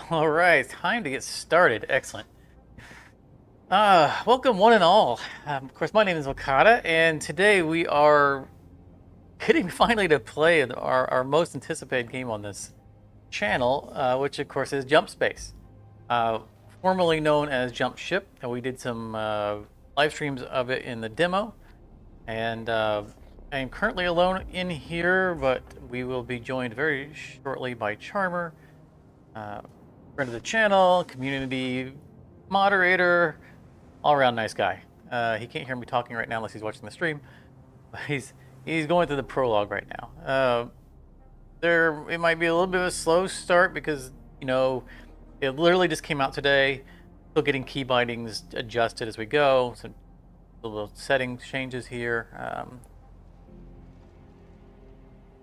All right, time to get started. Excellent. Welcome one and all. Of course, my name is Okada, and today we are getting finally to play our most anticipated game on this channel, which of course is Jump Space, uh, formerly known as Jump Ship. And we did some live streams of it in the demo, and I am currently alone in here, but we will be joined very shortly by Charmer, friend of the channel, community moderator, all around nice guy. He can't hear me talking right now unless he's watching the stream. But he's going through the prologue right now. It might be a little bit of a slow start because it literally just came out today. Still getting key bindings adjusted as we go. Some little settings changes here.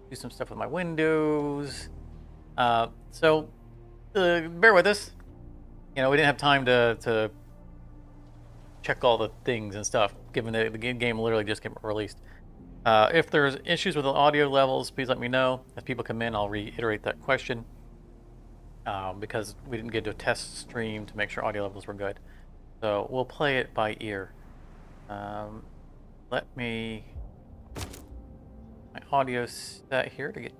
Do some stuff with my windows. So bear with us. We didn't have time to check all the things and stuff, given that the game literally just came released. If there's issues with the audio levels, please let me know. As people come in, I'll reiterate that question, because we didn't get to a test stream to make sure audio levels were good. So we'll play it by ear. Let me... My audio set here to get...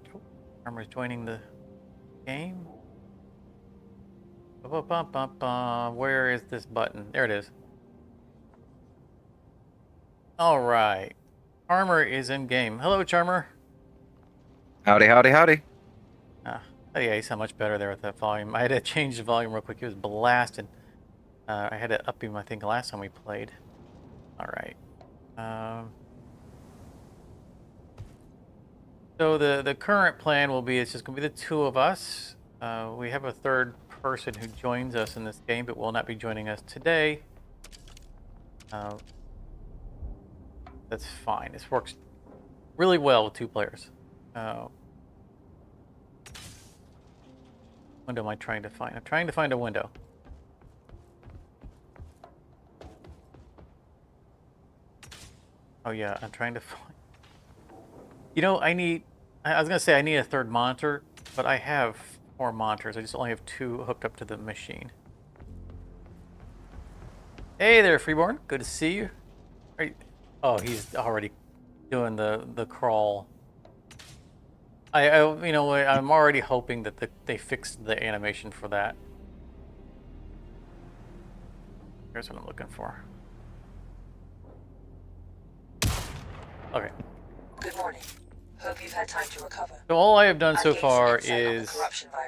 Armor's joining the game. Where is this button? There it is. All right. Charmer is in game. Hello, Charmer. Howdy, howdy, howdy. Oh yeah, you sound much better there with that volume. I had to change the volume real quick. It was blasted. I had to up him, I think, last time we played. All right. So the current plan will be, it's just going to be the two of us. We have a third person who joins us in this game, but will not be joining us today. That's fine. This works really well with two players. Window am I trying to find? I'm trying to find a window. Oh yeah, I'm trying to find... I was going to say I need a third monitor, but I have 4 monitors. I just only have 2 hooked up to the machine. Hey there, Freeborn. Good to see you. Oh, he's already doing the crawl. I'm already hoping that they fixed the animation for that. Here's what I'm looking for. Okay. Good morning. Hope you've had time to recover. So all I have done so far is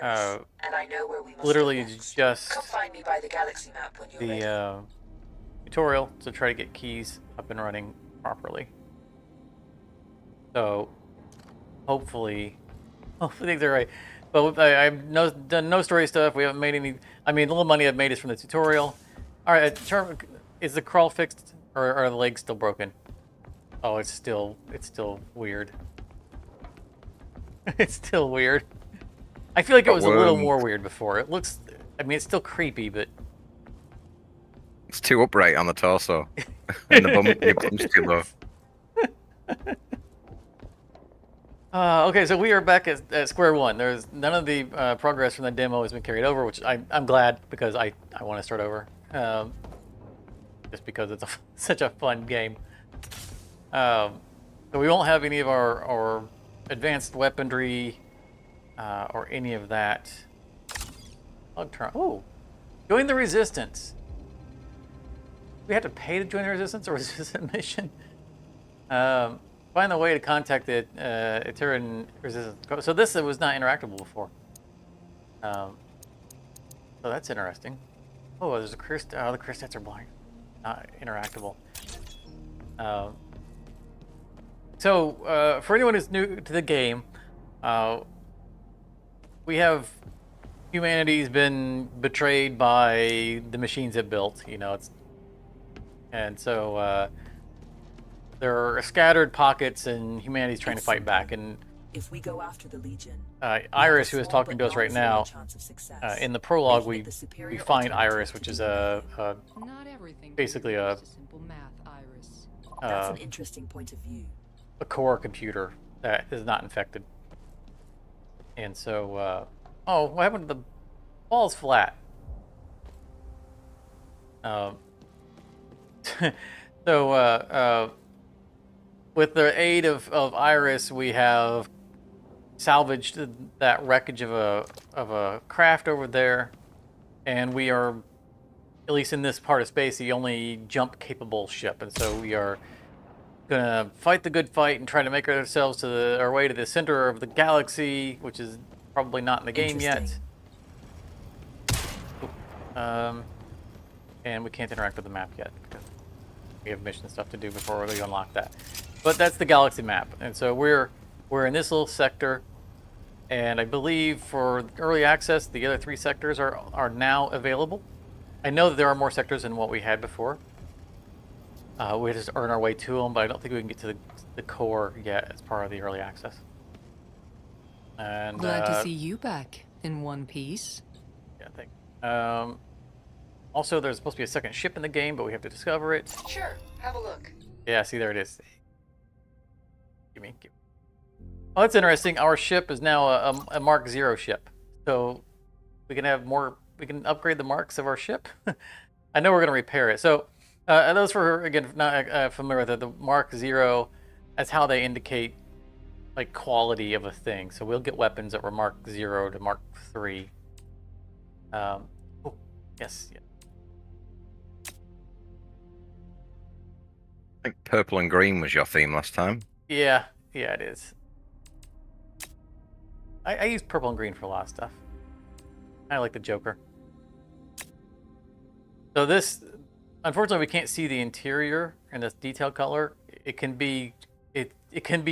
and I know where we must literally go next. just Come find me by the galaxy map when you're ready. tutorial to try to get keys up and running properly. So hopefully things are right. But I've done no story stuff. We haven't made any. I mean, the little money I've made is from the tutorial. All right, is the crawl fixed, or are the legs still broken? Oh, it's still weird. It's still weird. I feel like it was a little more weird before. It looks, I mean, it's still creepy, but it's too upright on the torso. And your bum's too low. Okay, so we are back at square one. There's none of the progress from the demo has been carried over, which I'm glad, because I want to start over. Just because it's such a fun game. So we won't have any of our advanced weaponry or any of that. Oh, join the Resistance. We have to pay to join the Resistance, or is this a mission? Find the way to contact the Eterran Resistance. So this was not interactable before. So that's interesting. Oh, there's a crystal. Oh, the crystals are blind, not interactable. So for anyone who's new to the game, humanity's been betrayed by the machines it built. And so there are scattered pockets, and humanity's trying to fight back. And if we go after the Legion, Iris, who is talking to us right now, in the prologue, we find Iris, which is basically a simple math, Iris. That's an interesting point of view. A core computer that is not infected. And so, oh, what happened to the falls flat. Um, so with the aid of Iris, we have salvaged that wreckage of a craft over there, and we are, at least in this part of space, the only jump capable ship, and so we are gonna fight the good fight and try to make ourselves to our way to the center of the galaxy, which is probably not in the game yet. And we can't interact with the map yet because we have mission stuff to do before we unlock that. But that's the galaxy map, and so we're in this little sector, and I believe for early access, the other 3 sectors are now available. I know that there are more sectors than what we had before. We just earn our way to them, but I don't think we can get to the core yet as part of the early access. And Glad to see you back in one piece. yeah, I think. Also, there's supposed to be a second ship in the game, but we have to discover it. Sure, have a look. Yeah, see, there it is. Give me. Oh, that's interesting. Our ship is now a Mark 0 ship, so we can have more. We can upgrade the marks of our ship. I know we're going to repair it. So, those for again not familiar with it, the Mark 0, that's how they indicate like quality of a thing. So we'll get weapons that were Mark 0 to Mark 3. Oh, yes. Yeah. I think purple and green was your theme last time. Yeah, it is. I use purple and green for a lot of stuff. I like the Joker. So this, unfortunately, we can't see the interior in this detail color. It can be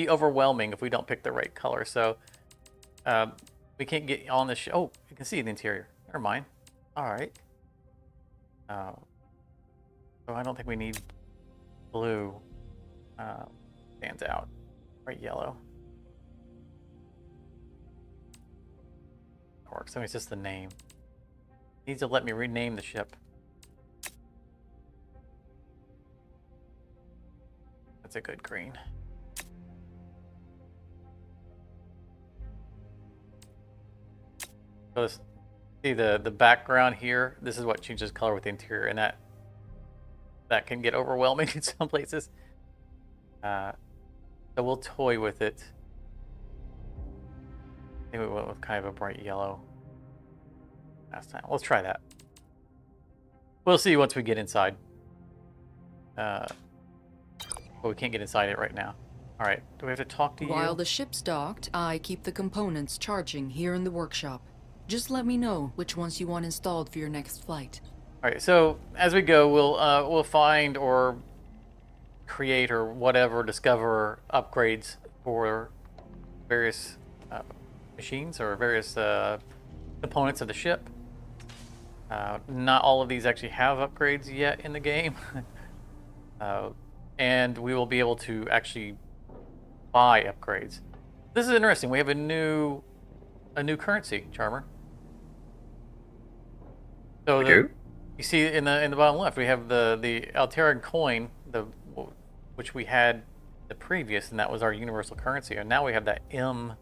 overwhelming if we don't pick the right color. So we can't get on the show. Oh, you can see the interior. Never mind. All right. So I don't think we need blue. Stands out. Right, yellow. Works. I mean, it's just the name. Needs to let me rename the ship. That's a good green. So see the background here. This is what changes color with the interior, and that can get overwhelming in some places. So we'll toy with it. I think we went with kind of a bright yellow last time. Let's try that. We'll see once we get inside. But we can't get inside it right now. All right, do we have to talk to you? While the ship's docked, I keep the components charging here in the workshop. Just let me know which ones you want installed for your next flight. All right, so as we go, we'll find or create or whatever, discover upgrades for various machines or various components of the ship. Not all of these actually have upgrades yet in the game. And we will be able to actually buy upgrades. This is interesting. We have a new currency, Charmer. So you see in the bottom left, we have the Alteran coin, which we had the previous, and that was our universal currency. And now we have that M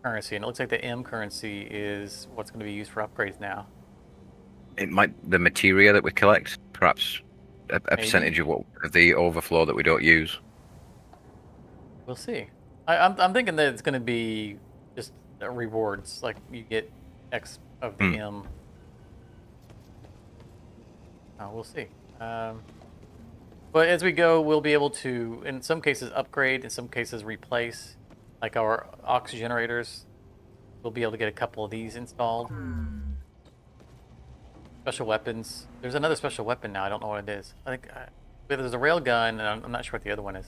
currency, and it looks like the M currency is what's going to be used for upgrades now. It might the materia that we collect, perhaps a percentage of the overflow that we don't use. We'll see. I'm thinking that it's going to be just rewards, like you get X of the M. We'll see. But as we go, we'll be able to, in some cases, upgrade, in some cases, replace. Like our aux generators, we'll be able to get a couple of these installed. Special weapons. There's another special weapon now. I don't know what it is. I think there's a railgun, and I'm not sure what the other one is.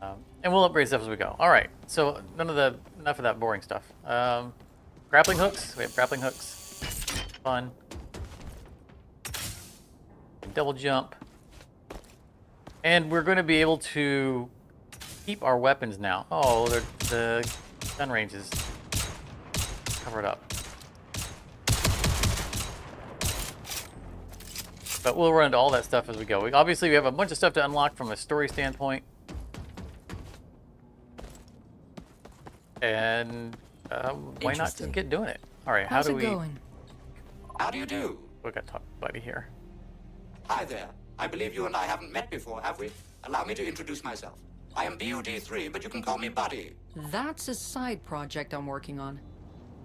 And we'll upgrade stuff as we go. All right. So enough of that boring stuff. Grappling hooks. We have grappling hooks. Fun. Double jump. And we're going to be able to keep our weapons now. Oh, the gun range is covered up. But we'll run into all that stuff as we go. Obviously, we have a bunch of stuff to unlock from a story standpoint. And why not just get doing it? All right, how How's do it we? going? How do you do? We got to talk to Buddy here. Hi there. I believe you and I haven't met before, have we? Allow me to introduce myself. I am BUD3, but you can call me Buddy. That's a side project I'm working on.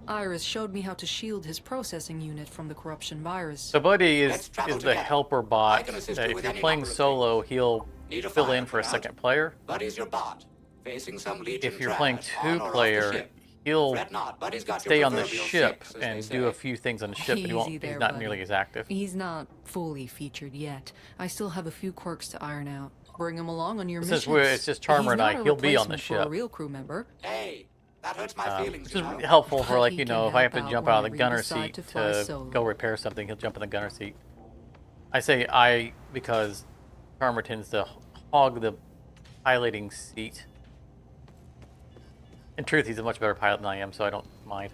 Iris showed me how to shield his processing unit from the corruption virus. So Buddy Let's is travel the together. helper I bot. can assist That you if with you're any playing number of solo, he'll Need a fill fire in for a crowd? second player. Buddy's your bot, facing some Legion If you're trash playing on or off the two-player, ship. he'll Fret not, Buddy's got stay your on the proverbial ship six, as they and say. do a few things on the ship, but he won't, Easy he's there, not buddy. nearly as active. He's not fully featured yet. I still have a few quirks to iron out. Bring him along on your Since missions. it's just Charmer He's and I, not a he'll be on the replacement for a ship. real crew member. Hey, that hurts my feelings, Which you is know. helpful for, But like, he you can know, if I have help to out jump out of the whenever you gunner decide seat to fly to solo. go repair something, he'll jump in the gunner seat. I say I because Charmer tends to hog the piloting seat. In truth, he's a much better pilot than I am, so I don't mind.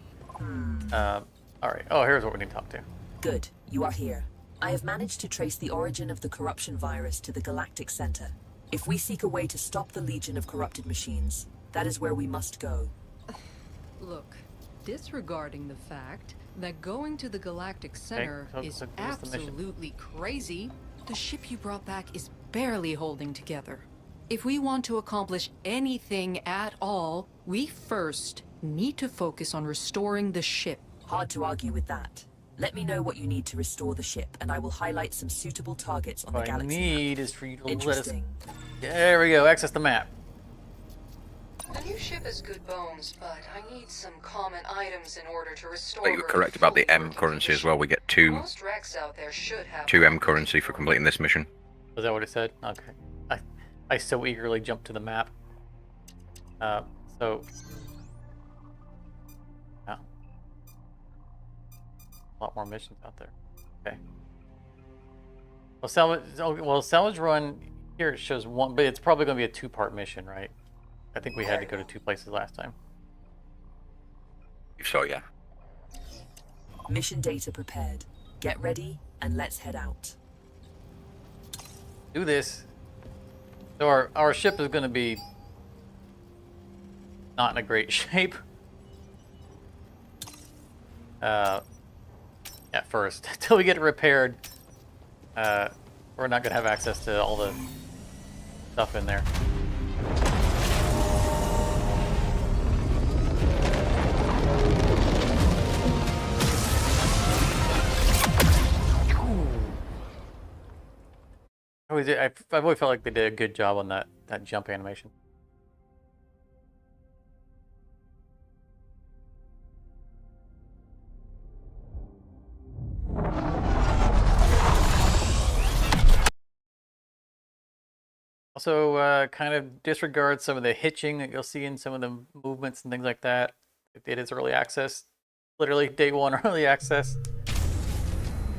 All right. Oh, here's what we need to talk to. Good, you are here. I have managed to trace the origin of the corruption virus to the Galactic Center. If we seek a way to stop the Legion of corrupted machines, that is where we must go. Look, disregarding the fact that going to the Galactic Center so- is so what's the mission? absolutely crazy, the ship you brought back is barely holding together. If we want to accomplish anything at all, we first need to focus on restoring the ship. Hard to argue with that. Let me know what you need to restore the ship, and I will highlight some suitable targets on the What I galaxy need is for you to map. let us. Interesting. There we go. Access the map. The new ship is good bones, but I need some common items in order to restore. But you were her correct about the full M working currency as condition. well. We get two Most wrecks out there should have 2M currency for completing this mission. Was that what it said? Okay. I so eagerly jumped to the map. So. Yeah. A lot more missions out there. Okay. Well, salvage run here it shows one, but it's probably going to be a two-part mission, right? I think we had to go to two places last time. So yeah. Mission data prepared. Get ready, and let's head out. Do this. So our ship is going to be not in a great shape. At first, until we get it repaired, we're not going to have access to all the stuff in there. I've always felt like they did a good job on that jump animation. Also, kind of disregard some of the hitching that you'll see in some of the movements and things like that. It is early access, literally day one early access.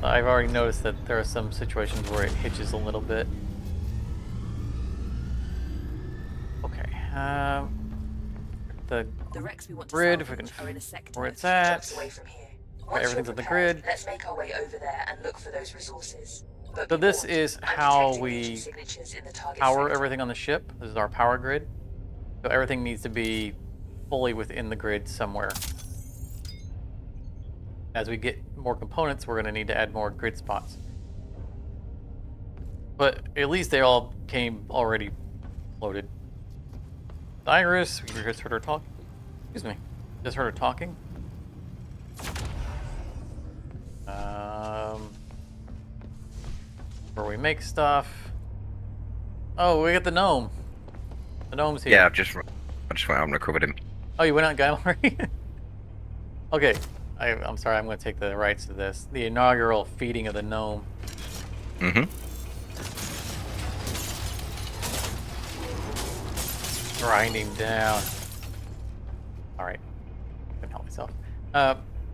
I've already noticed that there are some situations where it hitches a little bit. Okay, The wrecks we want to Grid, if we salvage can are in a sector where it's a few at. jumps away from here. Okay, Once everything's you're on the prepared, grid. Let's make our way over there and look for those resources. But So be this warned, is I'm how detecting we Legion signatures in the target power sector. everything on the ship. This is our power grid. So everything needs to be fully within the grid somewhere. As we get more components, we're going to need to add more grid spots. But at least they all came already loaded. Iris, we just heard her talk. Excuse me, just heard her talking. Where we make stuff. Oh, we got the gnome. The gnome's here. Yeah, I just went out and recovered him. Oh, you went out and got him already? Okay, I'm sorry, I'm going to take the rights to this. The inaugural feeding of the gnome. Mm-hmm. Grind him down. Alright. Couldn't help myself.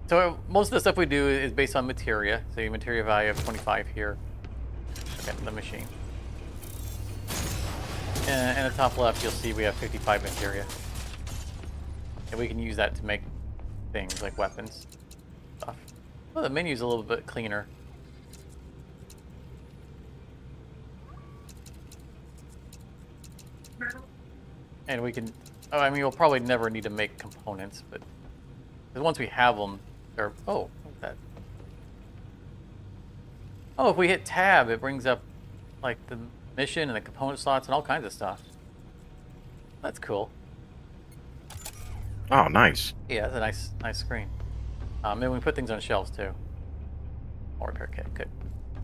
So most of the stuff we do is based on materia. So your materia value of 25 here. Look at the machine. And in the top left, you'll see we have 55 materia. And we can use that to make things like weapons stuff. Well, the menu's a little bit cleaner. And we can, I mean, we'll probably never need to make components, but 'cause once we have them, Or, oh, what's that? Oh, if we hit tab, it brings up like the mission and the component slots and all kinds of stuff. That's cool. Oh, nice. Yeah, that's a nice screen. Maybe we can put things on shelves too. Or repair kit, good.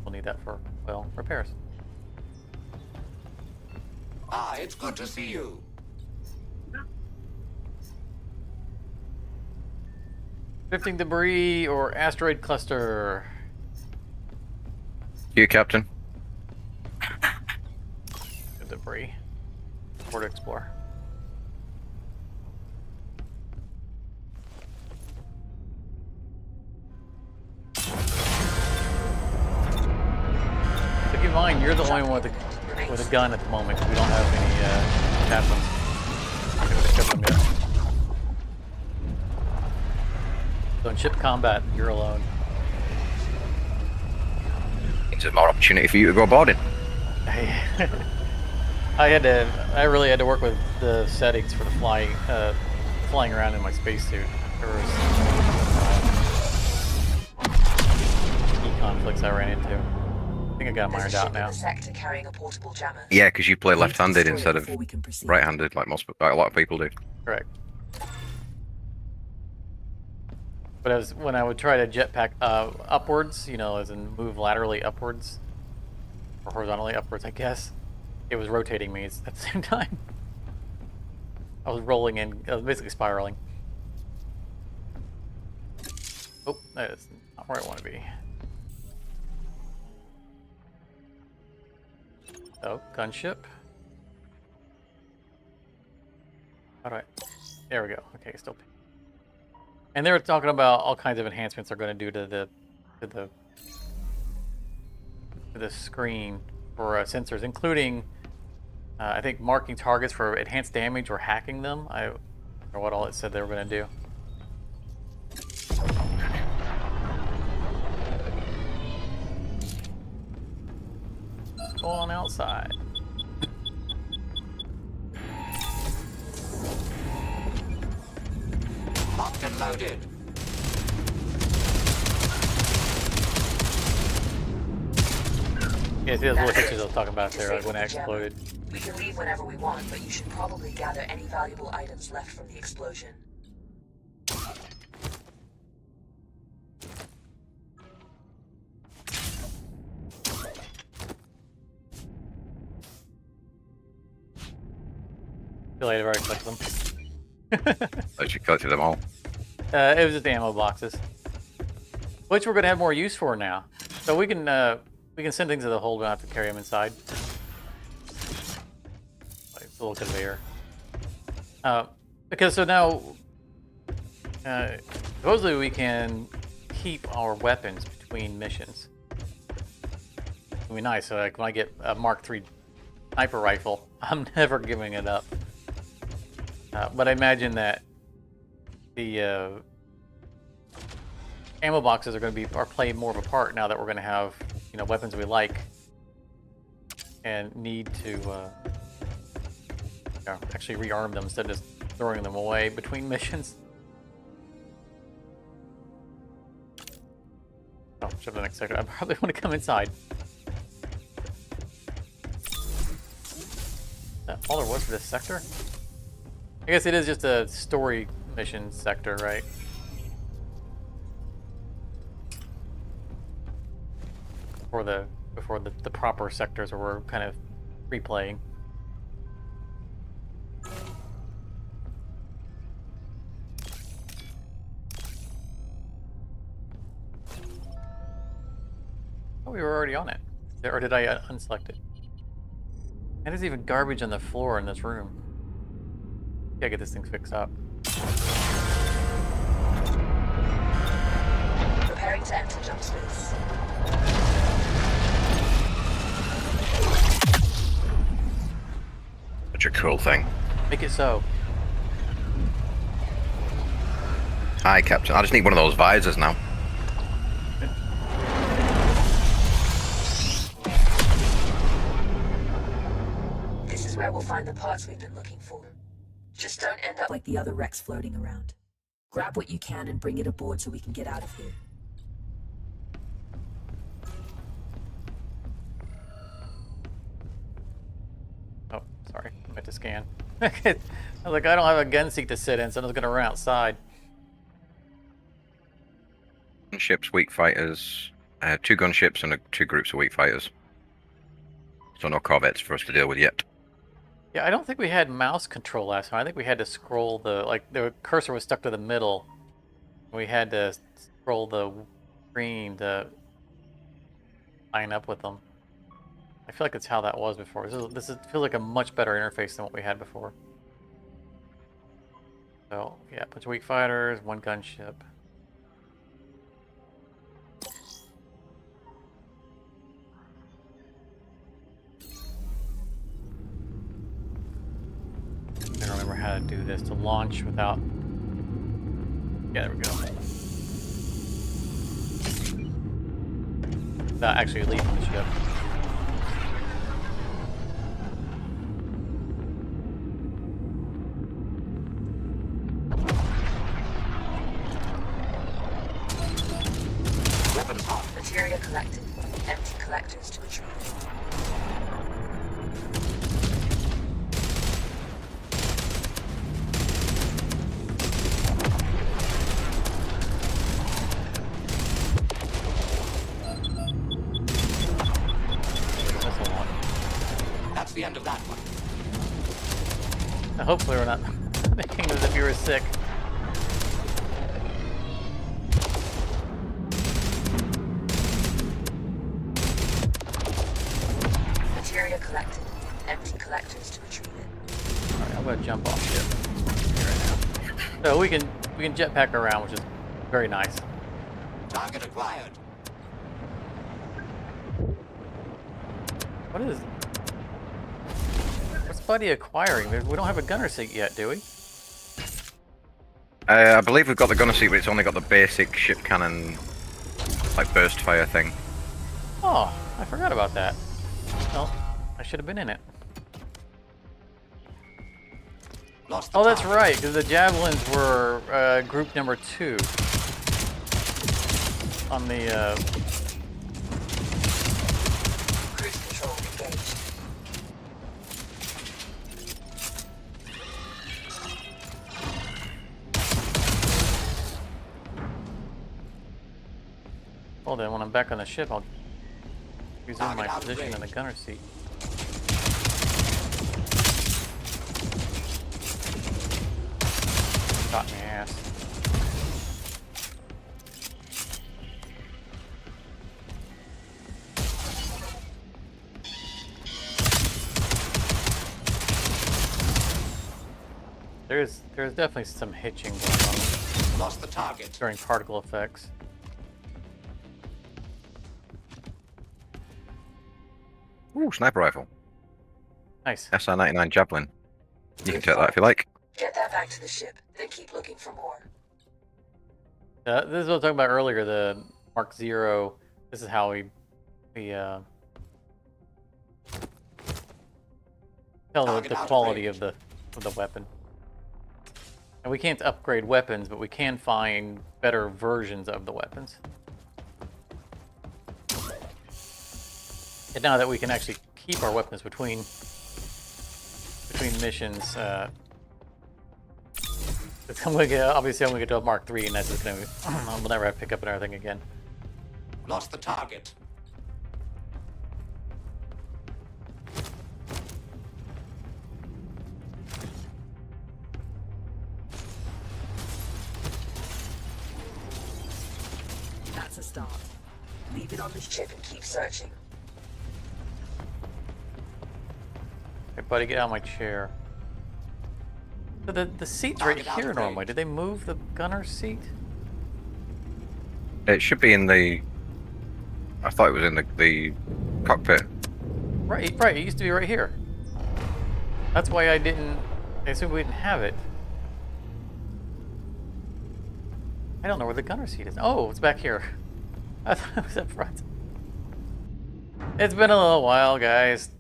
We'll need that for, well, repairs. Ah, it's good to see you. Drifting debris or asteroid cluster. You, Captain. Good debris. More to explore. Keep in mind, you're the only one with a gun at the moment. We don't have any chaplains. I'm gonna pick them yet. So in ship combat, you're alone. It's a more opportunity for you to go boarding. I really had to work with the settings for the flying around in my spacesuit. There was key conflicts I ran into. I think I got them ironed out now. Sector carrying a portable jammer. Yeah, because you play We need to left-handed destroy it instead of before we can proceed. right-handed, like a lot of people do. Correct. But when I would try to jetpack upwards, as in move laterally upwards, or horizontally upwards, I guess, it was rotating me at the same time. I was rolling in, I was basically spiraling. Oh, that is not where I want to be. Oh, gunship. How do I? There we go. Okay, still. And they were talking about all kinds of enhancements they're going to do to the screen for sensors, including I think marking targets for enhanced damage or hacking them. I don't know what all it said they were going to do. Go on outside. Locked and loaded. Yeah, see those little pictures I was talking about there, like when it exploded. We can leave whenever we want, but you should probably gather any valuable items left from the explosion. I feel like I've already collected them. As you collected them all. It was just ammo boxes, which we're gonna have more use for now. So we can send things to the hold. We don't have to carry them inside. Like a little conveyor. Because so now, supposedly we can keep our weapons between missions. It'd be nice. So like when I get a Mark III sniper rifle, I'm never giving it up. But I imagine that the ammo boxes are going to play more of a part now that we're going to have weapons we like and need to actually rearm them instead of just throwing them away between missions. Oh, shove the next sector. I probably want to come inside. Is that all there was for this sector? I guess it is just a story mission sector, right? Before the proper sectors where we're kind of replaying. Oh, we were already on it. Or did I unselect it? And there's even garbage on the floor in this room. Gotta get this thing fixed up. Preparing to enter jump space. Such a cool thing. Make it so. Hi, Captain. I just need one of those visors now. This is where we'll find the parts we've been looking for. Just don't end up like the other wrecks floating around. Grab what you can and bring it aboard so we can get out of here. Oh, sorry. I meant to scan. I was like, I don't have a gun seat to sit in, so I'm just going to run outside. Ships, weak fighters, 2 gunships and 2 groups of weak fighters. So no corvettes for us to deal with yet. Yeah, I don't think we had mouse control last time. I think we had to scroll the cursor was stuck to the middle. We had to scroll the screen to line up with them. I feel like that's how that was before. This feels like a much better interface than what we had before. So, yeah, bunch of weak fighters, 1 gunship. I don't remember how to do this to launch without. Yeah, there we go. Without actually leaving the ship. Weapons off. Materia collected. Empty collectors to retrieve. Missile launch. That's the end of that one. Now, hopefully we're not making it as if you were sick. Materia collected. Empty collectors to retrieve it. Alright, I'm gonna jump off ship right now. So we can jetpack around, which is very nice. Target acquired. What is? What's Buddy acquiring? We don't have a gunner seat yet, do we? I believe we've got the gunner seat, but it's only got the basic ship cannon, like burst fire thing. Oh, I forgot about that. Well, I should have been in it. Lost the Oh, that's target. right, because the javelins were group number 2 on the. Cruise control engaged. Well, then when I'm back on the ship, I'll resume my Target out of position in the range. gunner seat. Shot in the ass. There's definitely some hitching going on Lost the target. during particle effects. Ooh, sniper rifle. Nice. SR-99 Javelin. You can take that if you like. Get that back to the ship, then keep looking for more. This is what I was talking about earlier. The Mark Zero. This is how we tell Target the out of quality range. of the weapon. And we can't upgrade weapons, but we can find better versions of the weapons. And now that we can actually keep our weapons between missions, I'm gonna get, obviously I'm gonna get to a Mark III, and that's just gonna we'll never have to pick up another thing again. Lost the target. That's a start. Leave it on the ship and keep searching. Hey, buddy, get out of my chair. So the seat's right Target out here of normally. range. Did they move the gunner seat? It should be in the... I thought it was in the cockpit. Right, right. It used to be right here. That's why I assumed we didn't have it. I don't know where the gunner seat is. Oh, it's back here. I thought it was up front. It's been a little while, guys.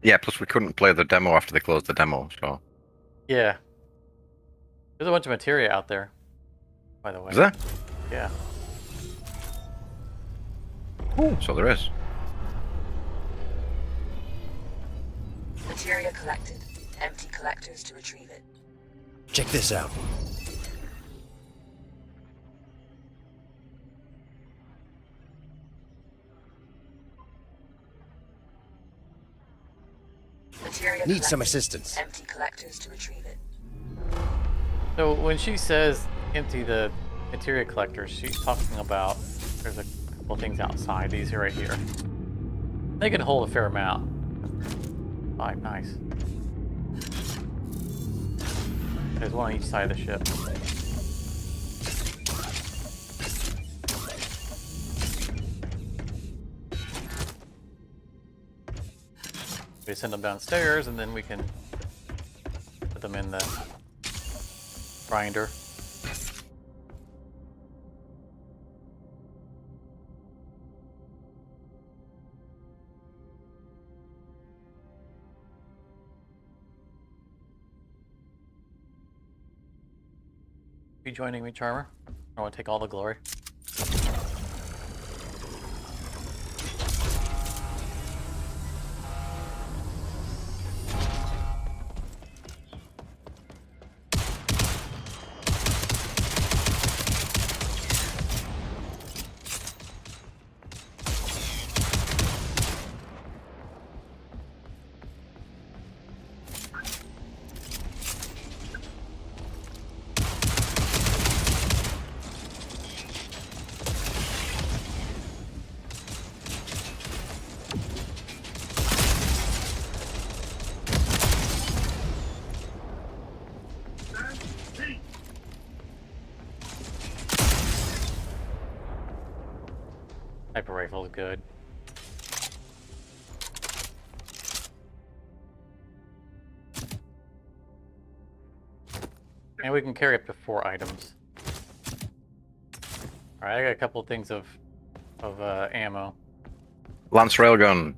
Yeah, plus we couldn't play the demo after they closed the demo, so... Yeah. There's a bunch of materia out there, by the way. Is there? Yeah. So there is. Materia collected. Empty collectors to retrieve it. Check this out. Materia Need some collected. assistance. Empty collectors to retrieve it. So when she says empty the materia collectors, she's talking about there's a couple things outside. These are right here. They can hold a fair amount. Fine, nice. There's one on each side of the ship. We send them downstairs, and then we can put them in the grinder. You joining me, Charmer? I want to take all the glory. Sniper rifle is good. And we can carry up to 4 items. Alright, I got a couple of things of ammo. Lance railgun.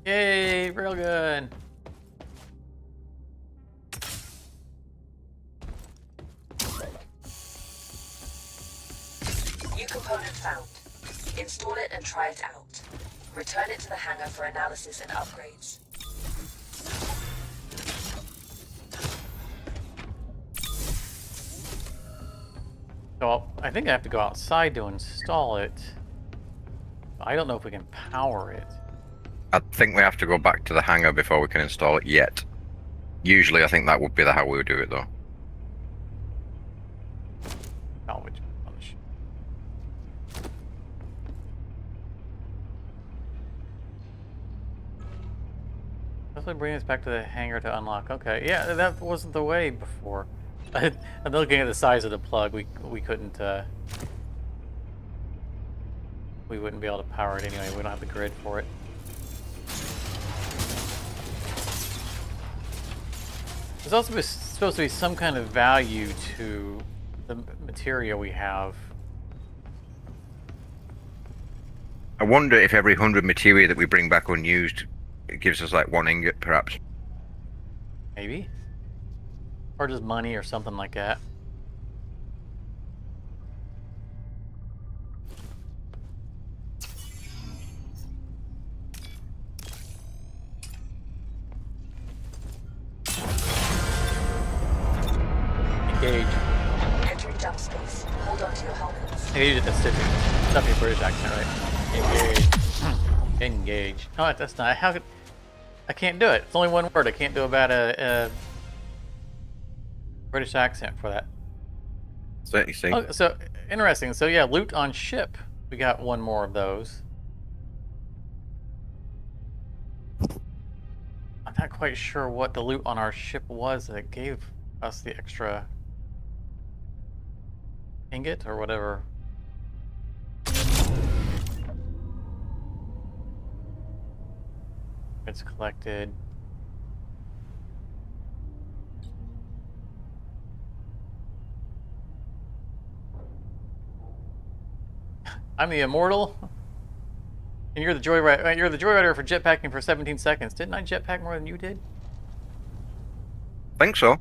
Yay, railgun! New component found. Install it and try it out. Return it to the hangar for analysis and upgrades. So I think I have to go outside to install it. I don't know if we can power it. I think we have to go back to the hangar before we can install it yet. Usually, I think that would be how we would do it, though. Salvage punch. Definitely bring us back to the hangar to unlock. Okay, yeah, that wasn't the way before. I'm looking at the size of the plug. We couldn't. We wouldn't be able to power it anyway. We don't have the grid for it. There's also supposed to be some kind of value to the material we have. I wonder if every 100 materia that we bring back unused, it gives us like 1 ingot, perhaps. Maybe. Or just money or something like that. Engage. Entering jump space. Hold on to your helmets. Engage. That's definitely a British accent, right? Engage. Engage. No, that's not. How could... I can't do it. It's only one word. I can't do about a British accent for that. So, you see. Oh, so interesting. So yeah, loot on ship. We got 1 more of those. I'm not quite sure what the loot on our ship was that gave us the extra ingot or whatever. It's collected. I'm the immortal, and you're the joyrider. You're the joyrider for jetpacking for 17 seconds. Didn't I jetpack more than you did? Think so.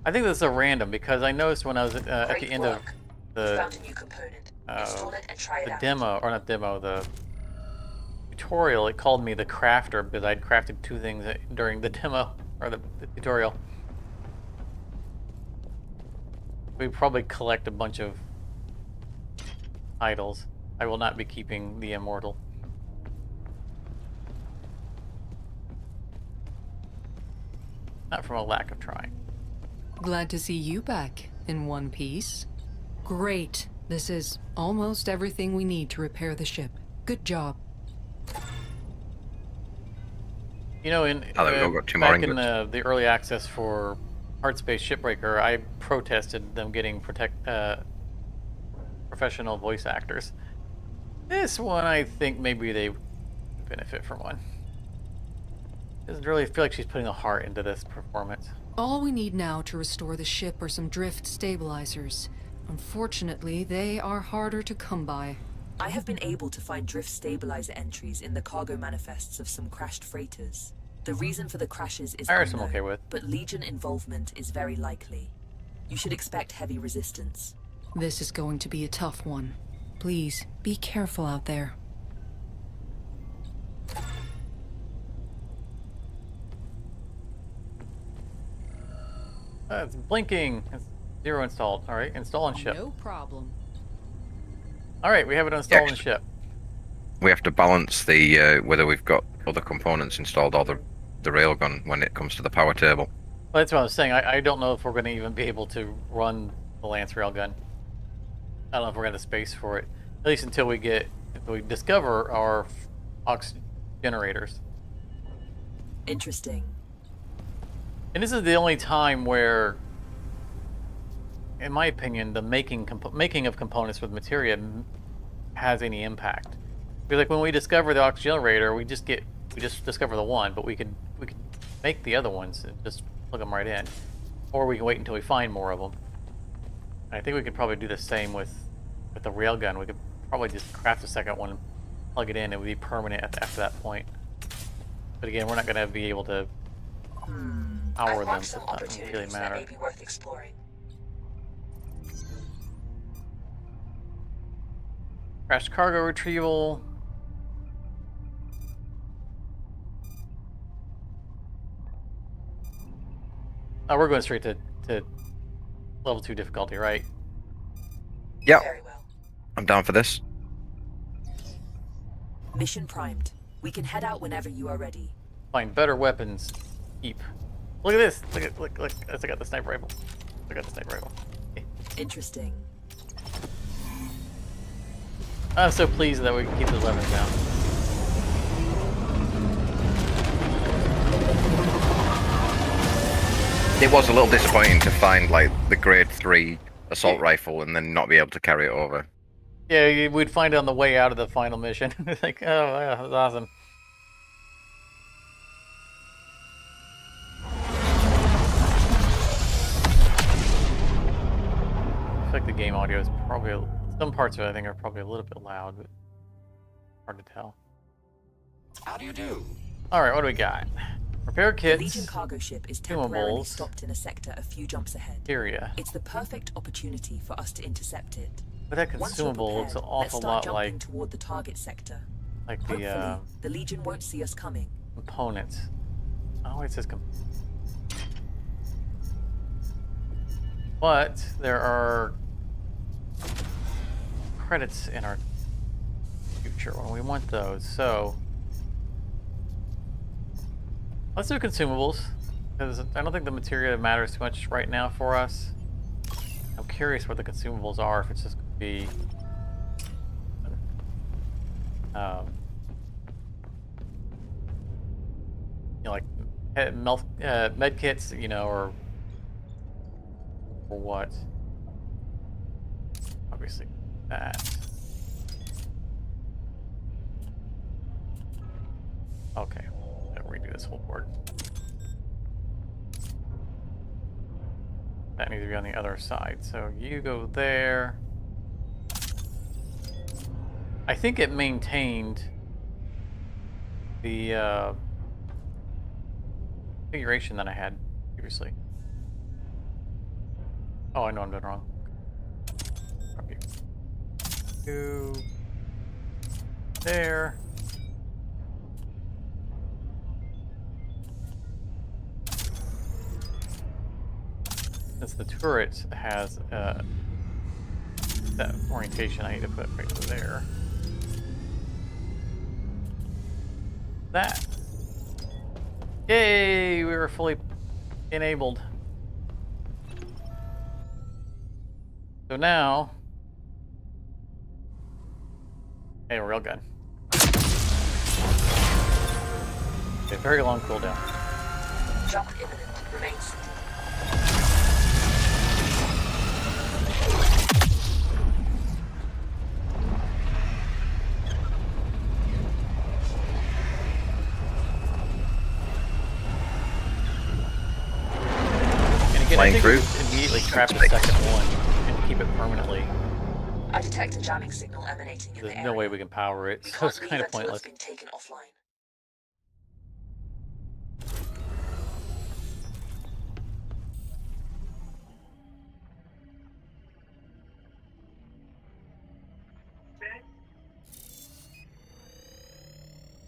I think this is a random because I noticed when I was at the Great end of work. the Found a new component. Install it and try it out. demo, or not demo, the tutorial, it called me the crafter because I'd crafted 2 things during the demo, or the tutorial. We probably collect a bunch of idols. I will not be keeping the immortal. Not from a lack of trying. Glad to see you back in one piece. Great. This is almost everything we need to repair the ship. Good job. You know, in Oh, there we go, got 2 more back in ingots. the early access for Hard Space Shipbreaker, I protested them getting professional voice actors. This one, I think maybe they benefit from one. Doesn't really feel like she's putting a heart into this performance. All we need now to restore the ship are some drift stabilizers. Unfortunately, they are harder to come by. I have been able to find drift stabilizer entries in the cargo manifests of some crashed freighters. The reason for the crashes is Iris I'm unknown, okay with. but Legion involvement is very likely. You should expect heavy resistance. This is going to be a tough one. Please, be careful out there. It's blinking. It's 0 installed. All right, install on ship. No problem. All right, we have it installed on ship. We have to balance the whether we've got other components installed or the railgun when it comes to the power table. Well, that's what I was saying. I don't know if we're going to even be able to run the Lance railgun. I don't know if we're going to have the space for it. At least until we discover our aux generators. Interesting. And this is the only time where, in my opinion, the making of components with materia has any impact. Because like when we discover the aux generator, we just discover the one, but we could make the other ones and just plug them right in, or we can wait until we find more of them. And I think we could probably do the same with the railgun. We could probably just craft a second one, and plug it in, it would be permanent after that point. But again, we're not going to be able to power them, so it doesn't really matter. That may be worth exploring. Crashed cargo retrieval. Oh, we're going straight to level 2 difficulty, right? Yep, Very well. I'm down for this. Mission primed. We can head out whenever you are ready. Find better weapons. Keep. Look at this. Look. I got the sniper rifle. I got the sniper rifle. Interesting. I'm so pleased that we can keep those weapons down. It was a little disappointing to find like the grade 3 assault rifle and then not be able to carry it over. Yeah, we'd find it on the way out of the final mission. It's like, oh, yeah, that was awesome. I feel like the game audio is probably, some parts of it I think are probably a little bit loud, but hard to tell. How do you do? Alright, what do we got? Repair The kits, Legion cargo ship is temporarily consumables. stopped in a sector a few jumps ahead. area. It's the perfect opportunity for us to intercept it. But that Once you're consumable looks an prepared, let's awful start lot jumping like toward the target sector. the Hopefully, the Legion won't see us coming. components. Oh, it says but there are credits in our future when we want those. So let's do consumables because I don't think the materia matters too much right now for us. I'm curious what the consumables are. If it's just going to be you know, like med kits, you know, or what? Obviously, that. Okay, I'll redo this whole board. That needs to be on the other side. So you go there. I think it maintained the configuration that I had previously. Oh, I know I'm doing wrong. Okay. 2 there. Since the turret has that orientation, I need to put right there. That. Yay! We were fully enabled. So now, hey, a railgun. Okay, very long cooldown. Jump imminent. Remains. And again, I Flying think we through. just immediately trap the second one and keep it permanently. I detect a jamming signal emanating in the There's area. no way we can power it, We so can't it's leave kind of until pointless. it's been taken offline.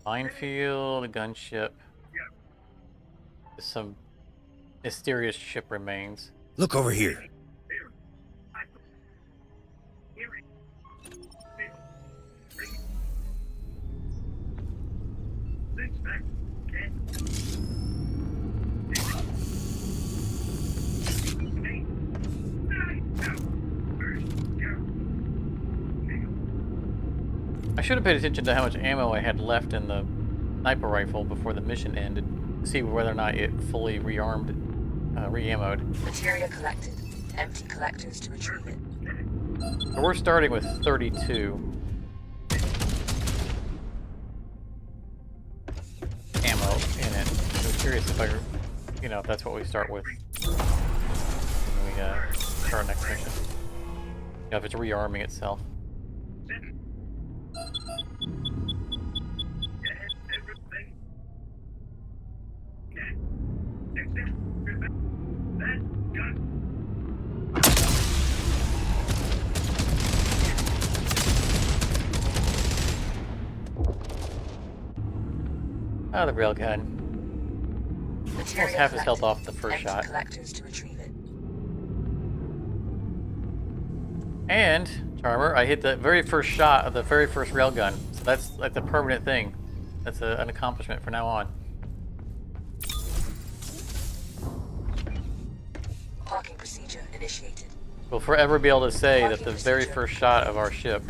Minefield, a gunship. Some mysterious ship remains. Look over here. I should have paid attention to how much ammo I had left in the sniper rifle before the mission ended, to see whether or not it fully re-armed, re-ammoed. Materia collected. Empty collectors to retrieve it. So we're starting with 32 ammo in it. I'm curious if if that's what we start with when we start our next mission. If it's rearming itself. Oh, the railgun. Almost half his health off the first Empty shot. collectors to retrieve it. And, Charmer, I hit the very first shot of the very first railgun. So that's like the permanent thing. That's an accomplishment from now on. Parking procedure initiated. We'll forever be able to say that the very first shot of our ship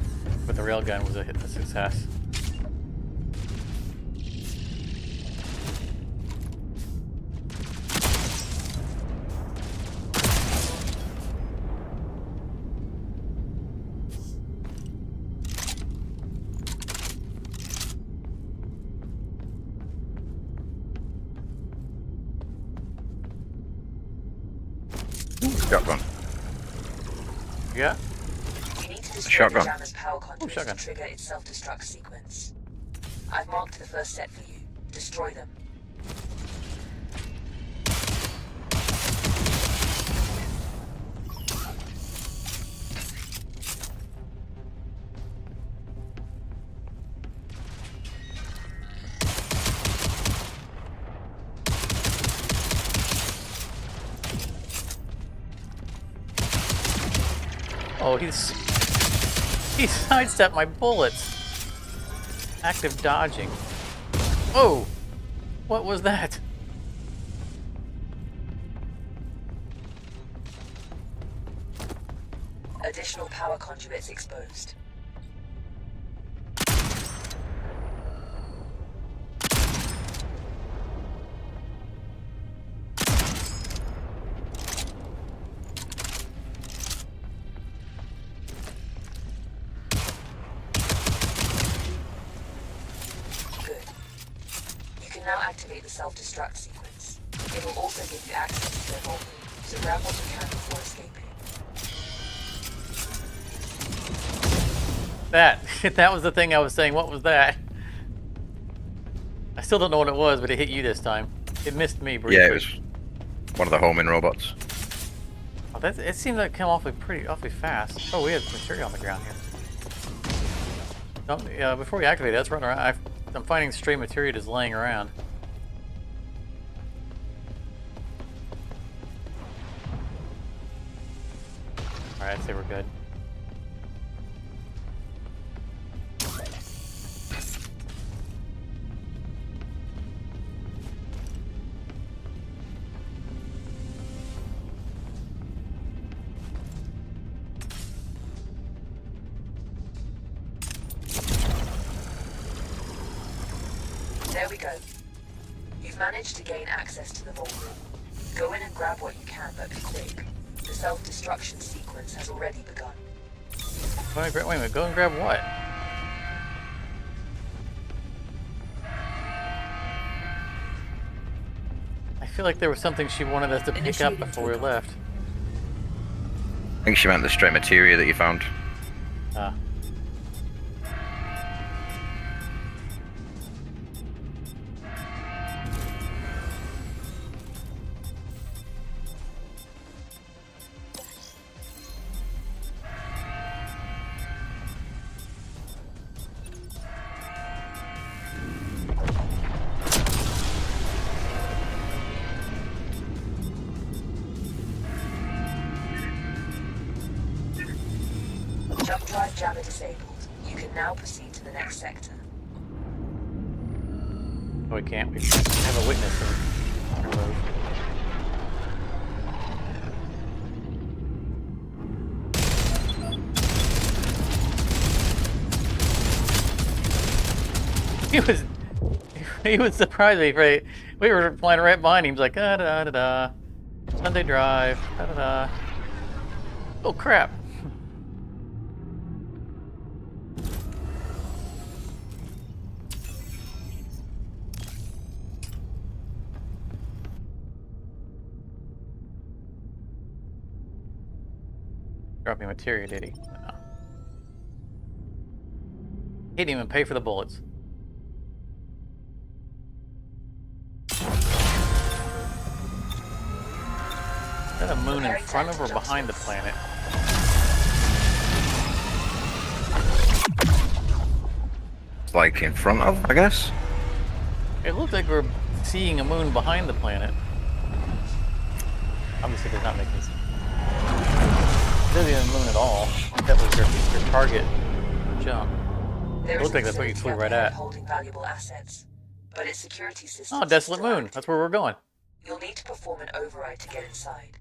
with the railgun was a success. Shotgun. Yeah? We need to destroy Shotgun. the jammer's power conduits shotgun. to trigger its self-destruct sequence. I've marked the first set for you. Destroy them. Oh, he sidestepped my bullets. Active dodging. Oh! What was that? Additional power conduits exposed. Good. You can now activate the self-destruct sequence. It will also give you access to their vault room, so grab what you can before escaping. That was the thing I was saying. What was that? I still don't know what it was, but it hit you this time. It missed me briefly. Yeah, it was one of the homing robots. Oh, it seems like it came awfully fast. Oh, we have material on the ground here. Don't, before we activate it, let's run around. I'm finding stray materia just laying around. Alright, I'd say we're good. There we go. You've managed to gain access to the vault room. Go in and grab what you can, but be quick. The self-destruction sequence has already begun. Wait a minute, go and grab what? I feel like there was something she wanted us to pick up Initiating before we takeoff. left. I think she meant the stray materia that you found. Ah. Jump drive jammer disabled. You can now proceed to the next sector. Oh, we can't. We have a witness in our road. He was surprised me, right? We were flying right behind him. He's like, da da da da. Sunday drive, da da da. Oh crap. Drop me materia, did he? No. He didn't even pay for the bullets. Is that a moon in front of or behind the planet? It's like in front of, I guess. It looks like we're seeing a moon behind the planet. Obviously, it does not make any sense. It doesn't even moon at all. That was your target jump. There It is looks a like that's what you flew facility right up ahead at. holding valuable assets, but its security system. Oh, Desolate Moon. That's where we're going. You'll need to perform an override to get inside.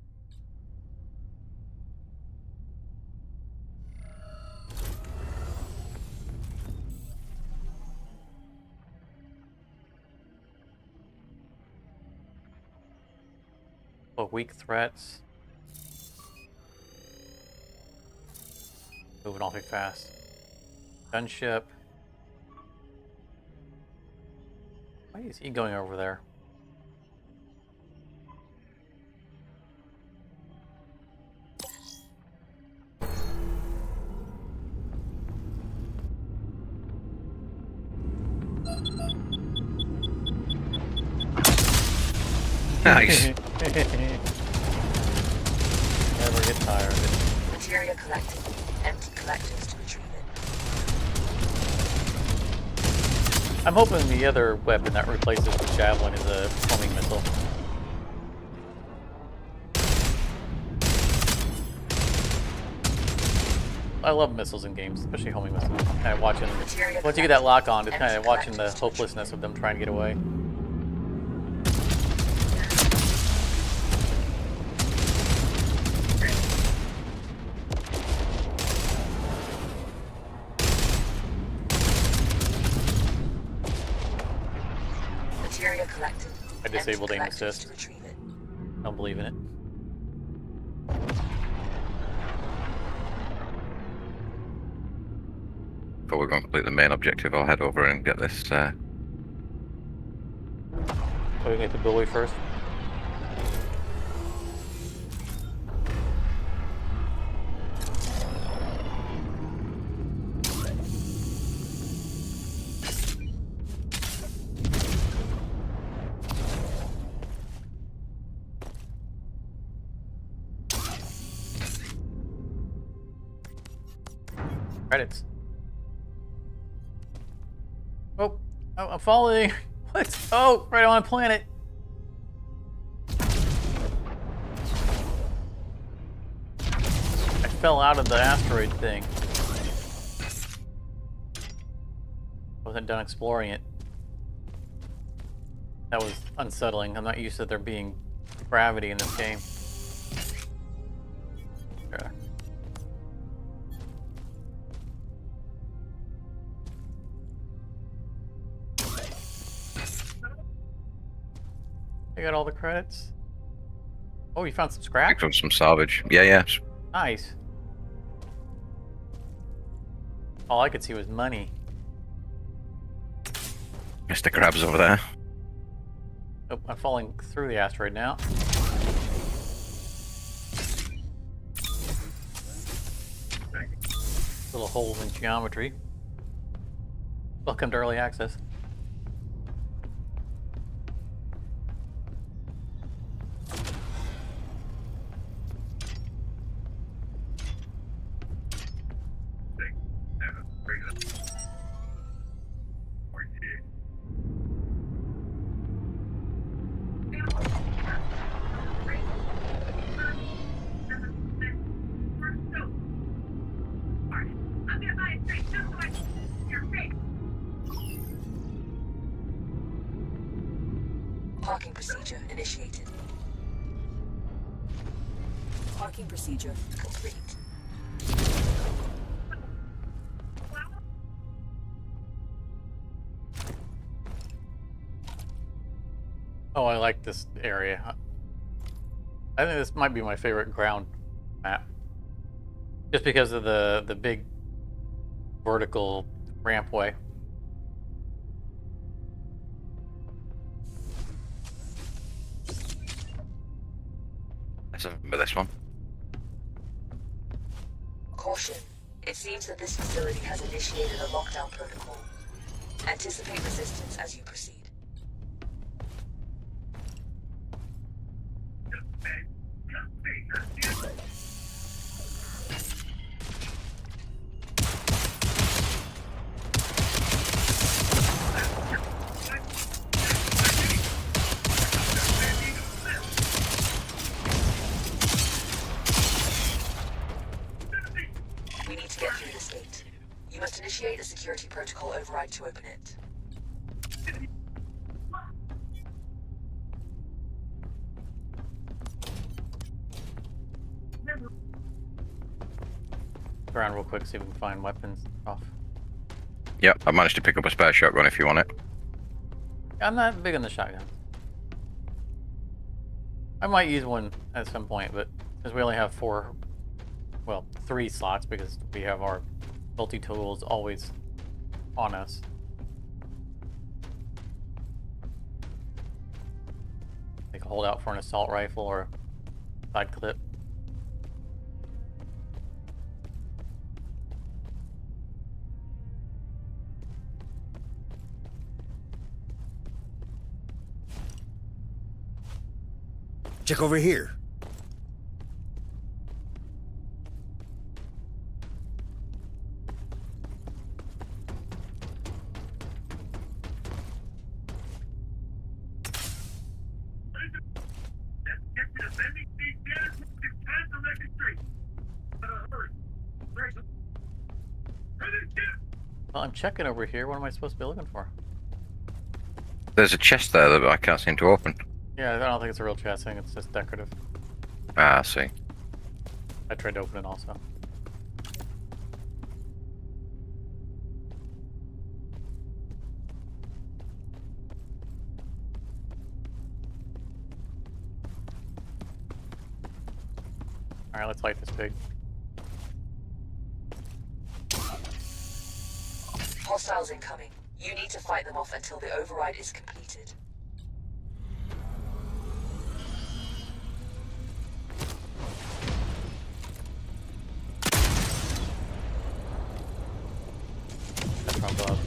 Oh, weak threats. Moving awfully fast. Gunship. Why is he going over there? Nice. Never get tired of it. Materia collected. Empty collectors to retrieve it. I'm hoping the other weapon that replaces the javelin is a homing missile. I love missiles in games, especially homing missiles. Kind of watching, once you get that lock on, just kind of watching the hopelessness of them trying to get away. Materia collected. I disabled Empty aim collectors assist. to retrieve it. Don't believe in it. Before we go and complete the main objective, I'll head over and get this. So we get the buoy first. Credits. Oh, I'm falling. What? Oh, right on planet. I fell out of the asteroid thing. Wasn't done exploring it. That was unsettling. I'm not used to there being gravity in this game. Sure. I got all the credits. Oh, you found some scrap? Picked up some salvage. Yeah, yeah. Nice. All I could see was money. Mr. Krabs over there. Oh, I'm falling through the asteroid now. Little holes in geometry. Welcome to early access. Parking procedure initiated. Parking procedure complete. Oh, I like this area. I think this might be my favorite ground map. Just because of the big vertical rampway. Let's remember this one. Caution. It seems that this facility has initiated a lockdown protocol. Anticipate resistance as you proceed. We need to get through this gate. You must initiate a security protocol override to open it. Go around real quick, see if we can find weapons off. Yep, I managed to pick up a spare shotgun if you want it. I'm not big on the shotgun. I might use one at some point, but because we only have 3 slots because we have our multi-tools always on us. They can hold out for an assault rifle or a side clip. Check over here. Well, I'm checking over here. What am I supposed to be looking for? There's a chest there that I can't seem to open. Yeah, I don't think it's a real chest. I think it's just decorative. Ah, I see. I tried to open it also. Alright, let's light this pig. Hostiles incoming. You need to fight them off until the override is completed. That's from above.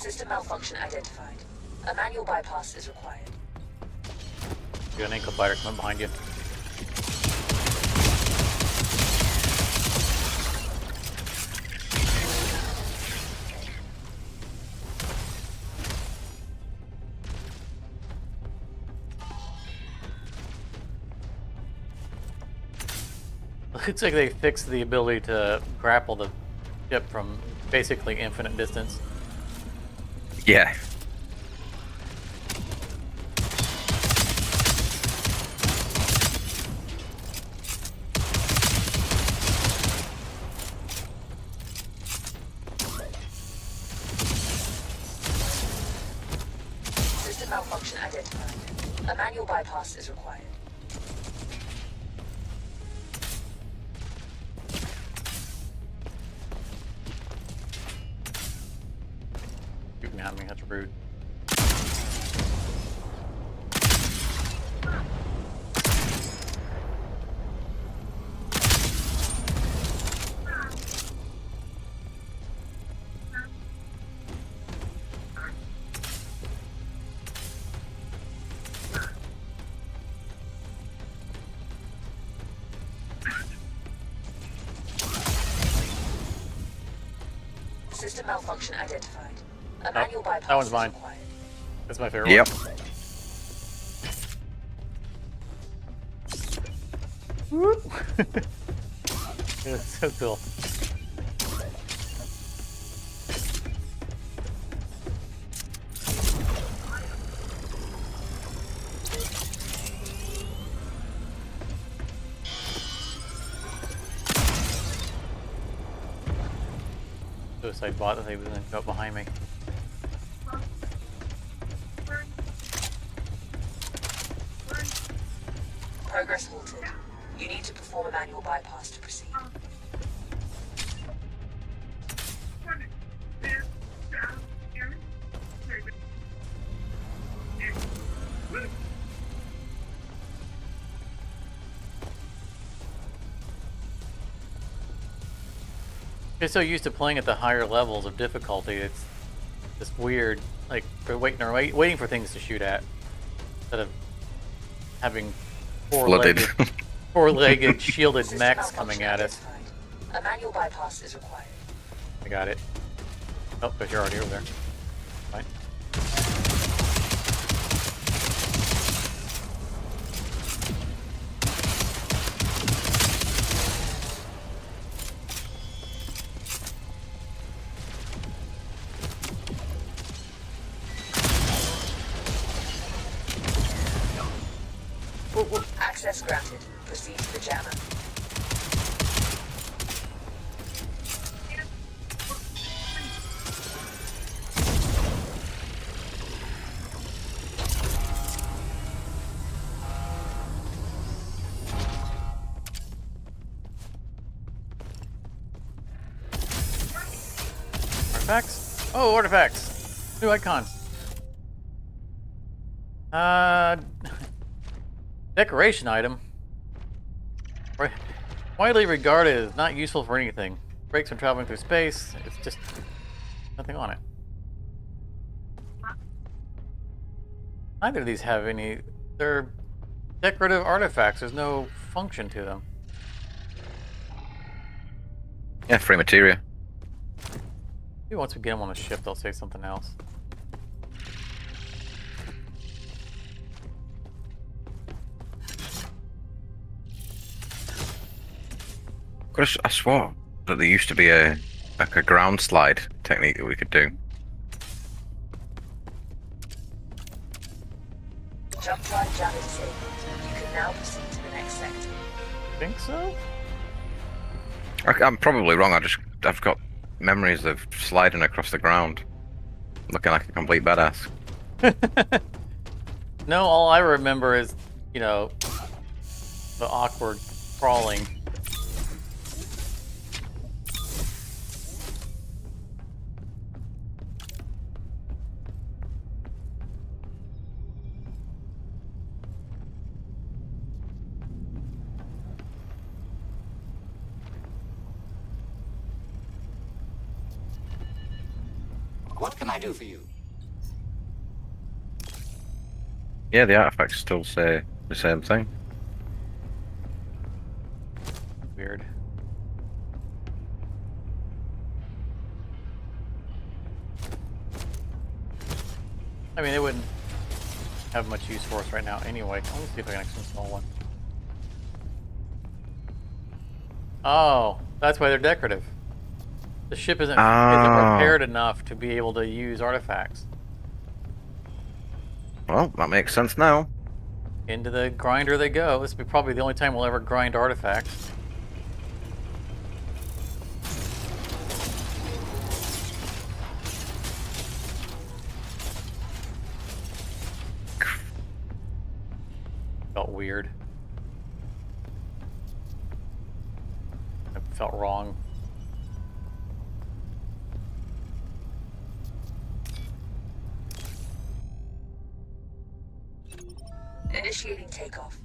System malfunction identified. A manual bypass is required. You got an ankle biter coming behind you. Looks like they fixed the ability to grapple the ship from basically infinite distance. Yeah. System malfunction identified. A manual bypass is required. Shooting at me, that's rude. System malfunction identified. A manual bypass that one's is mine. required. That's my favorite Yep. one. Whoop. It's so cool. Suicide bot that they was gonna go behind me. Progress halted. You need to perform a manual bypass to proceed. Get so used to playing at the higher levels of difficulty, it's just weird. Like we're waiting for things to shoot at, instead of having Flooded. four-legged shielded System mechs malfunction coming at us. identified. A manual bypass is required. I got it. Oh, but you're already over there. Fine. Access granted. Proceed to the jammer. Artifacts? Oh, artifacts! New icon. Decoration item. Widely regarded as not useful for anything. Breaks when traveling through space. It's just nothing on it. Neither of these have any. They're decorative artifacts. There's no function to them. Yeah, free materia. Maybe once we get them on the ship, they'll say something else. I swore that there used to be a ground slide technique that we could do. Jump drive jammer disabled. You can now proceed to the next sector. Think so? I'm probably wrong. I've got memories of sliding across the ground, looking like a complete badass. No, all I remember is, you know, the awkward crawling. What can I I do for you? Yeah, the artifacts still say the same thing. Weird. I mean, they wouldn't have much use for us right now anyway. Let me see if I can actually install one. Oh, that's why they're decorative. The ship isn't prepared enough to be able to use artifacts. Well, that makes sense now. Into the grinder they go. This will be probably the only time we'll ever grind artifacts. Felt weird. It felt wrong. Initiating takeoff.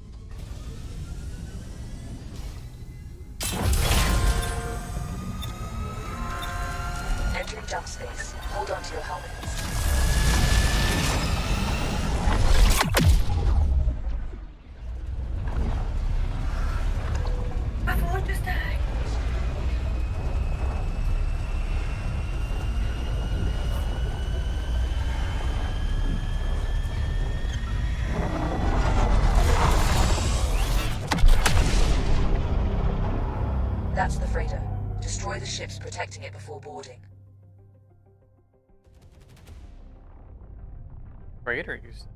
Entering jump space. Hold on to your helmets. I want to stay. That's the freighter. Destroy the ships protecting it before boarding. Freighter use.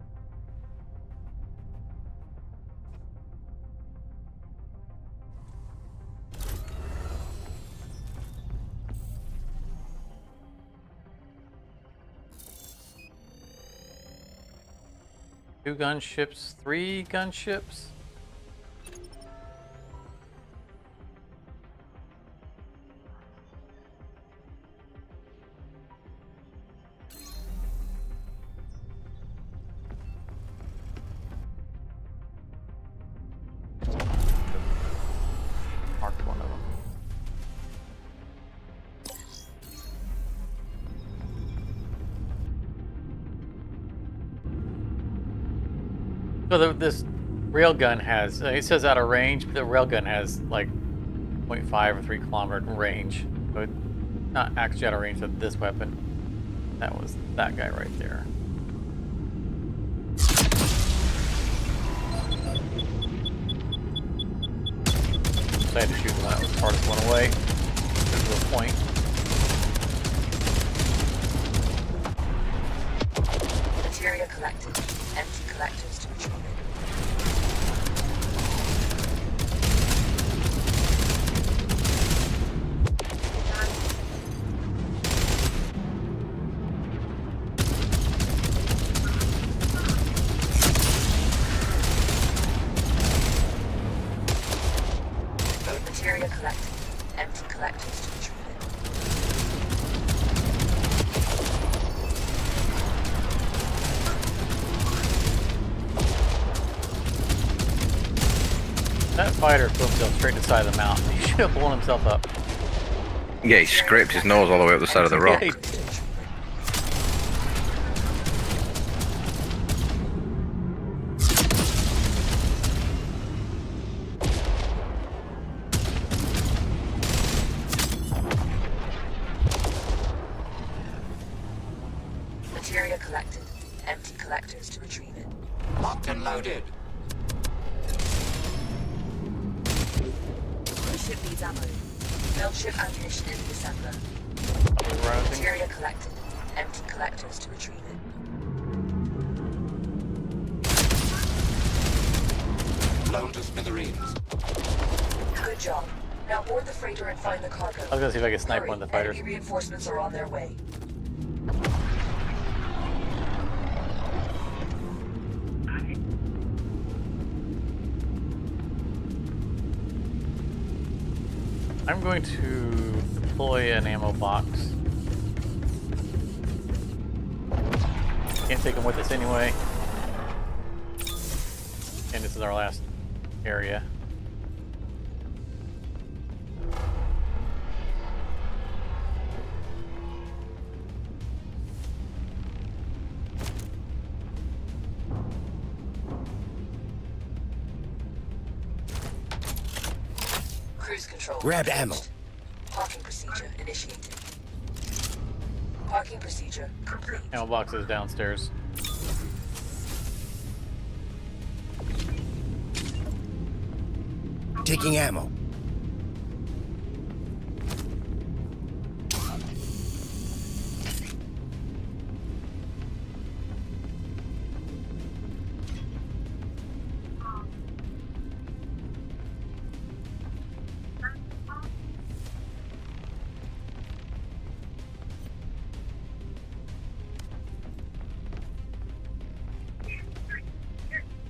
Two gunships, three gunships. Marked one of them. So this railgun has, it says out of range, but the railgun has like 0.5 or 3 kilometer range. So it's not actually out of range of this weapon. That was that guy right there. I had to shoot when that was farthest one away. To a point. Materia collected. Empty collectors to retrieve it. Materia collected. Empty collectors to retrieve it. That fighter flew himself straight to the side of the mountain. He should have blown himself up. Yeah, he scraped his nose all the way up the side of the rock. Yeah, Materia collected. Empty collectors to retrieve it. Locked and loaded. The ship needs ammo. Build ship ammunition in the assembler. rising. Materia collected. Empty collectors to retrieve it. Blown to smithereens. Good job. Now board the freighter and find the cargo. I was gonna see if I could snipe Hurry, one of the fighters. enemy reinforcements are on their way. I'm going to deploy an ammo box. Can't take them with us anyway. And this is our last area. Cruise control. Grab engaged. ammo. Parking procedure initiated. Parking procedure complete. Ammo boxes downstairs. Taking ammo.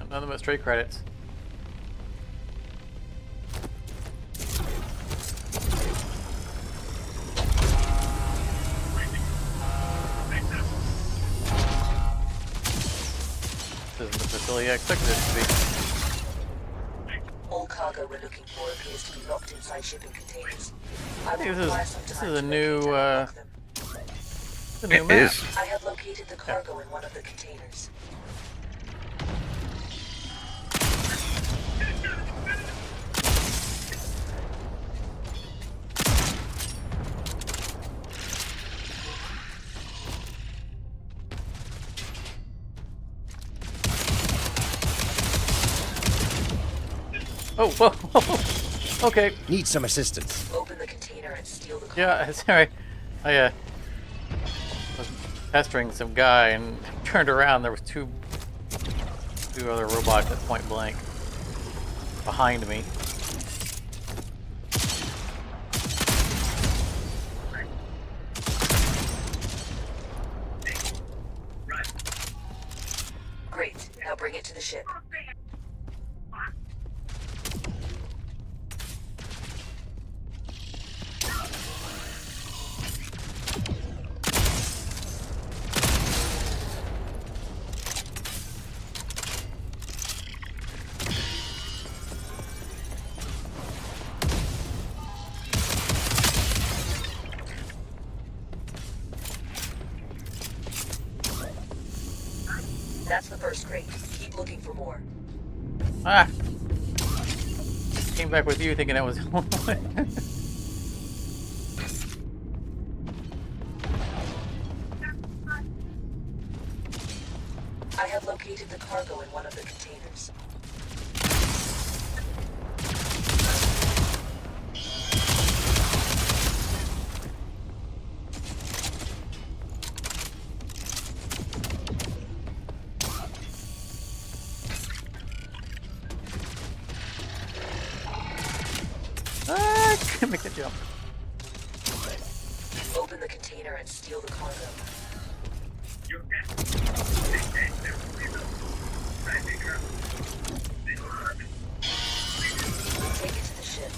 Nothing but straight credits. This isn't the facility I expected it to be. All cargo we're looking for appears to be locked inside shipping containers. I think will this is- require some this time is a to new, locate and unlock them. It's a new It map. is. I have located the cargo in one of the containers. Oh, whoa, whoa. Okay. Need some assistance. Open the container and steal the cargo. Yeah, sorry. I was pestering some guy and turned around. There was two other robots at point blank behind me. Great. Now bring it to the ship. That's the first crate. Keep looking for more. Ah! Came back with you thinking that was. I have located the cargo in one of the containers. Ah! Couldn't make the jump. Open the container and steal the cargo. Take it to the ship.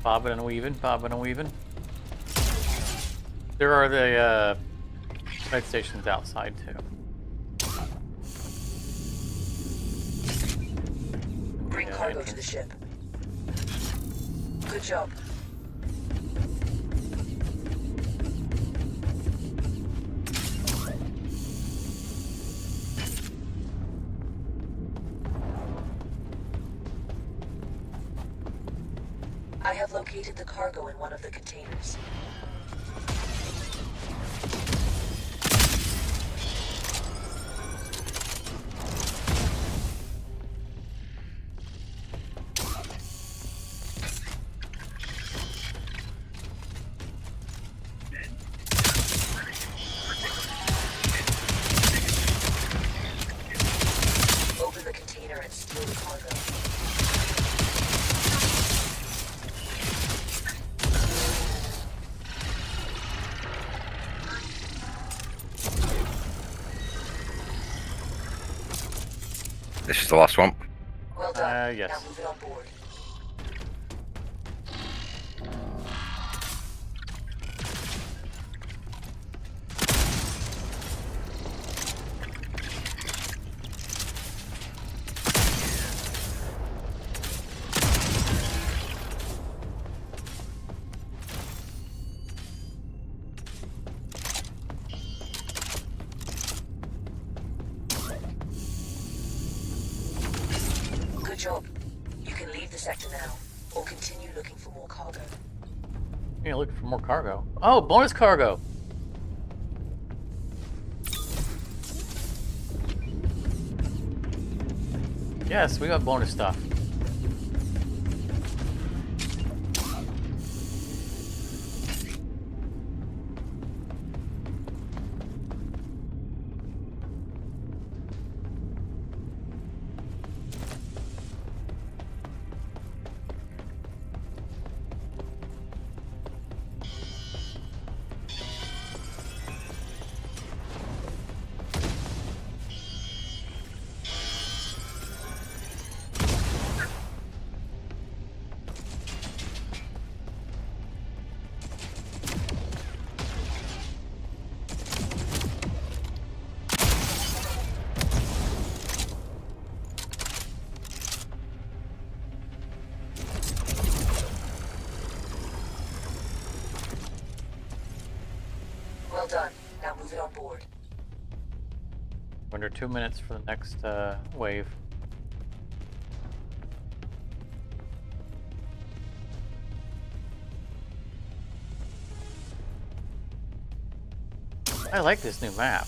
Bobbing and weaving, bobbing and weaving. There are the med stations outside too. Bring Yeah, cargo to the ship. Good job. I have located the cargo in one of the containers. Open the container and steal the cargo. This is the last one. Well done. Yes. Now move it on board. job. You can leave the sector now, or continue looking for more cargo. You're looking for more cargo. Oh, bonus cargo! Yes, we got bonus stuff. Well done. Now move it on board. Under 2 minutes for the next wave. I like this new map.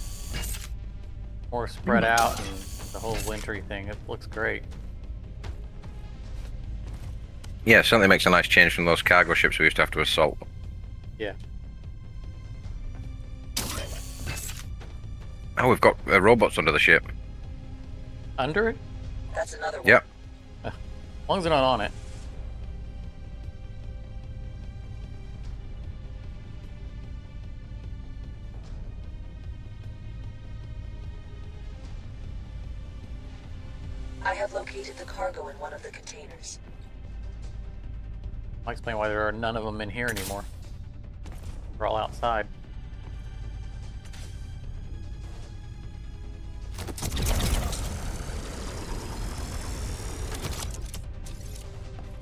More spread out and the whole wintry thing. It looks great. Yeah, it certainly makes a nice change from those cargo ships we used to have to assault. Yeah. Oh, we've got robots under the ship. Under it? That's another one. Yep. As long as they're not on it. I have located the cargo in one of the containers. I'll explain why there are none of them in here anymore. They're all outside.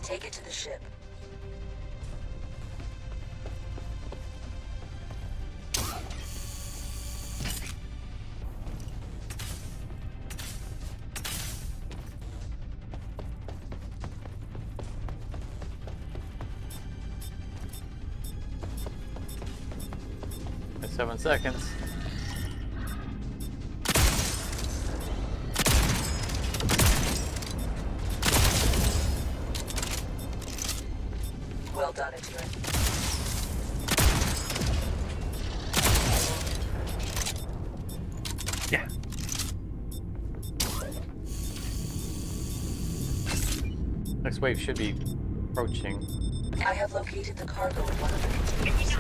Take it to the ship. In 7 seconds. Well done, Adrian. Yeah. Next wave should be approaching. I have located the cargo in one of the containers.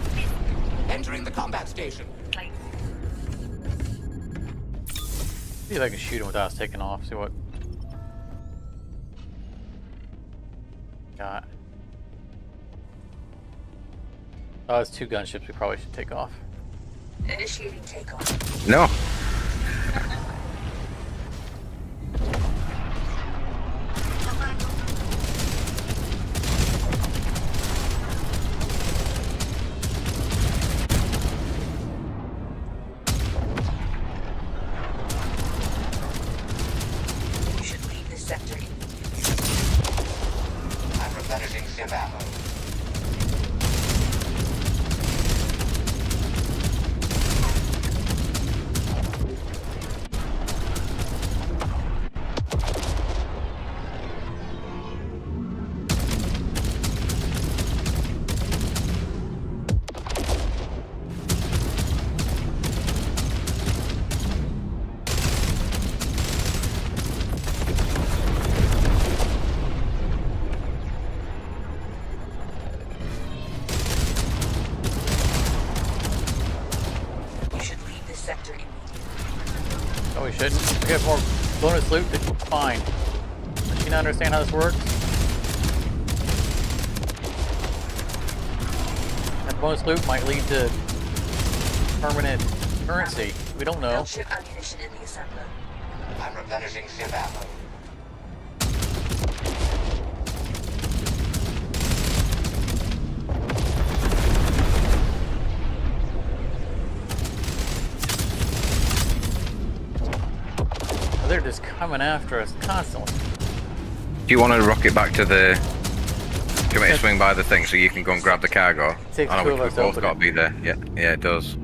Entering the combat station. See if I can shoot him without us taking off. See what. Got. Oh, it's 2 gunships. We probably should take off. Initiating takeoff. No. You should leave this sector immediately. I'm replenishing sim ammo. You should leave this sector immediately. Oh, we shouldn't. We have more bonus loot. It's fine. Does she not understand how this works? That bonus loot might lead to permanent currency. We don't know. No ship ammunition in the assembler. I'm replenishing sim ammo. They're just coming after us constantly. Do you want to rocket back to the... Do you want me to swing by the thing so you can go and grab the cargo? Takes I two know of we've us to both open got it. to be there. Yeah, yeah, it does.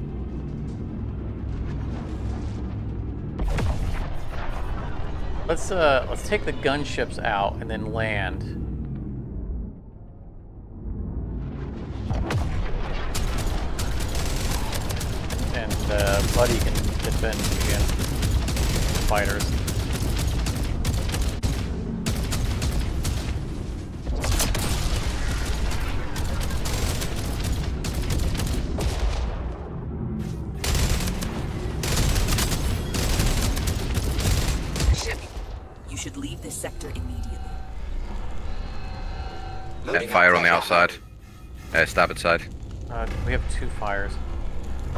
Let's take the gunships out and then land. And Buddy can defend against fighters. Ship. You should leave this sector immediately. Loading up Fire on the fresh outside. ammo. Starboard side. We have 2 fires.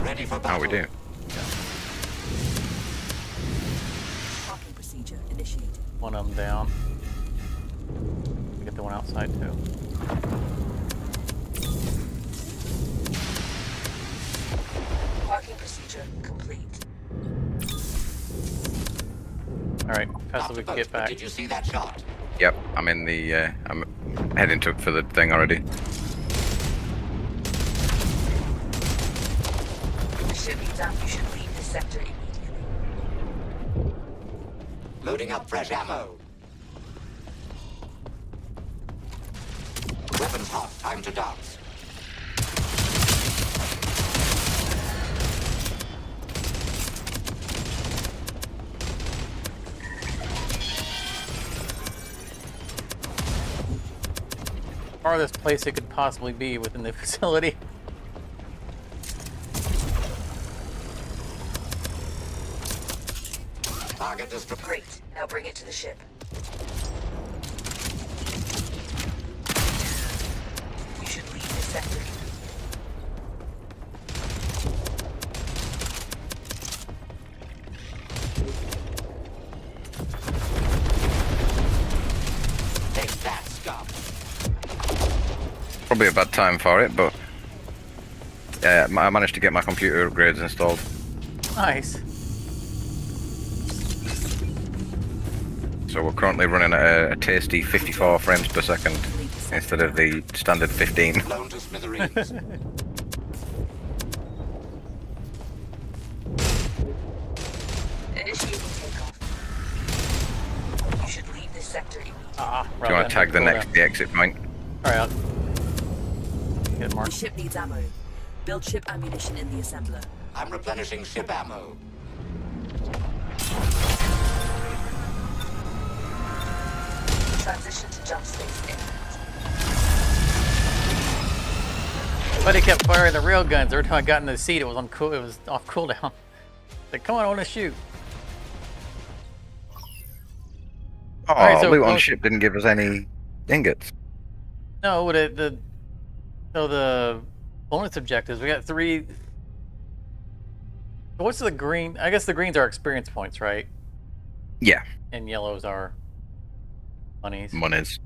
Ready for battle. Oh, we do. Parking procedure initiated. One of them down. We get the one outside too. Parking procedure complete. All right, fast Not as we the can boat, get but back. did you see that shot? Yep, I'm in the... I'm heading for the thing already. The ship needs up. You should leave this sector immediately. Loading up fresh ammo. Weapons hot. Time to dance. Farthest place it could possibly be within the facility. Target destroyed. Great. Now bring it to the ship. You should leave this sector. Take that, scum. Probably a bad time for it, but... I managed to get my computer upgrades installed. Nice. So we're currently running at a tasty 54 frames per second instead of the standard 15. Blown to smithereens. Initiating takeoff. You should leave this sector immediately. Do you want to tag the the exit point? All right, I'll get it The marked. ship needs ammo. Build ship ammunition in the assembler. I'm replenishing ship ammo. Transition to jump space imminent. Buddy kept firing the rail guns every time I got in the seat. It was on cool. It was off cooldown. Like, come on, I want to shoot. Oh, right, so loot on close- ship didn't give us any ingots. No, what so the bonus objectives. We got 3. What's the green? I guess the greens are experience points, right? Yeah, And yellows are monies. monies.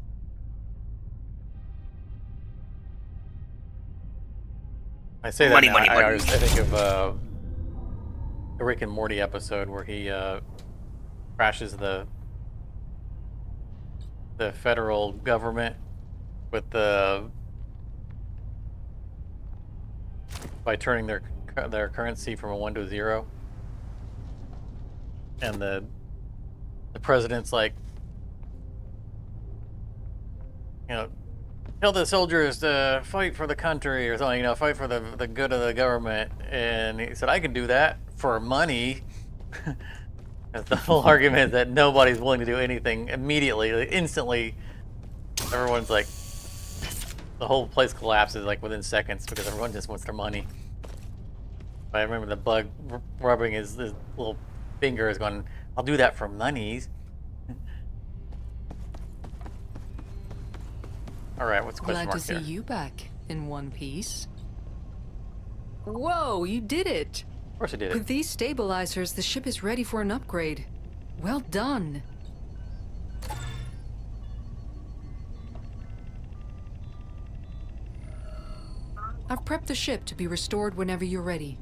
I say that Money, now, money, I money. think of the Rick and Morty episode where he crashes the federal government with by turning their currency from a 1 to a 0, and the president's like, you know, tell the soldiers to fight for the country or something, you know, fight for the good of the government. And he said, I can do that for money. That's the whole argument, that nobody's willing to do anything immediately, like, instantly. Everyone's like, the whole place collapses like within seconds because everyone just wants their money. But I remember the bug rubbing his little finger is going, I'll do that for monies. All right, what's the question Glad to mark see here? you back in one piece. Whoa, you did it! Of course I did With it. these stabilizers, the ship is ready for an upgrade. Well done. I've prepped the ship to be restored whenever you're ready.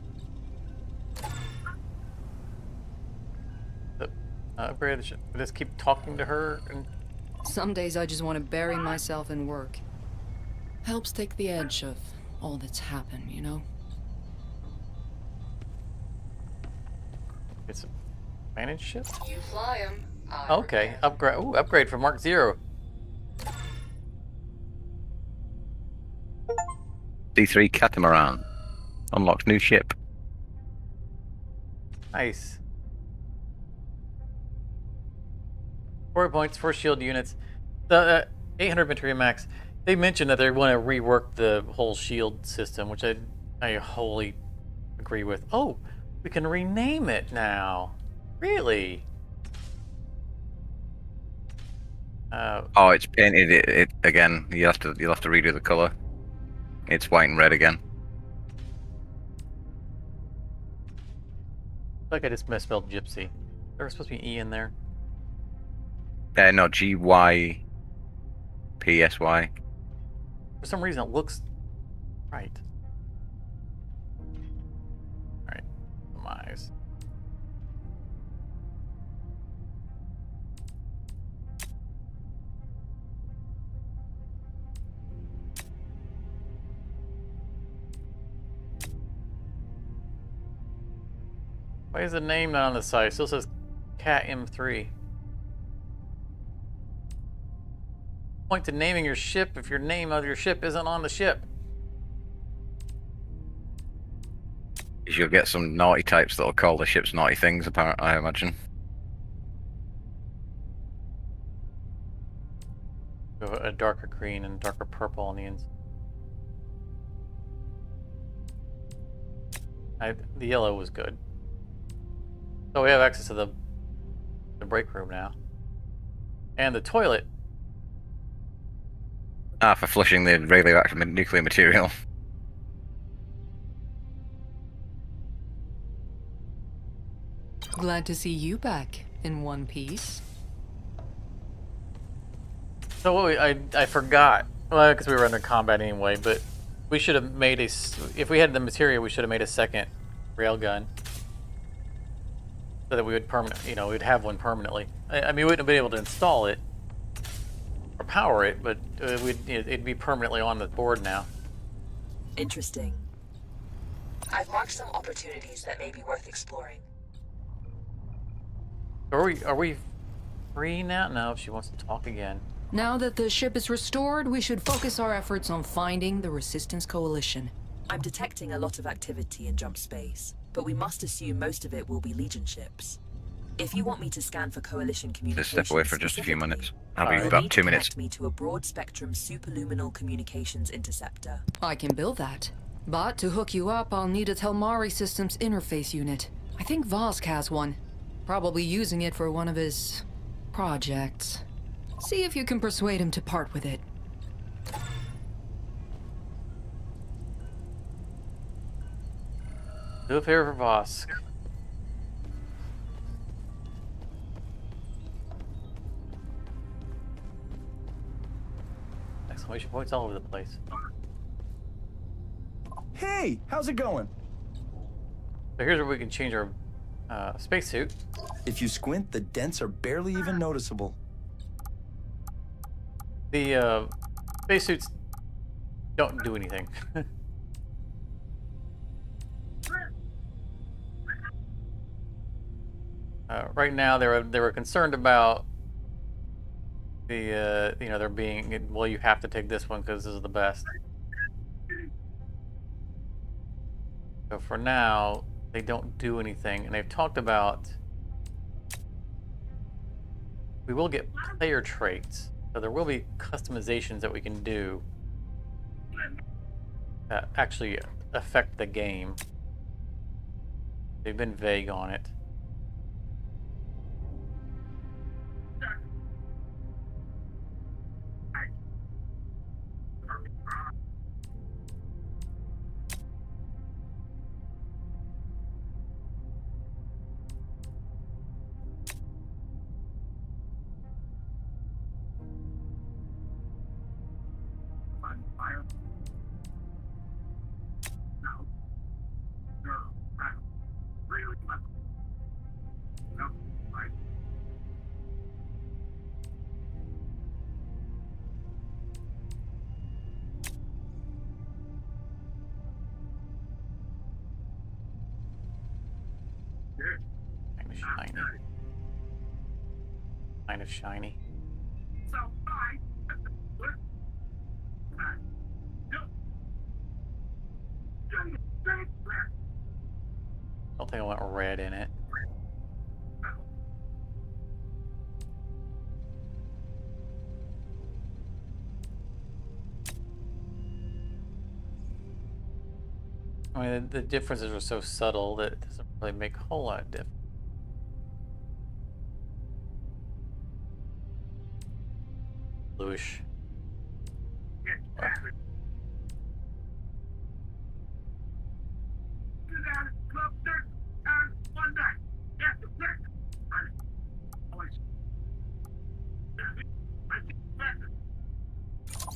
Upgrade the ship. Just keep talking to her and Some days I just want to bury myself in work. Helps take the edge of all that's happened, you know? It's a managed ship. You fly 'em. Okay, upgrade. Ooh, upgrade for Mark Zero. D3 Catamaran. Unlocks new ship. Nice. 4 points, 4 shield units. The 800 material max. They mentioned that they want to rework the whole shield system, which I wholly agree with. Oh, we can rename it now. Really? Oh, it's painted it again. You'll have to redo the color. It's white and red again. Like I just misspelled gypsy. There was supposed to be an E in there. No, GYPSY. For some reason, it looks right. All right, demise. Why is the name not on the side? It still says Cat M3. Point to naming your ship if your name of your ship isn't on the ship. You'll get some naughty types that'll call the ships naughty things, apparently, I imagine. A darker green and darker purple on the ends. The yellow was good. So we have access to the break room now. And the toilet. Ah, for flushing the radioactive nuclear material. Glad to see you back in one piece. So what I forgot. Well, because we were under combat anyway, but we should have made if we had the material, we should have made a second railgun. So that we would we'd have one permanently. I mean, we wouldn't have been able to install it or power it, but it'd be permanently on the board now. Interesting. I've marked some opportunities that may be worth exploring. Are we free now? No, she wants to talk again. Now that the ship is restored, we should focus our efforts on finding the Resistance Coalition. I'm detecting a lot of activity in jump space, but we must assume most of it will be Legion ships. If you want me to scan for Coalition Just communications, step away for just a few minutes. I'll be you'll about need 2 to minutes. connect me to a broad-spectrum superluminal communications interceptor. I can build that. But to hook you up, I'll need a Telmari Systems interface unit. I think Vosk has one. Probably using it for one of his projects. See if you can persuade him to part with it. Do a favor for Vosk. Exclamation points all over the place. Hey, how's it going? So here's where we can change our spacesuit. If you squint, the dents are barely even noticeable. The spacesuits don't do anything. Right now, they were concerned about the there being, well, you have to take this one because this is the best. So for now, they don't do anything, and they've talked about we will get player traits, so there will be customizations that we can do that actually affect the game. They've been vague on it. shiny. Kind of shiny. Don't think I want red in it. I mean, the differences are so subtle that it doesn't really make a whole lot of difference. Bluish.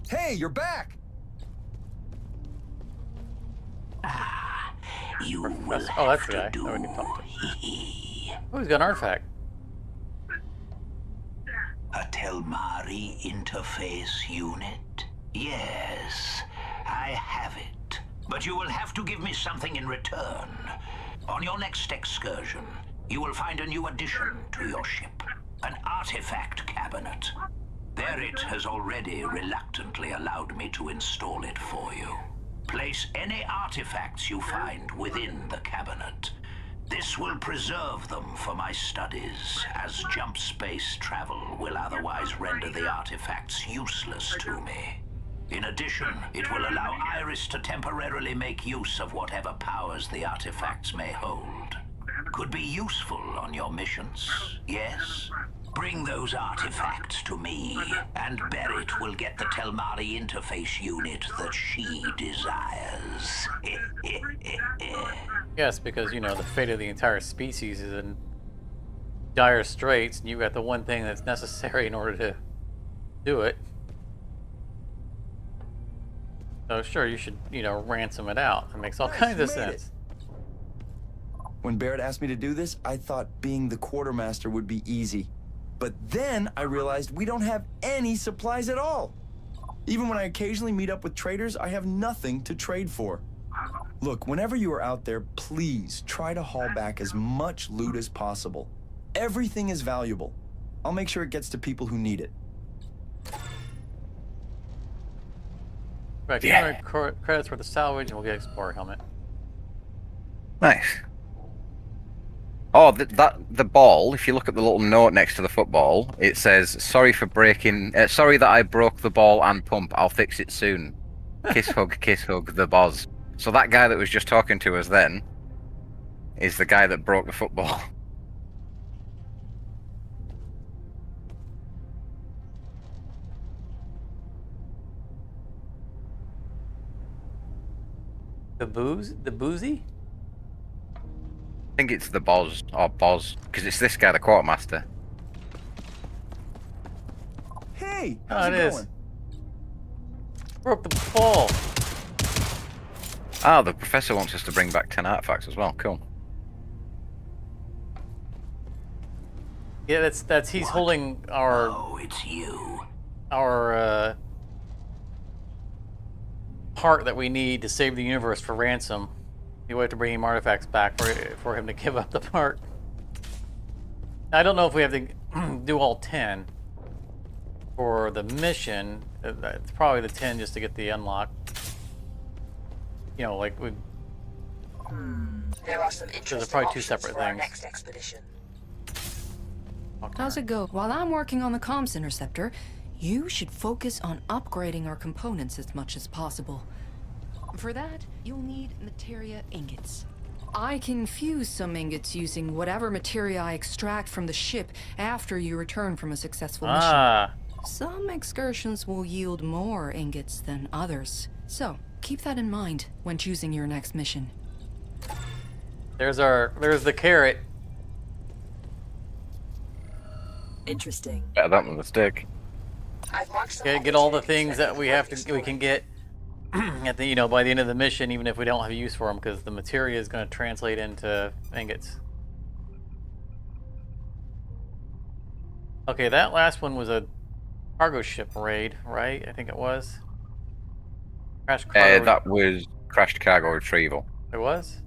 Hey, you're back! You will Oh, that's have the guy. to do. I already talked to him. Oh, he's got an artifact. A Telmari interface unit? Yes, I have it. But you will have to give me something in return. On your next excursion, you will find a new addition to your ship. An artifact cabinet. Barrett has already reluctantly allowed me to install it for you. Place any artifacts you find within the cabinet. This will preserve them for my studies, as jump space travel will otherwise render the artifacts useless to me. In addition, it will allow Iris to temporarily make use of whatever powers the artifacts may hold. Could be useful on your missions, yes? Bring those artifacts to me, and Barrett will get the Telmari interface unit that she desires. Yes, because, you know, the fate of the entire species is in dire straits, and you got the one thing that's necessary in order to do it. So sure, you should, you know, ransom it out. It makes all Nice, kinds you of made sense. When Barrett asked me to do this, I thought being the quartermaster would be easy. But then I realized we don't have any supplies at all. Even when I occasionally meet up with traders, I have nothing to trade for. Look, whenever you are out there, please try to haul back as much loot as possible. Everything is valuable. I'll make sure it gets to people who need it. Right, 200 credits for the salvage, and we'll get Explorer helmet. Nice. Oh, the ball. If you look at the little note next to the football, it says, "Sorry for breaking. Sorry that I broke the ball and pump. I'll fix it soon. Kiss hug, the boz." So that guy that was just talking to us then is the guy that broke the football. The boozy? I think it's the boz or boz because it's this guy, the quartermaster. Hey, Oh, how's it it is. going? Broke the ball. Ah, the professor wants us to bring back 10 artifacts as well. Cool. Yeah, that's he's holding our Oh, it's you. part that we need to save the universe for ransom. You have to bring him artifacts back for him to give up the part. I don't know if we have to do all 10 for the mission. It's probably the 10 just to get the unlock. You know, like we. There are some interesting probably two options separate for our things. next expedition. How's it go? While I'm working on the comms interceptor, you should focus on upgrading our components as much as possible. For that, you'll need materia ingots. I can fuse some ingots using whatever materia I extract from the ship after you return from a successful mission. Ah, Some excursions will yield more ingots than others, so keep that in mind when choosing your next mission. there's the carrot. Interesting. Better that than the stick. I've marked some Get all the opportunities things that we could have worth to we can exploring. get at the, you know, by the end of the mission, even if we don't have a use for them, because the materia is going to translate into ingots. Okay, that last one was a cargo ship raid, right? I think it was. Crash cargo. That was crashed cargo retrieval. It was.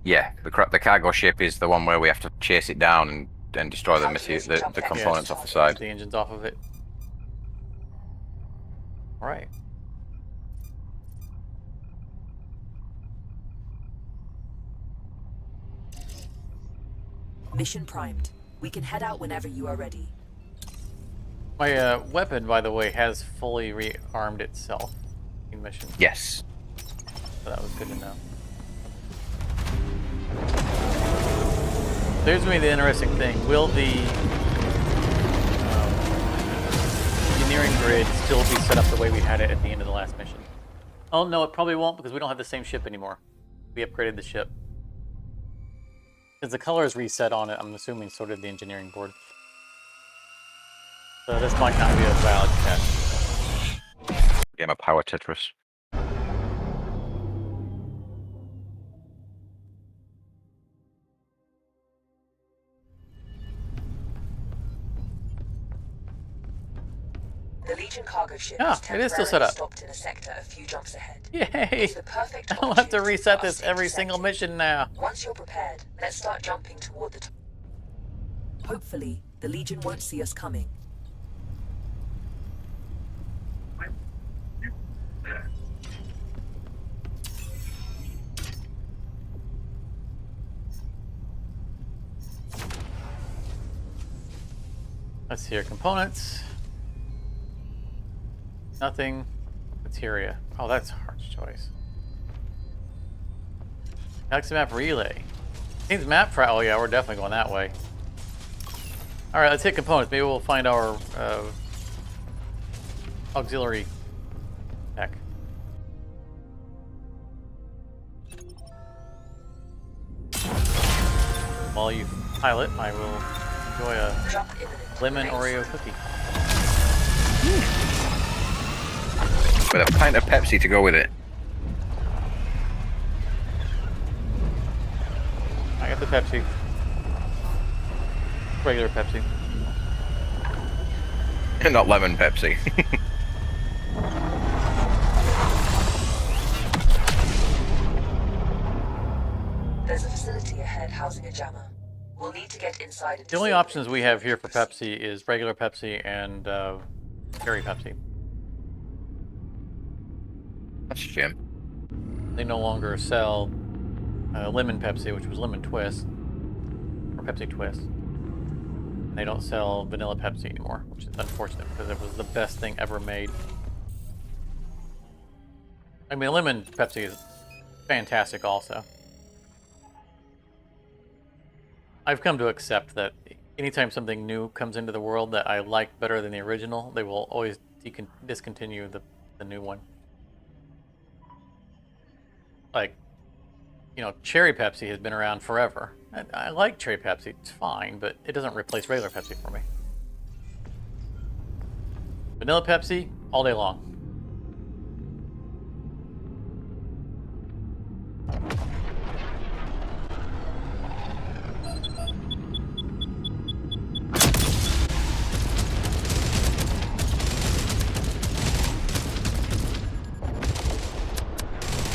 Yeah, the cargo ship is the one where we have to chase it down and destroy the the components off the side. The engines off of it. All right. Mission primed. We can head out whenever you are ready. My weapon, by the way, has fully rearmed itself in mission. Yes. So that was good to know. There's going to be the interesting thing. Will the engineering grid still be set up the way we had it at the end of the last mission? Oh, no, it probably won't because we don't have the same ship anymore. We upgraded the ship. Because the color is reset on it, I'm assuming so did the engineering board. So this might not be a valid catch. Game of Power Tetris. The Legion cargo ship It is still set up. stopped in a sector a few jumps ahead. Yay! It's the perfect I don't have to opportunity reset for us this to every intercept single it. mission now. Once you're prepared, let's start jumping toward the top. Hopefully, the Legion won't see us coming. Let's see here. Components. Nothing. Materia. Oh, that's a hard choice. Galaxy map relay. Seems map for. Oh yeah, we're definitely going that way. All right, let's hit components. Maybe we'll find our auxiliary tech. While you pilot, I will enjoy a Jump imminent. lemon Thanks. Oreo cookie. With a pint of Pepsi to go with it. I got the Pepsi. Regular Pepsi. Not lemon Pepsi. There's a facility ahead housing a jammer. We'll need to get inside and The only disable options it. we have here for Pepsi is regular Pepsi and cherry Pepsi. That's a shame. They no longer sell lemon Pepsi, which was lemon twist, or Pepsi twist. And they don't sell vanilla Pepsi anymore, which is unfortunate because it was the best thing ever made. I mean, lemon Pepsi is fantastic also. I've come to accept that anytime something new comes into the world that I like better than the original, they will always discontinue the new one. Like, you know, cherry Pepsi has been around forever. I like cherry Pepsi, it's fine, but it doesn't replace regular Pepsi for me. Vanilla Pepsi, all day long.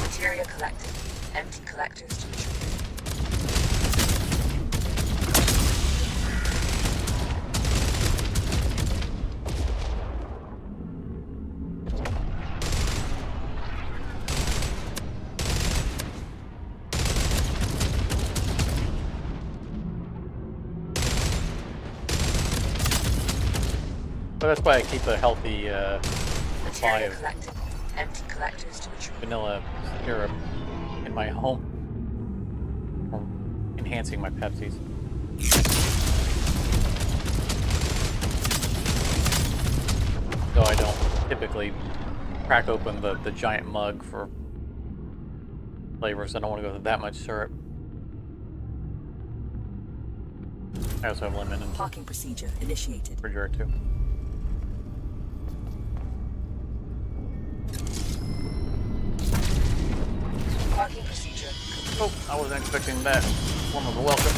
Materia collected. Empty collectors to retrieve. But that's why I keep a healthy supply Materia of collected. Empty collectors to retrieve. vanilla syrup in my home for enhancing my Pepsis. So I don't typically crack open the giant mug for flavors. I don't want to go with that much syrup. I also have lemon and Parking procedure initiated. refrigerator too. Parking procedure. Oh, I wasn't expecting that form of a welcome.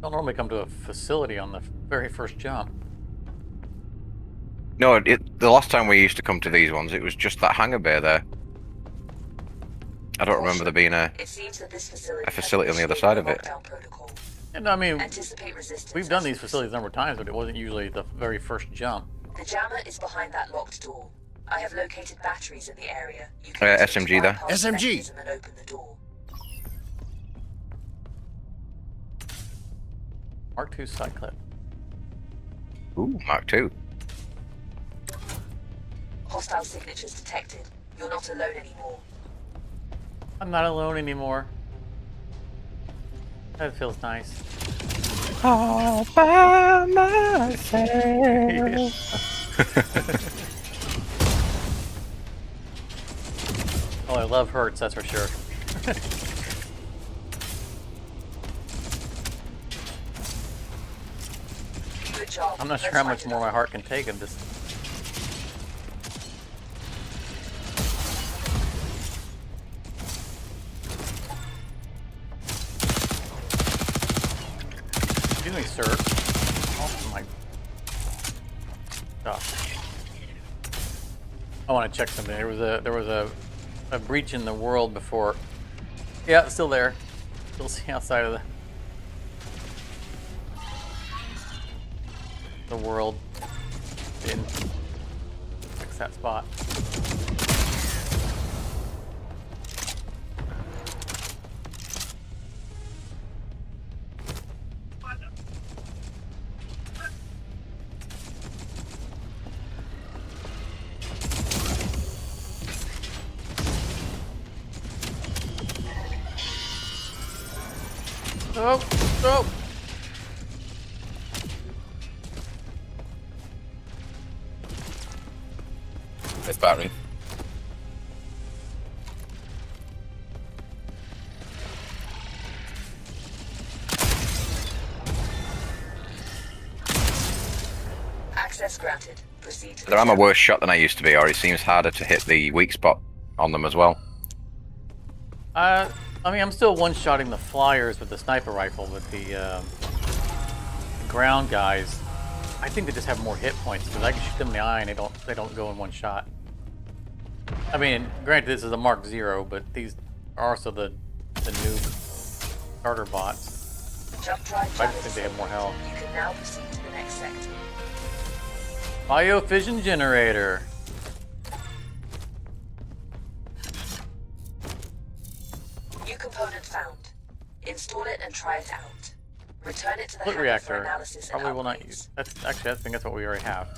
Don't normally come to a facility on the very first jump. No, the last time we used to come to these ones, it was just that hangar bay there. I don't remember there being a It seems that this facility facility on the other side of it. Protocol. And I mean, Anticipate resistance. we've done these facilities a number of times, but it wasn't usually the very first jump. The jammer is behind that locked door. I have located batteries in the area. You SMG there. bypass the SMG. mechanism and open the door. Mark II Cyclip. Ooh, Mark II. Hostile signatures detected. You're not alone anymore. I'm not alone anymore. That feels nice. All by myself. Oh, I love Hertz, that's for sure. Good job. I'm not sure Let's how find much more my another. heart can take of this. Excuse me, sir. Oh my gosh. I want to check something. There was a breach in the world before. Yeah, it's still there. Still see outside of the world. In fix that spot. Oh, oh. It's battery. Access granted. Proceed to the I'm a jammer. worse shot than I used to be, or it seems harder to hit the weak spot on them as well. I mean, I'm still one-shotting the flyers with the sniper rifle, with the ground guys. I think they just have more hit points because I can shoot them in the eye and they don't go in one shot. I mean, granted, this is a Mark Zero, but these are also the noob starter bots. Jump drive I just think they have more health. You can now proceed to the next sector. Biofission generator. New component found. Install it and try it out. Return it to the Split hangar for reactor. analysis Probably and will not upgrades. use. That's actually, I think that's what we already have.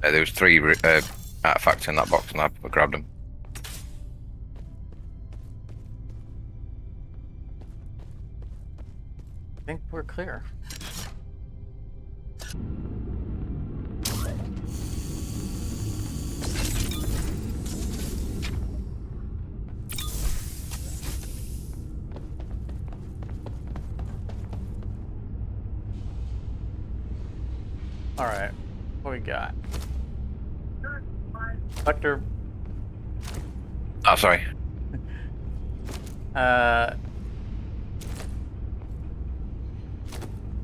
There was 3 artifacts in that box, and I grabbed them. I think we're clear. All right, what we got? Vector. Oh, sorry.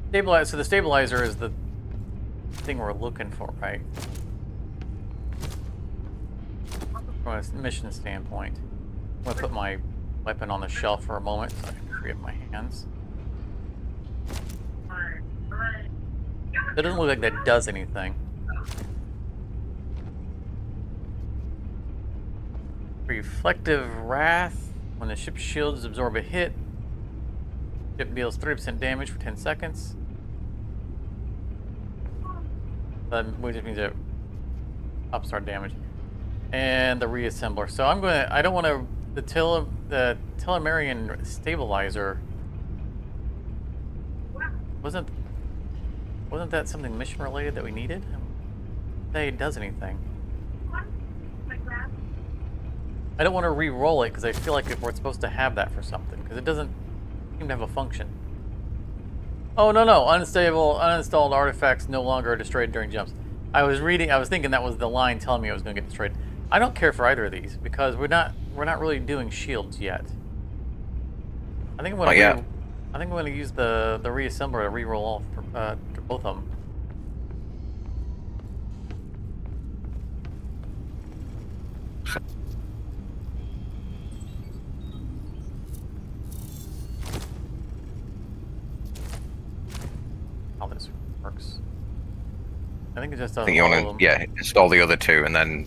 Stabilize. So the stabilizer is the thing we're looking for, right? From a mission standpoint, I'm gonna put my weapon on the shelf for a moment so I can free up my hands. It doesn't look like that does anything. Reflective Wrath. When the ship's shields absorb a hit, ship deals 30% damage for 10 seconds. Which just means it ups our damage. And the reassembler. So I'm gonna. I don't want to. The Telemarian stabilizer. Wasn't that something mission related that we needed? It does anything. I don't want to re-roll it because I feel like we're supposed to have that for something because it doesn't seem to have a function. Oh no, unstable, uninstalled artifacts no longer are destroyed during jumps. I was thinking that was the line telling me I was going to get destroyed. I don't care for either of these because we're not really doing shields yet. I think I'm Not gonna. yet. I think I'm gonna use the reassembler to re-roll all for both of them. How this works. I think it just does I think you all want of them. to, yeah, install the other two and then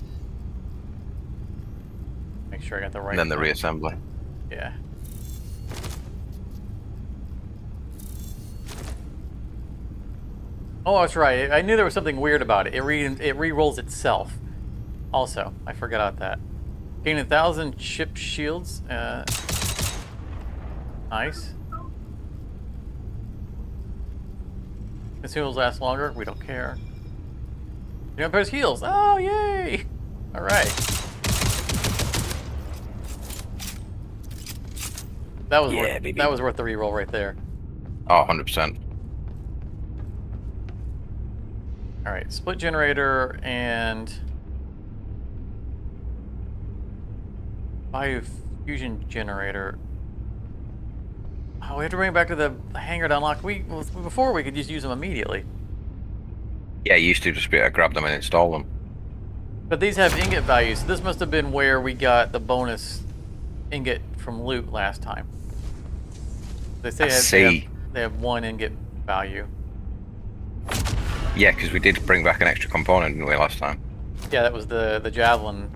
Make sure I got the right. the thing. reassembly. Yeah. Oh, that's right. I knew there was something weird about it. It re-rolls itself. Also, I forgot about that. Gain 1,000 ship shields. Nice. Consumables last longer. We don't care. You know, heals. Oh, yay! All right. That was Yeah, worth, baby. that was worth the re-roll right there. Oh, 100%. All right, split generator and biofusion generator. Oh, we have to bring it back to the hangar to unlock. Before we could just use them immediately. Yeah, you used to just be able to grab them and install them. But these have ingot values, so this must have been where we got the bonus ingot from loot last time. They say they have 1 ingot value. Yeah, because we did bring back an extra component, didn't we, last time? Yeah, that was the javelin.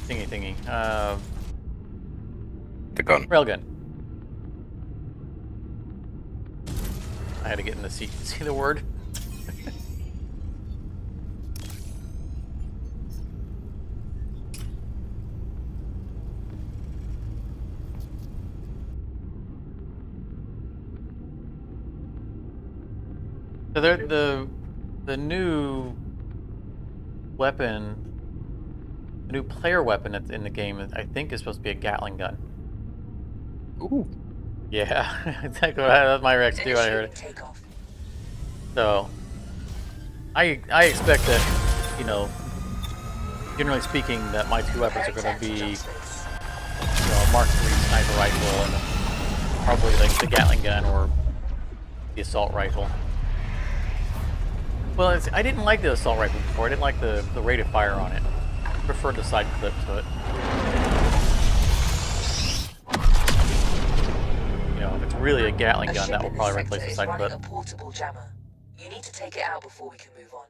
Thingy. The gun. Railgun. I had to get in the seat to see the word. So the new weapon, the new player weapon that's in the game, I think is supposed to be a Gatling gun. Ooh. Yeah, exactly. That's my reaction too. I heard it. Takeoff. So, I expect that, you know, generally speaking, that my 2 weapons are going to be, you know, a Mark III sniper rifle and probably like the Gatling gun or the assault rifle. Well, I didn't like the assault rifle before. I didn't like the rate of fire on it. I preferred the side clip to it. You know, if it's really a Gatling gun, that will probably replace the side clip. A portable jammer. You need to take it out before we can move on.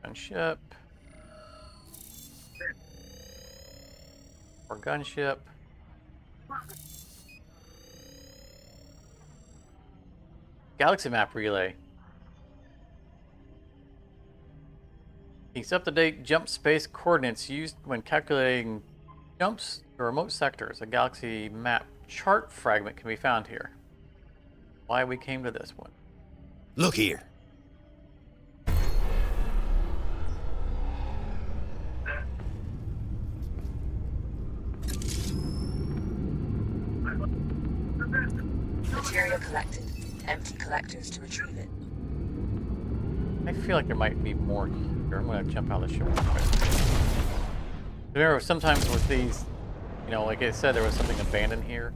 Gunship. Or gunship. Galaxy map relay. Keeps up-to-date jump space coordinates used when calculating jumps to remote sectors. A galaxy map chart fragment can be found here. Why we came to this one. Look here. Material collected. Empty collectors to retrieve it. I feel like there might be more here. I'm gonna jump out of the ship real quick. Remember, sometimes with these, you know, like I said, there was something abandoned here.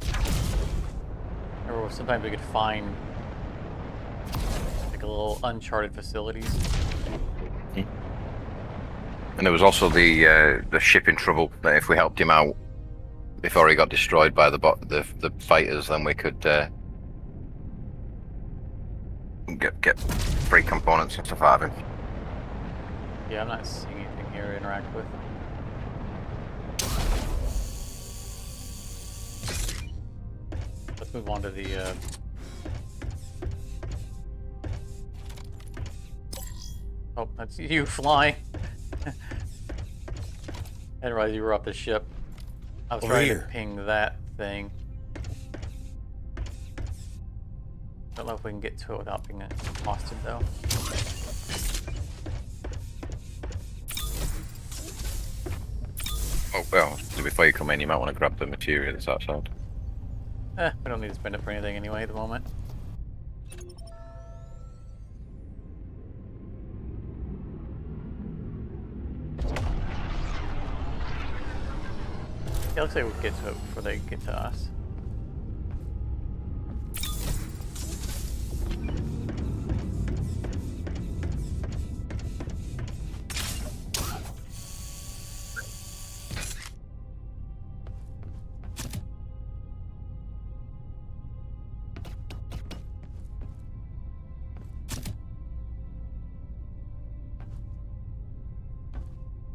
Or sometimes we could find like a little uncharted facilities. And there was also the ship in trouble. That if we helped him out before he got destroyed by the fighters, then we could get free components and stuff out of him. Yeah, I'm not seeing anything here to interact with. Let's move on to the oh, that's you flying. I didn't realize you were up the ship. I was Over trying here. to ping that thing. Don't know if we can get to it without being hosted though. Oh well, before you come in, you might want to grab the material that's outside. We don't need to spend it for anything anyway at the moment. Yeah, looks like we'll get to it before they get to us.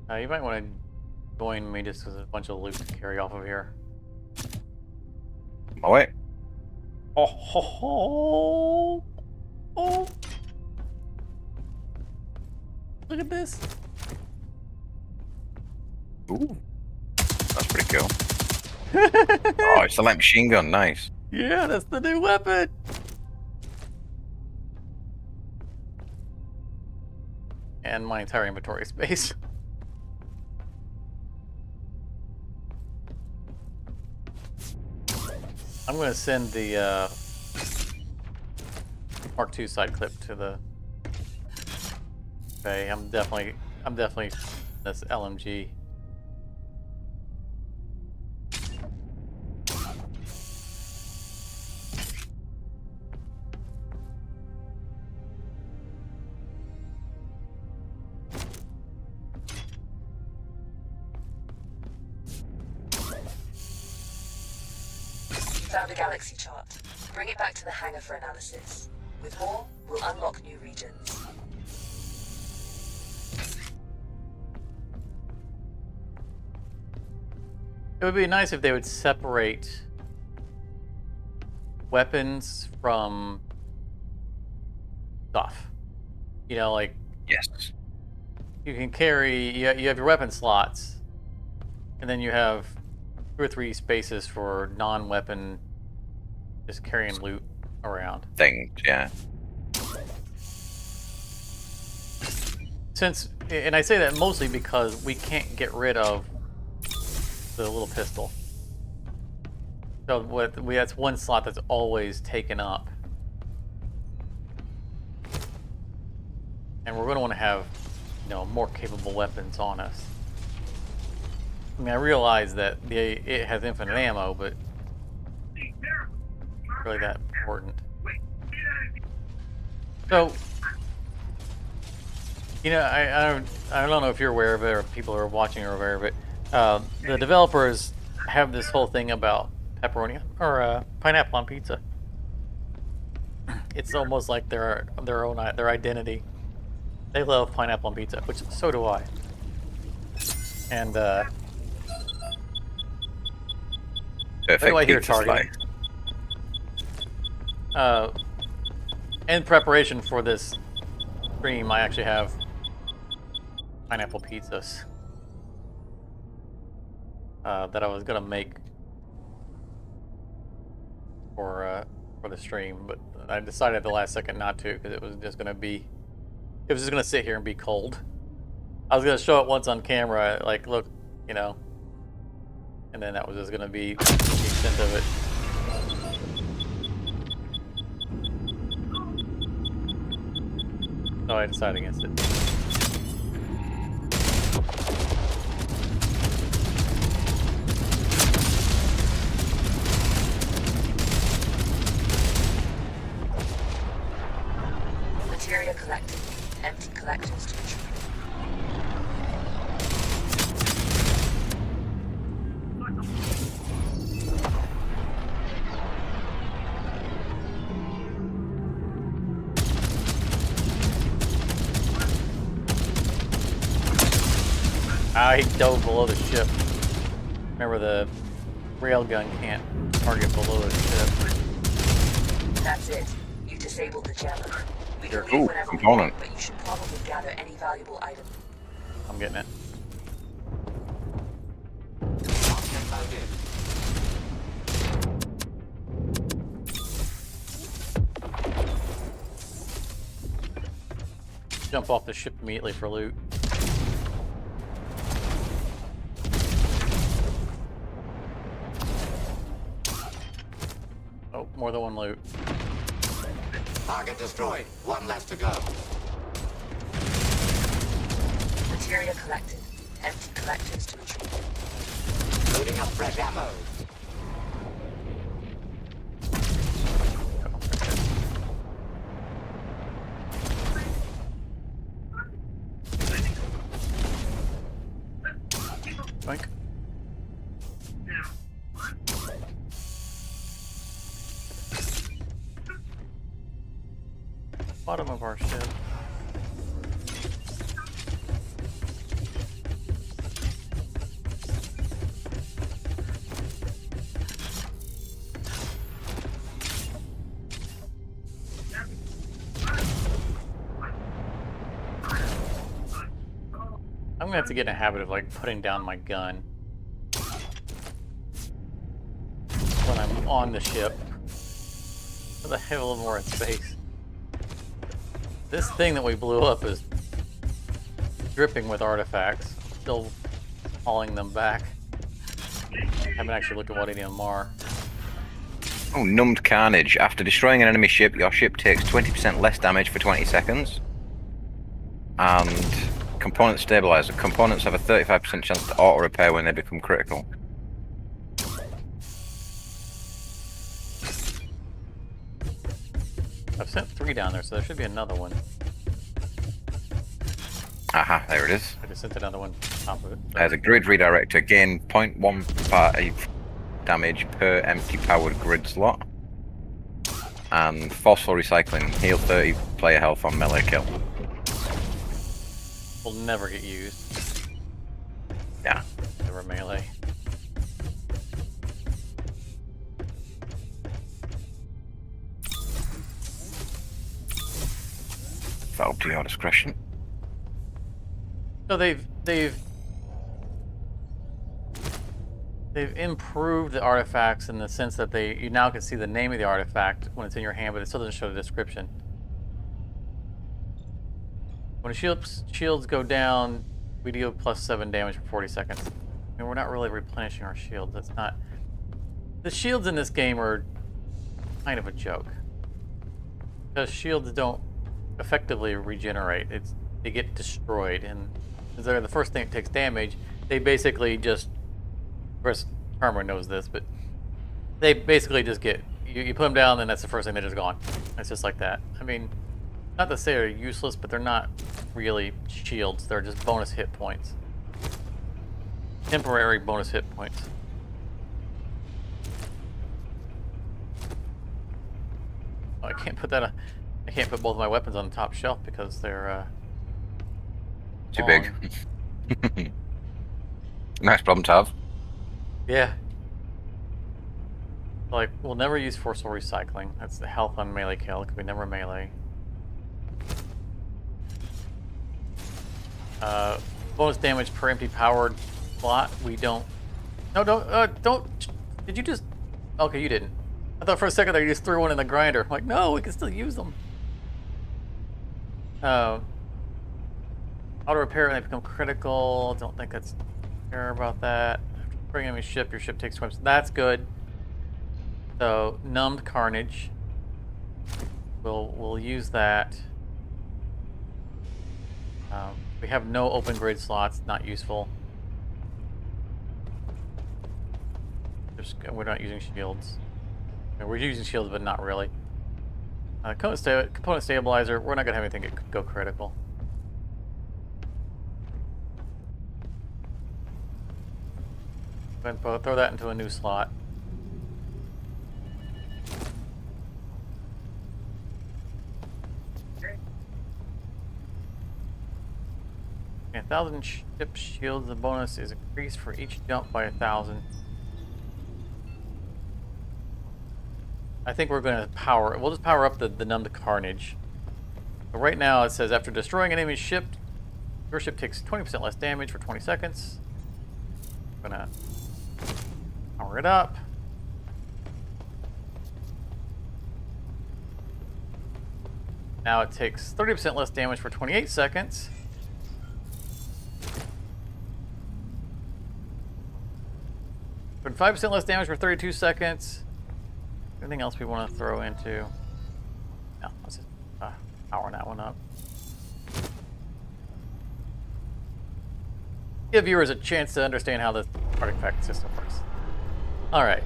You might want to join me just because there's a bunch of loot to carry off of here. Oh wait. Oh, ho, ho. Oh. Look at this. Ooh, that's pretty cool. Oh, it's a light machine gun. Nice. Yeah, that's the new weapon. And my entire inventory space. I'm going to send the Mark II side clip to the. Okay, I'm definitely this LMG. Found a galaxy chart. Bring it back to the hangar for analysis. With more, we'll unlock new regions. It would be nice if they would separate weapons from stuff. You know, like Yes. you can carry, you have your weapon slots, and then you have 2 or 3 spaces for non-weapon, just carrying loot around. Things. Yeah. Since, and I say that mostly because we can't get rid of the little pistol. So that's one slot that's always taken up. And we're going to want to have, you know, more capable weapons on us. I mean, I realize that it has infinite ammo, but not really that important. So, you know, I don't know if you're aware of it or people who are watching are aware of it. The developers have this whole thing about pepperoni or pineapple on pizza. It's almost like their identity. They love pineapple on pizza, which so do I. And Perfect. what do I hear pizza targeting? slice. In preparation for this stream, I actually have pineapple pizzas that I was gonna make for the stream, but I decided at the last second not to because it was just gonna sit here and be cold. I was gonna show it once on camera, like, look, you know, and then that was just gonna be the extent of it. So I decided against it. Materia collected. Empty collectors to retrieve. I dove below the ship. Remember, the railgun can't target below the ship. That's it. You disabled the jammer. We can Ooh, leave whenever we component. want, but you should probably gather any valuable item. I'm getting it. Yes, I did. Jump off the ship immediately for loot. Oh, more than one loot. Target destroyed. One left to go. Materia collected. Empty collectors to retrieve. Loading up fresh ammo. Boink. Bottom of our ship. I'm gonna have to get in a habit of like putting down my gun when I'm on the ship, so that I have a little more space. This thing that we blew up is dripping with artifacts. I'm still hauling them back. Haven't actually looked at what any of them are. Oh, numbed carnage. After destroying an enemy ship, your ship takes 20% less damage for 20 seconds. And component stabilizer. Components have a 35% chance to auto-repair when they become critical. I've sent 3 down there, so there should be another one. Aha, there it is. I just sent another one on top of it. There's a grid redirector. Gain 0.15 damage per empty powered grid slot. And forceful recycling. Heal 30 player health on melee kill. Will never get used. Yeah. Never melee. Valve to your discretion. So they've improved the artifacts in the sense that you now can see the name of the artifact when it's in your hand, but it still doesn't show the description. When shields go down, we deal +7 damage for 40 seconds. I mean, we're not really replenishing our shields. That's not. The shields in this game are kind of a joke, because shields don't effectively regenerate. They get destroyed, and they're the first thing that takes damage. They basically just, of course, Armor knows this, but they basically just get you put them down, and that's the first thing, they're just gone. It's just like that. I mean, not to say they're useless, but they're not really shields. They're just bonus hit points, temporary bonus hit points. Oh, I can't put that on. I can't put both of my weapons on the top shelf because they're Too long. big. Nice problem to have. Yeah. Like, we'll never use forceful recycling. That's the health on melee kill. It could be never melee. Bonus damage per empty powered slot. We don't. No, don't. Did you just? Okay, you didn't. I thought for a second there you just threw one in the grinder. I'm like, no, we can still use them. Auto repair when they become critical. Don't think that's care about that. After bringing in a ship, your ship takes 20%. That's good. So numbed carnage. We'll use that. We have no open grid slots. Not useful. We're not using shields. I mean, we're using shields, but not really. Component stabilizer. We're not gonna have anything go critical. Go ahead and throw that into a new slot. Okay, 1,000 ship shields. The bonus is increased for each jump by 1,000. I think we're going to power. We'll just power up the numbed carnage. But right now it says after destroying an enemy ship, your ship takes 20% less damage for 20 seconds. I'm gonna power it up. Now it takes 30% less damage for 28 seconds. And 5% less damage for 32 seconds. Anything else we want to throw into? No, let's just power that one up. Give viewers a chance to understand how the artifact system works. All right.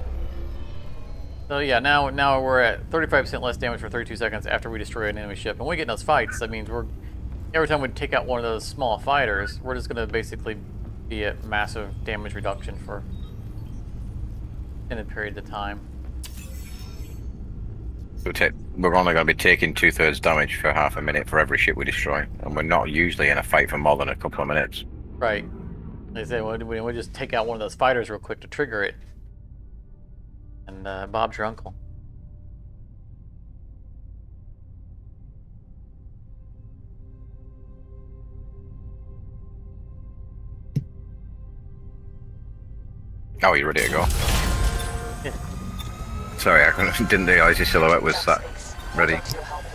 So yeah, now we're at 35% less damage for 32 seconds after we destroy an enemy ship. And when we get in those fights, that means every time we take out one of those small fighters, we're just going to basically be at massive damage reduction for extended periods of time. We're only going to be taking 2/3 damage for half a minute for every ship we destroy, and we're not usually in a fight for more than a couple of minutes. Right. They say we just take out one of those fighters real quick to trigger it. And Bob's your uncle. Oh, you ready to go? Yeah. Sorry, I didn't realize your silhouette was that ready. Back to your helmet.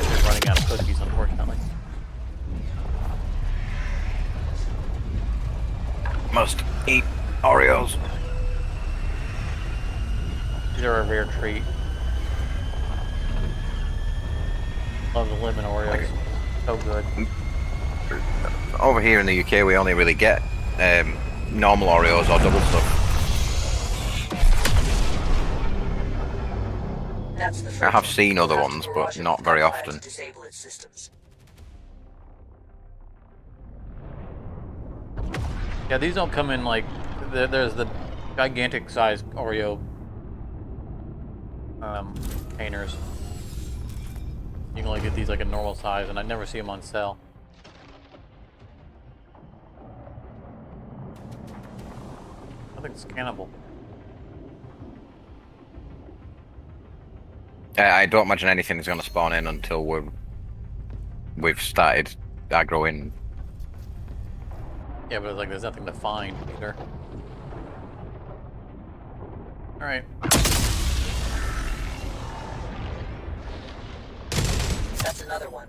We're running out of cookies, unfortunately. Must eat Oreos. These are a rare treat. Love the lemon Oreos. So good. Over here in the UK, we only really get normal Oreos or double stuff. That's the I have seen other ones, but not very often. Disable its systems. Yeah, these don't come in like there's the gigantic sized Oreo containers. You can only get these like a normal size, and I never see them on sale. Nothing's scannable. I don't imagine anything's going to spawn in until we've started aggroing. Yeah, but it's like there's nothing to find either. All right. That's another one.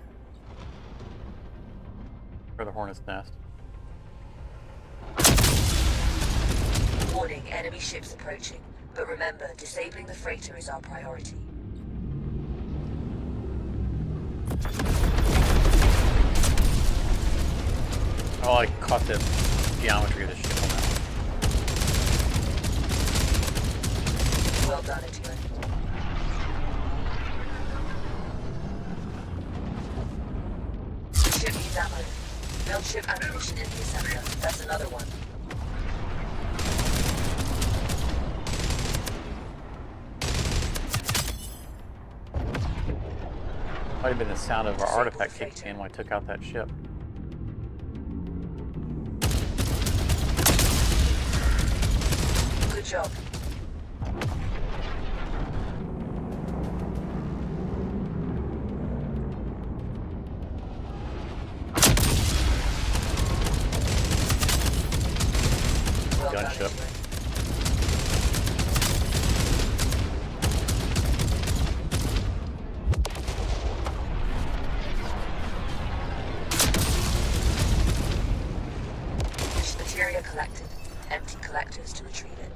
For the hornet's nest. Warning, enemy ships approaching. But remember, disabling the freighter is our priority. Oh, I caught the geometry of the ship on that. Well done, Atira. The ship needs ammo. Build ship ammunition in the assembler. That's another one. Might have been the sound of our artifact kicking in when I took out that ship. Good job. Well done, Gunship. Atira. Materia collected. Empty collectors to retrieve it.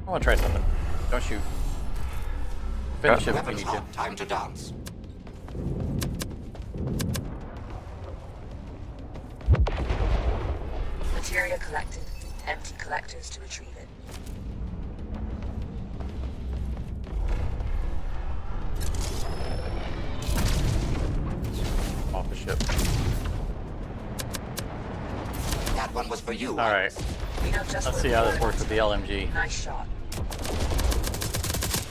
I want to try something. Don't shoot. Finish it if you Weapons need to. hot. Time to dance. Materia collected. Empty collectors to retrieve it. Off the ship. That one was for you. All right. We know just Let's where see the how this border works with the LMG. Nice shot.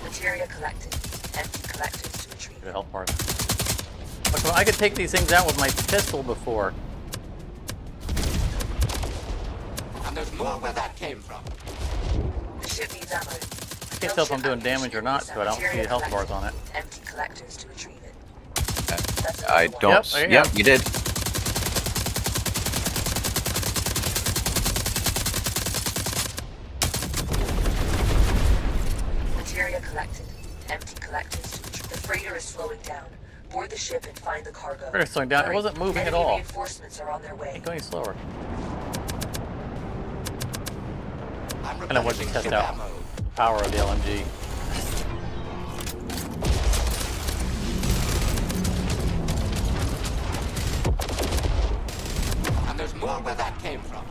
Materia collected. Empty collectors to retrieve The it. health part. Look, I could take these things out with my pistol before. And there's more where that came from. The ship needs ammo. I can't tell if I'm doing damage or not, so I don't see the health bars on it. Empty collectors to retrieve it. I That's another one. don't. Yep, there you Yep, go. you did. Materia collected. Empty collectors to retrieve. The freighter is slowing down. Board the ship and find the cargo. Freighter's slowing down. It Hurry. wasn't moving at Enemy all. Reinforcements are on their way. Ain't going slower. I'm And I want to replenishing test ship out ammo. the power of the LMG. sure where that came from.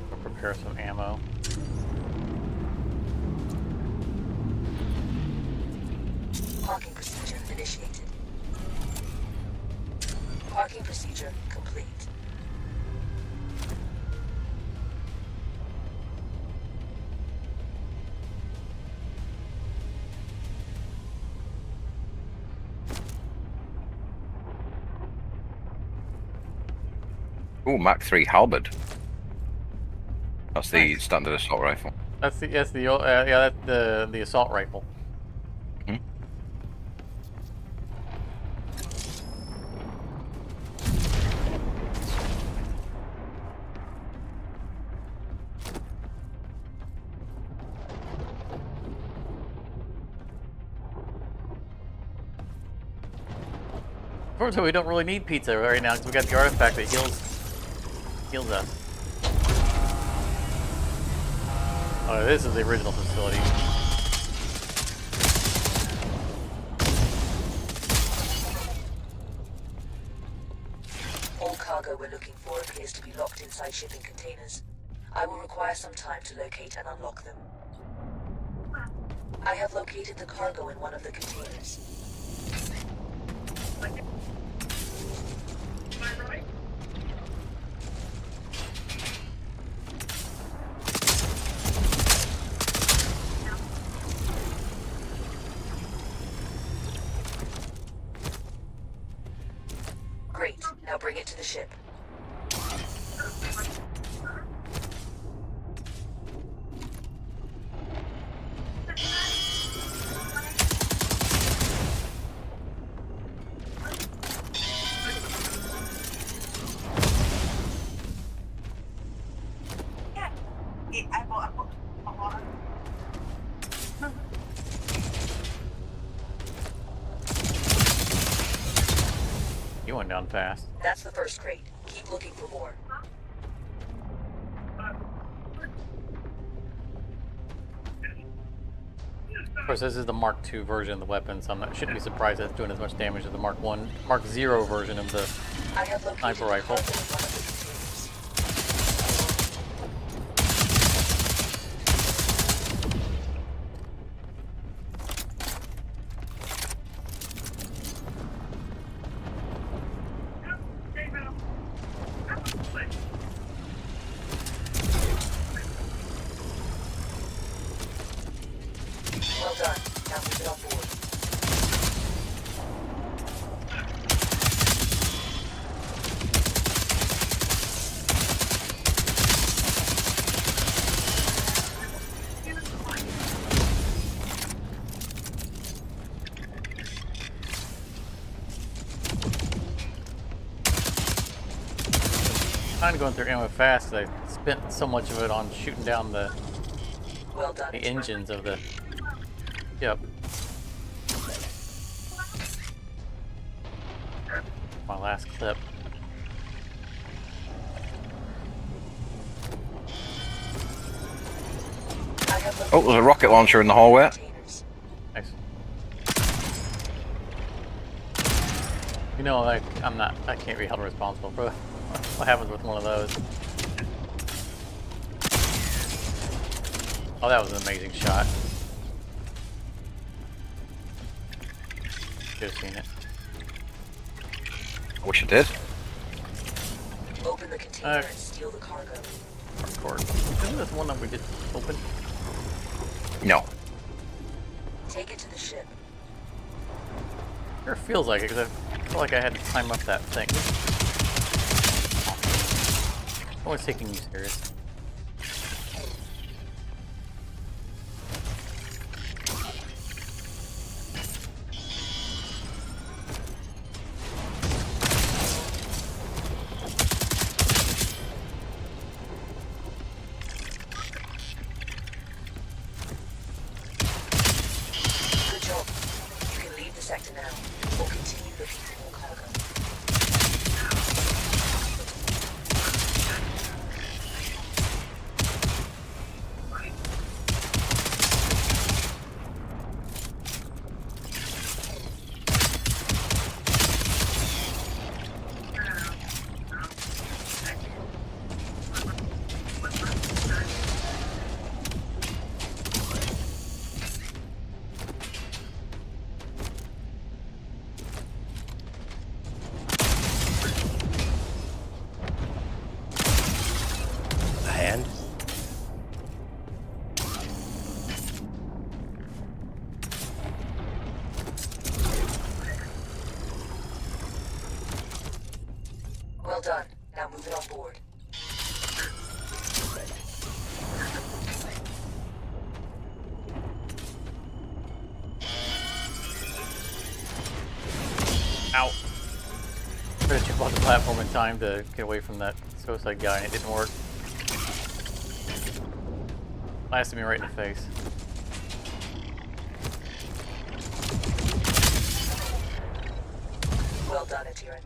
We'll prepare some ammo. Parking procedure initiated. Parking procedure complete. Ooh, Mach 3 halberd. That's the Nice. standard assault rifle. That's the yeah, that's the assault rifle. Hmm? Unfortunately, we don't really need pizza right now because we got the artifact that heals us. Oh, this is the original facility. All cargo we're looking for appears to be locked inside shipping containers. I will require some time to locate and unlock them. I have located the cargo in one of the containers. Great. Now bring it to the ship. You went down fast. That's the first crate. Keep looking for more. Of course, this is the Mark II version of the weapon, so shouldn't be surprised that it's doing as much damage as the Mark Zero version of the I have located sniper rifle. the cargo in one of the containers. Well done. Now move it on board. Kind of going through ammo fast. I spent so much of it on shooting down the Well done. engines of the. Yep. My last clip. I have located Oh, there's a rocket launcher in the hallway. containers. Nice. You know, like I can't be held responsible for what happens with one of those. Oh, that was an amazing shot. Should have seen it. I wish I did. Open the container and steal the cargo. Of course. Isn't this one that we just opened? No. Take it to the ship. Sure feels like it, because I feel like I had to climb up that thing. I'm always taking you serious. Good job. You can leave the sector now, or continue looking for more cargo. platform in time to get away from that suicide guy, and it didn't work. Blasted me right in the face. Well done, Atiran.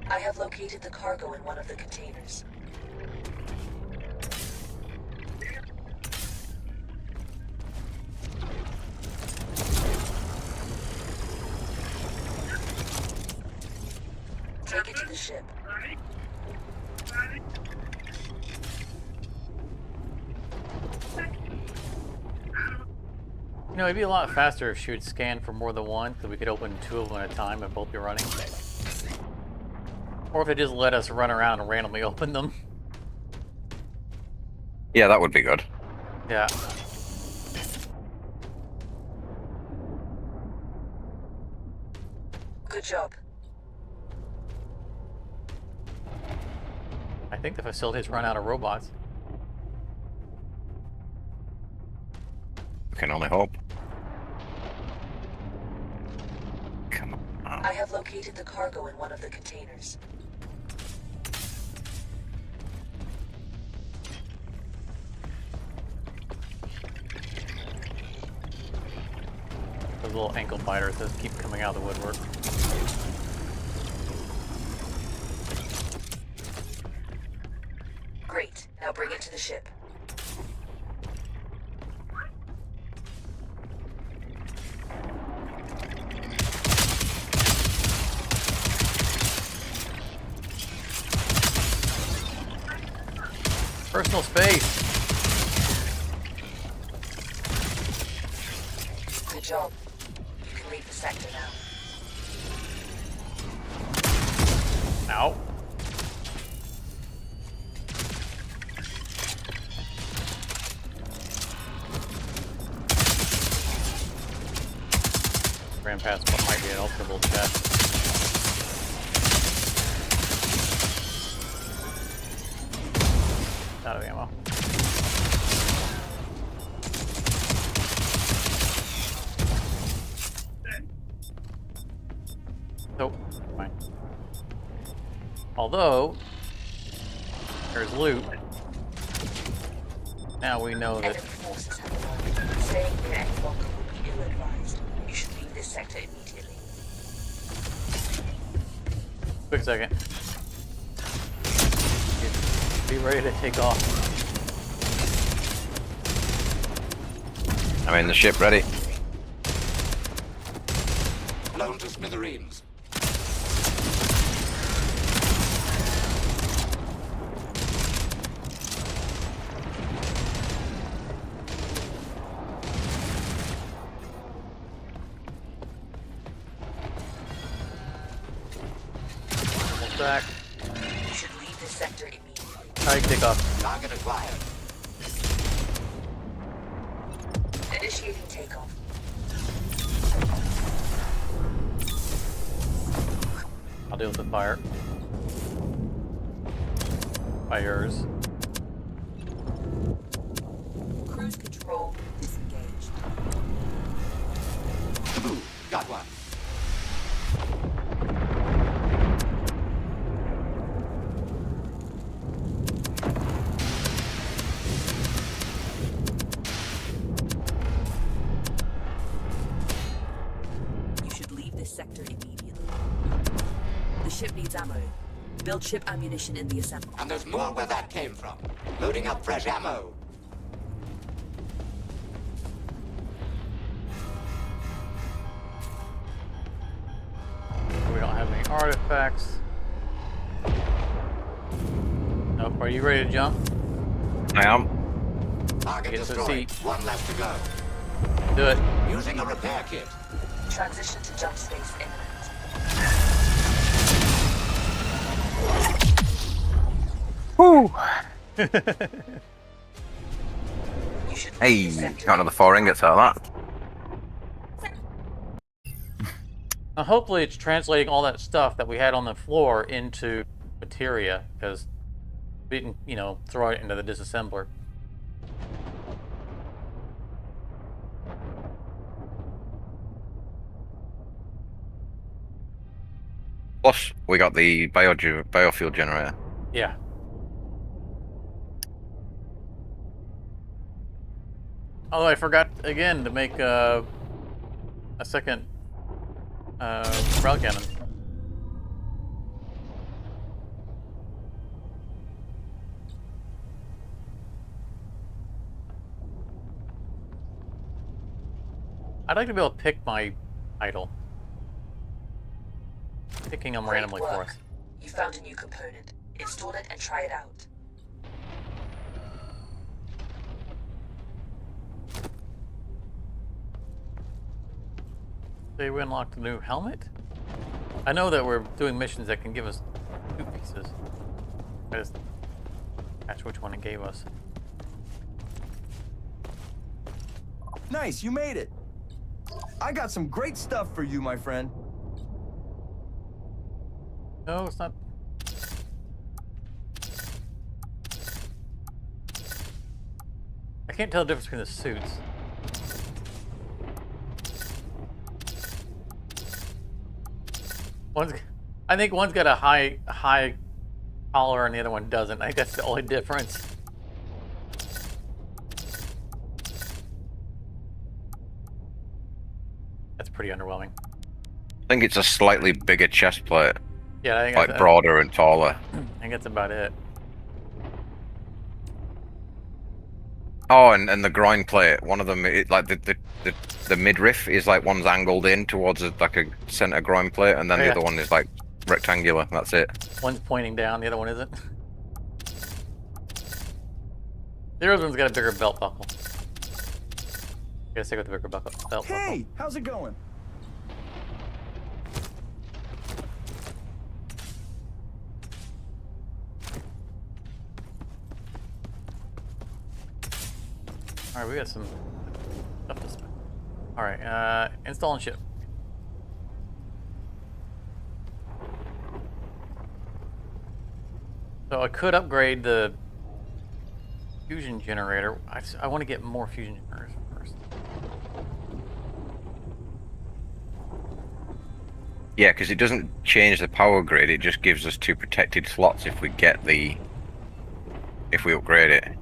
I have located the cargo in one of the containers. Take it to the ship. You know, it'd be a lot faster if she would scan for more than one, because we could open 2 of them at a time and both be running. Or if they just let us run around and randomly open them. Yeah, that would be good. Yeah. Good job. I think the facility's run out of robots. We can only hope. Come on. I have located the cargo in one of the containers. Those little ankle biters just keep coming out of the woodwork. Great. Now bring it to the ship. Personal space! Good job. You can leave the sector now. Ow. Ran past what might be an openable chest. Out of ammo. Nope, fine. Although, there's loot. Now we know that. Enemy forces have arrived. Staying near any longer would be ill-advised. You should leave this sector immediately. Quick second. Be ready to take off. I'm in the ship ready. Blown to smithereens. Almost back. You should leave this sector immediately. Alright, take off. Target acquired. Initiating takeoff. I'll deal with the fire. Fires. Cruise control disengaged. Taboo. Got one. You should leave this sector immediately. The ship needs ammo. Build ship ammunition in the assembly. And there's more where that came from. Loading up fresh ammo. We don't have any artifacts. Nope, are you ready to jump? I am. Target Get to the destroyed. seat. One left to go. Do it. Using a repair kit. Transition to jump space imminent. Woo! You should Hey, leave this sector. got another 4 ingots out of that. Now, hopefully it's translating all that stuff that we had on the floor into materia, because We didn't, you know, throw it into the disassembler. Plus, we got the biofuel generator. Yeah. Although I forgot again to make a second rail cannon. I'd like to be able to pick my idol. Picking them Great randomly for work. us. You found a new component. Install it and try it out. Say we unlocked a new helmet? I know that we're doing missions that can give us 2 pieces. I just catch which one it gave us. Nice, you made it. I got some great stuff for you, my friend. No, it's not. I can't tell the difference between the suits. I think one's got a high collar and the other one doesn't. I think that's the only difference. That's pretty underwhelming. I think it's a slightly bigger chest plate, Yeah, I think like that's, broader and taller. I think that's about it. Oh, and the groin plate. One of them, like the midriff is like one's angled in towards like a center groin plate, and then the Yeah. other one is like rectangular. That's it. One's pointing down, the other one isn't. The other one's got a bigger belt buckle. Gotta stick with the bigger belt buckle. Hey, how's it going? Alright, we got some stuff to spend. Alright, install and ship. So I could upgrade the fusion generator. I want to get more fusion generators first. Yeah, because it doesn't change the power grid. It just gives us 2 protected slots if we upgrade it.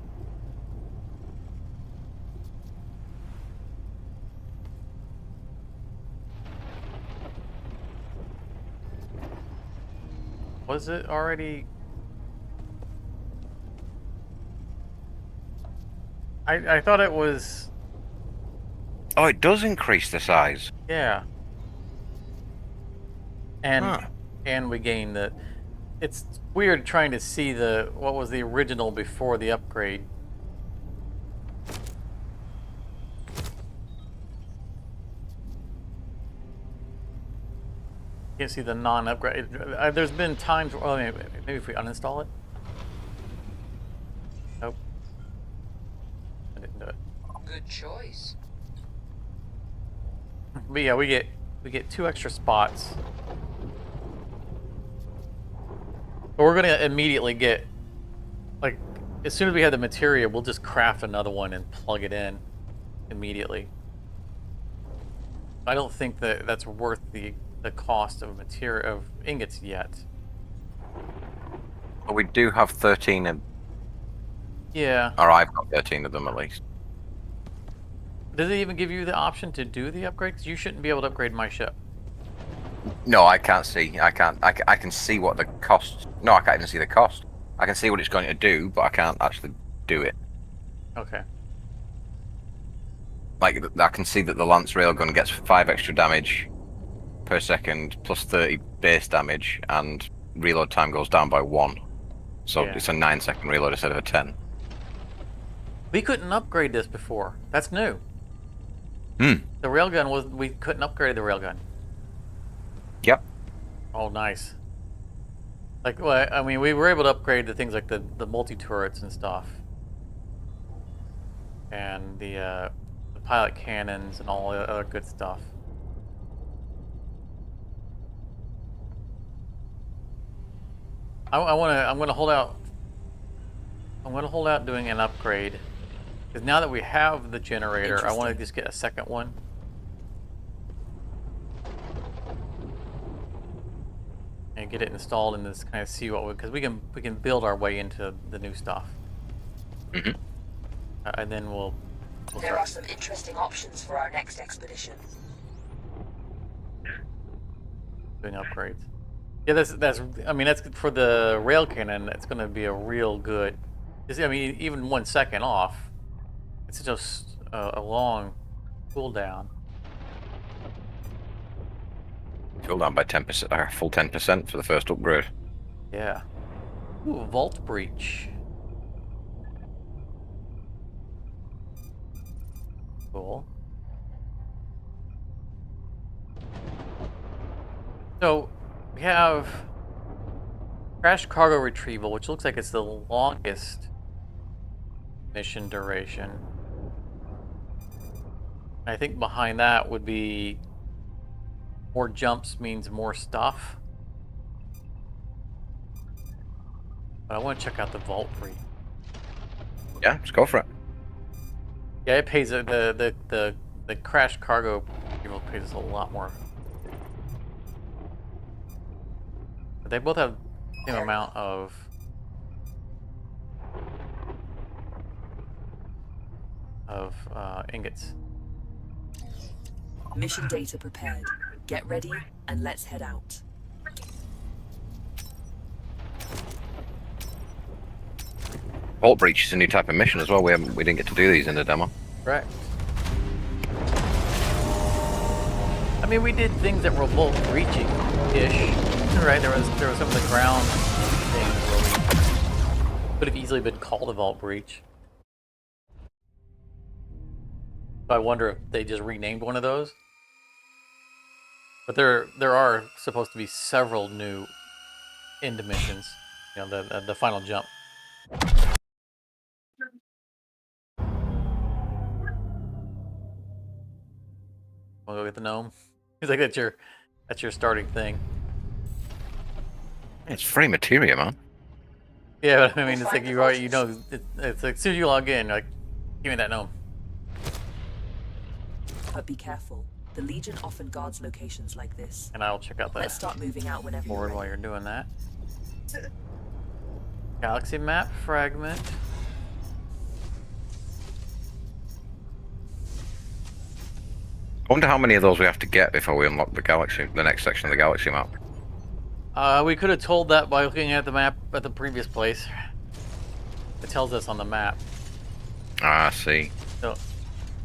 Was it already? I thought it was. Oh, it does increase the size. Yeah. And Huh. and we gain the. It's weird trying to see what was the original before the upgrade. You can see the non-upgrade. There's been times. Well, maybe if we uninstall it. Nope. I didn't do it. Good choice. But yeah, we get 2 extra spots. But we're gonna immediately get, like, as soon as we have the material, we'll just craft another one and plug it in immediately. I don't think that that's worth the cost of material of ingots yet. But we do have 13 of, Yeah. or I've got 13 of them at least. Does it even give you the option to do the upgrade? 'Cause you shouldn't be able to upgrade my ship. No, I can't see. I can't. I can see what the cost. No, I can't even see the cost. I can see what it's going to do, but I can't actually do it. Okay. Like, I can see that the Lance Railgun gets 5 extra damage per second, plus 30 base damage, and reload time goes down by 1. So Yeah. it's a 9-second reload instead of a 10. We couldn't upgrade this before. That's new. Hmm. The railgun was we couldn't upgrade the railgun. Yep. Oh, nice. Like, well, I mean, we were able to upgrade the things like the multi-turrets and stuff. And the pilot cannons and all the other good stuff. I'm gonna hold out I'm going to hold out doing an upgrade. Because now that we have the generator, I want to Interesting. just get a second one. And get it installed and just kind of see what because we can build our way into the new stuff. Mhm. And then we'll There are start some interesting options for our next expedition. doing upgrades. Yeah, that's I mean that's for the rail cannon. It's going to be a real good. I mean, even 1 second off, it's just a long cooldown. Cool down by 10%, full 10% for the first upgrade. Yeah. Ooh, vault breach. Cool. So we have crash cargo retrieval, which looks like it's the longest mission duration. I think behind that would be more jumps means more stuff. But I want to check out the vault breach. Yeah, let's go for it. Yeah, it pays the crash cargo retrieval pays us a lot more. But they both have the same amount of ingots. Mission data prepared. Get ready and let's head out. Vault breach is a new type of mission as well. We didn't get to do these in the demo. Right. I mean, we did things that were vault breaching-ish, right? There was some of the ground things where we could have easily been called a vault breach. I wonder if they just renamed one of those. But there are supposed to be several new end missions. You know, the final jump. Wanna go get the gnome? He's like, that's your starting thing. It's free materia, man. Yeah, but I mean, it's like you already, it's like as soon as you log in, you're like, give me that gnome. But be careful. The Legion often guards locations like this. And I'll check out Let's the start moving out whenever you're board ready. while you're doing that. Galaxy map fragment. I wonder how many of those we have to get before we unlock the next section of the galaxy map. We could have told that by looking at the map at the previous place. It tells us on the map. Ah, I see. So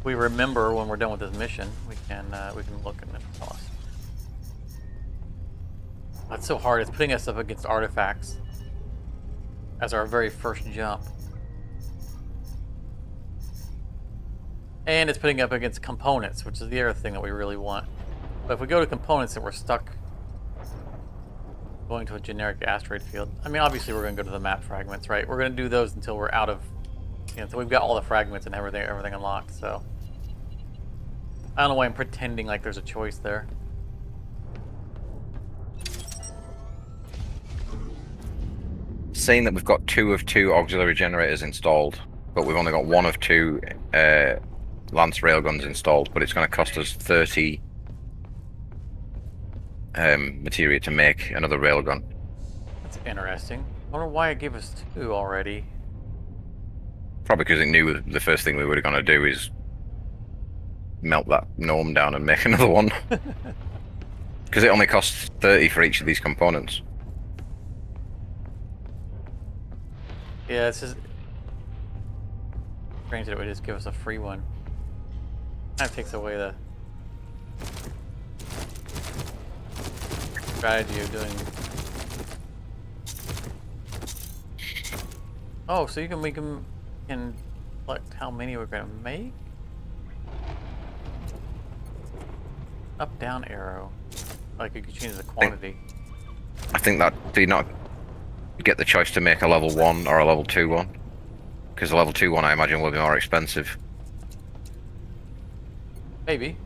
we remember when we're done with this mission, we can look and tell us. That's so hard. It's putting us up against artifacts as our very first jump. And it's putting up against components, which is the other thing that we really want. But if we go to components, then we're stuck going to a generic asteroid field. I mean, obviously we're going to go to the map fragments, right? We're going to do those until we're out of, until we've got all the fragments and everything unlocked. So I don't know why I'm pretending like there's a choice there. Saying that we've got 2 of 2 auxiliary generators installed, but we've only got 1 of 2 Lance railguns installed, but it's going to cost us 30 materia to make another railgun. That's interesting. I wonder why it gave us 2 already. Probably because it knew the first thing we were going to do is melt that gnome down and make another one. Because it only costs 30 for each of these components. Yeah, it's just... Granted, it would just give us a free one. Kind of takes away the strategy of doing... Oh, so we can select how many we're going to make? Up, down arrow. Like you could change the quantity. I think that, do you not get the choice to make a level 1 or a level 2 one? Because the level 2 one I imagine will be more expensive. Maybe.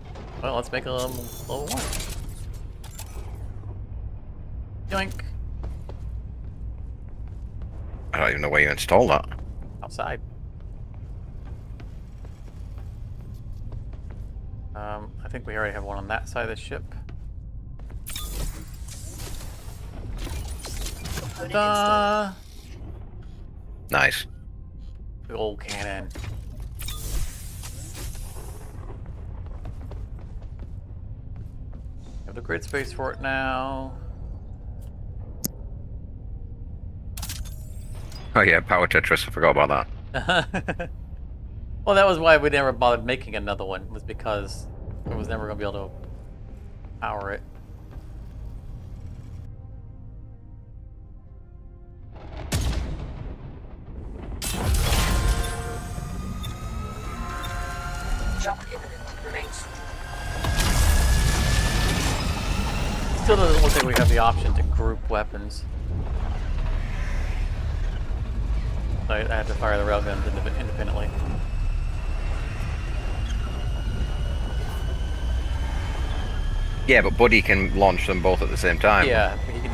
Well, let's make a level 1. Yoink. I don't even know where you install that. Outside. I think we already have one on that side of the ship. Component installed. Ta-da! Nice. Big old cannon. Have the grid space for it now. Oh yeah, Power Tetris. I forgot about that. Well, that was why we never bothered making another one, was because it was never going to be able to power it. Jump imminent. Remains. Still doesn't look like we have the option to group weapons. So I had to fire the railguns independently. Yeah, but Buddy can launch them both at the same time. Yeah, he can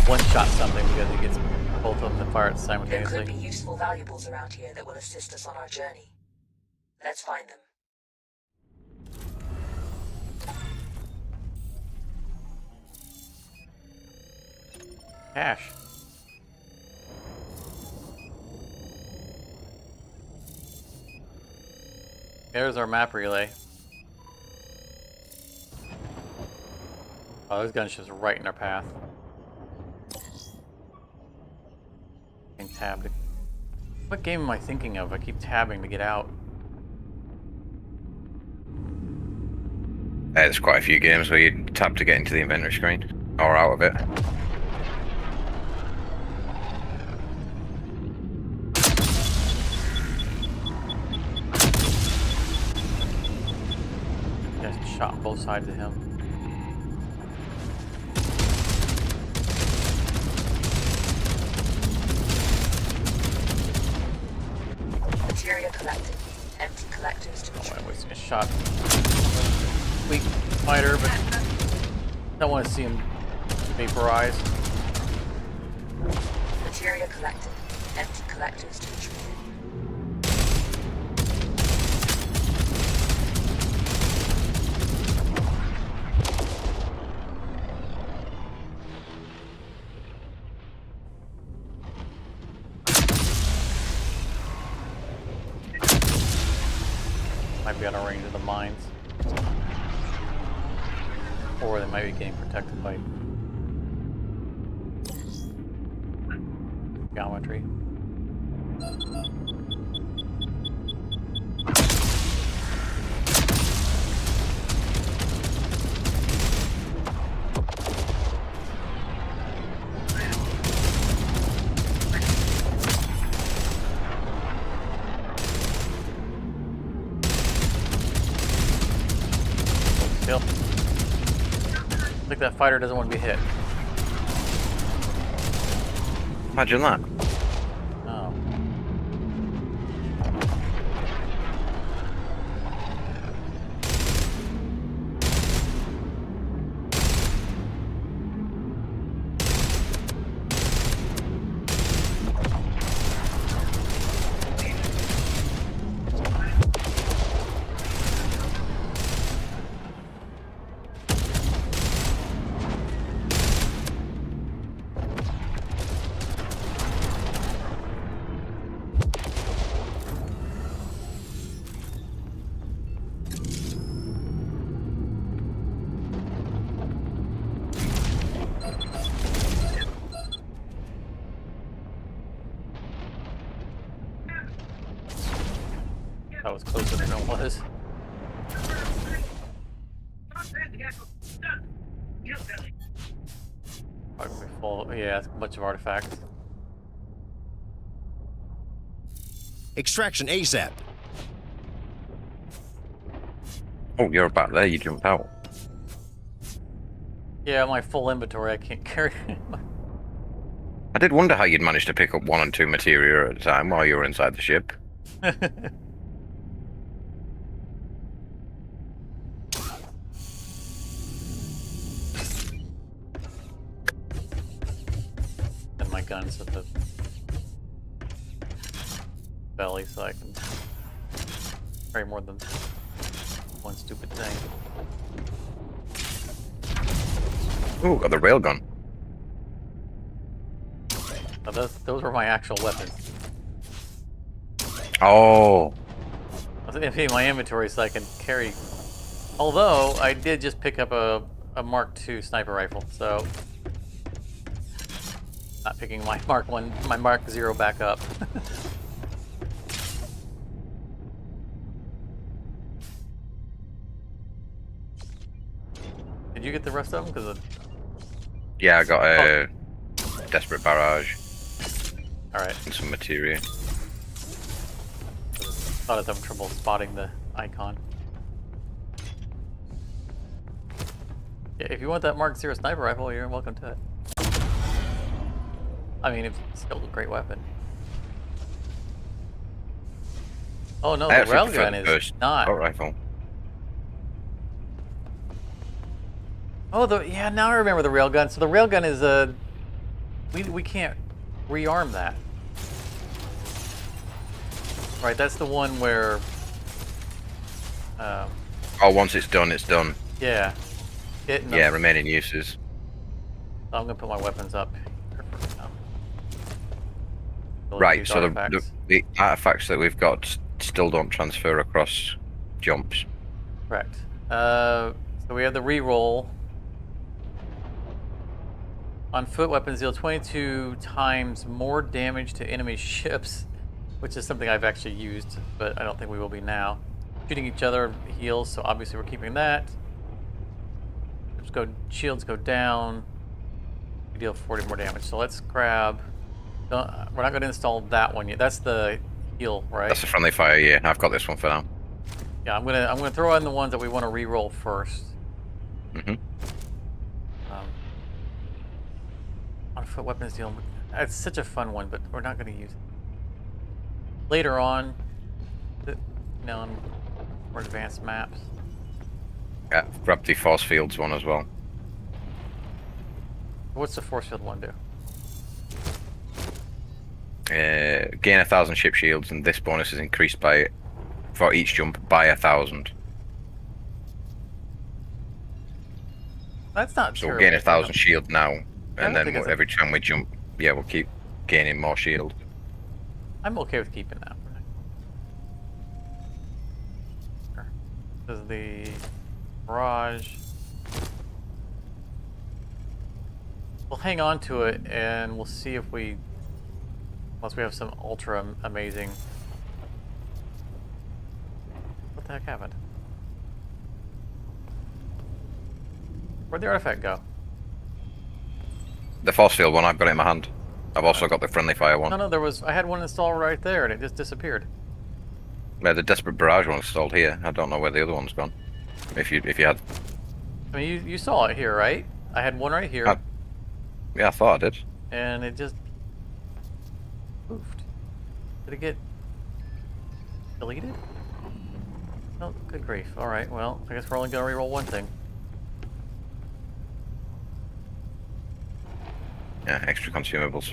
one-shot something because he gets both of them to fire it There simultaneously. could be useful valuables around here that will assist us on our journey. Let's find them. Cash. There's our map relay. Oh, those gunships are right in our path. And tabbed. What game am I thinking of? I keep tabbing to get out. There's quite a few games where you tap to get into the inventory screen or out of it. Just shot both sides of him. Materia collected. Empty collectors to be Oh, I treated. wasted a shot. Weak fighter, but don't want to see him vaporize. Materia collected. Empty collectors to be treated. Might be out of range of the mines. Or they might be getting protected by geometry. Still. I think that fighter doesn't want to be hit. Imagine that. Oh. That was closer than it was. Probably full. Yeah, it's a bunch of artifacts. Extraction ASAP. Oh, you're back there. You jumped out. Yeah, my full inventory, I can't carry. I did wonder how you'd managed to pick up 1 and 2 materia at a time while you were inside the ship. And my guns at the belly so I can carry more than one stupid thing. Ooh, got the railgun. Now those were my actual weapons. Oh, I was emptying my inventory so I can carry. Although I did just pick up a Mark II sniper rifle, so not picking my my Mark 0 back up. Did you get the rest of them? Because yeah, I got a desperate barrage all right, and some materia. thought I was having trouble spotting the icon. Yeah, if you want that Mark 0 sniper rifle, you're welcome to it. I mean, it's still a great weapon. Oh no, I the actually prefer railgun the is first not. assault rifle. Oh, yeah. Now I remember the railgun. So the railgun is a. We can't rearm that. Right. That's the one where. Oh, once it's done, it's done. Yeah. Yeah, remaining uses. I'm gonna put my weapons up here for now. Right, These so artifacts. the artifacts that we've got still don't transfer across jumps. Correct. So we have the reroll. On foot weapons, deal 22 times more damage to enemy ships, which is something I've actually used, but I don't think we will be now. Shooting each other heals, so obviously we're keeping that. Shields go down. We deal 40 more damage. So let's grab. We're not going to install that one yet. That's the heal, right? That's a friendly fire, yeah. I've got this one for now. Yeah, I'm gonna throw in the ones that we want to re-roll first. Mm-hmm. On foot weapons deal. It's such a fun one, but we're not going to use it. Later on, on more advanced maps. Yeah, grab the force fields one as well. What's the force field one do? Gain 1,000 ship shields, and this bonus is increased for each jump by 1,000. That's not So true. we'll gain 1,000 shield now, and then think it's every time we jump, yeah, we'll keep gaining more shield. I'm okay with keeping that. Sure. This is the barrage. We'll hang on to it, and we'll see if unless we have some ultra amazing. What the heck happened? Where'd the artifact go? The force field one, I've got it in my hand. I've also got the friendly fire one. No, I had one installed right there, and it just disappeared. Yeah, the desperate barrage one installed here. I don't know where the other one's gone. If you had, I mean, you saw it here, right? I had one right here, yeah, I thought I did. and it just poofed. Did it get deleted? Oh, good grief. All right, well, I guess we're only gonna reroll one thing. Yeah, extra consumables.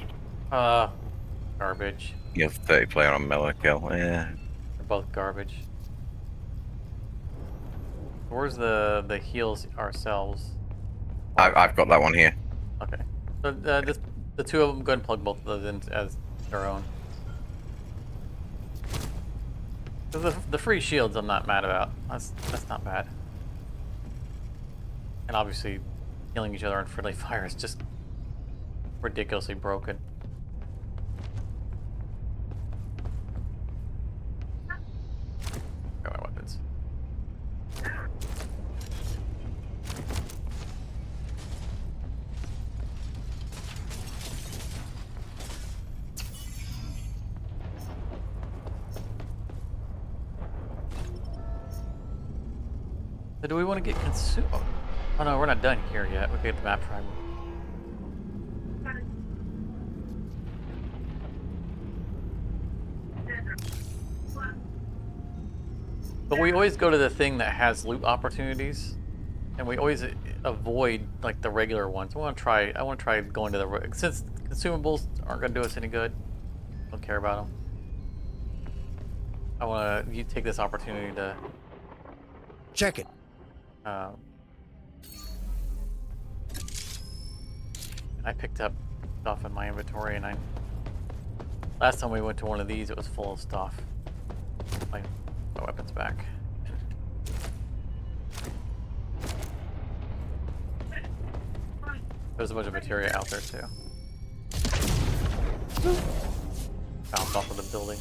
Garbage. You have 30 player on melee kill. Yeah. They're both garbage. Where's the heals ourselves? I've got that one here. Okay. So just the two of them, go ahead and plug both of those in as their own. 'Cause the free shields I'm not mad about. That's not bad. And obviously, killing each other in friendly fire is just ridiculously broken. Got my weapons. So do we want to get consumed? Oh no, we're not done here yet. We get the map fragment. But we always go to the thing that has loot opportunities, and we always avoid like the regular ones. I want to try going to since consumables aren't going to do us any good. Don't care about them. I want to take this opportunity to Check it. I picked up stuff in my inventory, and last time we went to one of these, it was full of stuff. My weapon's back. There's a bunch of materia out there too. Bounced off of the building.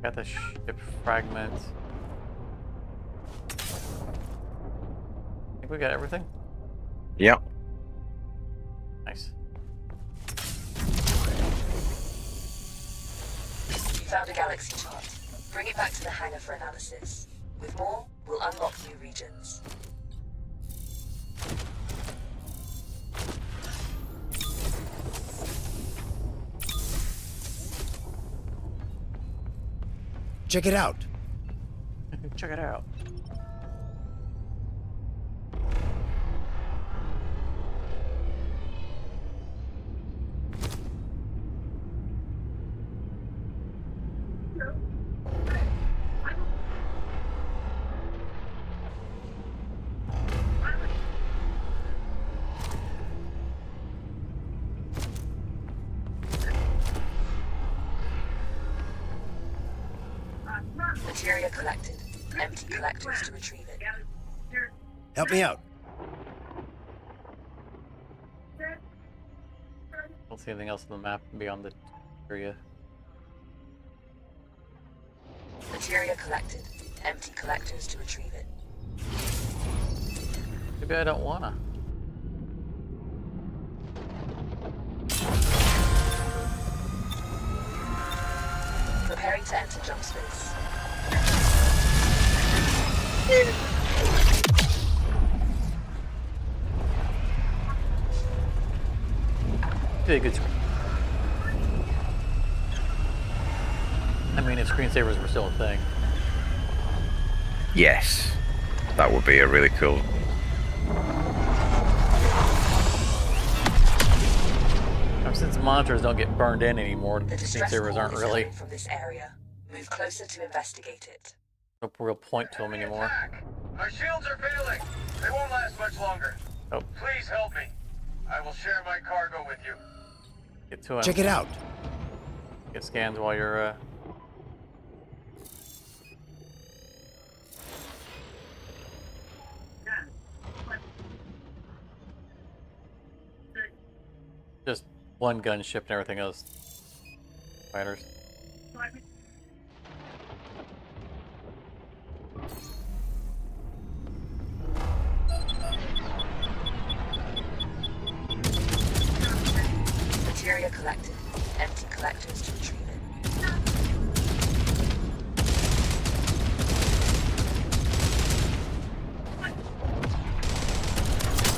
Got the ship fragment. I think we got everything. Yep. Nice. You found a galaxy chart. Bring it back to the hangar for analysis. With more, we'll unlock new regions. Check it out. Check it out. Materia collected. Empty collectors to retrieve it. Help me out. Don't see anything else on the map beyond the area. Materia collected. Empty collectors to retrieve it. Maybe I don't wanna. Preparing to enter jump space. Did a good screen. I mean, if screensavers were still a thing. Yes. That would be a really cool. Since monitors don't get burned in anymore, The distress screensavers call aren't is really coming from this area. Move closer to investigate it. no real point to them anymore. My shields are failing. They won't last much longer. Oh, Please help me. I will share my cargo with you. get to him. Check it out. Get scans while you're just one gunship and everything else. Fighters. Materia collected. Empty collectors to retrieve it.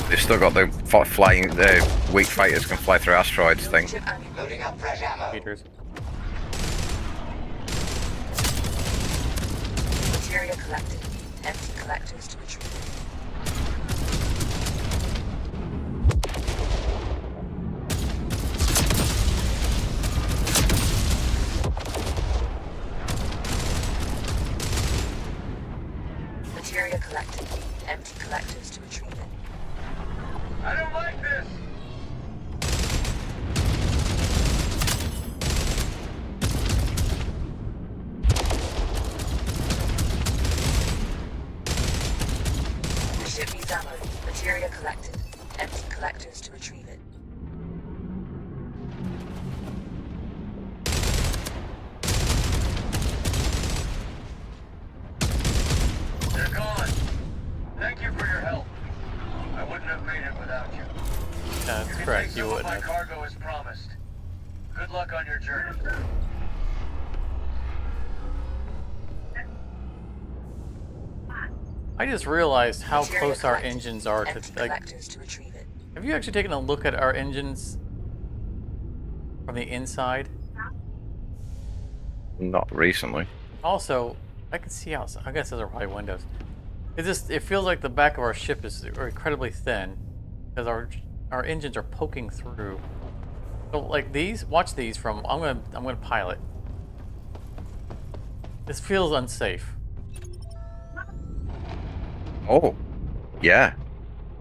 They've still got the flying. The weak fighters can fly through asteroids thing. Ship ammunition. Loading up fresh ammo. Peters. Materia collected. Empty collectors to retrieve it. Materia collected. Empty collectors to retrieve it. I don't like this. The ship needs ammo. Materia collected. Empty collectors to retrieve it. They're gone. Thank you for your help. I wouldn't have made it without you. That's can correct, take you some of wouldn't my have. cargo as promised. Good luck on your journey. I just realized how Materia close our collected. engines are to Empty like. collectors to retrieve it. Have you actually taken a look at our engines from the inside? Not recently. Also, I can see outside. I guess those are probably windows. It feels like the back of our ship is incredibly thin because our engines are poking through. So like these, watch these from. I'm gonna pilot. This feels unsafe. Oh, yeah.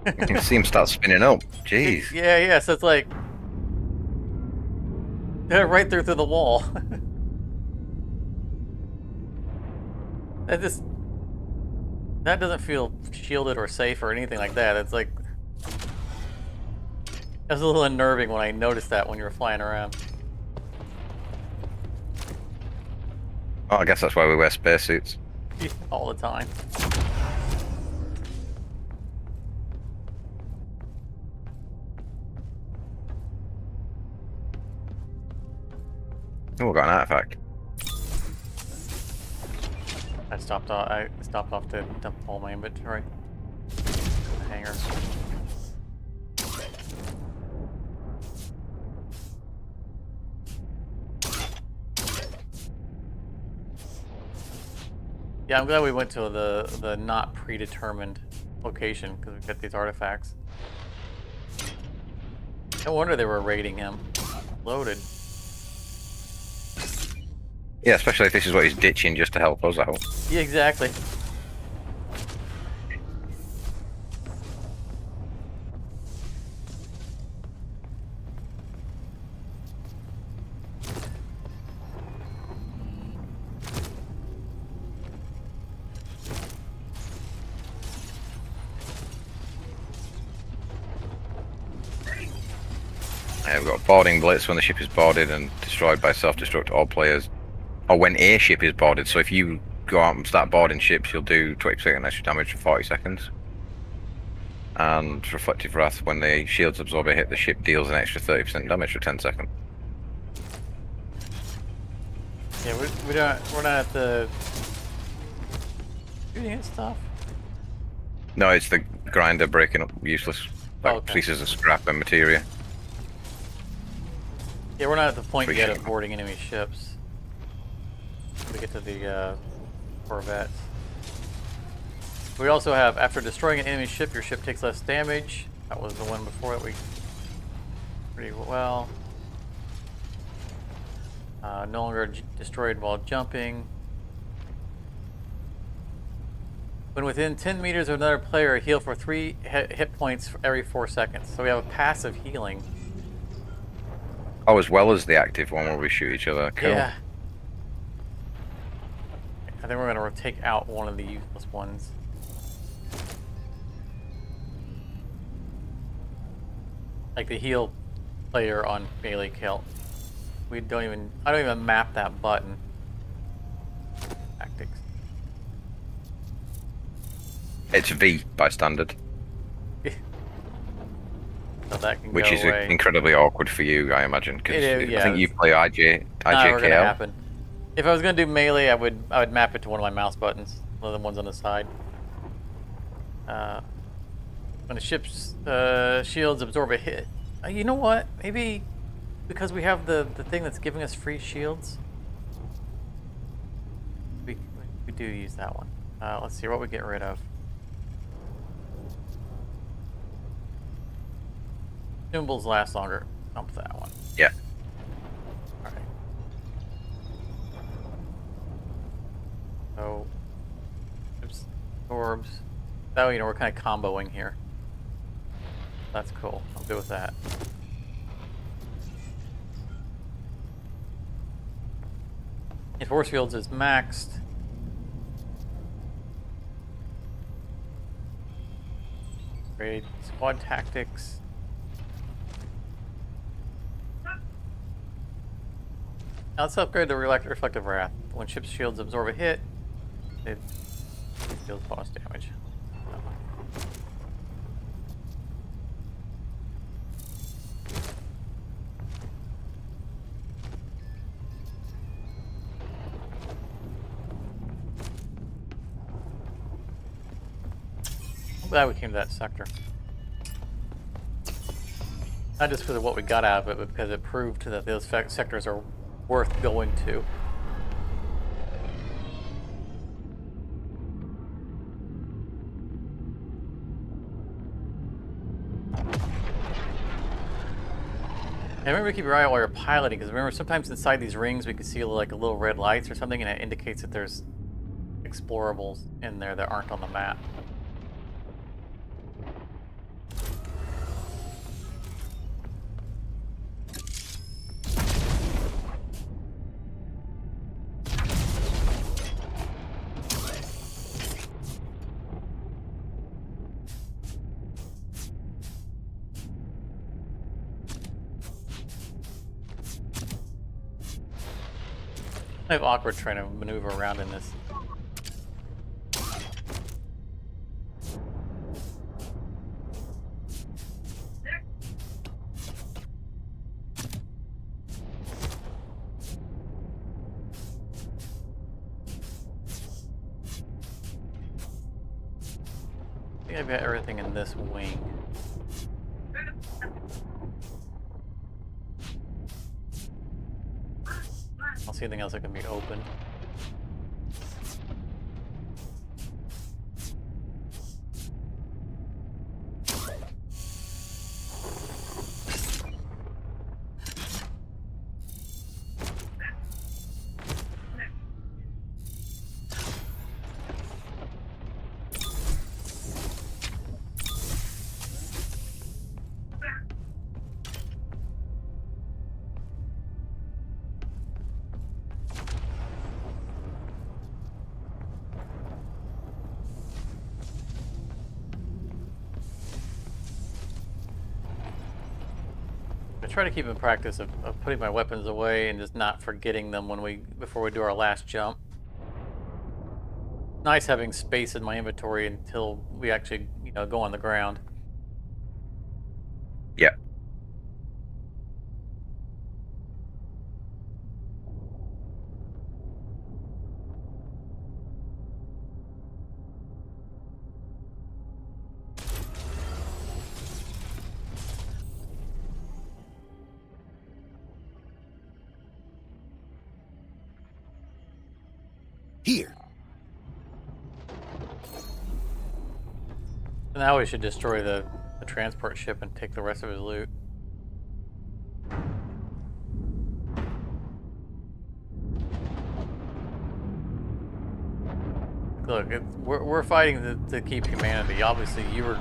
You can see him start spinning up. Jeez. Yeah. So it's like they're right through the wall. That doesn't feel shielded or safe or anything like that. It's like it was a little unnerving when I noticed that when you were flying around. Oh, I guess that's why we wear spacesuits. All the time. Oh, we got an artifact. I stopped off to dump all my inventory. Hangar. Yeah, I'm glad we went to the not predetermined location because we got these artifacts. No wonder they were raiding him. Loaded. Yeah, especially if this is what he's ditching just to help us out. Yeah, exactly. We've got boarding blitz when the ship is boarded and destroyed by self-destruct all players. Or when a ship is boarded, so if you go out and start boarding ships, you'll do 20% extra damage for 40 seconds. And Reflective Wrath, when the shields absorb a hit, the ship deals an extra 30% damage for 10 seconds. Yeah, we're not at the shooting at stuff. No, it's the grinder breaking up useless pieces of scrap and materia. Yeah, we're not at the point yet of Appreciate it. boarding enemy ships. We get to the Corvettes. We also have, after destroying an enemy ship, your ship takes less damage. That was the one before that we pretty well. No longer destroyed while jumping. When within 10 meters of another player, heal for 3 hit points for every 4 seconds. So we have a passive healing. Oh, as well as the active one where we shoot each other. Cool. Yeah. I think we're going to take out one of the useless ones. Like the heal player on melee kill. I don't even map that button. Tactics. It's V by standard, So that can which go is away. incredibly awkward for you, I imagine, because Yeah, I think you play Not ever gonna IJKL. happen. If I was gonna do melee, I would map it to one of my mouse buttons, one of the ones on the side. When a ship's shields absorb a hit, you know what? Maybe because we have the thing that's giving us free shields, we do use that one. Let's see what we get rid of. Symbols last longer. Dump that one. Yeah. All right. So, oops, orbs. Oh, we're kind of comboing here. That's cool. I'm good with that. If force fields is maxed. Great. Squad tactics. Now let's upgrade the Reflective Wrath. When ship's shields absorb a hit, it deals bonus damage. I'm glad we came to that sector. Not just because of what we got out of it, but because it proved that those sectors are worth going to. remember, keep your eye out while you're piloting, because remember, sometimes inside these rings we can see like a little red lights or something, and it indicates that there's explorables in there that aren't on the map. Kind of awkward trying to maneuver around in this. I think I've got everything in this wing. I don't see anything else that can be opened. I try to keep in practice of putting my weapons away and just not forgetting them before we do our last jump. Nice having space in my inventory until we actually, go on the ground. Yeah. Here. Now we should destroy the transport ship and take the rest of his loot. Look, we're fighting to keep humanity. Obviously, you were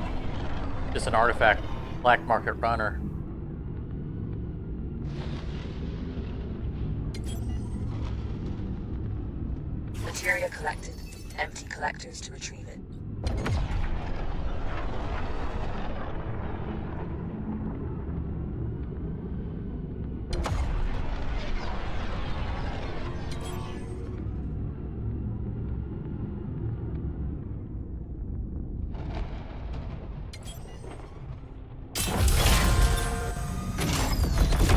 just an artifact black market runner. Materia collected. Empty collectors to retrieve it.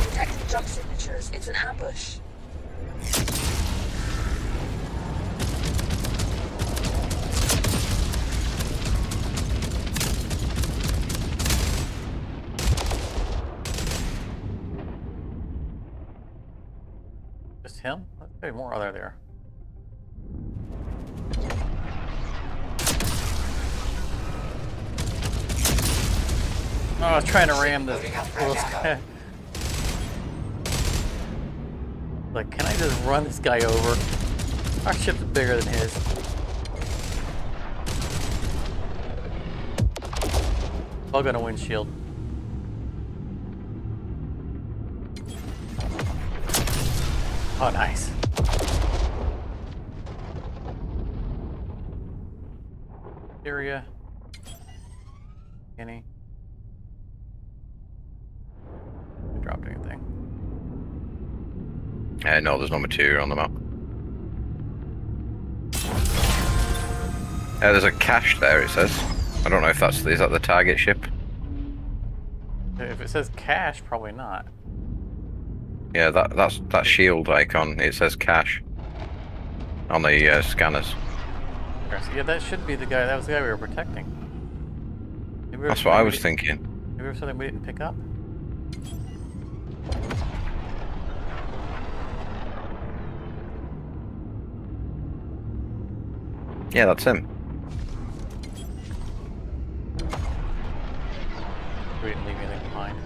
Detected jump signatures. It's an ambush. Just him? There's maybe more other there. Oh, I was trying to ram this little guy. Like, can I just run this guy over? Our ship's bigger than his. Bug on a windshield. Oh, nice. Syria. Guinea. I dropped anything. No, there's no material on the map. There's a cache there, it says. I don't know if is that the target ship? If it says cache, probably not. Yeah, that's that shield icon. It says cache on the scanners. Yeah, that should be the guy. That was the guy we were protecting. Maybe That's what I was thinking. Maybe it was something we didn't pick up. Yeah, that's him. We didn't leave anything behind.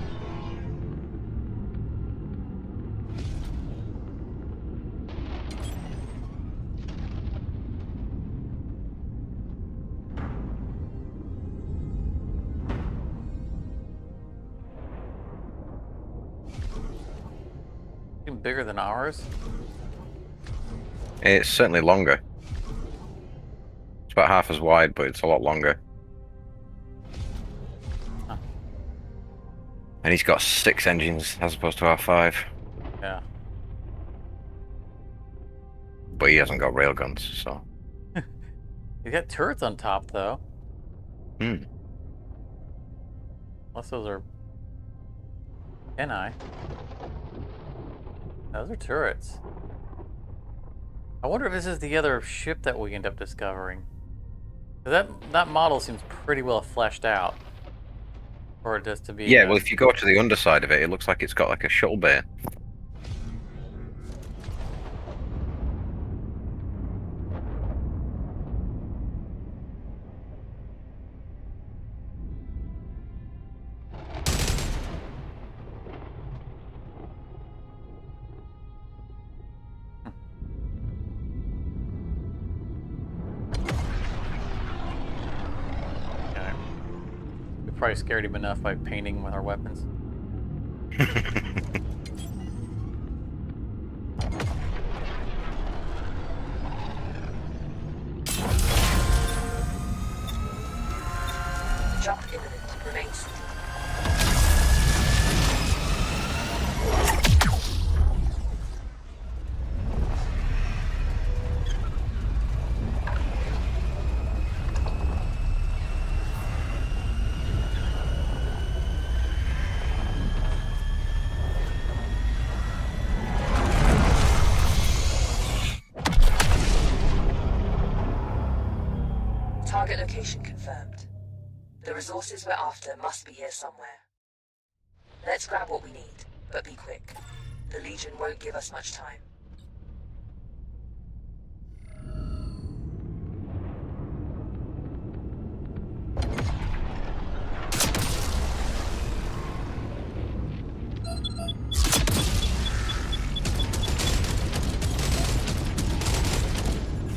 even bigger than ours? It's certainly longer. It's about half as wide, but it's a lot longer. Huh. And he's got 6 engines as opposed to our 5. Yeah. But he hasn't got railguns, so. He's got turrets on top, though. Hmm. Unless those are NI. Those are turrets. I wonder if this is the other ship that we end up discovering. 'Cause that model seems pretty well fleshed out. For it just to be... Yeah, well, if you go to the underside of it, it looks like it's got like a shuttle bay. Okay. We probably scared him enough by painting with our weapons. Jump imminent. Remain seated. Target location confirmed. The resources we're after must be here somewhere. Let's grab what we need, but be quick. The Legion won't give us much time.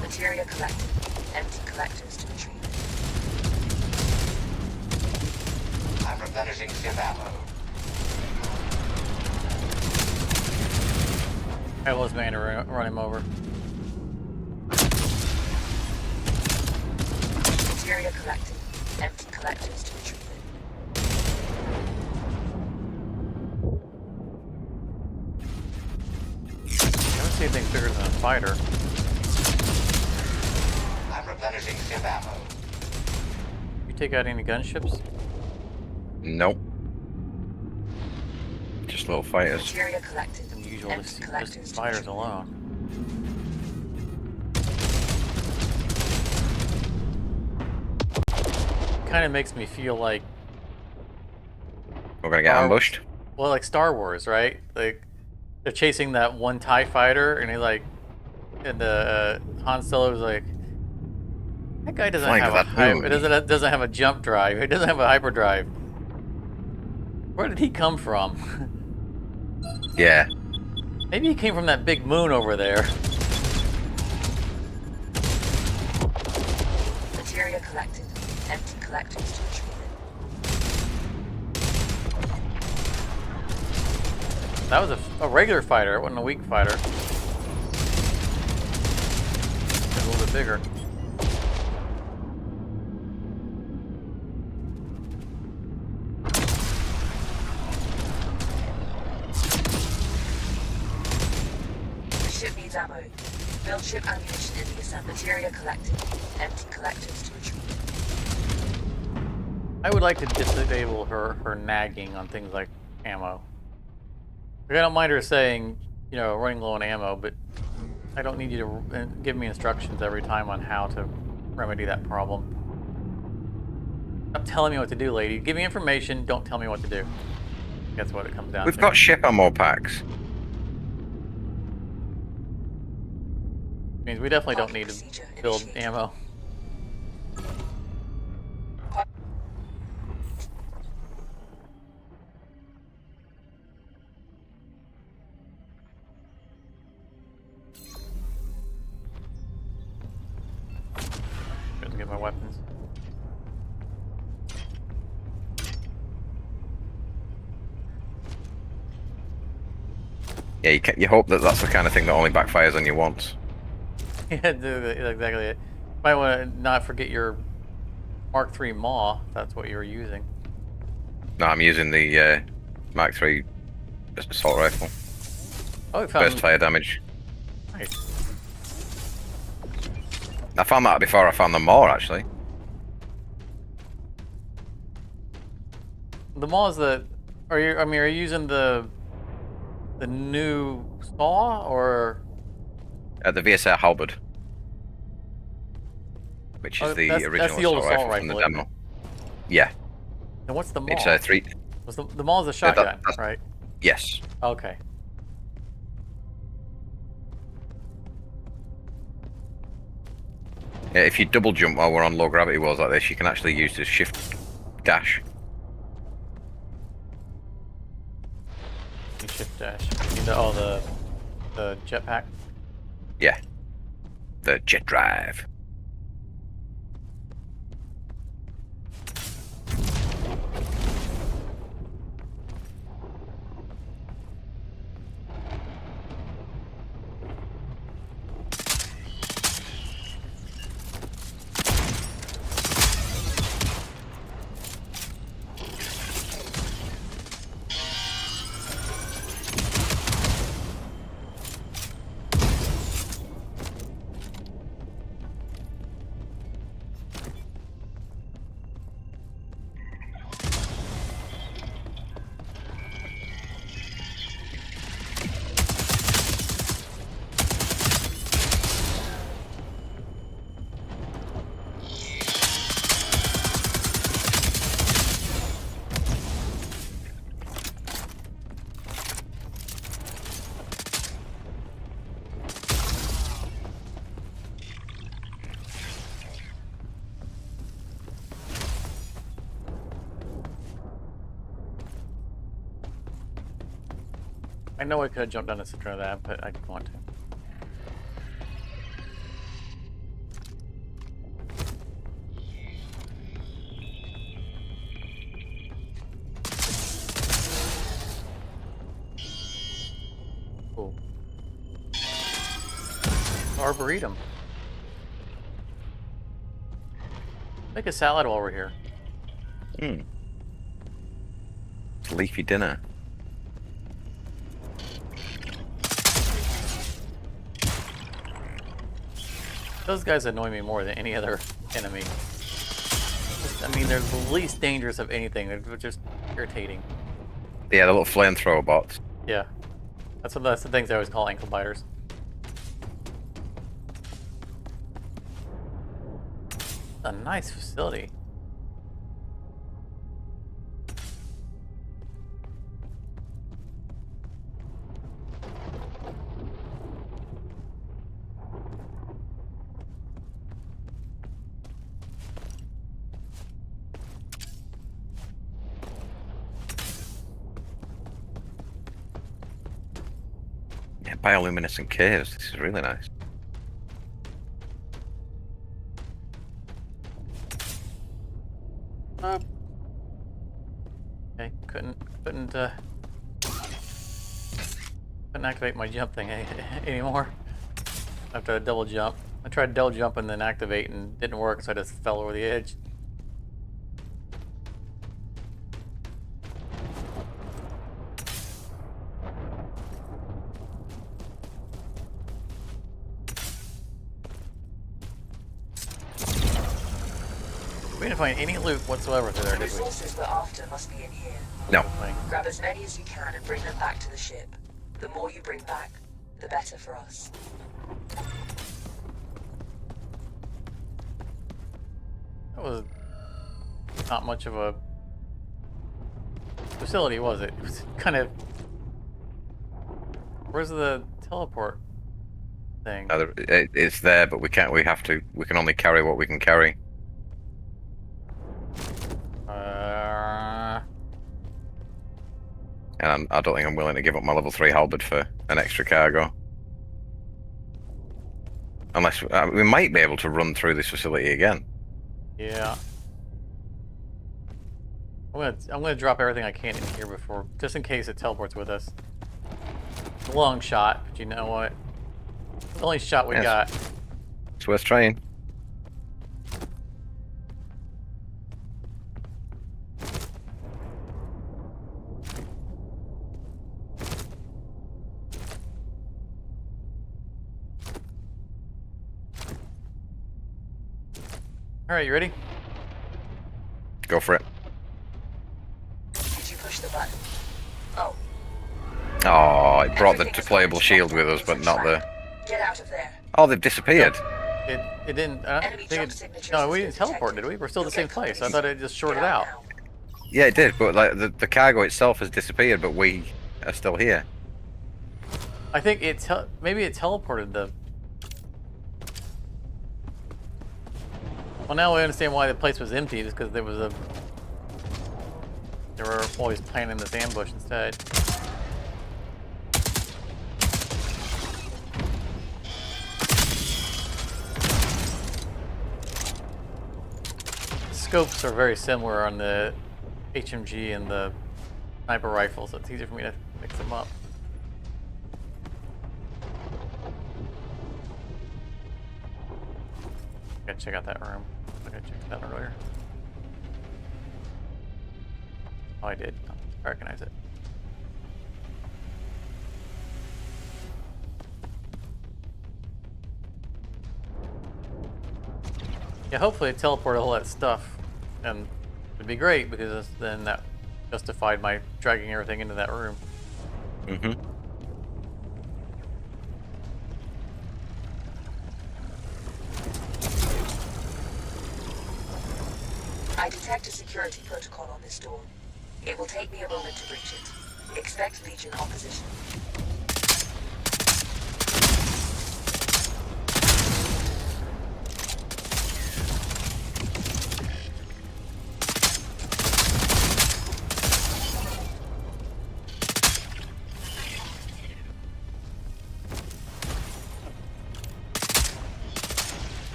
Materia collected. Empty collectors to retrieve. I'm replenishing ship ammo. I was man to run him over. Materia collected. Empty collectors to retrieve it. I don't see anything bigger than a fighter. I'm replenishing ship ammo. You take out any gunships? Nope. Just little fighters. Materia collected. Unusual to Empty see collectors just to fighters retrieve. alone. Kind of makes me feel like, We're gonna get ambushed. well, like Star Wars, right? Like they're chasing that one TIE fighter, and he like, and Han Solo's like, that guy doesn't Flying have to a that moon. it doesn't have a jump drive. It doesn't have a hyperdrive. Where did he come from? Yeah. Maybe he came from that big moon over there. Materia collected. Empty collectors to retrieve it. That was a regular fighter. It wasn't a weak fighter. It's a little bit bigger. The ship needs ammo. Build ship ammunition in the assembly. Materia collected. Empty collectors to retrieve it. I would like to disable her nagging on things like ammo. Like, I don't mind her saying, you know, running low on ammo, but I don't need you to give me instructions every time on how to remedy that problem. Stop telling me what to do, lady. Give me information, don't tell me what to do. That's what it comes down We've to. got ship ammo packs. Means we definitely don't need to build ammo. Couldn't get my weapons. Yeah, you hope that that's the kind of thing that only backfires on you once. Yeah, exactly it. Might want to not forget your Mark III Maw, if that's what you were using. No, I'm using the Mark III assault rifle. Oh, we found... Burst fire damage. Nice. I found that before I found the Maw, actually. The Maw is the... Are you using the new saw, or... The VSR Halberd. Which is the original that's the old assault rifle from the isn't demo. it? Yeah. And what's the Maw? It's a 3... The Maw is the shotgun, right? Yes. Okay. Yeah, if you double jump while we're on low gravity walls like this, you can actually use the shift dash. You shift dash. The jetpack. Yeah. The jet drive. I know I could have jumped down the center of that, but I didn't want to. Cool. Arboretum. Make a salad while we're here. Leafy dinner. Those guys annoy me more than any other enemy. I mean, they're the least dangerous of anything. They're just irritating. Yeah, the little flamethrower bots. Yeah. That's the things I always call ankle biters. A nice facility. Yeah, bioluminescent caves. This is really nice. Okay, couldn't activate my jump thing anymore. After a double jump. I tried to double jump and then activate and didn't work, so I just fell over the edge. We didn't find any loot whatsoever through there, The did we? resources we're after must be in here. No. Grab as many as you can and bring them back to the ship. The more you bring back, the better for us. That was not much of a facility, was it? It was kind of... Where's the teleport thing? It's there, but we can't. We can only carry what we can carry. And I don't think I'm willing to give up my level 3 halberd for an extra cargo. Unless we might be able to run through this facility again. Yeah. I'm gonna drop everything I can in here before, just in case it teleports with us. It's a long shot, but you know what? It's the only shot we Yes. got. It's worth trying. All right, you ready? Go for it. Did you push the button? Oh, Oh, it brought the everything is deployable going shield smoothly. with us, It's but a not the. trap. Get out of there. Oh, they've disappeared. It didn't. I don't Enemy think jump it. signatures No, has we been didn't teleport, detected. did we? We're still in the You'll same get place. I copies. thought it just shorted Get out. now. Yeah, it did, but like the cargo itself has disappeared, but we are still here. I think maybe it teleported the. Well, now we understand why the place was empty. Just because there was a. They were always planning this ambush instead. Scopes are very similar on the HMG and the sniper rifles, so it's easier for me to mix them up. Gotta check out that room. I gotta check that out earlier. Oh, I did. I recognize it. Yeah, hopefully it teleported all that stuff, and it'd be great because then that justified my dragging everything into that room. Mm-hmm. I detect a security protocol on this door. It will take me a moment to breach it. Expect Legion opposition.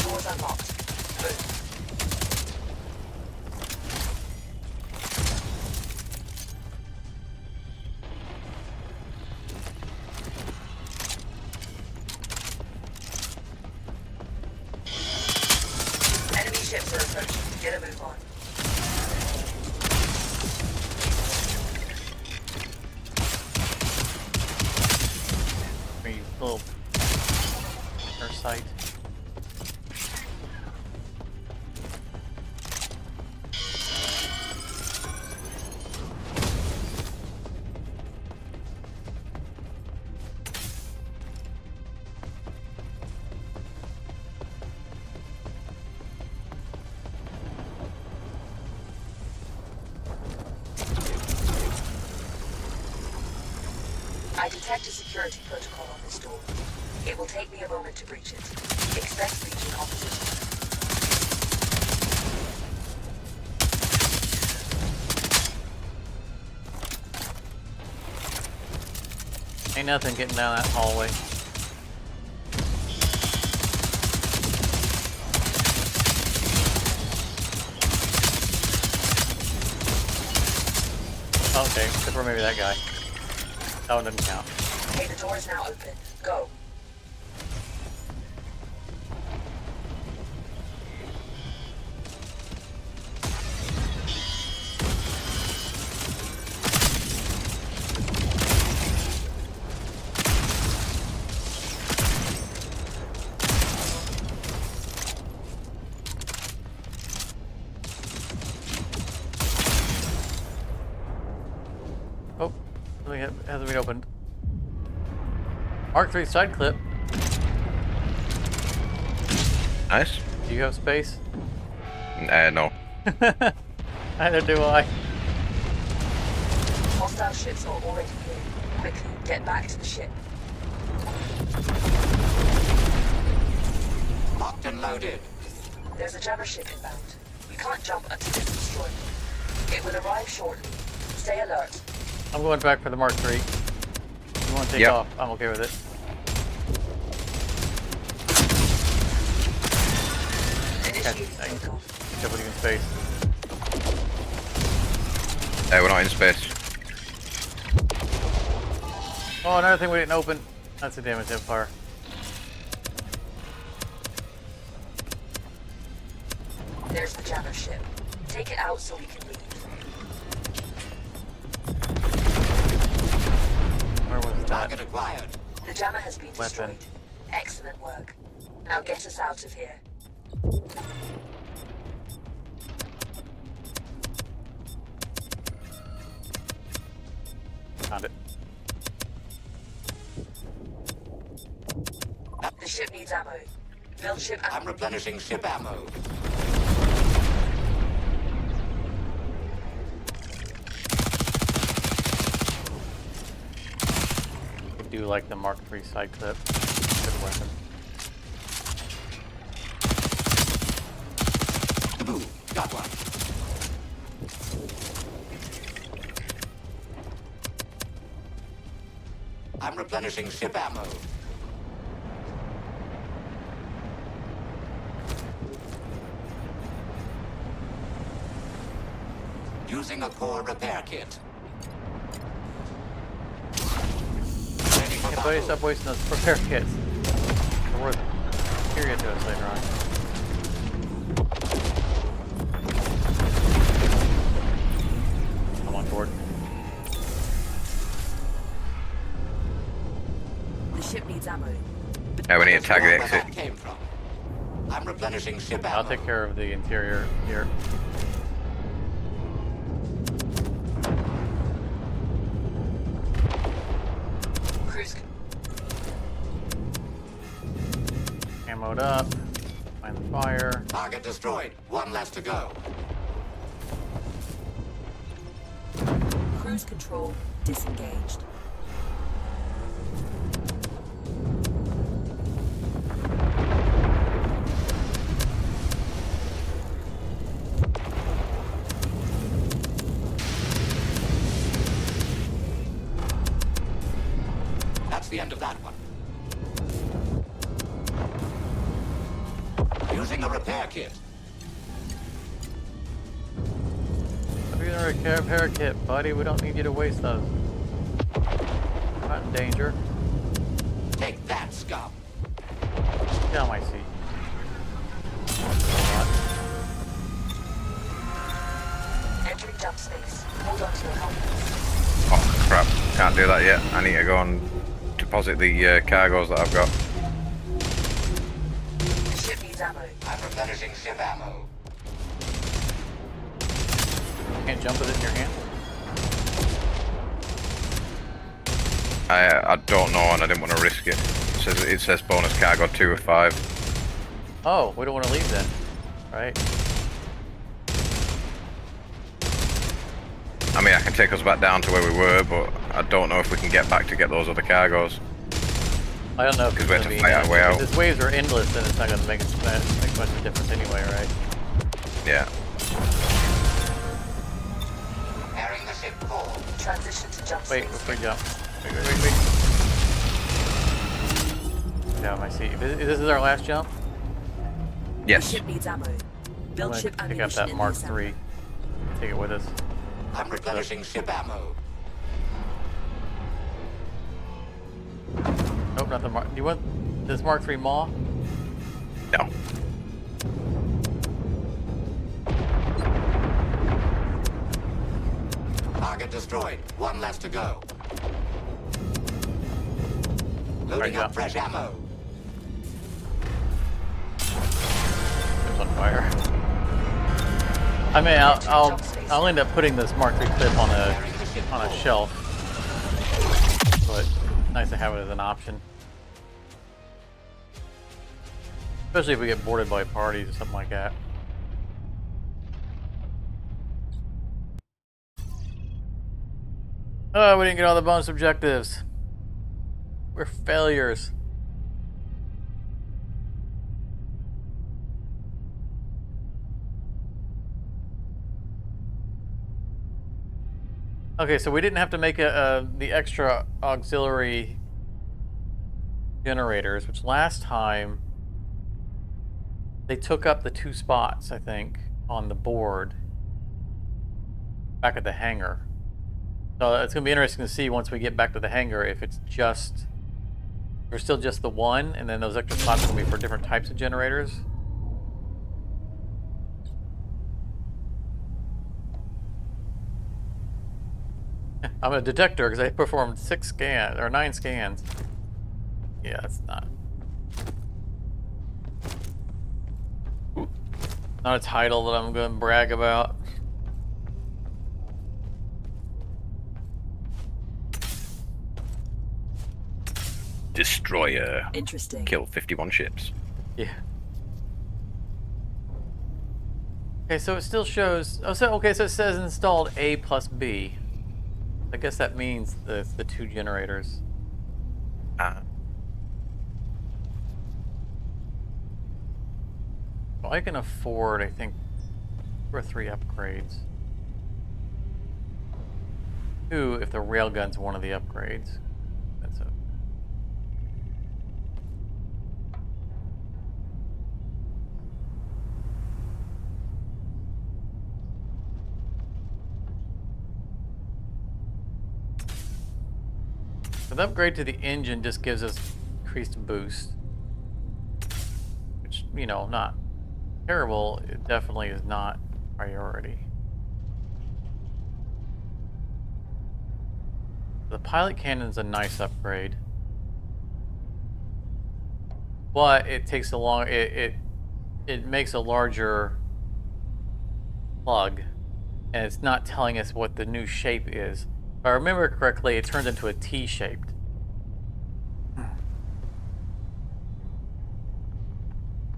Doors unlocked. Move. Enemy ships are approaching. Get a move on. Maybe little air sight. I detect a security protocol on this door. It will take me a moment to breach it. Expect Legion opposition. Ain't nothing getting down that hallway. Okay, except for maybe that guy. That one doesn't count. Okay, the door is now open. Go. Oh, it hasn't been opened. Mark 3 side clip. Nice. Do you have space? No. Neither do I. Hostile ships are already here. Quickly, get back to the ship. Locked and loaded. There's a jammer ship inbound. We can't jump until it's destroyed. It will arrive shortly. Stay alert. I'm going back for the Mark 3. You want to take Yep. off? I'm okay with it. Initiating I can takeoff. double you in space. We're not in space. Oh, another thing we didn't open. That's a damaged Empire. There's the jammer ship. Take it out so we can leave. Where was that? Target acquired. The jammer has been Weapon. destroyed. Excellent work. Now get us out of here. Found it. The ship needs ammo. Build ship ammo. I'm replenishing ship ammo. I do like the Mark III side clip. Good weapon. Boom. Got one. I'm replenishing ship ammo. Using a core repair kit. Ready for Hey, buddy, battle. stop wasting those repair kits. They're worth period to us later on. I'm on board. The ship needs ammo. Yeah, we need to tag the Where exit. that came from. I'm replenishing ship ammo. I'll take care of the interior here. Cruise. Ammoed up. Find the fire. Target destroyed. One less to go. Cruise control disengaged. That's the end of that one. Using a repair kit. I'm using a repair kit, buddy. We don't need you to waste those. Not in danger. Take that, scum. Get on my seat. Entering jump space. Hold on to your helmets. Oh crap! Can't do that yet. I need to go and deposit the cargoes that I've got. The ship needs ammo. I'm replenishing ship ammo. Can't jump with it in your hand. I don't know, and I didn't want to risk it. It says bonus cargo 2 of 5. Oh, we don't want to leave then, right? I mean, I can take us back down to where we were, but I don't know if we can get back to get those other cargoes. I don't know if it's Because we have gonna to be. fight our way out. If these waves are endless, then it's not going to make much of a difference anyway, right? Yeah. Preparing the ship core. Transition to jump Wait, space. before we jump. Wait. Yeah, my seat. This is our last jump. The Yes. ship needs ammo. I'm Build gonna ship pick up ammunition that in Mark the III. assembly. Take it with us. I'm replenishing ship ammo. Nope, not the Mark. Do you want this Mark III Maw? No. Target destroyed. One less to go. Loading Right, up yeah. fresh ammo. It's on fire. I mean, I'll end up putting this Mark III clip on a shelf, but nice to have it as an option, especially if we get boarded by parties or something like that. Oh, we didn't get all the bonus objectives. We're failures. Okay, so we didn't have to make the extra auxiliary generators, which last time they took up the 2 spots, I think, on the board. back at the hangar. So it's going to be interesting to see once we get back to the hangar if it's just, there's still just the one, and then those extra slots will be for different types of generators. I'm a detector because I performed 9 scans. Yeah, it's not. Not a title that I'm going to brag about. Destroyer. Interesting. Killed 51 ships. Yeah. Okay, so it still shows. Oh, so okay, so it says installed A plus B. I guess that means the 2 generators. Well, I can afford, I think, 2 or 3 upgrades. 2 if the railgun's one of the upgrades. That's it. So the upgrade to the engine just gives us increased boost. Which, you know, not terrible. It definitely is not priority. The pilot cannon's a nice upgrade. But it takes a long it makes a larger plug, and it's not telling us what the new shape is. If I remember correctly, it turns into a T-shaped.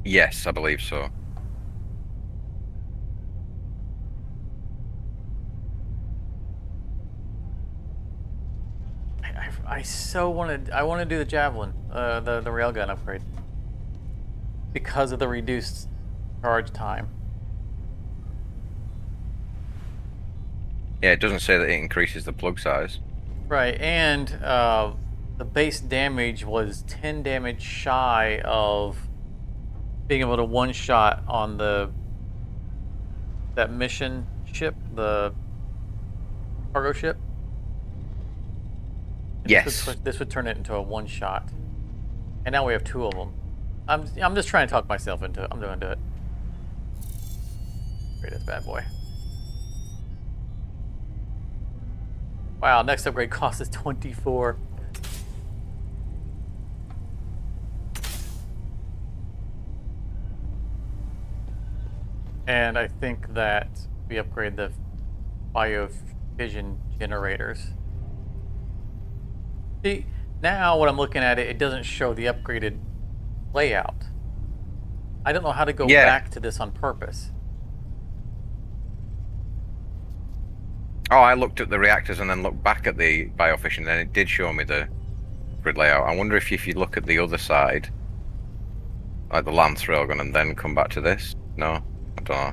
Yes, I believe so. I so wanted. I want to do the javelin, the railgun upgrade, because of the reduced charge time. Yeah, it doesn't say that it increases the plug size. Right, and the base damage was 10 damage shy of being able to one-shot on that mission ship, the cargo ship. And Yes. This would turn it into a one-shot, and now we have 2 of them. I'm just trying to talk myself into it. I'm going to do it. Great, this bad boy. Wow, next upgrade cost is 24. And I think that we upgrade the biofission generators. See, now when I'm looking at it, it doesn't show the upgraded layout. I don't know how to go back to this on purpose. Oh, I looked at the reactors and then looked back at the biofission, and it did show me the grid layout. I wonder if you look at the other side, like the Lance railgun, and then come back to this. No, I don't know.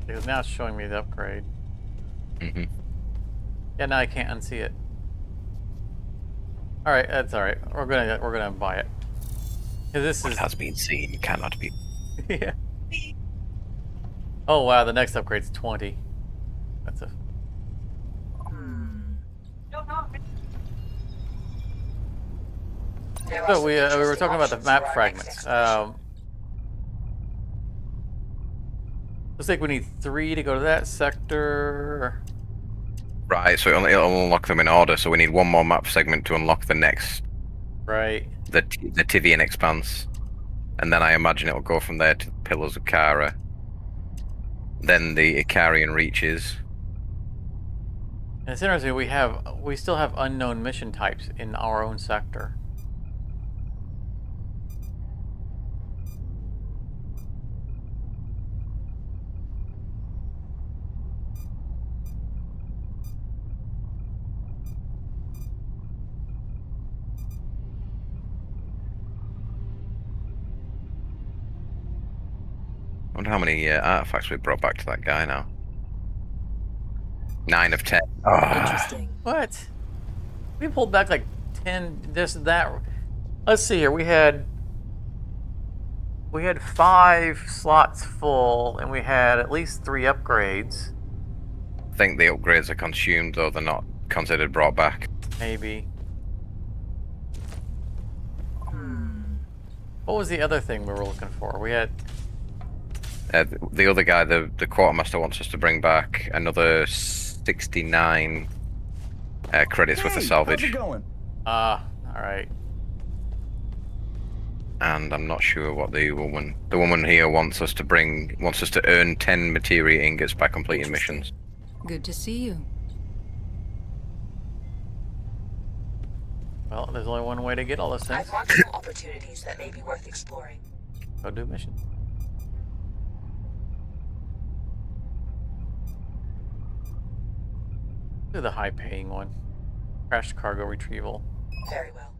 Because now it's showing me the upgrade. Mm-hmm. Yeah, now I can't unsee it. All right, that's all right. We're gonna buy it. 'Cause this What is has been seen cannot be. yeah. Oh wow, the next upgrade's 20. That's a. So we were talking about the map fragments. Looks like we need 3 to go to that sector. Right, so it'll unlock them in order. So we need 1 more map segment to unlock the next, Right. the Tivian Expanse, and then I imagine it'll go from there to the Pillars of Kara, then the Ikarian Reaches. And it's interesting. We still have unknown mission types in our own sector. I wonder how many artifacts we brought back to that guy now. 9 of 10. Interesting. What? We pulled back like 10. That. Let's see here. We had 5 slots full, and we had at least 3 upgrades. think the upgrades are consumed, though they're not considered brought back. Maybe. What was the other thing we were looking for? We had... The other guy, the quartermaster, wants us to bring back another 69 credits with the Hey, salvage. how's it going? alright. And I'm not sure what the woman here wants us to earn 10 materia ingots by completing missions. Good to see you. Well, there's only one way to get all those things. I've marked some opportunities that may be worth exploring. Go do mission. Do the high-paying one. Crash cargo retrieval. Very well.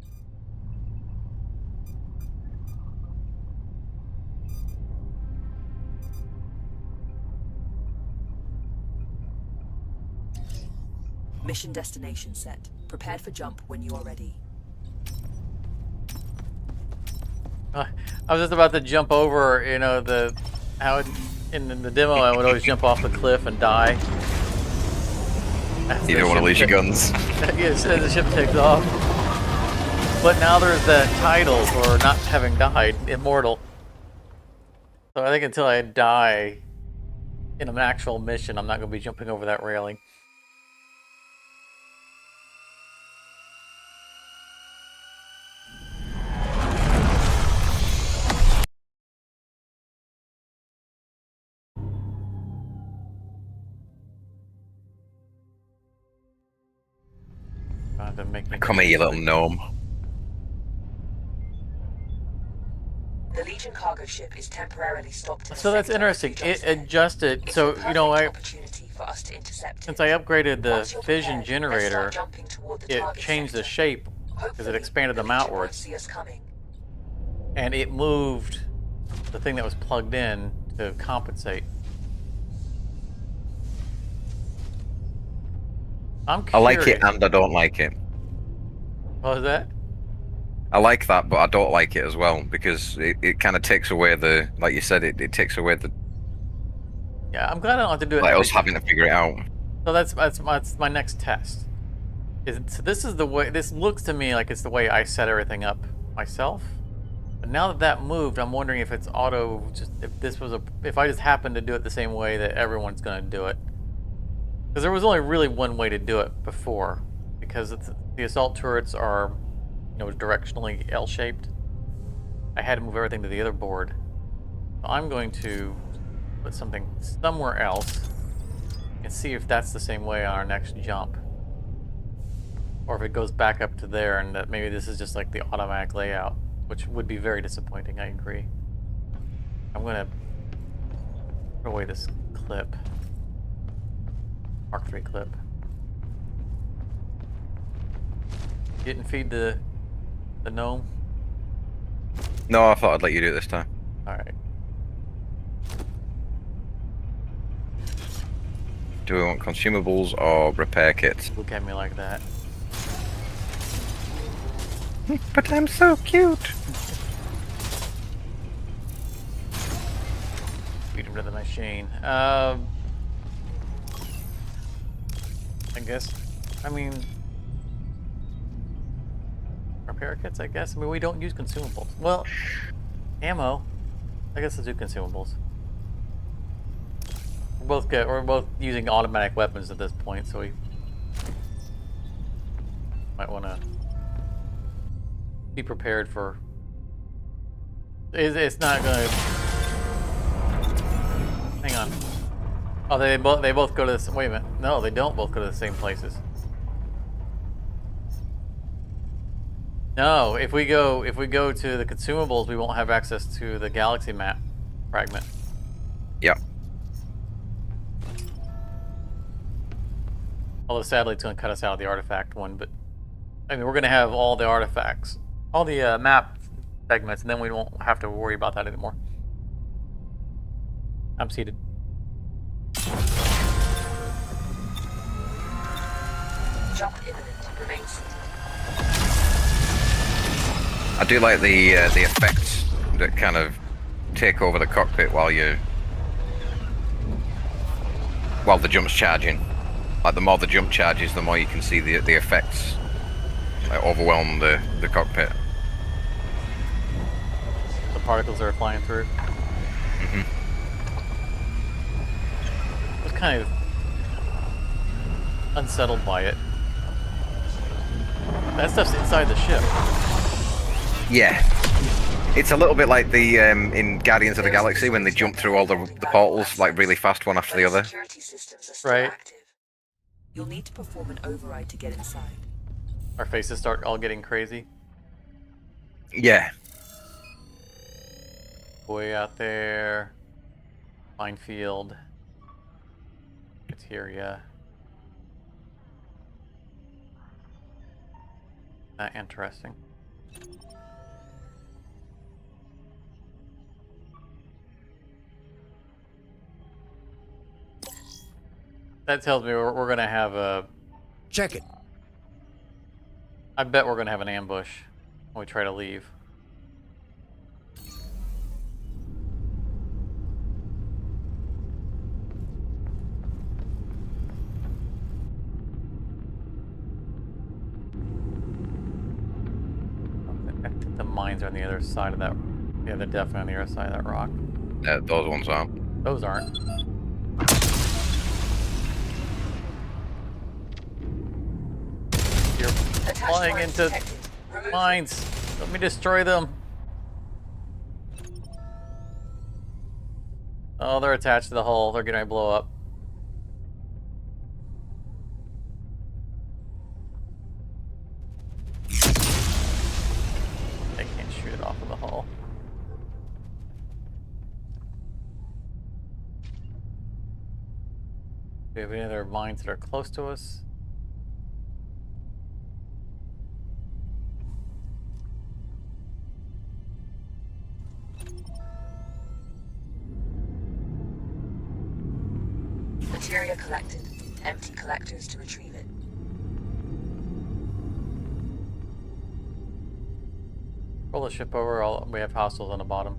Mission destination set. Prepared for jump when you are ready. I was just about to jump over, you know, in the demo I would always jump off the cliff and die. You don't want to lose your guns. Yes, as the ship takes off. But now there's that title for not having died, immortal. So I think until I die in an actual mission, I'm not going to be jumping over that railing. To make me Come here, you little gnome. The Legion cargo ship is temporarily stopped. In So that's interesting. It adjusted. So, you know, opportunity for us to intercept since I upgraded the Once you're fission prepared, generator, let's start jumping toward the it target changed the sector. shape because it Hopefully, expanded them the Legion outwards. won't see us coming. And it moved the thing that was plugged in to compensate. I'm I curious. like it and I don't like it. What was that? I like that, but I don't like it as well because it kind of takes away the, like you said, it takes away the, Yeah, I'm glad I don't have to do it. like every us having to figure it out. So that's my next test. So this is the way. This looks to me like it's the way I set everything up myself. But now that that moved, I'm wondering if it's auto. Just if I just happen to do it the same way that everyone's going to do it. Because there was only really one way to do it before, because the assault turrets are, you know, directionally L-shaped. I had to move everything to the other board. So I'm going to put something somewhere else and see if that's the same way on our next jump. Or if it goes back up to there and that maybe this is just like the automatic layout, which would be very disappointing, I agree. I'm gonna put away this clip. Mark 3 clip. Didn't feed the gnome? No, I thought I'd let you do it this time. Alright. Do we want consumables or repair kits? Look at me like that. But I'm so cute. Feed him to the machine. I guess. I mean, repair kits. I guess. I mean, we don't use consumables. Well, ammo. I guess let's do consumables. We're both using automatic weapons at this point, so we might want to be prepared for. It's not going to. Hang on. Oh, they both go to the. Wait a minute. No, they don't both go to the same places. No, if we go to the consumables, we won't have access to the galaxy map fragment. Yep. Although sadly, it's going to cut us out of the artifact one. But I mean, we're going to have all the artifacts, all the map segments, and then we won't have to worry about that anymore. I'm seated. Jump imminent. Remain seated. I do like the effects that kind of take over the cockpit while the jump's charging. Like the more the jump charges, the more you can see the effects like overwhelm the cockpit. The particles that are flying through. Hmm. I was kind of unsettled by it. That stuff's inside the ship. Yeah. It's a little bit like the in Guardians of the Galaxy when they jump through all the portals like really fast, one after the other. Security systems are still Right. active. You'll need to perform an override to get inside. Our faces start all getting crazy. Yeah. Way out there. Minefield. Materia. Interesting. That tells me we're gonna have a. Check it. I bet we're gonna have an ambush when we try to leave. I think the mines are on the other side of that. Yeah, they're definitely on the other side of that rock. Those ones aren't. Those aren't. You're flying into mines. Let me destroy them. Oh, they're attached to the hull. They're gonna blow up. They can't shoot it off of the hull. Do we have any other mines that are close to us? Materia collected. Empty collectors to retrieve it. Roll the ship over. We have hostiles on the bottom.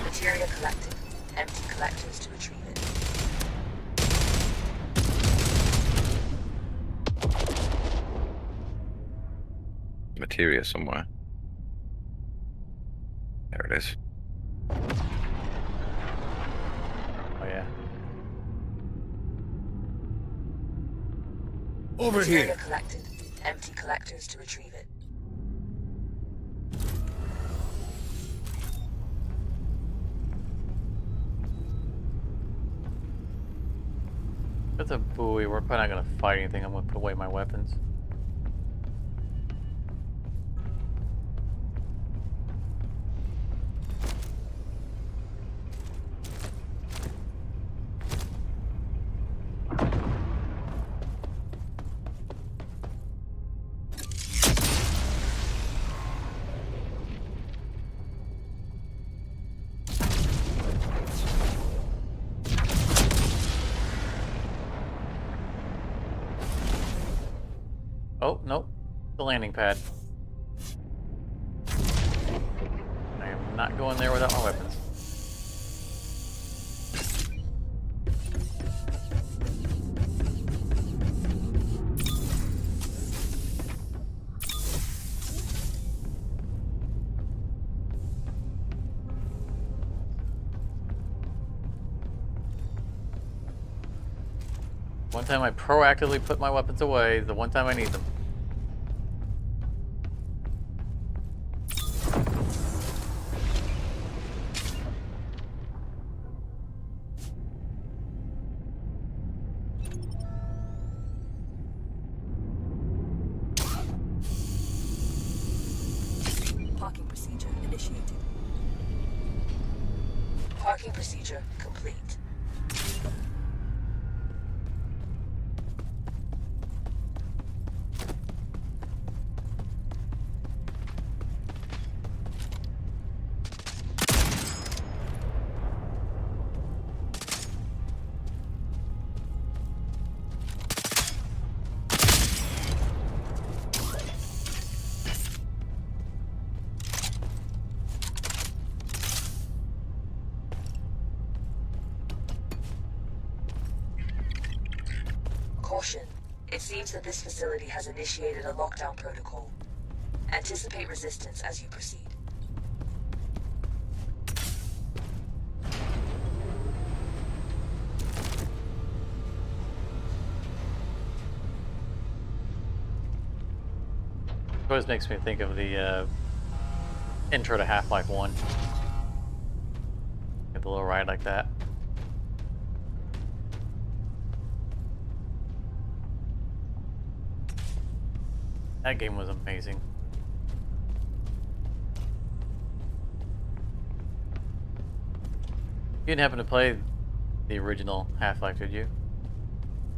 Materia collected. Empty collectors to retrieve it. Materia somewhere. There it is. Oh yeah. Over Materia here. collected. Empty collectors to retrieve it. That's a buoy. We're probably not gonna fight anything. I'm gonna put away my weapons. Oh, nope. The landing pad. I am not going there without my weapons. One time I proactively put my weapons away, the one time I need them. Parking procedure complete. Caution. It seems that this facility has initiated a lockdown protocol. Anticipate resistance as you proceed. It always makes me think of the intro to Half-Life 1. Get the little ride like that. That game was amazing. You didn't happen to play the original Half-Life, did you?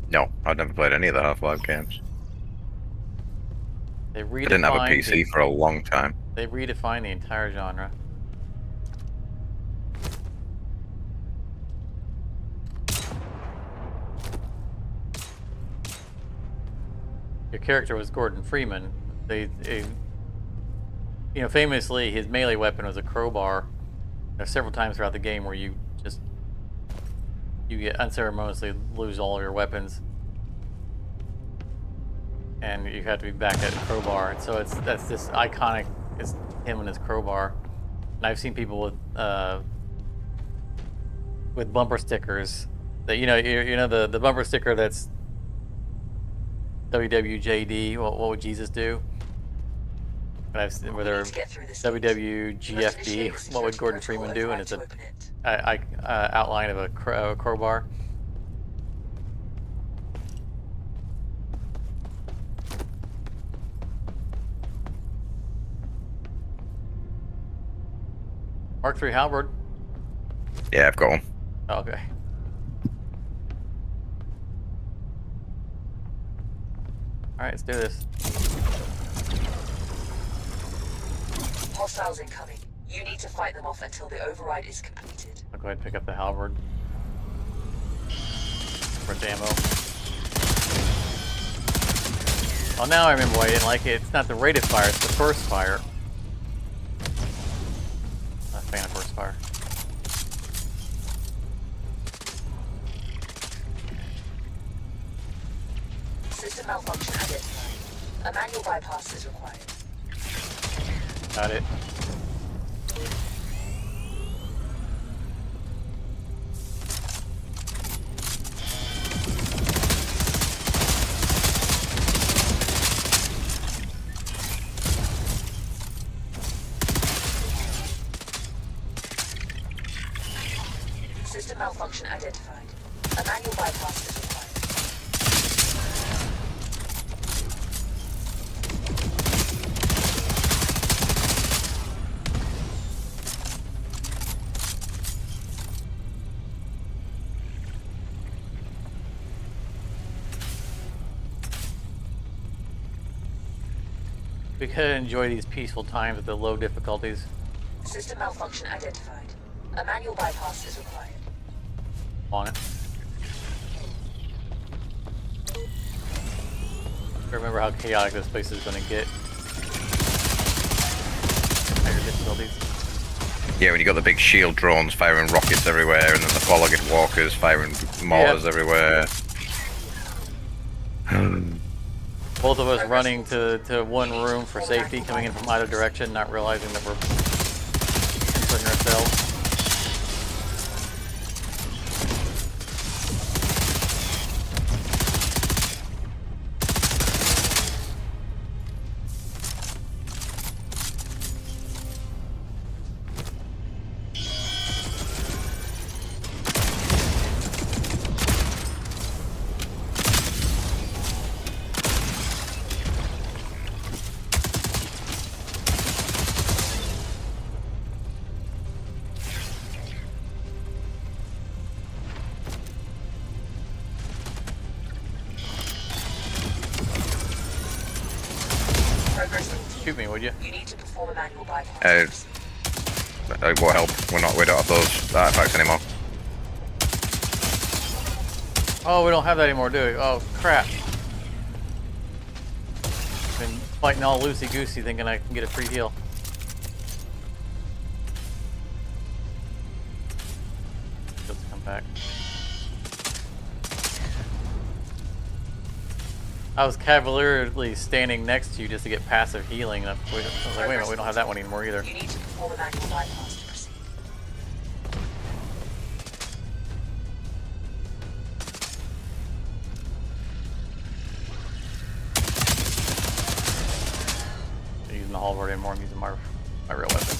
No, I've never played any of the Half-Life games. They I didn't have a PC for a long time. They redefined the entire genre. Your character was Gordon Freeman. You know, famously, his melee weapon was a crowbar. There's several times throughout the game where you get unceremoniously lose all of your weapons, and you have to be back at crowbar. And so that's this iconic. It's him and his crowbar. And I've seen people with bumper stickers that you know the bumper sticker that's WWJD. What would Jesus do? And I've seen where they're WWGFD. What would Gordon Freeman do? And it's a outline of a crowbar. Mark III halberd. Yeah, I've got one. Oh, okay. All right, let's do this. Hostiles incoming. You need to fight them off until the override is completed. I'll go ahead and pick up the halberd. For ammo. Oh, now I remember why I didn't like it. It's not the rate of fire, it's the burst fire. Not a fan of burst fire. System malfunction identified. A manual bypass is required. Got it. System malfunction identified. A manual bypass is required. We could enjoy these peaceful times with the low difficulties. System malfunction identified. A manual bypass is required. On it. Remember how chaotic this place is going to get. Higher difficulties. Yeah, when you got the big shield drones firing rockets everywhere, and then the four-legged walkers firing mortars everywhere. Both of us running to one room for safety, coming in from either direction, not realizing that we're inserting ourselves. would you? You need to perform a manual bypass. What help? We don't have those artifacts anymore. Oh, we don't have that anymore, do we? Oh, crap. Been fighting all loosey-goosey thinking I can get a free heal. Let's come back. I was cavalierly standing next to you just to get passive healing. And I was like, wait a minute, we don't have that one anymore either. You need to perform a manual bypass to proceed. I'm using the halberd anymore. I'm using my real weapon.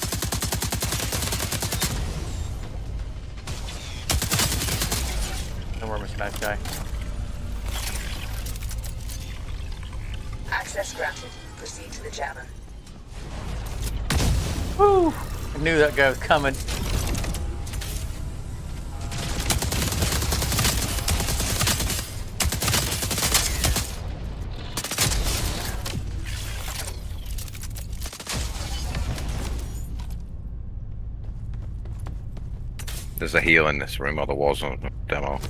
Don't worry, Mr. Nice Guy. Access granted. Proceed to the jammer. Woo! I knew that guy was coming. There's a heal in this room, or there was a demo.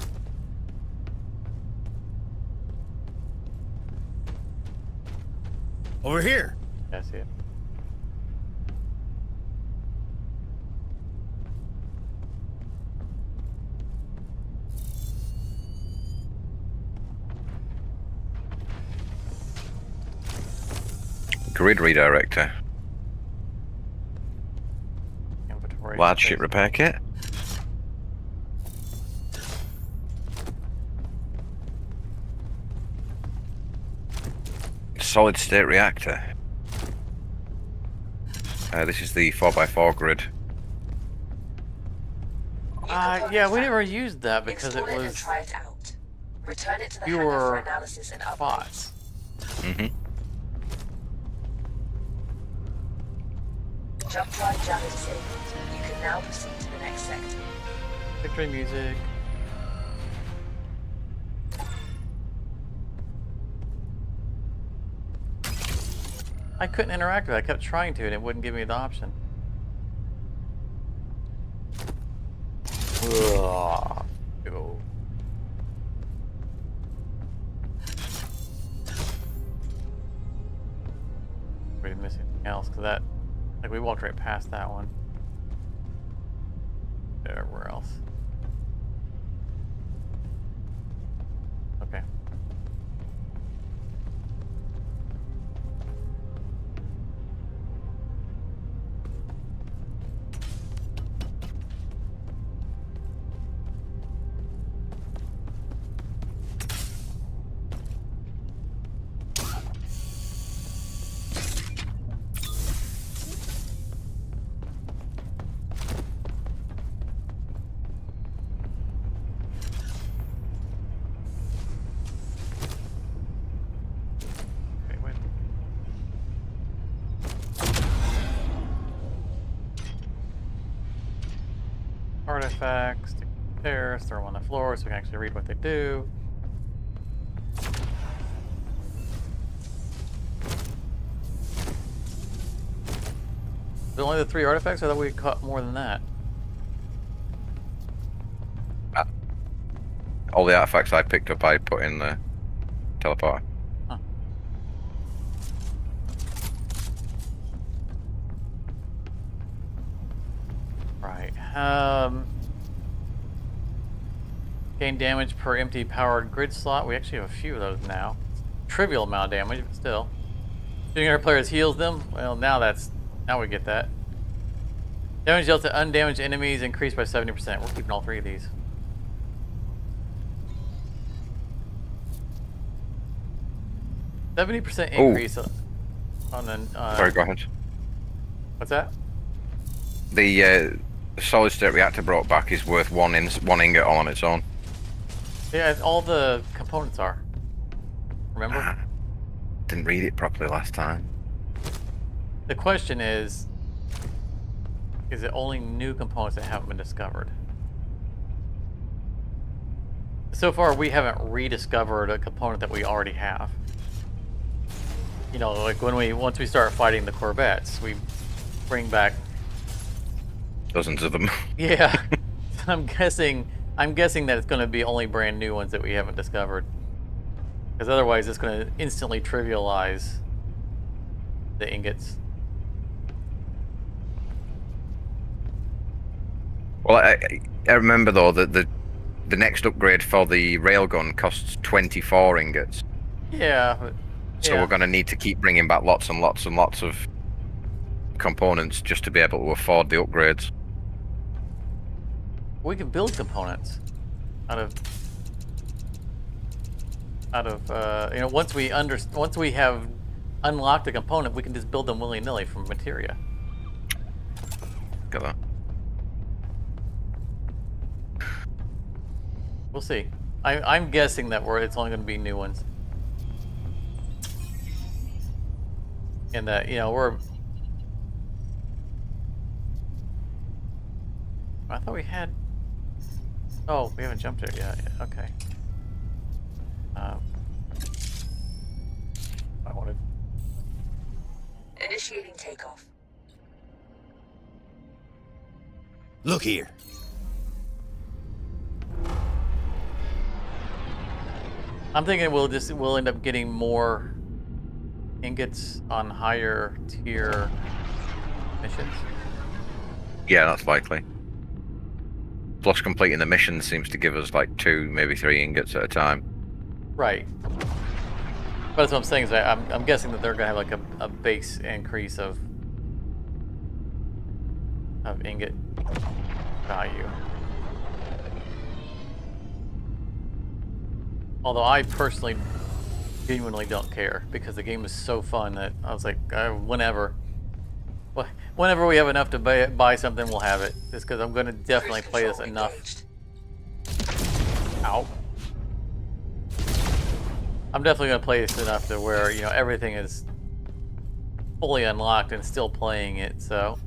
Over here. Yeah, I see it. Grid redirector. Inventory. Large ship repair kit. Solid state reactor. This is the 4x4 grid. Yeah, we never used that because it Explore and was try it out. Return it to the hangar fewer for analysis and updates. spots. Mm-hmm. Jump drive jammer disabled. You can now proceed to the next sector. Victory music. I couldn't interact with it. I kept trying to and it wouldn't give me the option. Ugh. Ew. We didn't miss anything else because that, like, we walked right past that one. Everywhere else. Okay. Okay, wait. Artifacts, stick pairs, throw them on the floor so we can actually read what they do. Is it only the 3 artifacts? I thought we caught more than that. All the artifacts I picked up, I put in the teleporter. Huh. Right. Gain damage per empty powered grid slot. We actually have a few of those now. Trivial amount of damage, but still. Shooting our players heals them. Well, now we get that. Damage dealt to undamaged enemies increased by 70%. We're keeping all 3 of these. %70 increase on an. Sorry, go ahead. What's that? The solid state reactor brought back is worth one ingot all on its own. Yeah, all the components are. Remember? Didn't read it properly last time. The question is it only new components that haven't been discovered? So far, we haven't rediscovered a component that we already have. You know, like once we start fighting the Corvettes, we bring back. Dozens of them. Yeah, I'm guessing that it's going to be only brand new ones that we haven't discovered, because otherwise it's going to instantly trivialize the ingots. Well, I remember though that the next upgrade for the railgun costs 24 ingots. Yeah. But, So we're going to need to keep bringing back lots and lots and lots of components just to be able to afford the upgrades. We can build components out of you know, once we have unlocked a component, we can just build them willy-nilly from materia. Got that. We'll see. I'm guessing that it's only going to be new ones, and that, you know, I thought we had. Oh, we haven't jumped there yet. Yeah, okay. I wanted. Initiating takeoff. Look here. I'm thinking we'll end up getting more ingots on higher tier missions. Yeah, that's likely. Plus, completing the mission seems to give us like 2, maybe 3 ingots at a time. Right. But that's what I'm saying, is that I'm guessing that they're gonna have like a base increase of ingot value. Although I personally genuinely don't care, because the game is so fun that I was like, whenever we have enough to buy something, we'll have it. Just because I'm going to definitely play this enough. Ow. I'm definitely going to play this enough to where, you know, everything is fully unlocked and still playing it, so.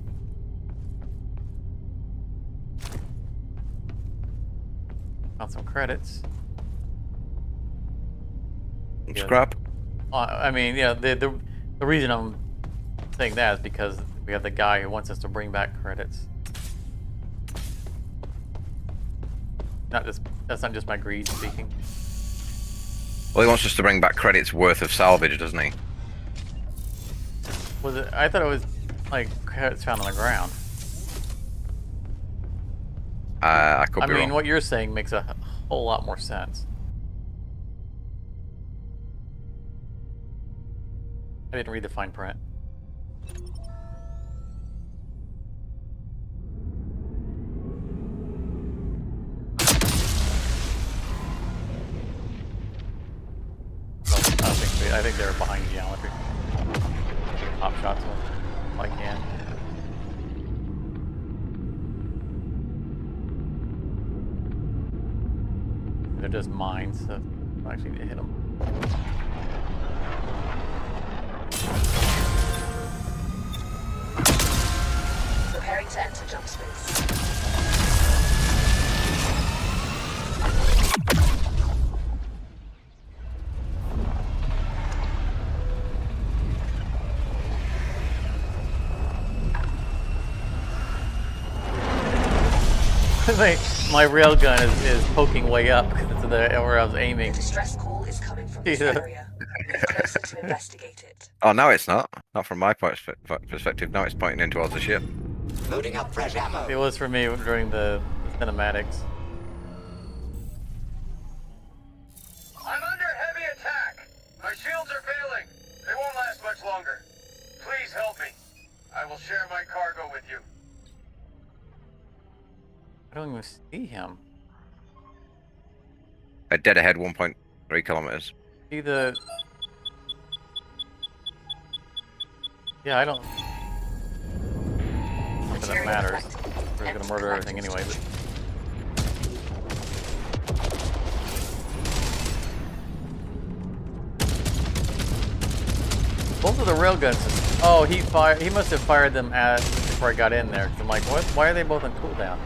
Got some credits. Scrap. I mean, yeah, the reason I'm saying that is because we have the guy who wants us to bring back credits. That's not just my greed speaking. Well, he wants us to bring back credits worth of salvage, doesn't he? Was it? I thought it was like credits found on the ground. I could I be mean, wrong. what you're saying makes a whole lot more sense. I didn't read the fine print. I think they're behind geometry. Pop shots them if I can. They're just mines, so I actually need to hit them. Preparing to enter jump space. My railgun is poking way up to where I was aiming. The distress call is coming from this area. Move closer to investigate it. Oh, now it's not. Not from my perspective. Now it's pointing in towards the ship. Loading up fresh ammo. It was for me during the cinematics. I'm under heavy attack. My shields are failing. They won't last much longer. Please help me. I will share my cargo with you. I don't even see him. Dead ahead, 1.3 kilometers. See the... Yeah, I don't... Not that it matters. We're gonna murder everything anyway, but... Both of the railguns... Oh, he must have fired them before I got in there. 'Cause I'm like, what? Why are they both on cooldown?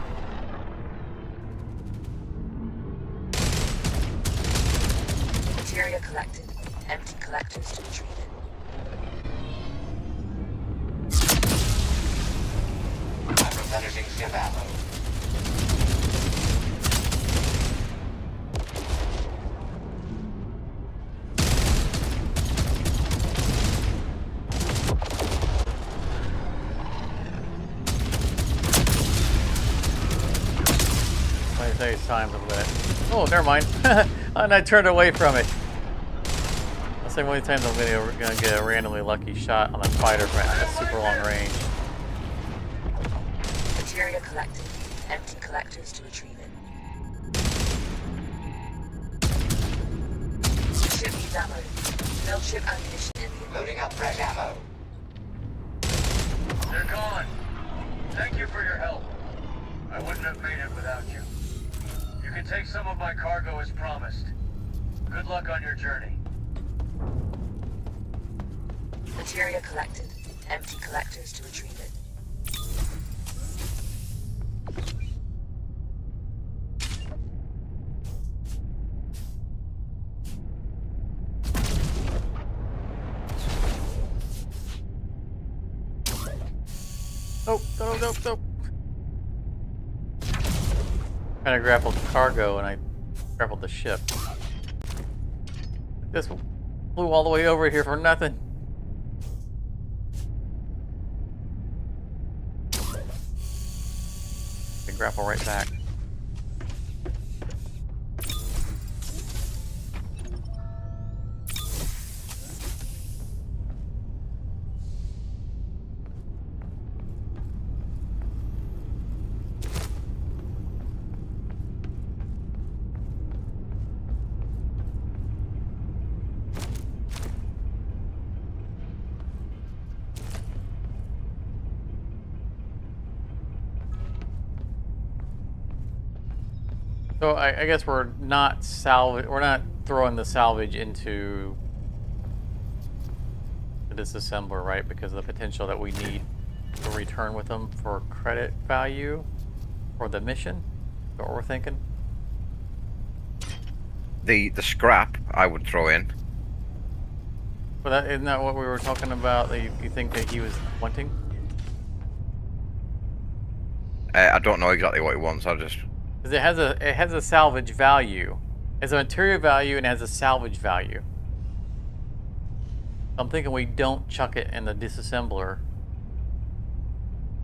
Materia collected. Empty collectors to be treated. Replenishing ship ammo. I say it's time a bit. Oh, never mind. And I turned away from it. That's the only time I'm gonna get a randomly lucky shot on a fighter from a super long range. Materia collected. Empty collectors to retrieve it. Ship needs ammo. Build ship ammunition in the Loading up fresh ammo. They're gone. Thank you for your help. I wouldn't have made it without you. You can take some of my cargo as promised. Good luck on your journey. Materia collected. Empty collectors to retrieve it. Oh, no. Kind of grappled the cargo and I grappled the ship. This flew all the way over here for nothing. I grapple right back. So I guess we're not throwing the salvage into the disassembler, right? Because of the potential that we need to return with them for credit value for the mission. Is that what we're thinking? The scrap I would throw in. But isn't that what we were talking about? That you think that he was wanting? I don't know exactly what he wants. I just. Because it has a salvage value. It has a material value and it has a salvage value. I'm thinking we don't chuck it in the disassembler.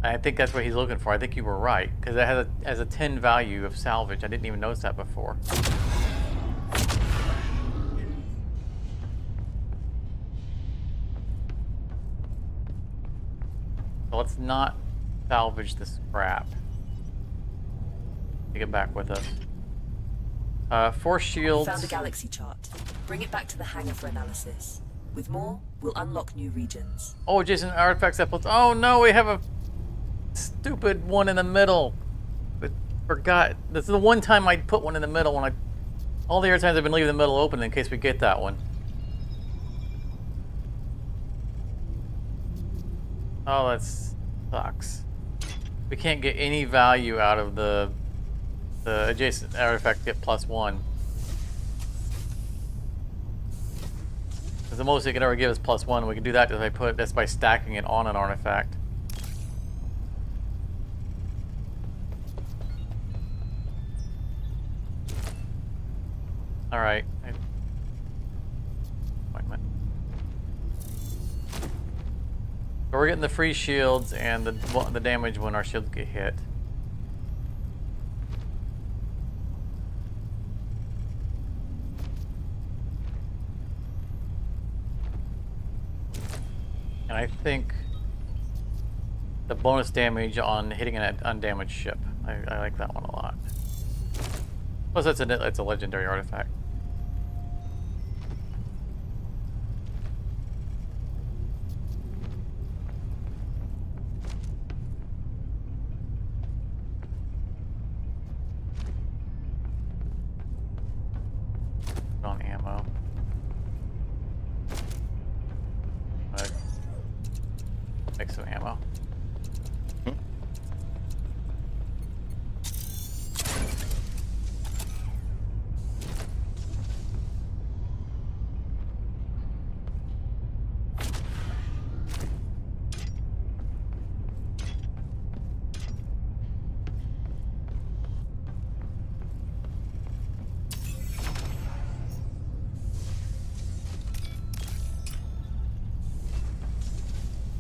I think that's what he's looking for. I think you were right. Because it has a 10 value of salvage. I didn't even notice that before. So let's not salvage the scrap. Take it back with us. 4 shields. Found a galaxy chart. Bring it back to the hangar for analysis. With more, we'll unlock new regions. Oh, Jason, artifacts that plus. Oh no, we have a stupid one in the middle. But forgot. This is the one time I put one in the middle when all the other times I've been leaving the middle open in case we get that one. Oh, that sucks. We can't get any value out of the adjacent artifact get +1. Because the most it can ever give is +1. We can do that just by stacking it on an artifact. All right. Appointment. So we're getting the free shields and the damage when our shields get hit. And I think the bonus damage on hitting an undamaged ship. I like that one a lot. Plus, it's a legendary artifact. Put on ammo. Make some ammo.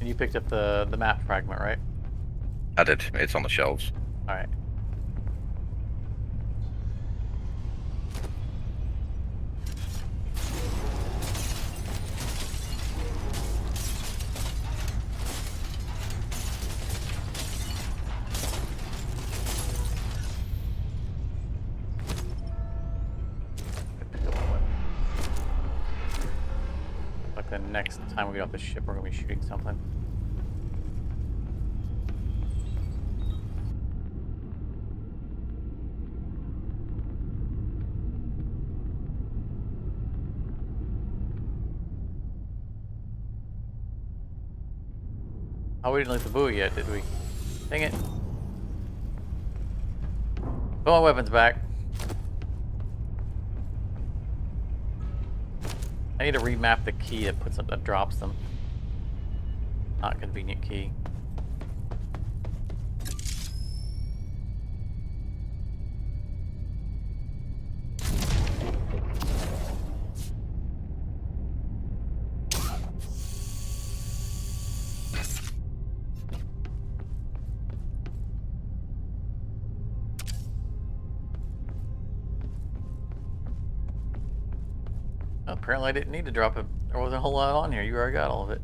You picked up the map fragment, right? I did. It's on the shelves. All right. Like the next time we get off the ship, we're gonna be shooting something. Oh, we didn't leave the buoy yet, did we? Dang it. Put my weapons back. I need to remap the key that drops them. Not convenient key. Apparently I didn't need to drop it. There wasn't a whole lot on here. You already got all of it.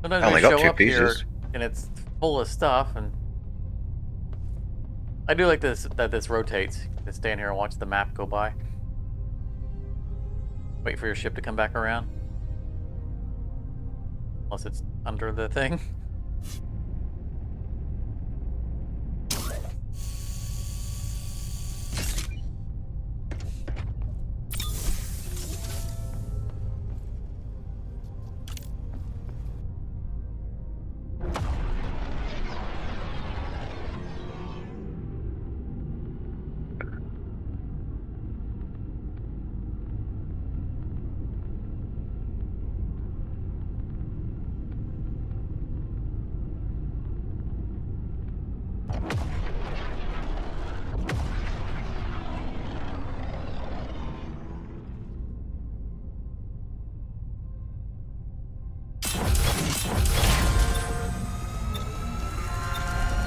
Sometimes I only we got show 2 up here pieces. and it's full of stuff, and I do like this that this rotates. You can stand here and watch the map go by. Wait for your ship to come back around. Unless it's under the thing.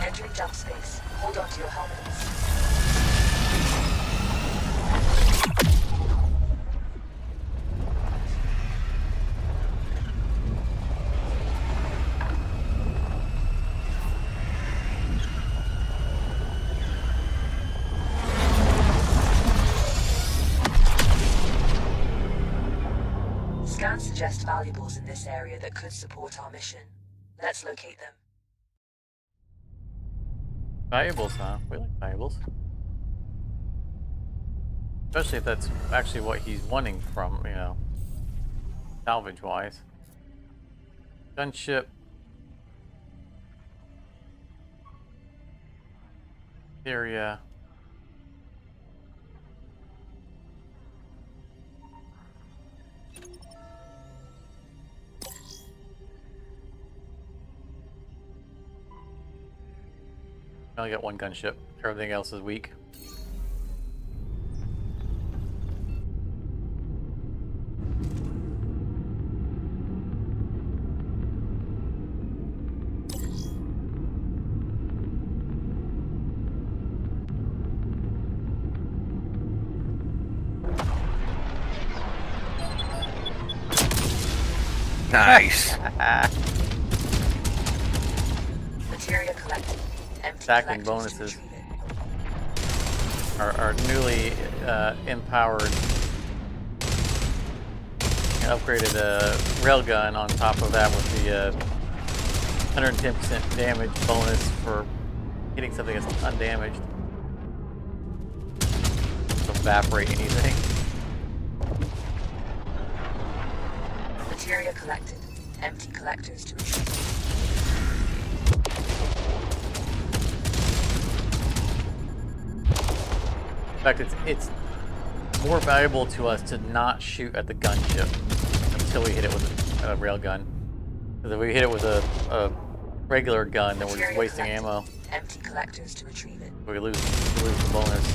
Entering jump space. Hold on to your helmets. Scans suggest valuables in this area that could support our mission. Let's locate them. Valuables, huh? We like valuables. Especially if that's actually what he's wanting from, you know, salvage-wise. Gunship. Syria. I only got 1 gunship. Everything else is weak. Nice. Materia collected. Empty Stacking collectors to bonuses. retrieve it. Our newly empowered and upgraded railgun on top of that with the 110% damage bonus for hitting something that's undamaged. Don't evaporate anything. Materia collected. Empty collectors to retrieve. In fact, it's more valuable to us to not shoot at the gunship until we hit it with a railgun. Because if we hit it with a regular gun, then we're just Materia wasting collected. ammo. Empty collectors to retrieve it. We lose the bonus.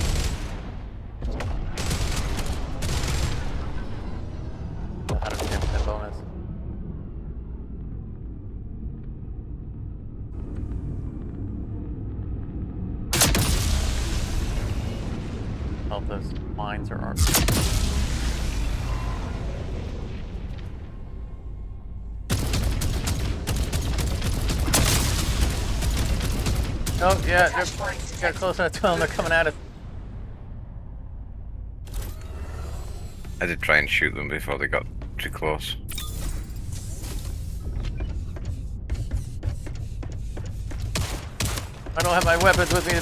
110% bonus. know if those mines are armed. Oh, yeah, they're got close enough to them. They're coming at us. I did try and shoot them before they got too close. I don't have my weapons with me.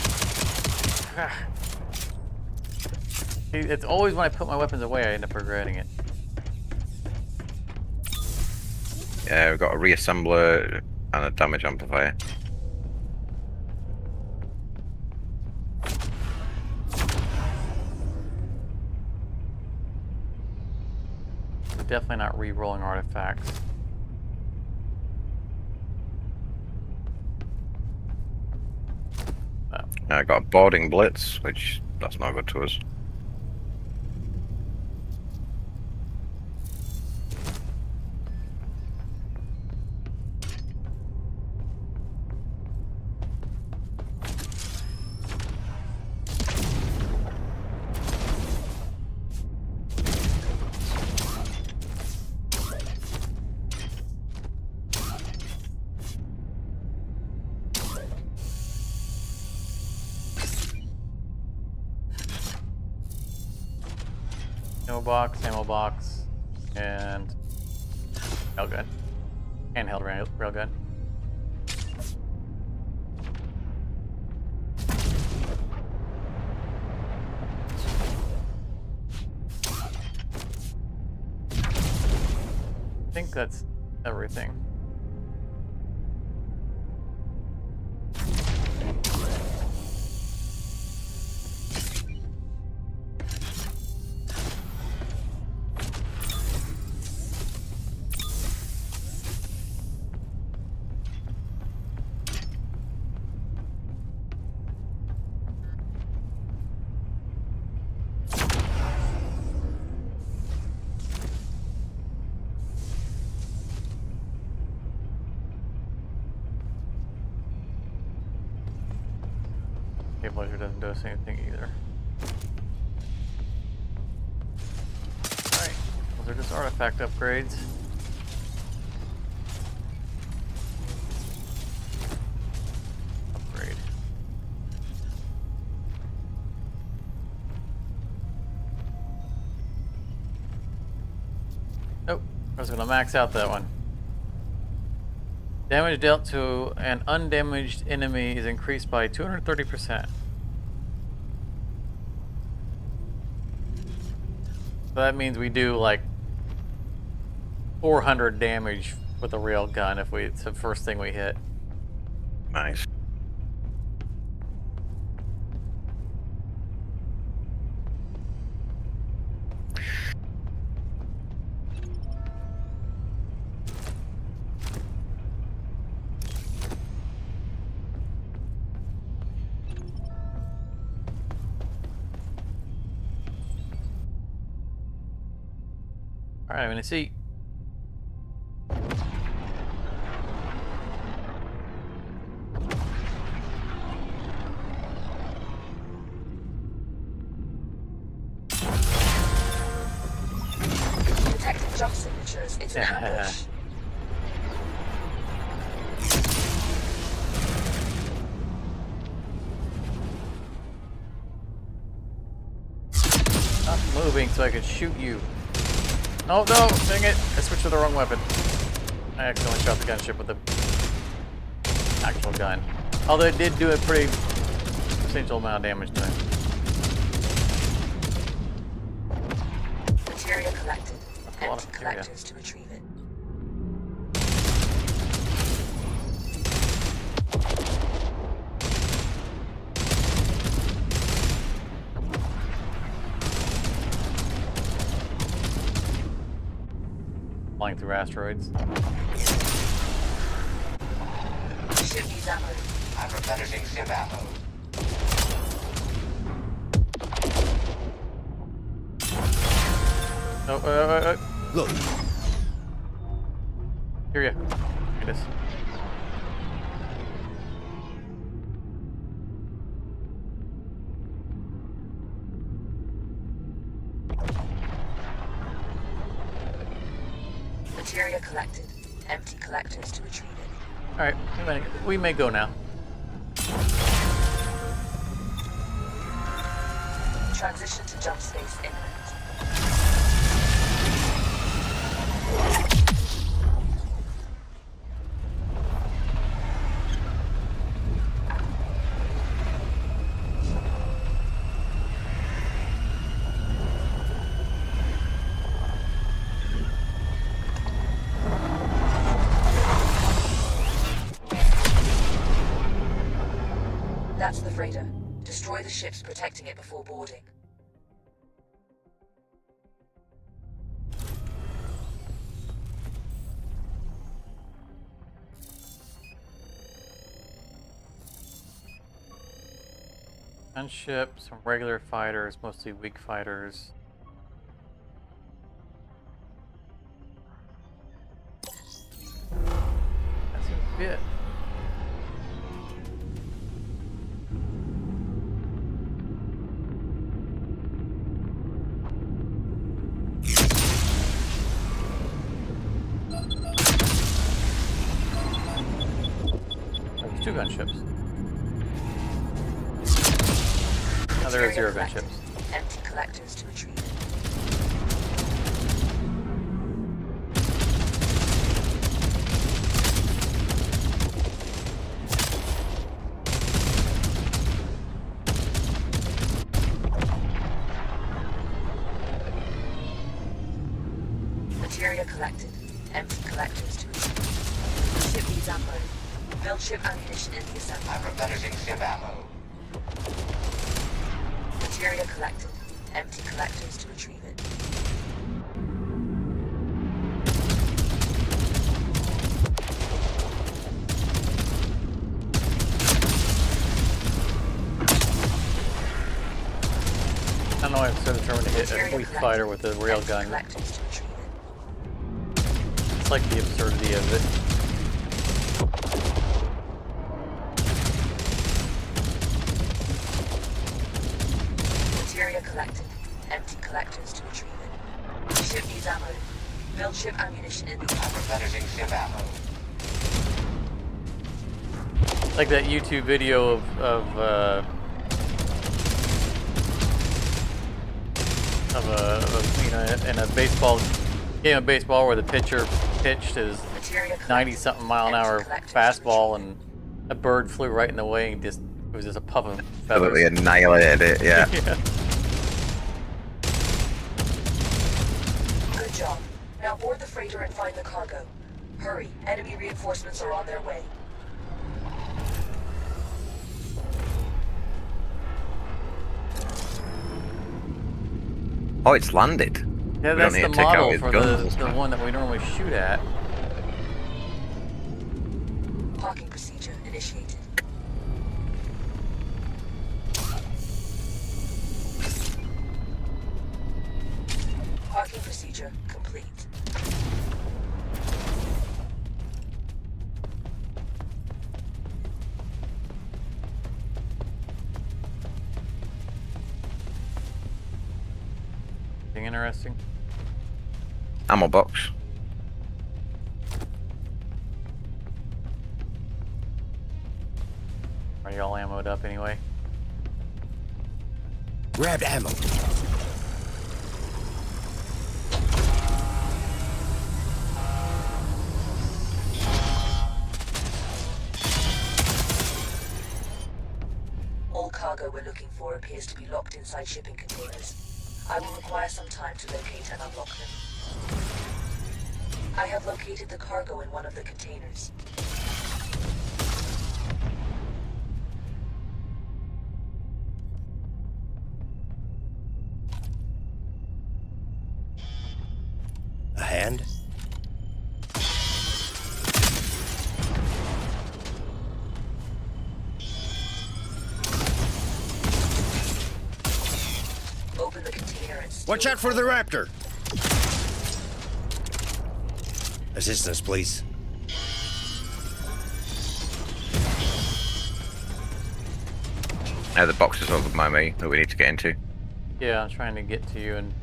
See, it's always when I put my weapons away I end up regretting it. Yeah, we've got a reassembler and a damage amplifier. We're definitely not re-rolling artifacts. I got a boarding blitz, which that's not good to us. Ammo box, and railgun. Handheld railgun. I think that's everything. Stabilizer doesn't do us anything either. Alright, those are just artifact upgrades. Upgrade. Nope, I was gonna max out that one. Damage dealt to an undamaged enemy is increased by 230%. So that means we do like 400 damage with a rail gun if it's the first thing we hit. Nice. Alright, I'm gonna see. Detected jump signatures. It's an ambush. Stop moving so I can shoot you. Oh no, dang it! I switched to the wrong weapon. I accidentally shot the gunship with the actual gun. Although it did do a pretty substantial amount of damage to him. Material collected. That's a lot of Empty material. collectors to retrieve it. Flying through asteroids. Ship needs ammo. I'm replenishing sim ammo. Oh, Look, here ya. Here it is. Materia collected. Empty collectors to retrieve it. All right, we may go now. Transition to jump space imminent. That's the freighter. Destroy the ships protecting it before boarding. Gunship, some regular fighters, mostly weak fighters. That seems to be it. There's 2 gunships. Now there are 0 collected. gunships. Empty collectors to retrieve it. Materia collected. Empty collectors to retrieve. Ship needs ammo. Build ship ammunition in the assembly. I'm replenishing ship ammo. Materia collected. Empty collectors to retrieve it. I don't know why I'm so determined to hit a weak fighter with a railgun. Collectors to retrieve it. It's like the absurdity of it. Materia collected. Empty collectors to retrieve it. Ship needs ammo. Build ship ammunition in the I'm replenishing ship ammo. Like that YouTube video of you know, in a baseball game of baseball where the pitcher pitched his Materia collected. 90-something mile an hour fastball and a bird flew right in the way and just it was just a puff of Absolutely feathers. annihilated it, yeah. Yeah. Good job. Now board the freighter and find the cargo. Hurry. Enemy reinforcements are on their way. Oh, it's landed. Yeah, We don't that's need the to take out model his for guns. the one that we normally shoot at. Parking procedure initiated. Parking procedure complete. Anything interesting? Ammo box. Are you all ammoed up anyway? Grabbed ammo. All cargo we're looking for appears to be locked inside shipping containers. I will require some time to locate and unlock them. I have located the cargo in one of the containers. A hand? Open the container and steal Watch out for the raptor! Assistance, please. Now the box is over by me that we need to get into. Yeah, I'm trying to get to you and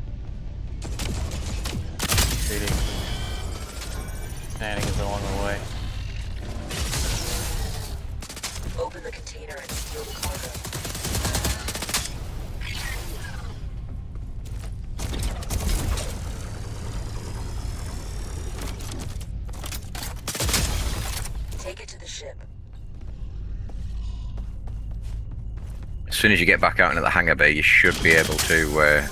troubleshooting shenanigans along the way. Open the container and steal the cargo. Take it to the ship. As soon as you get back out into the hangar bay, you should be able to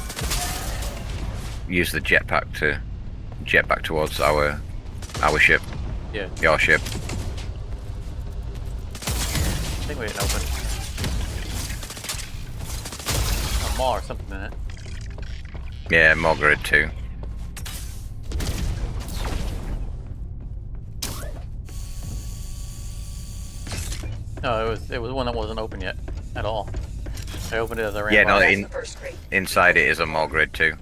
use the jetpack to jet back towards our ship, Yeah, your ship. I think we didn't open a mall or something in it. Yeah, more grid too. No, it was one that wasn't open yet at all. I opened it as I ran Yeah, by. no, That's in, the first crate. inside it is a more grid too.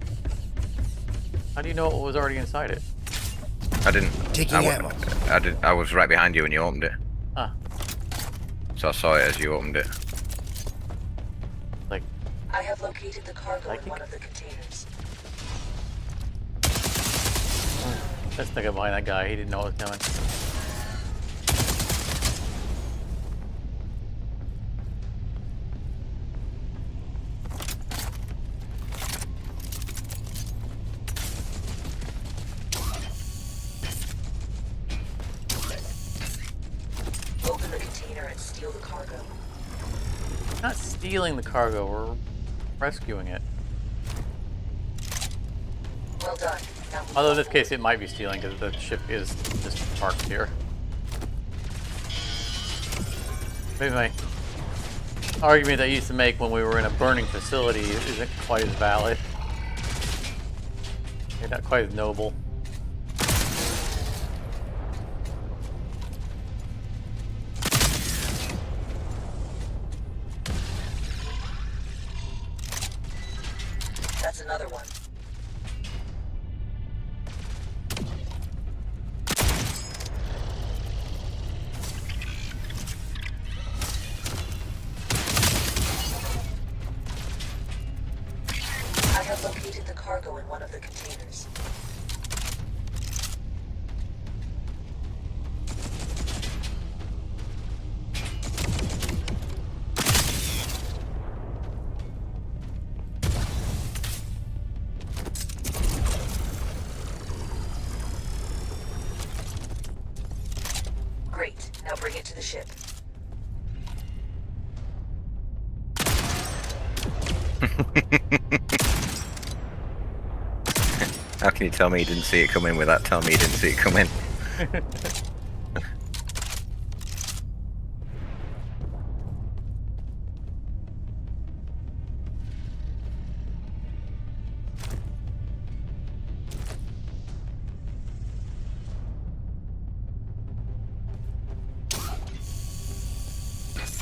How do you know what was already inside it? I didn't. Taking I, ammo. I was right behind you when you opened it, Ah, so I saw it as you opened it. like I have located the cargo Like in it. one of the containers. let's not get behind that guy. He didn't know it was coming. Open the container and steal the cargo. Not stealing the cargo. We're rescuing it. Well done. Now move Although in on this forward. case it might be stealing because the ship is just parked here. Maybe my argument that I used to make when we were in a burning facility isn't quite as valid. You're not quite as noble. That's another one. I have located the cargo in one of the containers. Great. Now bring it to the ship. How can you tell me you didn't see it coming without telling me you didn't see it coming?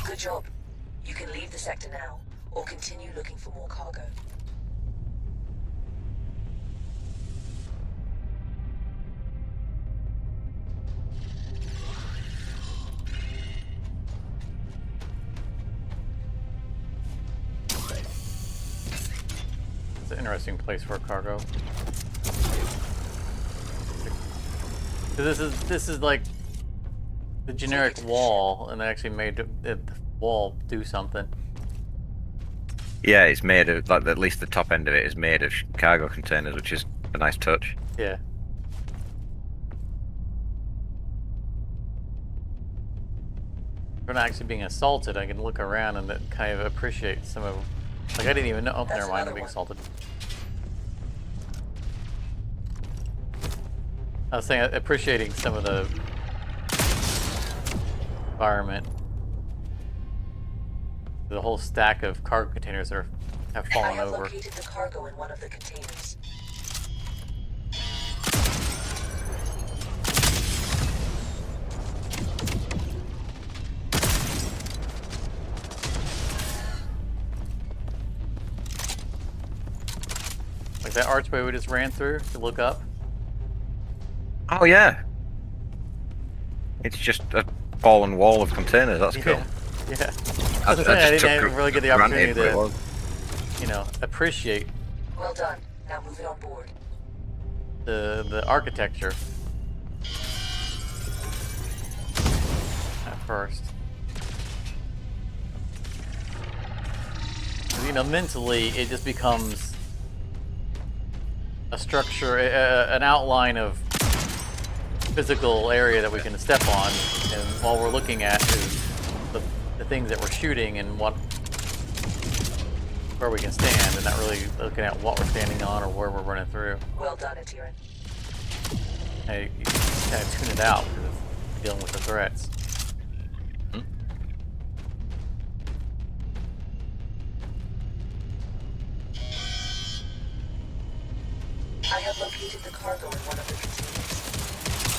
Good job. You can leave the sector now, or continue looking for more cargo. It's an interesting place for a cargo. 'Cause this is like the generic wall, and they actually made the wall do something. Yeah, it's made of, like, at least the top end of it is made of cargo containers, which is a nice touch. Yeah. We're not actually being assaulted. I can look around and kind of appreciate some of. Like I didn't even know. Oh, That's never mind. I'm another being one. assaulted. I was saying appreciating some of the environment. The whole stack of cargo containers that have I fallen have over. located the cargo in one of the containers. Like that archway we just ran through to look up. Oh yeah. It's just a fallen wall of containers. That's cool. Yeah. I, I didn't took even really get the granted opportunity what it to, was. you know, appreciate. Well done. Now move it on board. the architecture at first. You know, mentally, it just becomes a structure, an outline of physical area that we can step on, and all we're looking at is the things that we're shooting and where we can stand, and not really looking at what we're standing on or where we're running through. Well done, Atiran. Hey, you kind of tune it out because it's dealing with the threats. I have located the cargo in one of the containers.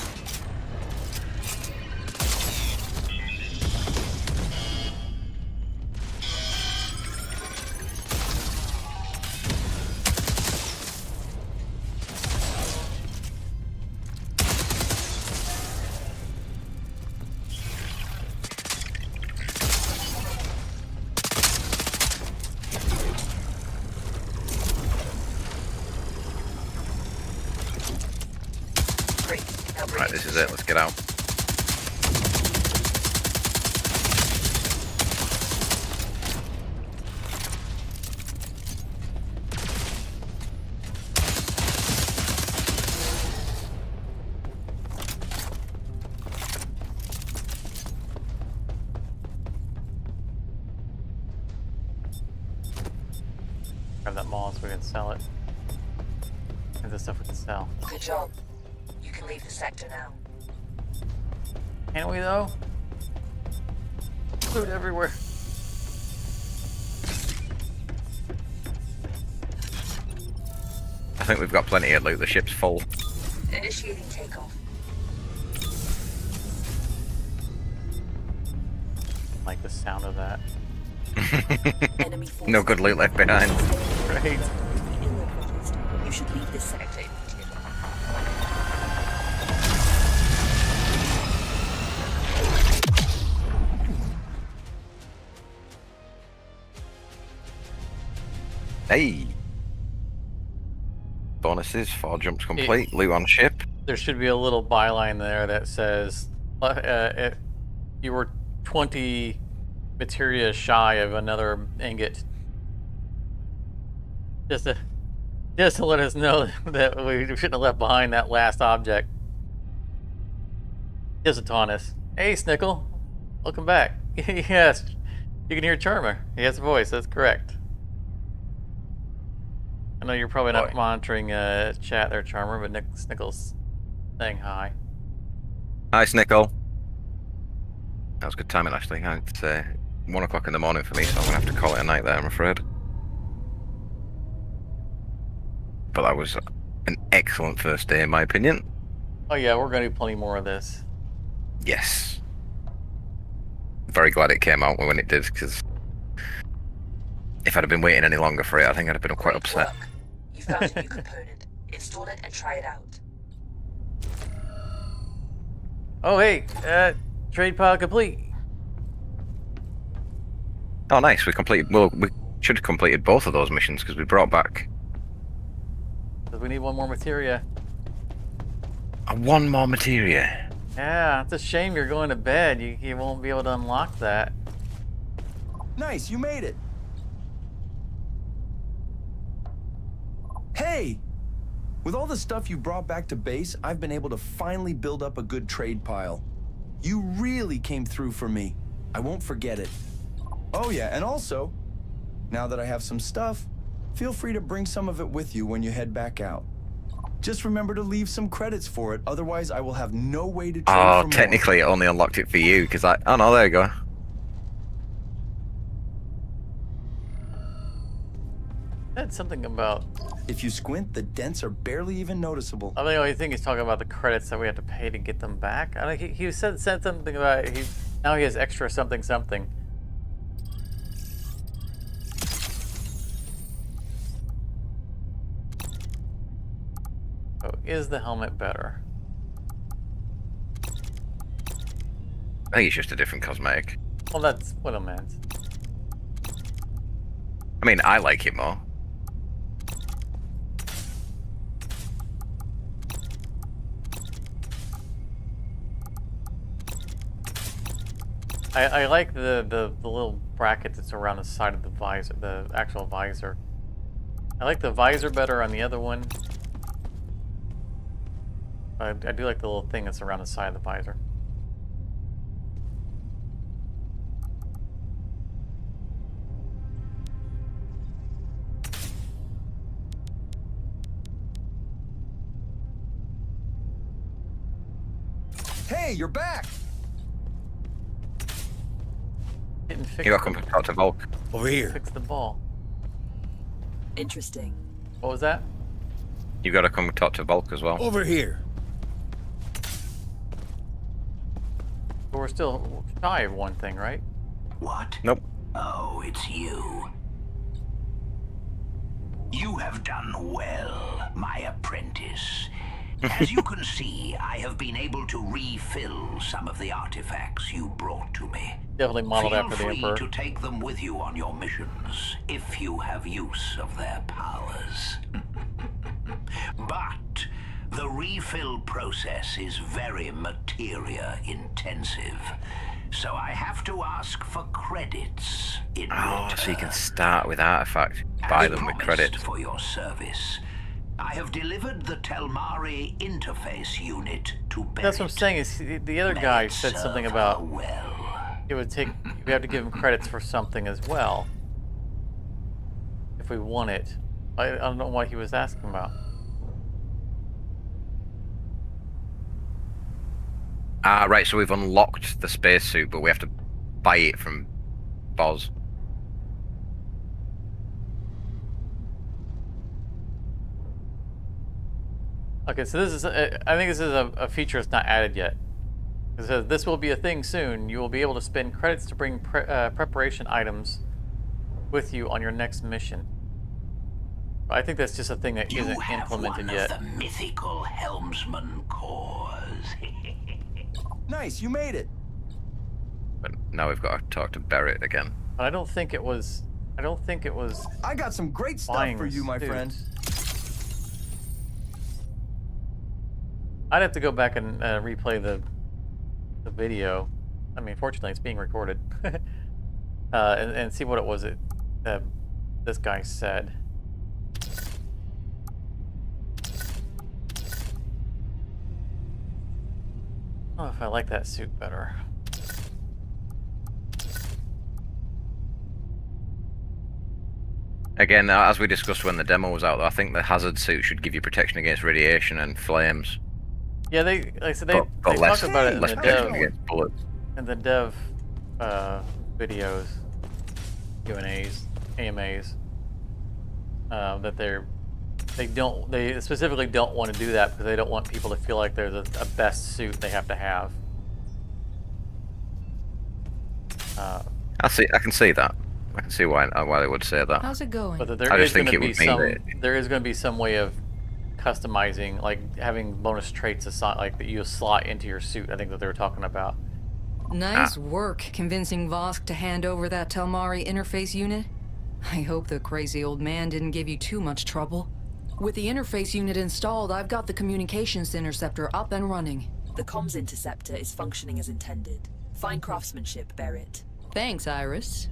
Great. Now bring Right, this is it. Let's get out. Grab that mall so we can sell it. There's the stuff we can sell. Good job. You can leave the sector now. Can't we though? Food everywhere. I think we've got plenty of loot. The ship's full. Initiating takeoff. Like the sound of that. Enemy forces. No good loot left behind. Right. You should leave this sector immediately. Hey. Bonuses, 4 jumps complete, loot on ship. There should be a little byline there that says you were 20 materia shy of another ingot. Just to let us know that we shouldn't have left behind that last object. Just to taunt us. Hey, Snickle. Welcome back. Yes, you can hear Charmer. He has a voice, that's correct. I know you're probably not Boy. monitoring chat there, Charmer, but Snickle's saying hi. Hi, Snickle. That was good timing, actually. It's 1 o'clock in the morning for me, so I'm going to have to call it a night there, I'm afraid. But that was an excellent first day, in my opinion. Oh yeah, we're going to do plenty more of this. Yes. Very glad it came out when it did, because if I'd have been waiting any longer for it, I think I'd have been quite Great upset. work. You found a new component. Install it and try it out. Oh hey, trade pile complete. Oh, nice. We completed. Well, we should have completed both of those missions because we brought back 'Cause we need one more materia. one more materia. Yeah, it's a shame you're going to bed. You won't be able to unlock that. Nice, you made it. Hey! With all the stuff you brought back to base, I've been able to finally build up a good trade pile. You really came through for me. I won't forget it. Oh yeah, and also, now that I have some stuff, feel free to bring some of it with you when you head back out. Just remember to leave some credits for it, otherwise I will have no way to trade Oh, for more. technically it only unlocked it for you because I. Oh no, there you go. Said something about. If you squint, the dents are barely even noticeable. I mean, the only thing he's talking about the credits that we have to pay to get them back. I think he said something about now he has extra something. Oh, is the helmet better? I think it's just a different cosmetic. Well, that's what I meant. I mean, I like it more. I like the little bracket that's around the side of the visor, the actual visor. I like the visor better on the other one. I do like the little thing that's around the side of the visor. Hey, you're back! Didn't fix, You got to come talk to Volk. Over here. fix the ball. Interesting. What was that? You got to come talk to Volk as well. Over here. But we're still shy of one thing, right? What? Nope. Oh, it's you. You have done well, my apprentice. As you can see, I have been able to refill some of the artifacts you brought to me. Definitely modeled Feel after the free Emperor. to take them with you on your missions, if you have use of their powers. But the refill process is very materia intensive, so I have to ask for credits in Oh, return. so you can start with artifact, buy As them with promised credit. for your service, I have delivered the Telmari interface unit to Barrett. That's what I'm saying. Is the other May guy it said something serve about her well. it would take. We have to give him credits for something as well. If we want it, I don't know what he was asking about. Ah, right. So we've unlocked the spacesuit, but we have to buy it from Boz. Okay, so this is. I think this is a feature that's not added yet. It says this will be a thing soon. You will be able to spend credits to bring preparation items with you on your next mission. But I think that's just a thing that You isn't have implemented one yet. of the mythical helmsman cores. Nice, you made it. But now we've got to talk to Barrett again. But I don't think it was. I don't think it was. I got some great stuff Buying for you, my suits. friend. I'd have to go back and replay the video. I mean, fortunately, it's being recorded, and see what it was that this guy said. I don't know if I like that suit better. Again, as we discussed when the demo was out, though, I think the hazard suit should give you protection against radiation and flames. Yeah, like I said, But they less, talked about it in less the protection dev, against bullets. videos, Q&As, AMAs, that they specifically don't want to do that because they don't want people to feel like there's a best suit they have to have. I can see that. I can see why they would say that. How's it going? But that there I is just think going to it be would mean some there is going to be some way of customizing, like having bonus traits assign, like that you slot into your suit. I think that they were talking about. Nice work convincing Vosk to hand over that Telmari interface unit. I hope the crazy old man didn't give you too much trouble. With the interface unit installed, I've got the communications interceptor up and running. The comms interceptor is functioning as intended. Fine craftsmanship, Barrett. Thanks, Iris.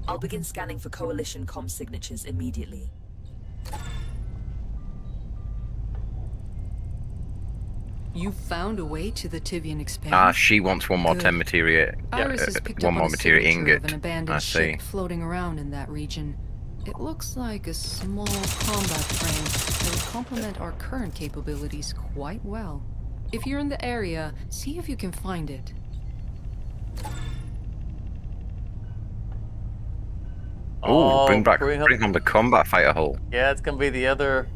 I'll begin scanning for Coalition comm signatures immediately. You found a way to the Tivian expanse. She wants one more Good. 10 materia. Iris has picked one up more on a materia signature ingot. of an abandoned I see. ship floating around in that region. It looks like a small combat frame that would complement our current capabilities quite well. If you're in the area, see if you can find it. Oh, bring up- on the combat fighter hull. Yeah, it's gonna be the other.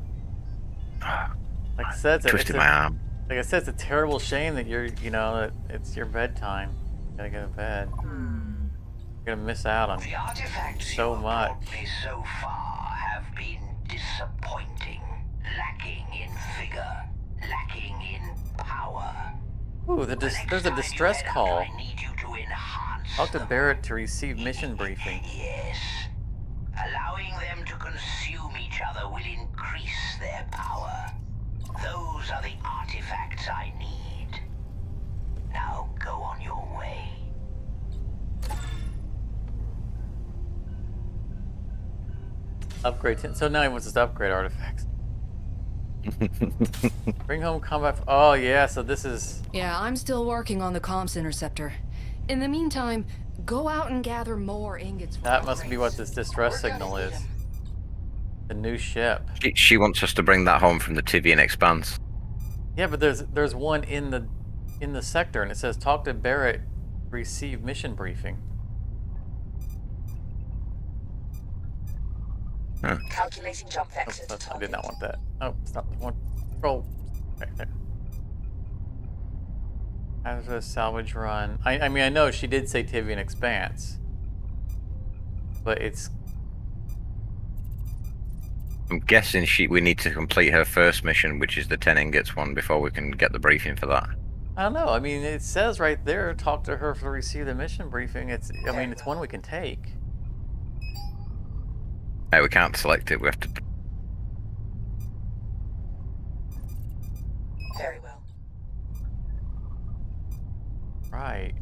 Like I said, Twisted my arm. like I said, it's a terrible shame that that it's your bedtime. You gotta go to bed. You're gonna miss out on The artifacts so you have much. brought me so far have been disappointing, lacking in vigor, lacking in power. Ooh, The next there's a time you distress head up, call. I need you to enhance Talk to them. Barrett to receive mission briefing. Yes. Allowing them to consume each other will increase their power. Those are the artifacts I need. Now go on your way. Upgrade 10. So now he wants us to upgrade artifacts. Bring home combat. Oh, yeah, so this is. Yeah, I'm still working on the comms interceptor. In the meantime, go out and gather more ingots. For That upgrades. must be what this distress signal is. The new ship. She wants us to bring that home from the Tivian Expanse. Yeah, but there's one in the sector, and it says talk to Barrett, receive mission briefing. Calculating jump Oh, vector to I target. did not want that. Oh, stop. One. Roll. Right there. After a salvage run. I mean, I know she did say Tivian Expanse. But it's. I'm guessing we need to complete her first mission, which is the 10 ingots one, before we can get the briefing for that. I don't know. I mean, it says right there, talk to her to receive the mission briefing. It's. I mean, it's one we can take. Hey, we can't select it. We have to. Very well. Right.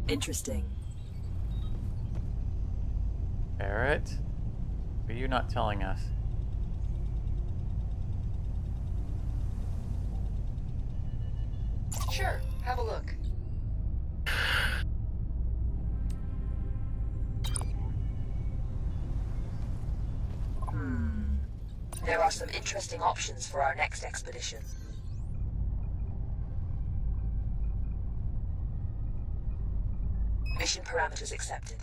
Interesting. Barrett? Are you not telling us? Sure, have a look. There are some interesting options for our next expedition. Mission parameters accepted.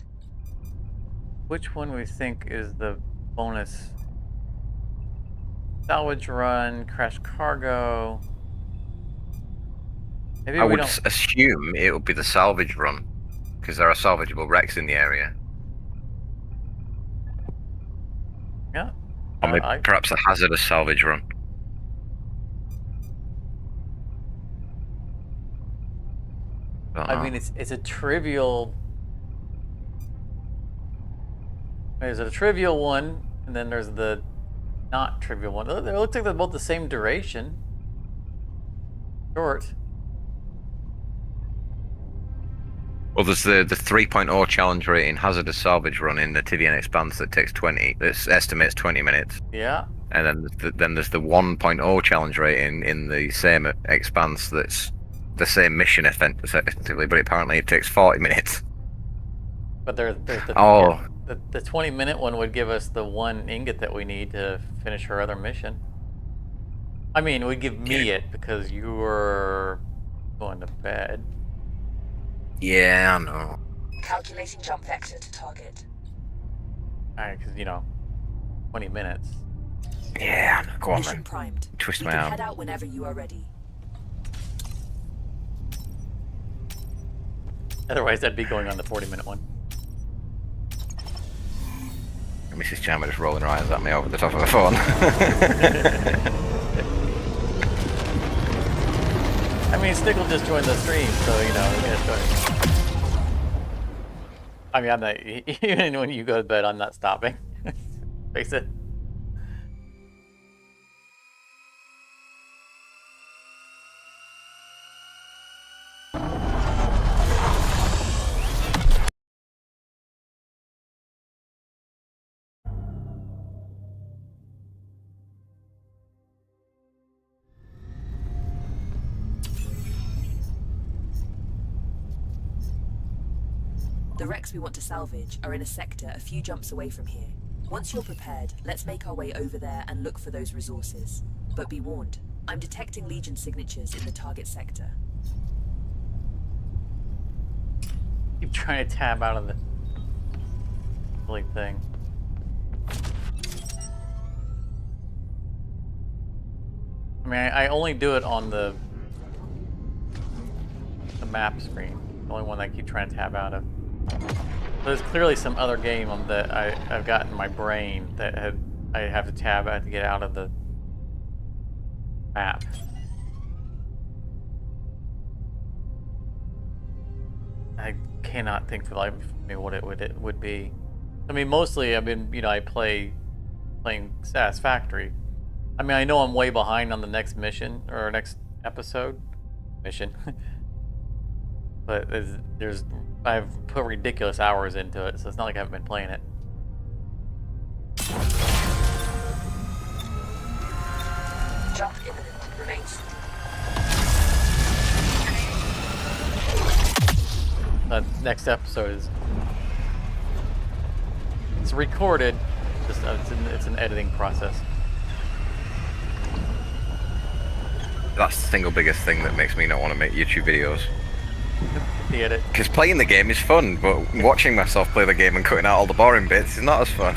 Which one we think is the bonus? Salvage run, crash cargo. Maybe I we would don't. assume it would be the salvage run, because there are salvageable wrecks in the area. Yeah. Or maybe perhaps a hazardous salvage run. I mean, it's a trivial. There's a trivial one, and then there's the not trivial one. It looks like they're both the same duration. Short. Well, there's the 3.0 challenge rating hazardous salvage run in the Tivian Expanse that takes 20. That estimates 20 minutes. Yeah. And then there's the 1.0 challenge rating in the same Expanse that's the same mission effectively, but apparently it takes 40 minutes. But there's the Oh. the 20-minute one would give us the one ingot that we need to finish her other mission. I mean, it would give me it because you were going to bed. Yeah, I know. Calculating jump vector to target. Alright, because, 20 minutes. Yeah, go on Mission then. primed. Twist We my can arm. head out whenever you are ready. Otherwise, I'd be going on the 40-minute one. Mrs. Chandler just rolling her eyes at me over the top of the phone. I mean, Stickle just joined the stream, so, I mean, I'm not, even when you go to bed, I'm not stopping. Face it. The wrecks we want to salvage are in a sector a few jumps away from here. Once you're prepared, let's make our way over there and look for those resources. But be warned, I'm detecting Legion signatures in the target sector. Keep trying to tab out of the silly thing. I mean, I only do it on the map screen. The only one I keep trying to tab out of. There's clearly some other game that I've got in my brain that I have to tab out to get out of the map. I cannot think for the life of me what it would be. I mean, mostly I've been, I playing Satisfactory. I mean, I know I'm way behind on the next mission or next episode mission. But I've put ridiculous hours into it, so it's not like I haven't been playing it. Jump imminent. Remains. Next episode is it's recorded, just it's an editing process. That's the single biggest thing that makes me not want to make YouTube videos. The edit. Because playing the game is fun, but watching myself play the game and cutting out all the boring bits is not as fun.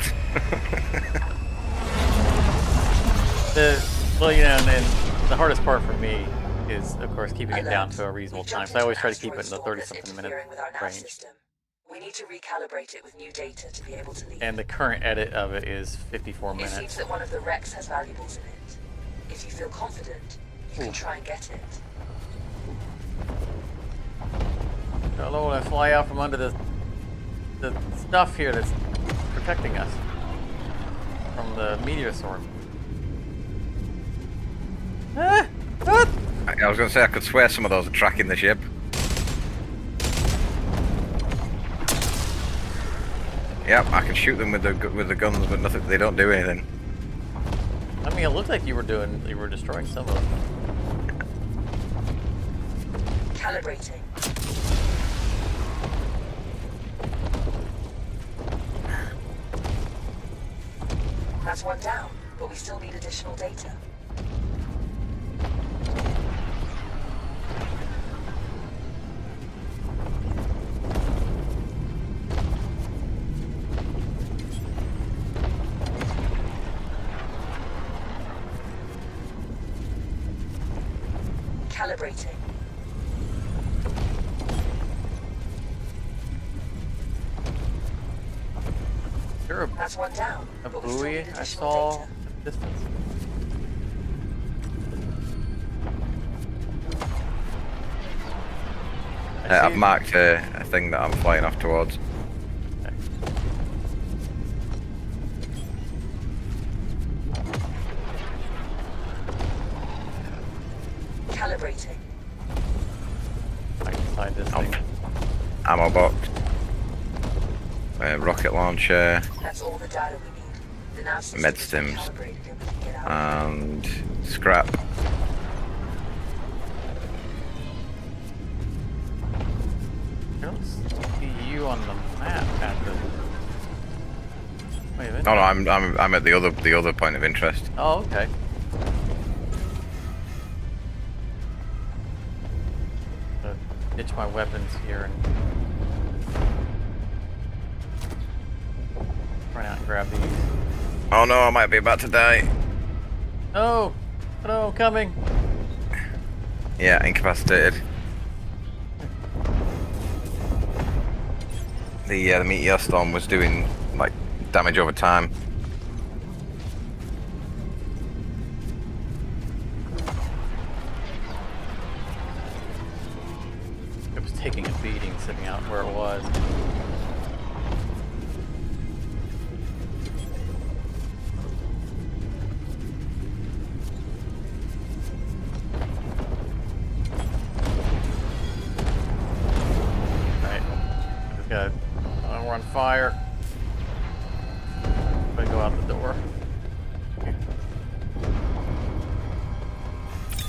Well, you know, and the hardest part for me is, of course, keeping it down to a reasonable time. So I always try to keep it in the 30-something minute range. We need to recalibrate it with new data to be able to leave. And the current edit of it is 54 It seems minutes. that one of the wrecks has valuables in it. If you feel confident, you can try and get it. I don't want to fly out from under the stuff here that's protecting us from the meteor storm. Ah! Ah! I was going to say, I could swear some of those are tracking the ship. Yep, I can shoot them with the guns, but nothing. They don't do anything. I mean, it looked like you were destroying some of them. Calibrating. That's one down, but we still need additional data. Calibrating. Sure, That's one down. a but we still buoy need I additional saw data. at the distance. I've marked a thing that I'm flying off towards. Okay. Calibrating. Right inside this thing. Ammo box. Rocket launcher. That's all the data we need. The nav system Med is stims. calibrated and we can get out. And scrap. I don't see you on the map at the. Wait a minute. Oh no, I'm at the other point of interest. Oh, okay. Ditch my weapons here and run out and grab these. Oh no, I might be about to die. Oh, no, coming. Yeah, incapacitated. The meteor storm was doing like damage over time. It was taking a beating sitting out where it was. Right. Just gotta. We're on fire. Gonna go out the door.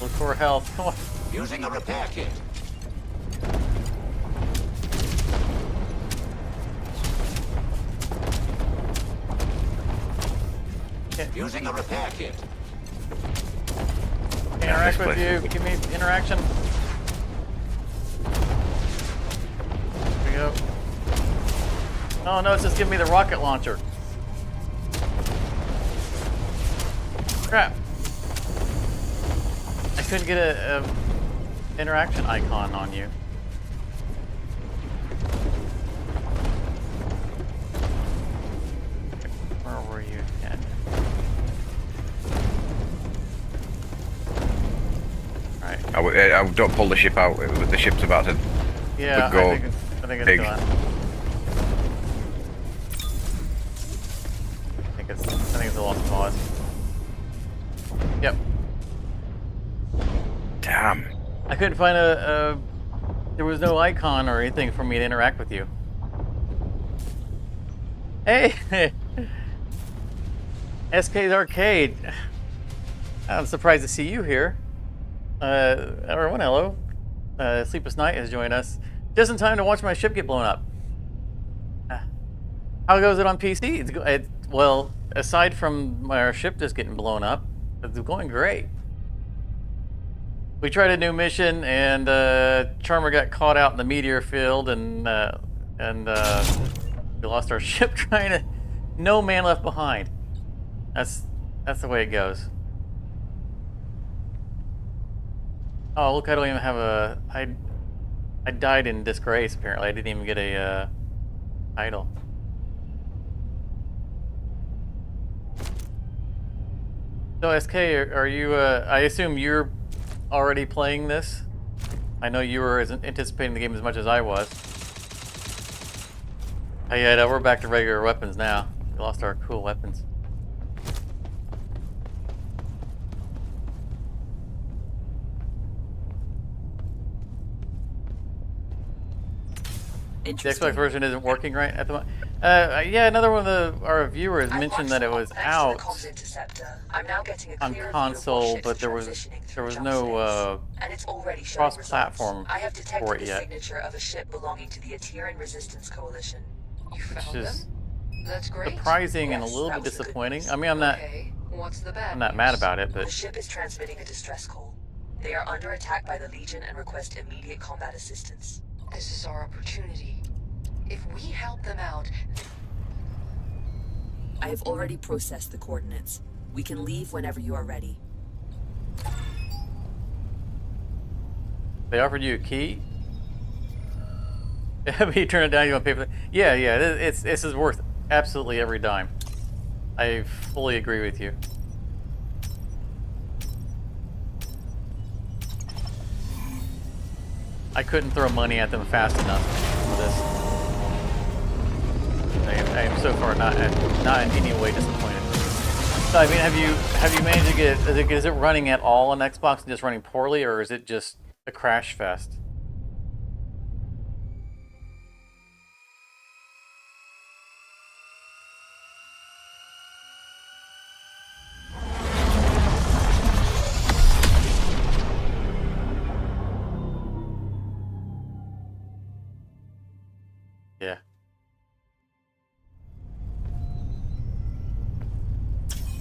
Look for health. Come on. Using a repair kit. Using a repair kit. Interact with place you. is- Give me interaction. Here we go. Oh no, it's just giving me the rocket launcher. Crap. I couldn't get a interaction icon on you. Where were you, Ken? Alright. I don't pull the ship out. The ship's about to. Yeah, go I think it's big. done. I think it's a lost cause. Yep. Damn. I couldn't find a there was no icon or anything for me to interact with you. Hey! SK's Arcade. I'm surprised to see you here. Everyone, hello. Sleepless Night has joined us. Just in time to watch my ship get blown up. How goes it on PC? Well, aside from our ship just getting blown up, it's going great. We tried a new mission, and Charmer got caught out in the meteor field, and we lost our ship trying to. No man left behind. That's the way it goes. Oh, look! I don't even have a. I died in disgrace. Apparently, I didn't even get a title. So SK, are you? I assume you're already playing this. I know you were anticipating the game as much as I was. Oh yeah, no, we're back to regular weapons now. We lost our cool weapons. The Xbox version isn't working right at the moment. Yeah, another one of our viewers mentioned that it was out on console, but there was no cross-platform for it yet, which is surprising and a little bit disappointing. I mean, I'm not mad about it, but the ship is transmitting a distress call. They are under attack by the Legion and request immediate combat assistance. This is our opportunity. If we help them out... I have already processed the coordinates. We can leave whenever you are ready. they offered you a key. But you turn it down, you want to pay for that? Yeah, this is worth absolutely every dime. I fully agree with you. I couldn't throw money at them fast enough for this. I am so far not in any way disappointed. So I mean, have you managed to get? Is it running at all on Xbox and just running poorly, or is it just a crash fest? Yeah.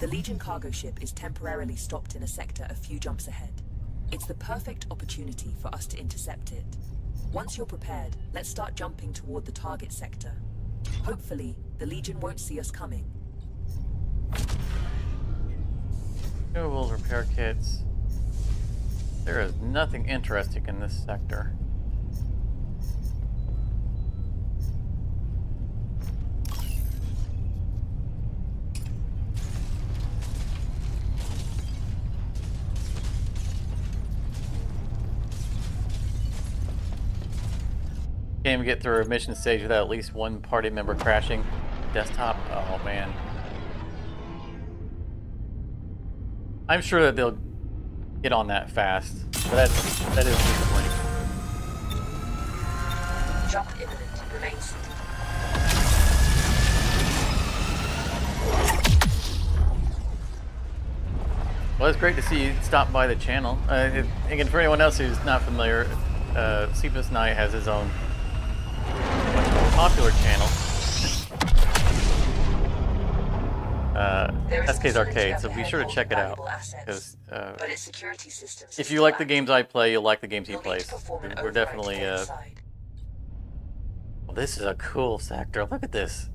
The Legion cargo ship is temporarily stopped in a sector a few jumps ahead. It's the perfect opportunity for us to intercept it. Once you're prepared, let's start jumping toward the target sector. Hopefully, the Legion won't see us coming. Consumables, repair kits. There is nothing interesting in this sector. Can't even get through a mission stage without at least one party member crashing. Desktop? Oh man. I'm sure that they'll get on that fast, but that is disappointing. Jump imminent. Remain seated. Well, it's great to see you stop by the channel. Again, for anyone else who's not familiar, Sleepless Night has his own much more popular channel. SK's Arcade, so be sure to check it out. Because if you like the games I play, you'll like the games he plays. We're definitely. Well, this is a cool sector. Look at this.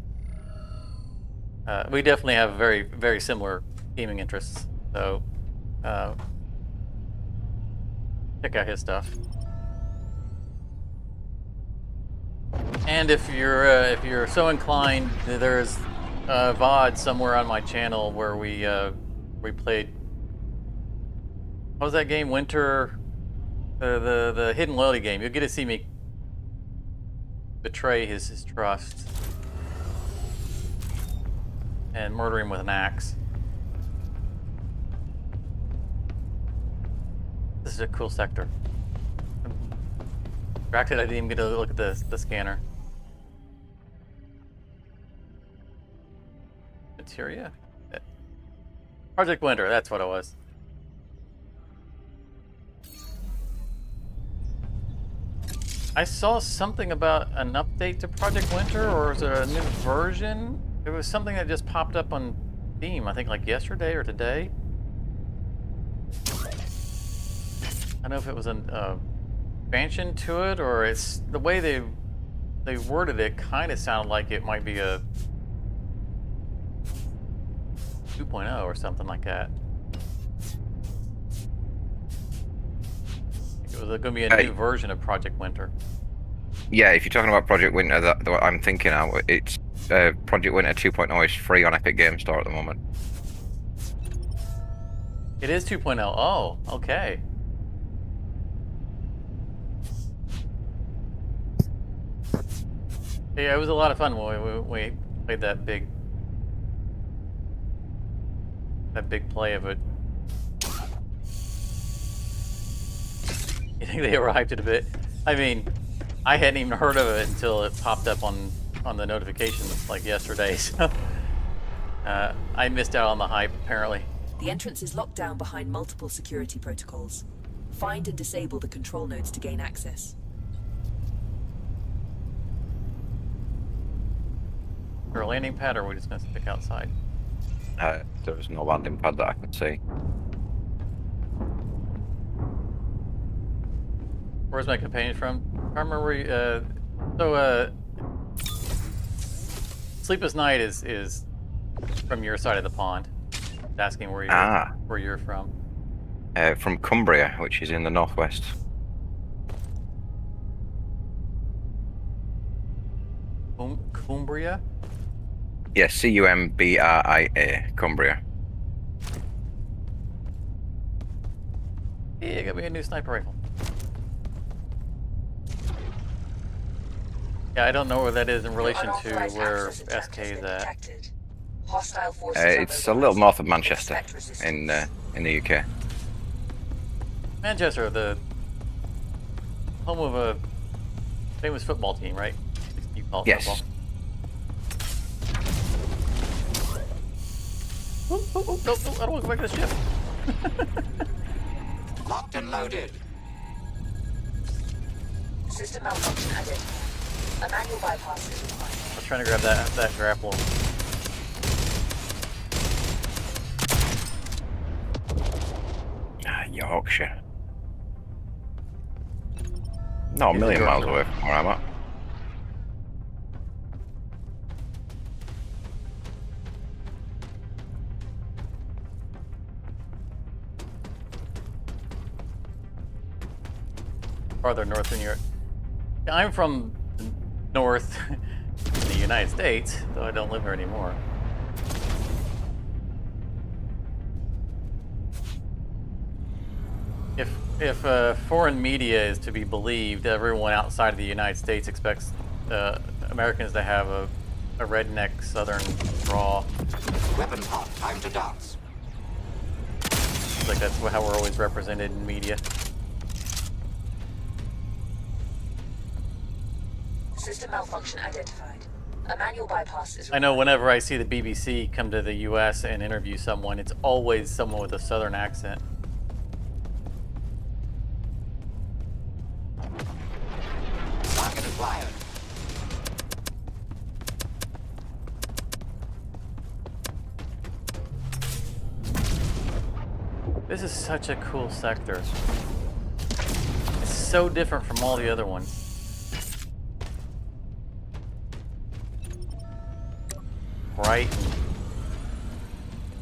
We definitely have very, very similar gaming interests. So, check out his stuff. And if you're so inclined, there's a VOD somewhere on my channel where we played. What was that game? Winter, the Hidden Loyalty game. You'll get to see me betray his trust and murder him with an axe. This is a cool sector. Distracted, I didn't even get a look at the scanner. Materia? Project Winter, that's what it was. I saw something about an update to Project Winter, or is it a new version? It was something that just popped up on Steam, I think like yesterday or today. I don't know if it was an expansion to it, or it's the way they worded it kind of sounded like it might be a 2.0 or something like that. It was going to be a new version of Project Winter. Yeah, if you're talking about Project Winter, that what I'm thinking now, it's Project Winter 2.0 is free on Epic Games Store at the moment. It is 2.0. Oh, okay. Yeah, it was a lot of fun when we played that big play of it. You think they overhyped it a bit? I mean, I hadn't even heard of it until it popped up on the notifications like yesterday, so I missed out on the hype apparently. The entrance is locked down behind multiple security protocols. Find and disable the control nodes to gain access. Is there a landing pad, or are we just going to stick outside? There's no landing pad that I could see. Where's my companion from? I remember where Sleepless Night is from your side of the pond. It's asking where you're from. From Cumbria, which is in the northwest. Cumbria? Yes, Cumbria, Cumbria. Yeah, got me a new sniper rifle. Yeah, I don't know where that is in relation to where SK is at. It's a little north of Manchester, in the UK. Manchester, the home of a famous football team, right? You call it Yes. football. No, I don't want to go back to the ship. Locked and loaded. System malfunction added. A manual bypass is required. I was trying to grab that grapple. Yorkshire. Not a million miles away from where I'm at. Farther north than Europe. I'm from north in the United States, though I don't live here anymore. If foreign media is to be believed, everyone outside of the United States expects Americans to have a redneck southern drawl. Weapons hot. Time to dance. Like that's how we're always represented in media. System malfunction identified. A manual bypass is required. I know whenever I see the BBC come to the US and interview someone, it's always someone with a southern accent. Target acquired. This is such a cool sector. It's so different from all the other ones. Bright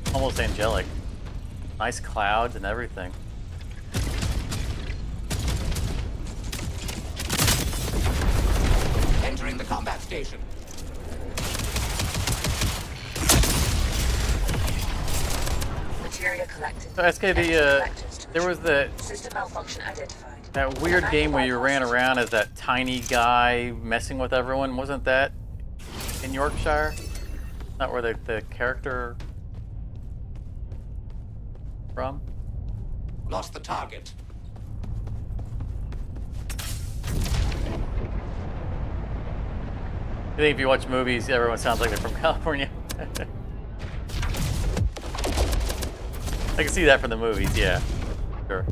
and almost angelic. Nice clouds and everything. Entering the combat station. Materia collected. So SK, there was System malfunction identified. that weird game where you ran around as that tiny guy messing with everyone. Wasn't that in Yorkshire? Not where the character from? Lost the target. I think if you watch movies, everyone sounds like they're from California. I can see that from the movies, yeah. Sure.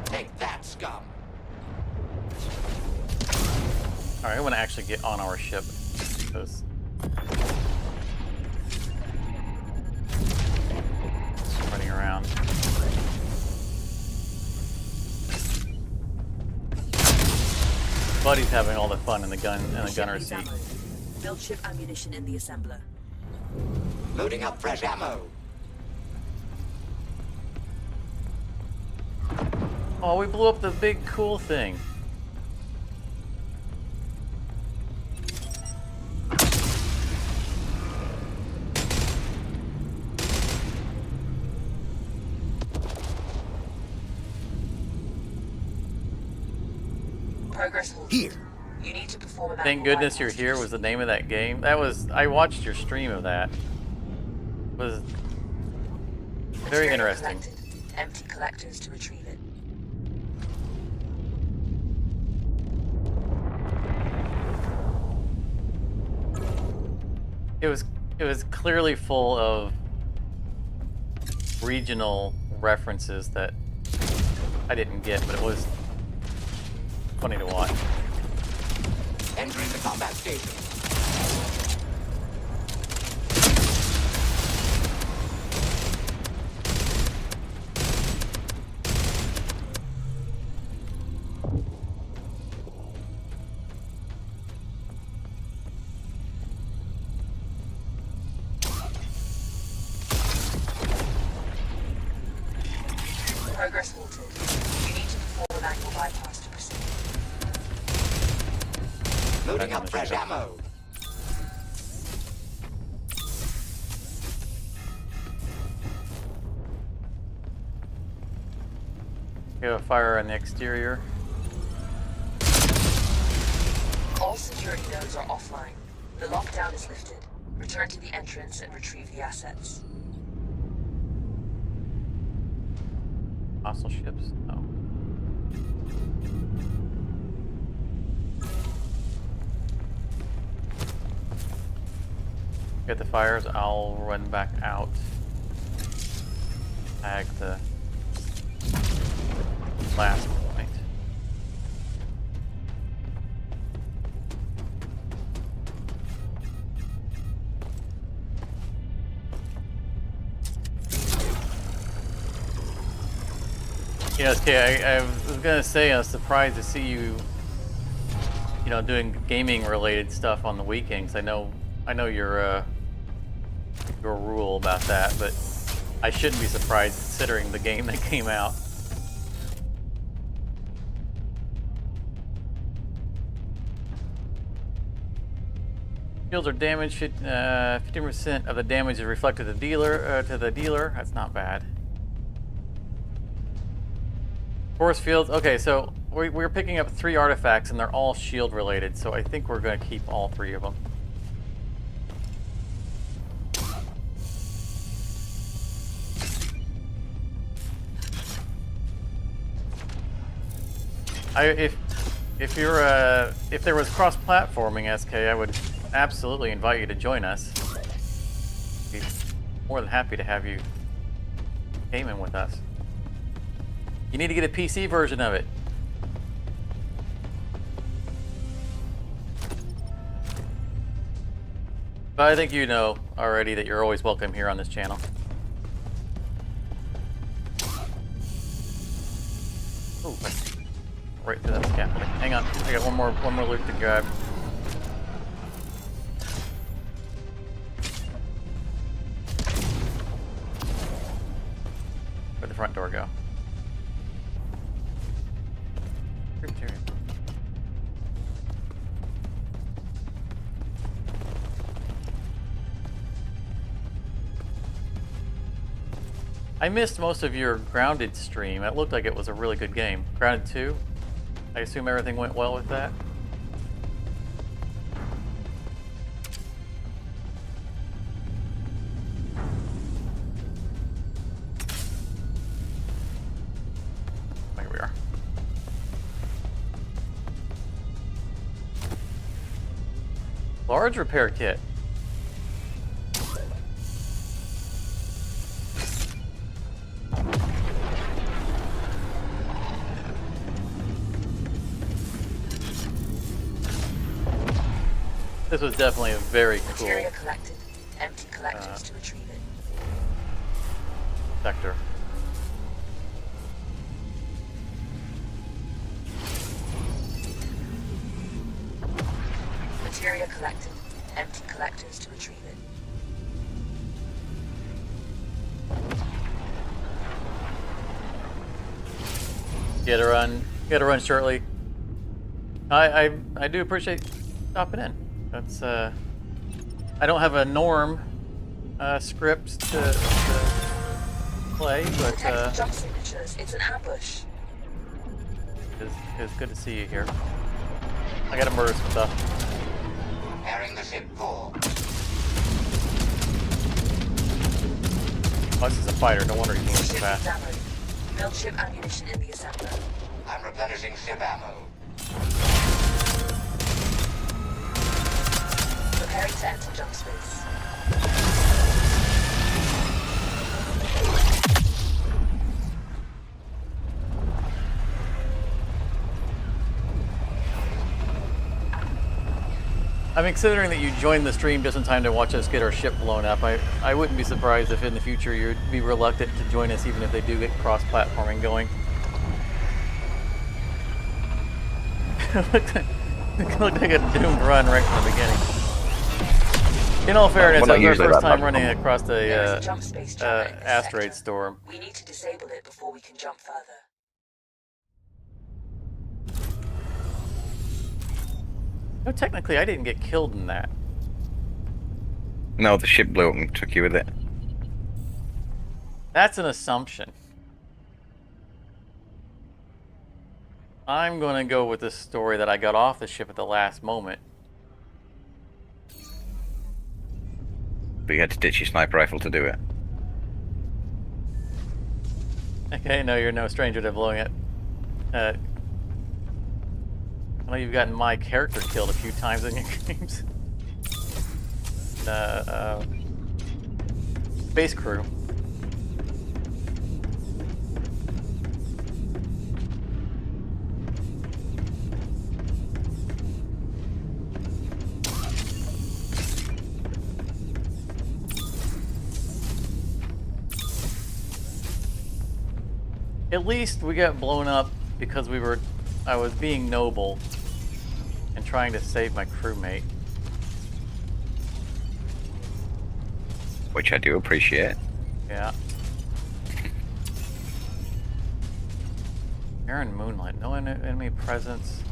Take that, scum. Alright, I want to actually get on our ship. Because running around. Buddy's having all the fun in the gunner's seat. Ammo. Build ship ammunition in the assembler. Loading up fresh ammo. Oh, we blew up the big cool thing. Progress halted. Here. You need to perform a Thank manual goodness you're bypass here was the name of that game. That was, I watched your stream of that. It was very Material interesting. collected. Empty collectors to retrieve it. It was clearly full of regional references that I didn't get, but it was funny to watch. Entering the combat station. Progress halted. You need to perform a manual bypass to proceed. Loading up fresh ammo. We have a fire on the exterior. All security nodes are offline. The lockdown is lifted. Return to the entrance and retrieve the assets. Hostile ships? No. Get the fires, I'll run back out. Tag the last point. Yes, okay, I was gonna say I was surprised to see you, you know, doing gaming related stuff on the weekends. I know your rule about that, but I shouldn't be surprised considering the game that came out. Shields are damaged. 15% of the damage is reflected to the dealer. That's not bad. Force fields. Okay, so we're picking up 3 artifacts, and they're all shield related. So I think we're going to keep all 3 of them. If there was cross-platforming, SK, I would absolutely invite you to join us. Be more than happy to have you gaming with us. You need to get a PC version of it. But I think you know already that you're always welcome here on this channel. Oh, right through that scan. Hang on, I got one more loot to grab. Where'd the front door go? I missed most of your Grounded stream. It looked like it was a really good game. Grounded 2? I assume everything went well with that? Here we are. Large repair kit. This was definitely a very cool Material collected. Empty collectors to retrieve it. sector. Material collected. Empty collectors to retrieve it. Get to run shortly. I do appreciate stopping in. That's I don't have a norm script to play, but Detect jump signatures. It's an ambush. it's good to see you here. I gotta murder some stuff. Preparing the ship core. Oh, this is a fighter. No wonder he can move so Ship fast. examined. Build ship ammunition in the assembler. I'm replenishing ship ammo. Preparing to enter jump space. I mean, considering that you joined the stream just in time to watch us get our ship blown up, I wouldn't be surprised if in the future you'd be reluctant to join us even if they do get cross-platforming going. It looked like a doomed run right from the beginning. In all fairness, Well, not that was our usually first that time bad. running across There is the a jump space jammer in this asteroid sector. storm. We need to disable it before we can jump further. No, technically, I didn't get killed in that. No, the ship blew up and took you with it. That's an assumption. I'm going to go with the story that I got off the ship at the last moment. But you had to ditch your sniper rifle to do it. Okay, no, you're no stranger to blowing it. I know you've gotten my character killed a few times in your games. Space crew. At least we got blown up because I was being noble and trying to save my crewmate. Which I do appreciate. Yeah. Barren Moonlight, no enemy presence.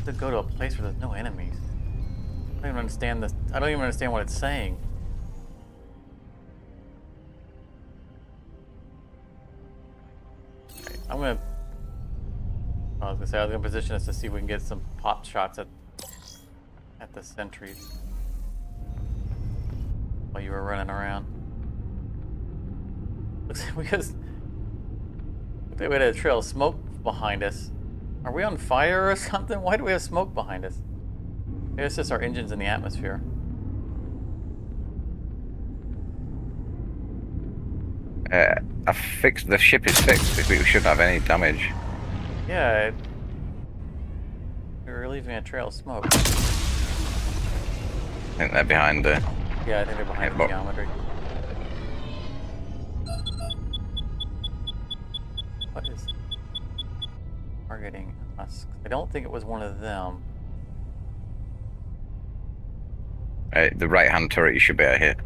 To go to a place where there's no enemies. I don't even understand this. I don't even understand what it's saying. Okay, I was gonna say I was gonna position us to see if we can get some pop shots at the sentries while you were running around. Looks like because we had a trail of smoke behind us. Are we on fire or something? Why do we have smoke behind us? Maybe it's just our engines in the atmosphere. I fixed the ship is fixed. We shouldn't have any damage. Yeah, we were leaving a trail of smoke. I think they're behind the. Yeah, I think they're behind the but- geometry. What is targeting us? I don't think it was one of them. The right hand turret you should be able to hit.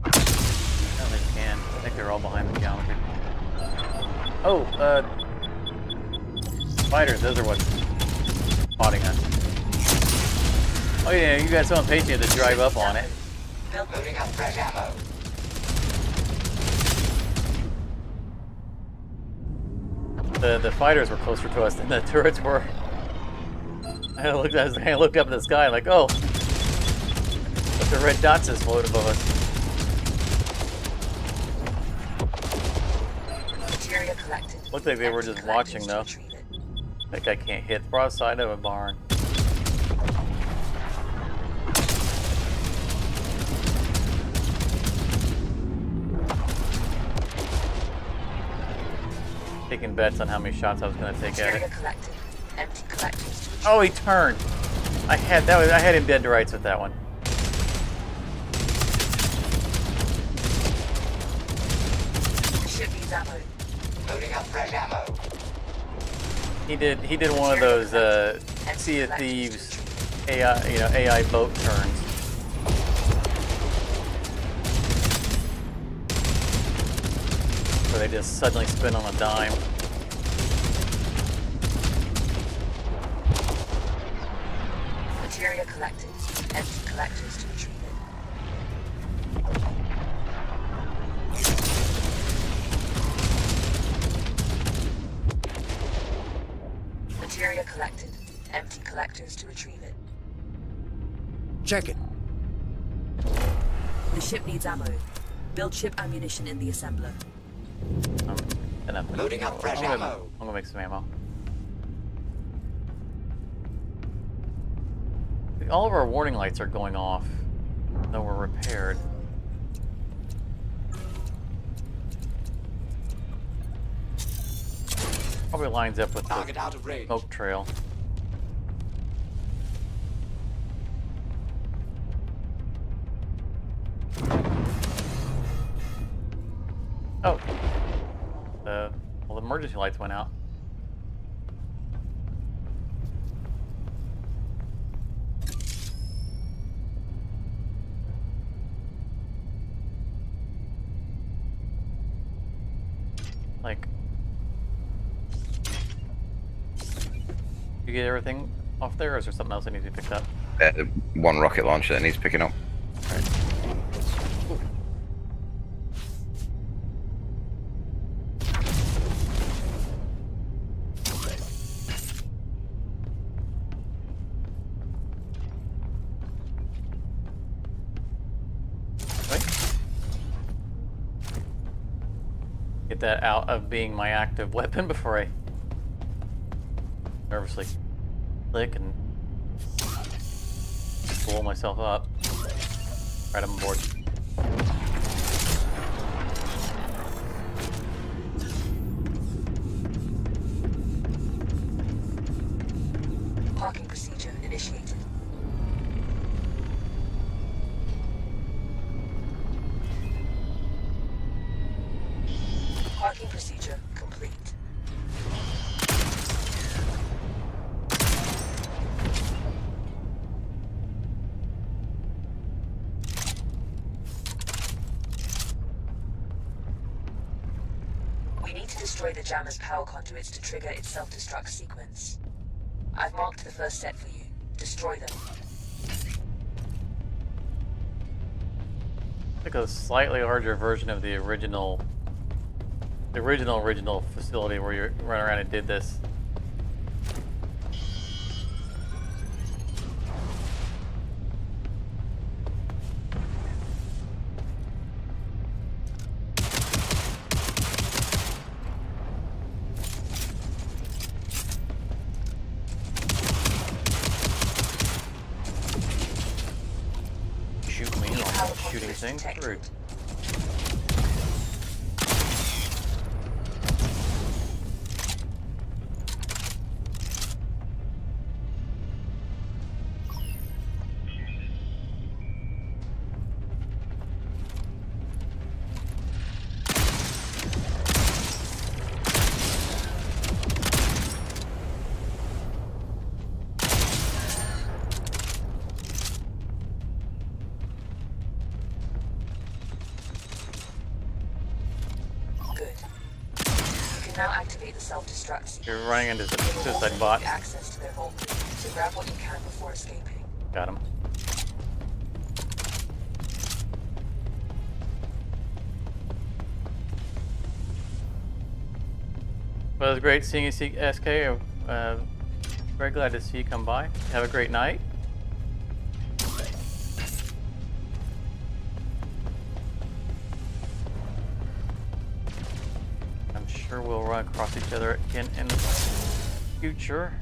I don't think you can. I think they're all behind the geometry. Oh, spiders, those are what's spotting us. Oh yeah, you got someone pacing to drive up on it. Loading up fresh ammo. The fighters were closer to us than the turrets were. I looked up at the sky like, oh, what the red dots is floating above us. Materia collected. Looked like they were just watching though. Retrieve it. That guy can't hit the broadside of a barn. Taking bets on how many shots I was going to take at Materia it. collected. Empty collectors to retrieve. Oh, he turned. I had him dead to rights with that one. The ship needs ammo. Loading up fresh ammo. He did one of those Sea of Thieves AI boat turns. Where they just suddenly spin on a dime. Materia collected. Empty collectors to retrieve it. Materia collected. Empty collectors to retrieve it. Check it. The ship needs ammo. Build ship ammunition in the assembler. Loading up fresh ammo. I'm gonna make some ammo. All of our warning lights are going off, though we're repaired. Probably lines up with Target the out of range. smoke trail. Oh. Well, the emergency lights went out. Like, you get everything off there, or is there something else that needs to be picked up? One rocket launcher that needs picking up. Get that out of being my active weapon before I nervously click and blow myself up. Right, I'm aboard. Parking procedure initiated. Parking procedure complete. We need to destroy the jammer's power conduits to trigger its self-destruct sequence. I've marked the first set for you. Destroy them. Like a slightly larger version of the original facility where you ran around and did this. Shoot me, I'm shooting things through. Good. You can now activate the self-destruct sequence. You're running into the All suicide need bot. access to their vault room, so grab what you can before escaping. Got him. Well, it was great seeing you, SK. Very glad to see you come by. Have a great night. I'm sure we'll run across each other again in the future.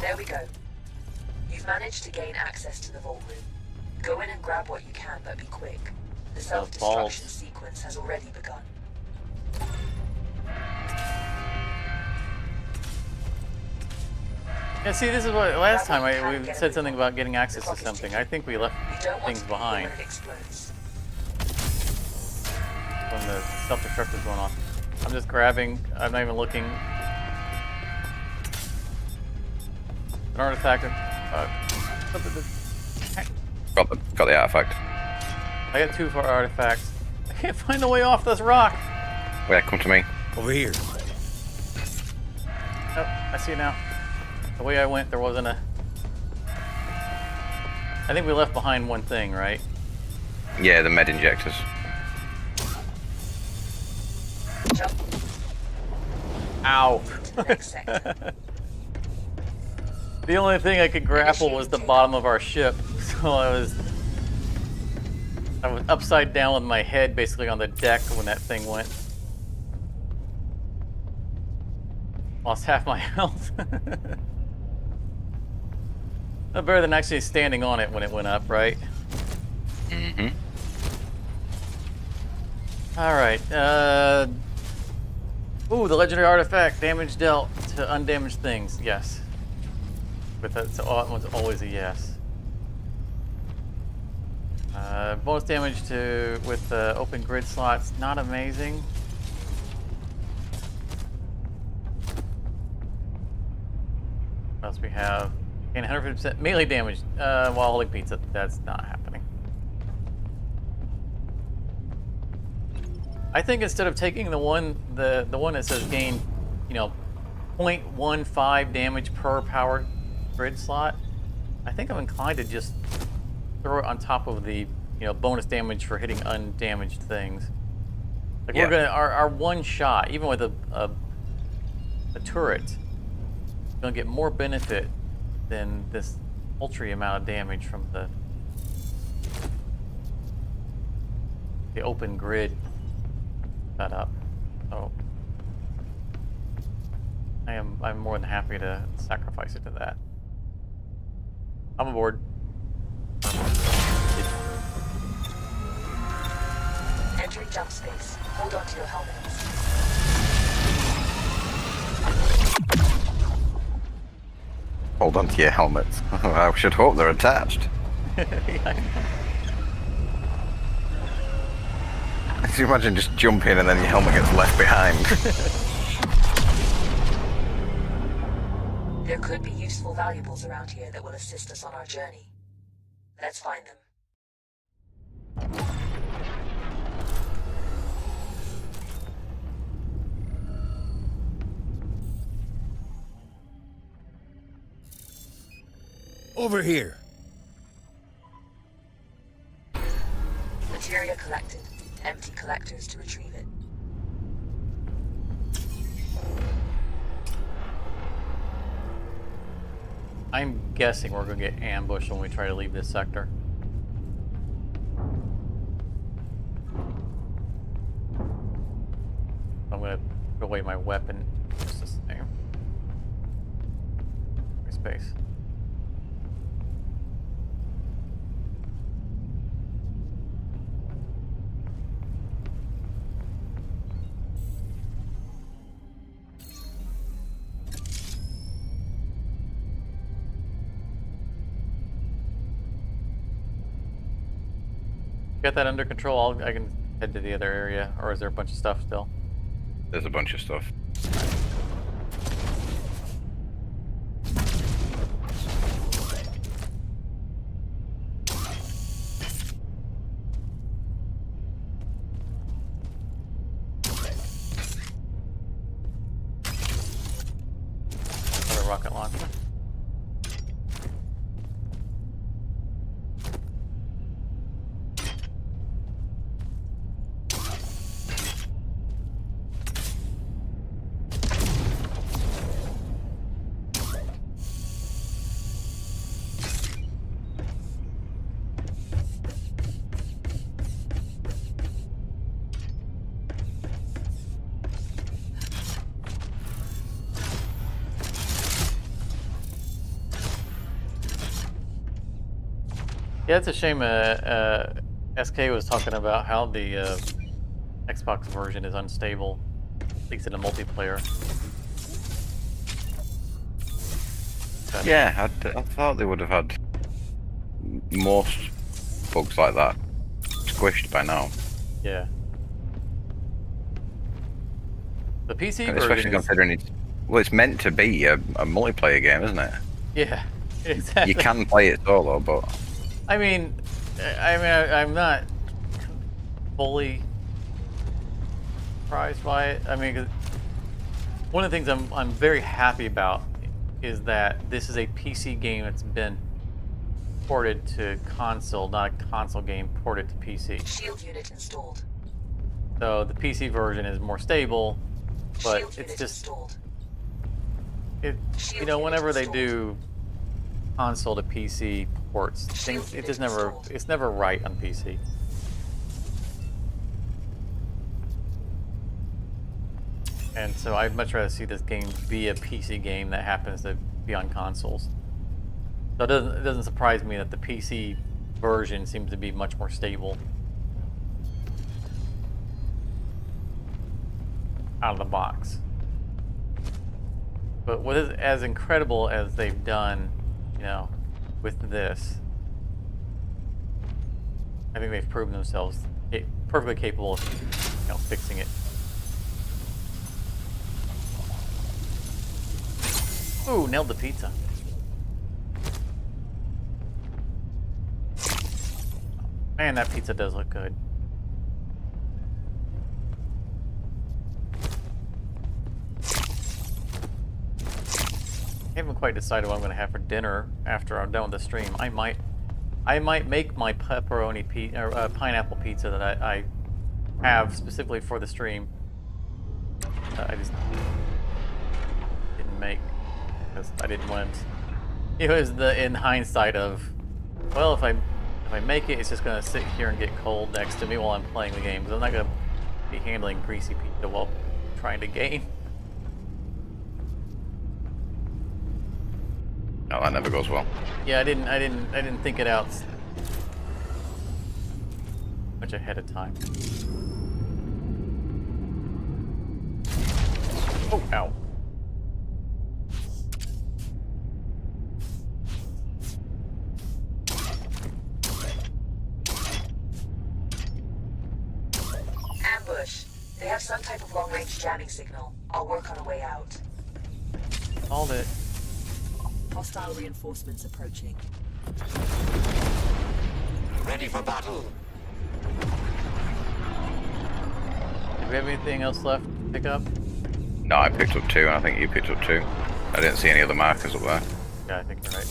There we go. You've managed to gain access to the vault room. Go in and grab what you can, but be quick. The self-destruction sequence has already begun. Yeah, see, this is what last time we said something about getting access to something. I think we left things behind When it explodes. when the self-destruct was going on. I'm just grabbing. I'm not even looking. An artifact. Got the artifact. I got 2 for artifacts. I can't find the way off this rock. Yeah, come to me. Over here. Oh, I see it now. The way I went, there wasn't a... I think we left behind one thing, right? Yeah, the med injectors. Jump Ow. to the next sector. The only thing I could grapple was the bottom of our ship, so I was upside down with my head basically on the deck when that thing went. Lost half my health. No better than actually standing on it when it went up, right? Mm-hmm. Alright, ooh, the legendary artifact, damage dealt to undamaged things, yes. But that one's always a yes. Bonus damage with open grid slots, not amazing. What else we have? Gain 150% melee damage while holding pizza. That's not happening. I think instead of taking the one that says gain, 0.15 damage per power grid slot, I think I'm inclined to just throw it on top of the bonus damage for hitting undamaged things. Like Yeah. we're gonna our one shot, even with a turret, gonna get more benefit than this paltry amount of damage from the open grid setup. So I'm more than happy to sacrifice it to that. I'm aboard. Entering jump space. Hold on to your helmets. Hold on to your helmets. I should hope they're attached. Can you imagine just jumping and then your helmet gets left behind? There could be useful valuables around here that will assist us on our journey. Let's find them. Over here. Materia collected. Empty collectors to retrieve it. I'm guessing we're gonna get ambushed when we try to leave this sector. I'm gonna put away my weapon just the same. Space. Get that under control. I can head to the other area, or is there a bunch of stuff still? There's a bunch of stuff. Another rocket launcher. Yeah, it's a shame. SK was talking about how the Xbox version is unstable, at least in a multiplayer. But, Yeah, I thought they would have had most bugs like that squished by now. yeah. The PC version Especially is, considering it's meant to be a multiplayer game, isn't it? yeah, exactly. You can play it solo, but I'm not fully surprised by it. I mean, 'cause one of the things I'm very happy about is that this is a PC game that's been ported to console, not a console game ported to PC. Shield unit installed. So the PC version is more stable, but Shield it's unit just installed. you know, whenever they do console to PC ports, things it's never right on PC. And so I'd much rather see this game be a PC game that happens to be on consoles. So it doesn't surprise me that the PC version seems to be much more stable out of the box. But what is as incredible as they've done, you know, with this, I think they've proven themselves perfectly capable of, you know, fixing it. Ooh, nailed the pizza. Man, that pizza does look good. I haven't quite decided what I'm going to have for dinner after I'm done with the stream. I might make my pepperoni pineapple pizza that I have specifically for the stream. I just didn't make because I didn't want. It was in hindsight of, well, if I make it, it's just going to sit here and get cold next to me while I'm playing the game. Because I'm not going to be handling greasy pizza while trying to game. no, that never goes well. Yeah, I didn't think it out much ahead of time. Oh, ow. Ambush. They have some type of long-range jamming signal. I'll work on a way out. Called it. Hostile reinforcements approaching. Ready for battle. Do we have anything else left to pick up? No, I picked up 2, and I think you picked up 2. I didn't see any other markers up there. Yeah, I think you're right.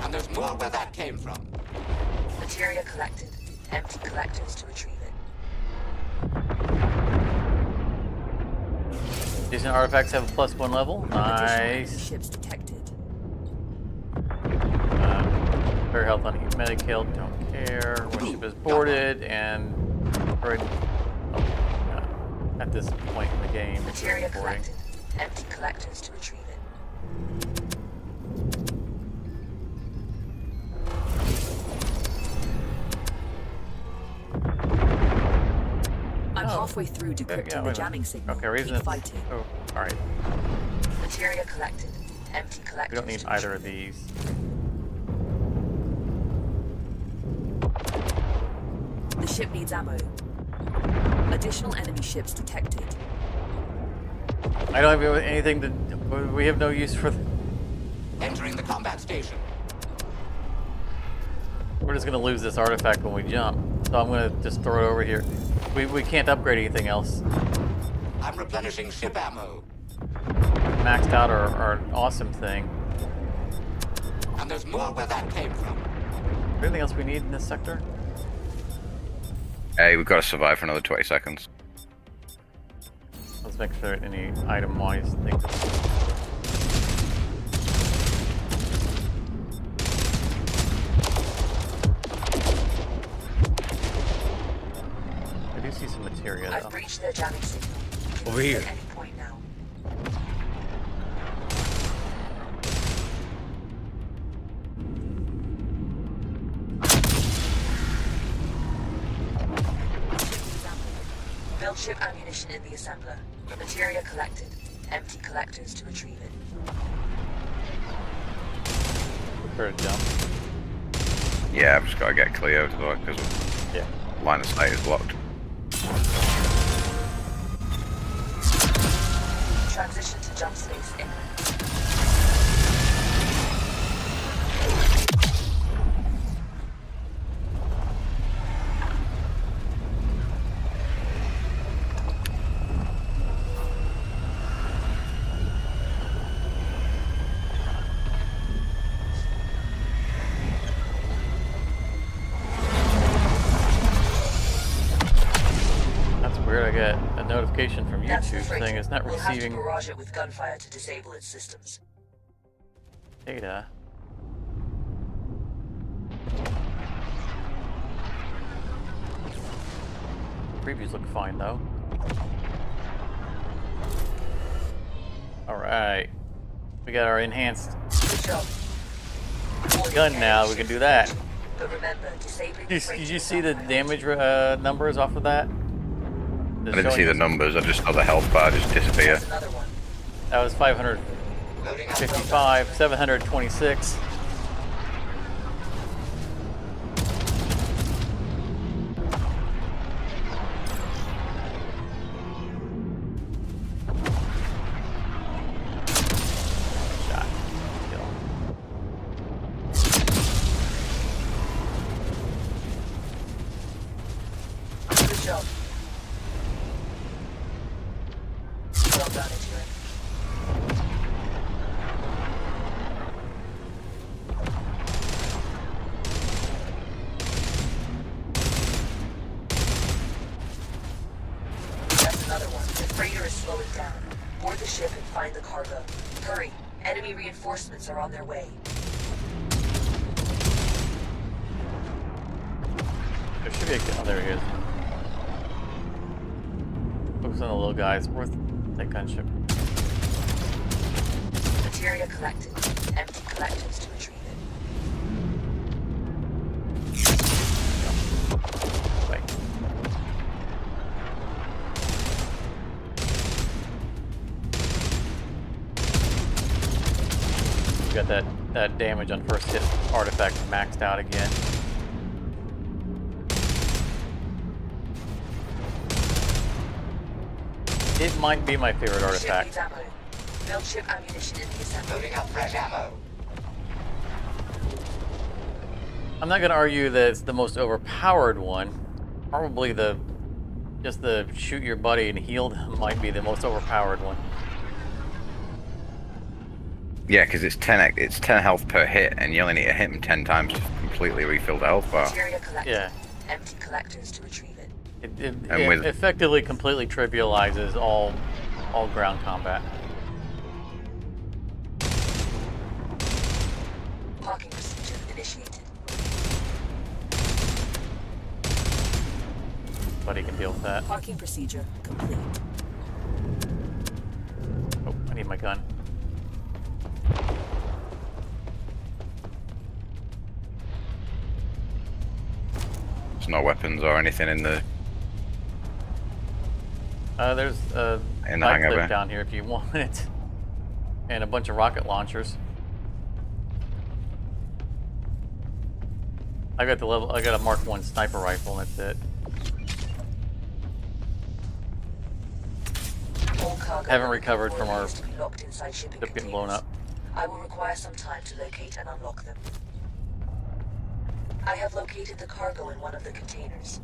And there's more where that came from. Materia collected. Empty collectors to retrieve it. Decent artifacts have a +1 level. Additional enemy Nice. ships detected. Fair health on medikill, don't care. One ship is boarded and right at this point in the game. It's Materia boarding. collected. Empty collectors to retrieve it. I'm halfway through decrypting the wait a jamming minute. signal. Okay, reason Keep it's. fighting. Oh, alright. Materia collected. Empty collectors. We don't need to either of retrieve these. The ship needs ammo. Additional enemy ships detected. I don't have anything to. We have no use for. Entering the combat station. We're just gonna lose this artifact when we jump. So I'm gonna just throw it over here. We can't upgrade anything else. I'm replenishing ship ammo. Maxed out our awesome thing. And there's more where that came from. Anything else we need in this sector? Hey, we've got to survive for another 20 seconds. Let's make sure any item-wise things. I do see some materia I've though. breached their jamming signal. Over here. At any point now. Build ship ammunition in the assembler. Materia collected. Empty collectors to retrieve it. Prepare to jump. Yeah, I've just got to get clear because Yeah. line of sight is blocked. Transition to jump space imminent. That's weird. I get a notification from That's the YouTube freighter. saying it's not We'll have to receiving barrage it with gunfire to disable its systems. data. Previews look fine though. Alright. We got our enhanced Good job. gun now, we can do that. But remember, disabling Did you see the damage numbers off of that? I didn't see the numbers, I just saw the health bar just disappear. That's another one. That was 555, 726. Shot. Kill. Good job. Well done, Adrian. That's another one. The freighter is slowing down. Board the ship and find the cargo. Hurry. Enemy reinforcements are on their way. There should be a... Oh, there he is. Focus on the little guys. Worth that gunship. Materia collected. Empty collectors to retrieve it. Wait. We got that damage on first hit artifact maxed out again. It might be my favorite Ship artifact. needs ammo. Build ship ammunition in the assembly. Loading up fresh ammo. I'm not gonna argue that it's the most overpowered one. Probably just the shoot your buddy and heal them might be the most overpowered one. Yeah, because it's 10 health per hit, and you only need to hit him 10 times to completely refill the health bar. Materia collected. Yeah. Empty collectors to retrieve it. It And with- effectively completely trivializes all ground combat. Parking procedure initiated. Buddy can deal with that. Parking procedure complete. Oh, I need my gun. There's no weapons or anything in the... There's a In the knife hangar clip bay. down here if you want it, and a bunch of rocket launchers. I got a Mark 1 sniper rifle, and that's it. All cargo Haven't recovered from our is to be locked inside shipping ship getting blown containers. up. I will require some time to locate and unlock them. I have located the cargo in one of the containers.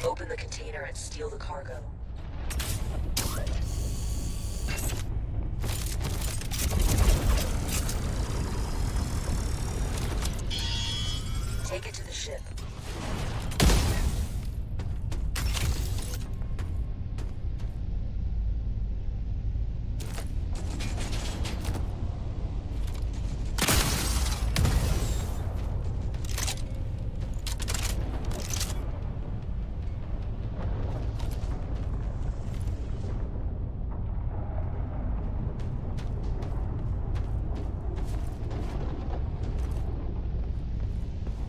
Open the container and steal the cargo. Take it to the ship.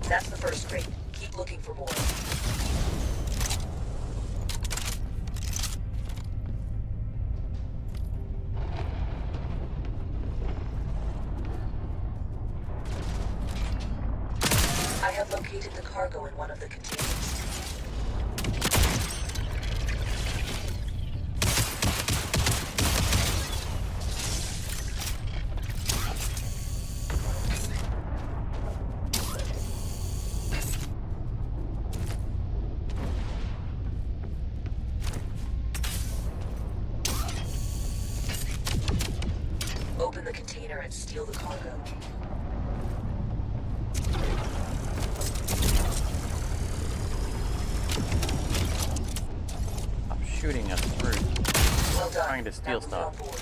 That's the first crate. Keep looking for more. I have located the cargo in one of the containers. Open the container and steal the cargo. Stop shooting us through. Well done. Trying to steal Now move stuff. on board.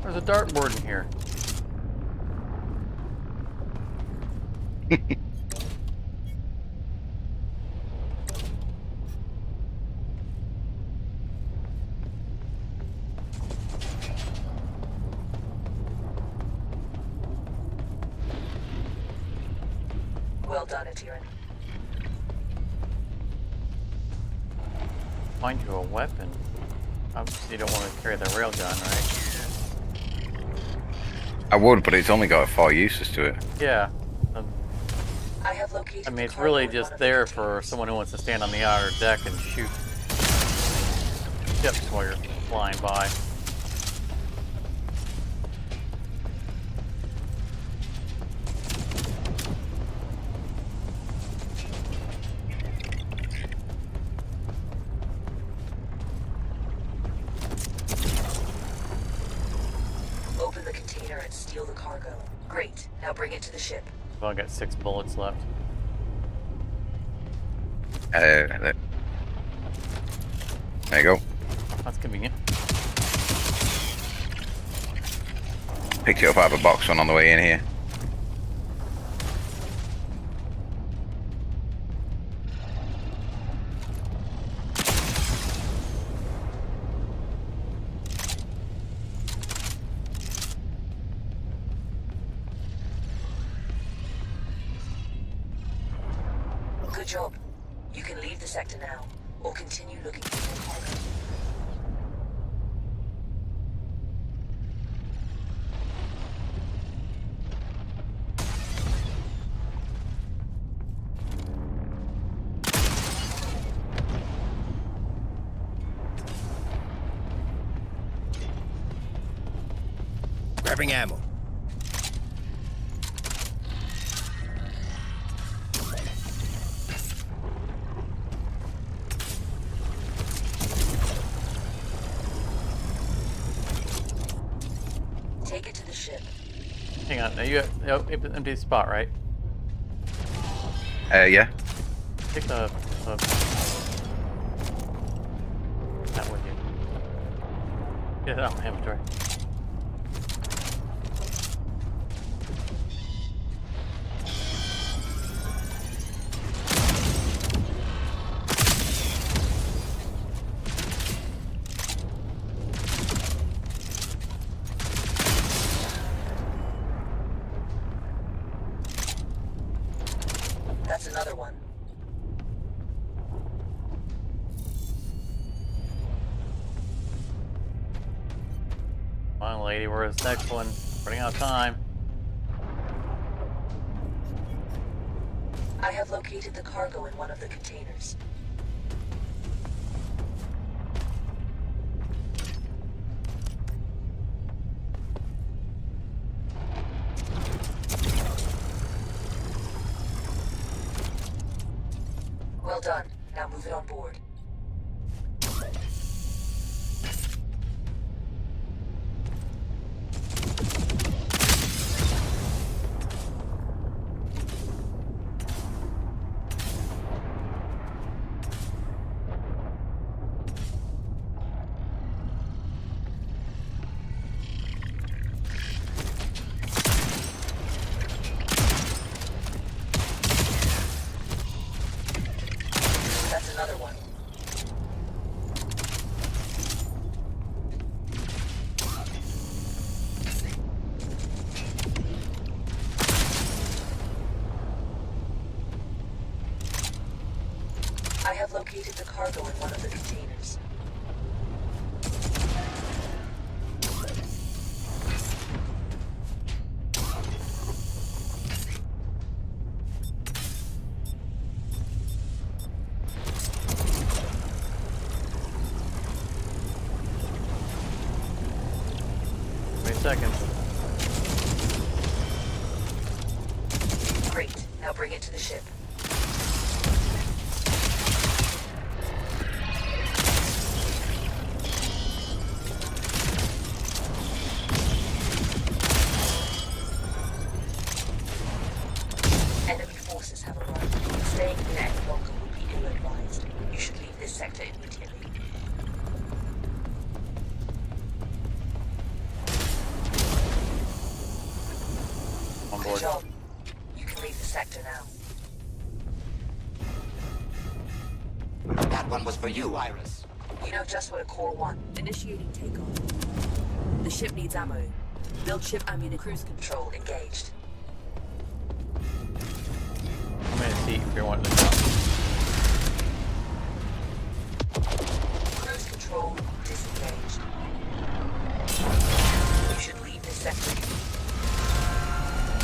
There's a dartboard in here. Well done, Atiran. Find you a weapon. Obviously, you don't want to carry the railgun, right? I would, but it's only got 4 uses to it. Yeah. I have located I mean, the it's cargo really in one just of the there for containers. someone who wants to stand on the outer deck and shoot ships while you're flying by. Open the container and steal the cargo. Great. Now bring it to the ship. I've only got 6 bullets left. There you go. That's convenient. Picked it up out of a box one on the way in here. Good job. You can leave the sector now, or continue looking for more cargo. Grabbing ammo. Take it to the ship. Hang on. Now you have empty spot, right? Yeah. Take the that with you. Get it out of my inventory. That's another one. Come on, lady. Where's the next one? Running out of time. I have located the cargo in one of the containers. Well done. Now move it on board. That's another one. located the cargo in one of the containers. Wait a second. Great. Now bring it to the ship. Enemy forces have arrived. Staying here any longer would be ill-advised. You should leave this sector immediately. On Good board. job. You can leave the sector now. That one was for you, Iris. You know just what a core one. Initiating takeoff. The ship needs ammo. Build ship ammunition. Cruise control engaged. I'm in a seat if you're wanting to jump. Cruise control disengaged. You should leave this sector.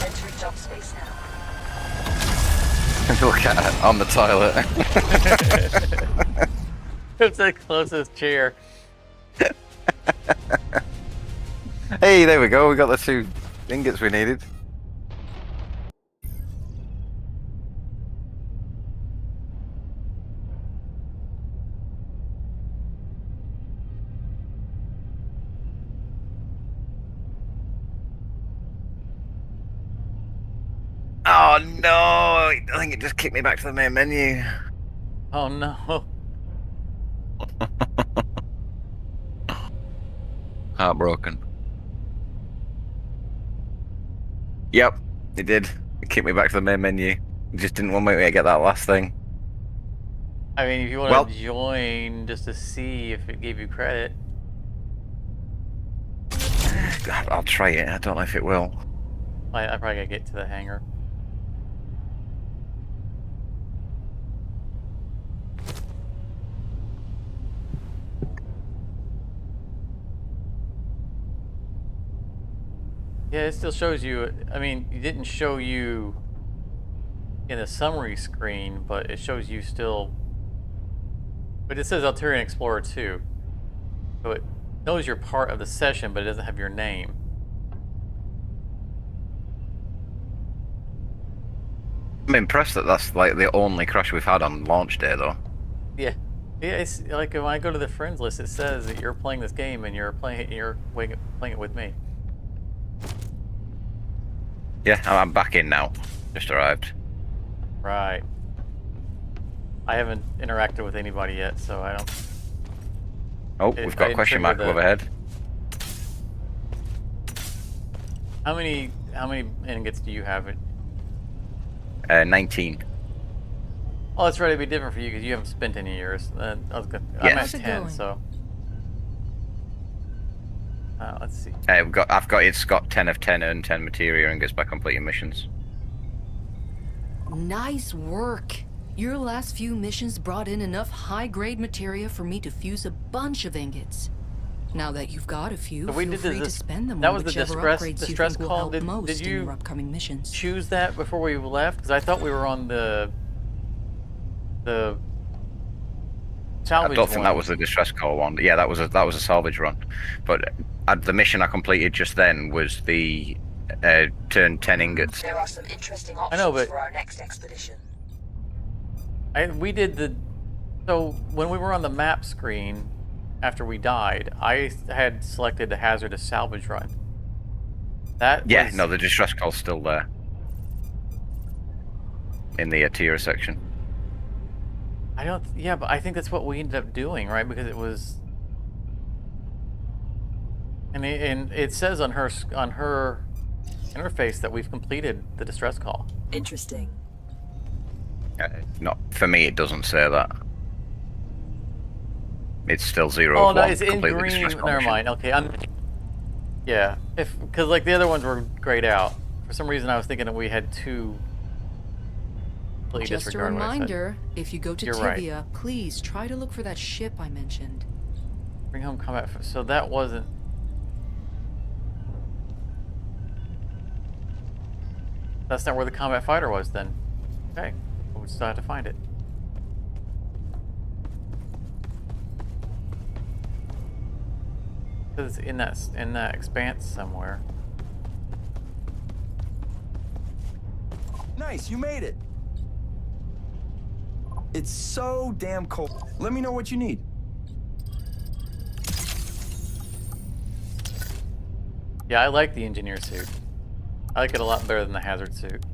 Entering jump space now. Look at it on the toilet. It's the closest chair. Hey, there we go. We got the 2 ingots we needed. Oh no! I think it just kicked me back to the main menu. Oh no. Heartbroken. Yep, it did. It kicked me back to the main menu. It just didn't want me to get that last thing. I mean, if you want Well- to join just to see if it gave you credit. I'll try it. I don't know if it will. I probably gotta get to the hangar. Yeah, it still shows you. I mean, it didn't show you in the summary screen, but it shows you still. But it says Altarian Explorer 2. So it knows you're part of the session, but it doesn't have your name. I'm impressed that that's like the only crash we've had on launch day, though. Yeah, yeah. It's like when I go to the friends list, it says that you're playing this game and you're playing it with me. Yeah, I'm back in now. Just arrived. Right. I haven't interacted with anybody yet, so I don't. Oh, I we've got a didn't question mark trigger the- overhead. How many ingots do you have? 19. Oh, that's right. It'd be different for you because you haven't spent any of yours. I was gonna, I'm Yeah. at How's it 10, going? so. Let's see. It's got 10 of 10 earned 10 materia and gets by completing missions. Nice work. Your last few missions brought in enough high-grade materia for me to fuse a bunch of ingots. Now that you've got a few, So we feel did free to this- spend them that on was the whichever distress upgrades you think will call. help Did most in you your upcoming missions. choose that before we left? Because I thought we were on the salvage I don't think one. that was the distress call one. Yeah, that was a salvage run. But the mission I completed just then was the turn 10 ingots. There are some interesting options know, but- for our next expedition. We did the. So when we were on the map screen, after we died, I had selected the hazardous salvage run. That Yeah, was, no, the distress call's still there. In the tier section. I don't. Yeah, but I think that's what we ended up doing, right? Because it was. And it says on her interface that we've completed the distress call. Interesting. Not for me, it doesn't say that. It's still 0 Oh of no, 1. it's in complete the green. distress call Never mission. mind. Okay, yeah, because like the other ones were grayed out. For some reason, I was thinking that we had two completely Just a disregard what I said. reminder, if you go to You're right. Tivia, please try to look for that ship I mentioned. Bring home combat. So that wasn't. That's not where the combat fighter was then. Okay, we'll still have to find it. Because it's in that expanse somewhere. Nice, you made it. It's so damn cold. Let me know what you need. Yeah, I like the engineer suit. I like it a lot better than the hazard suit.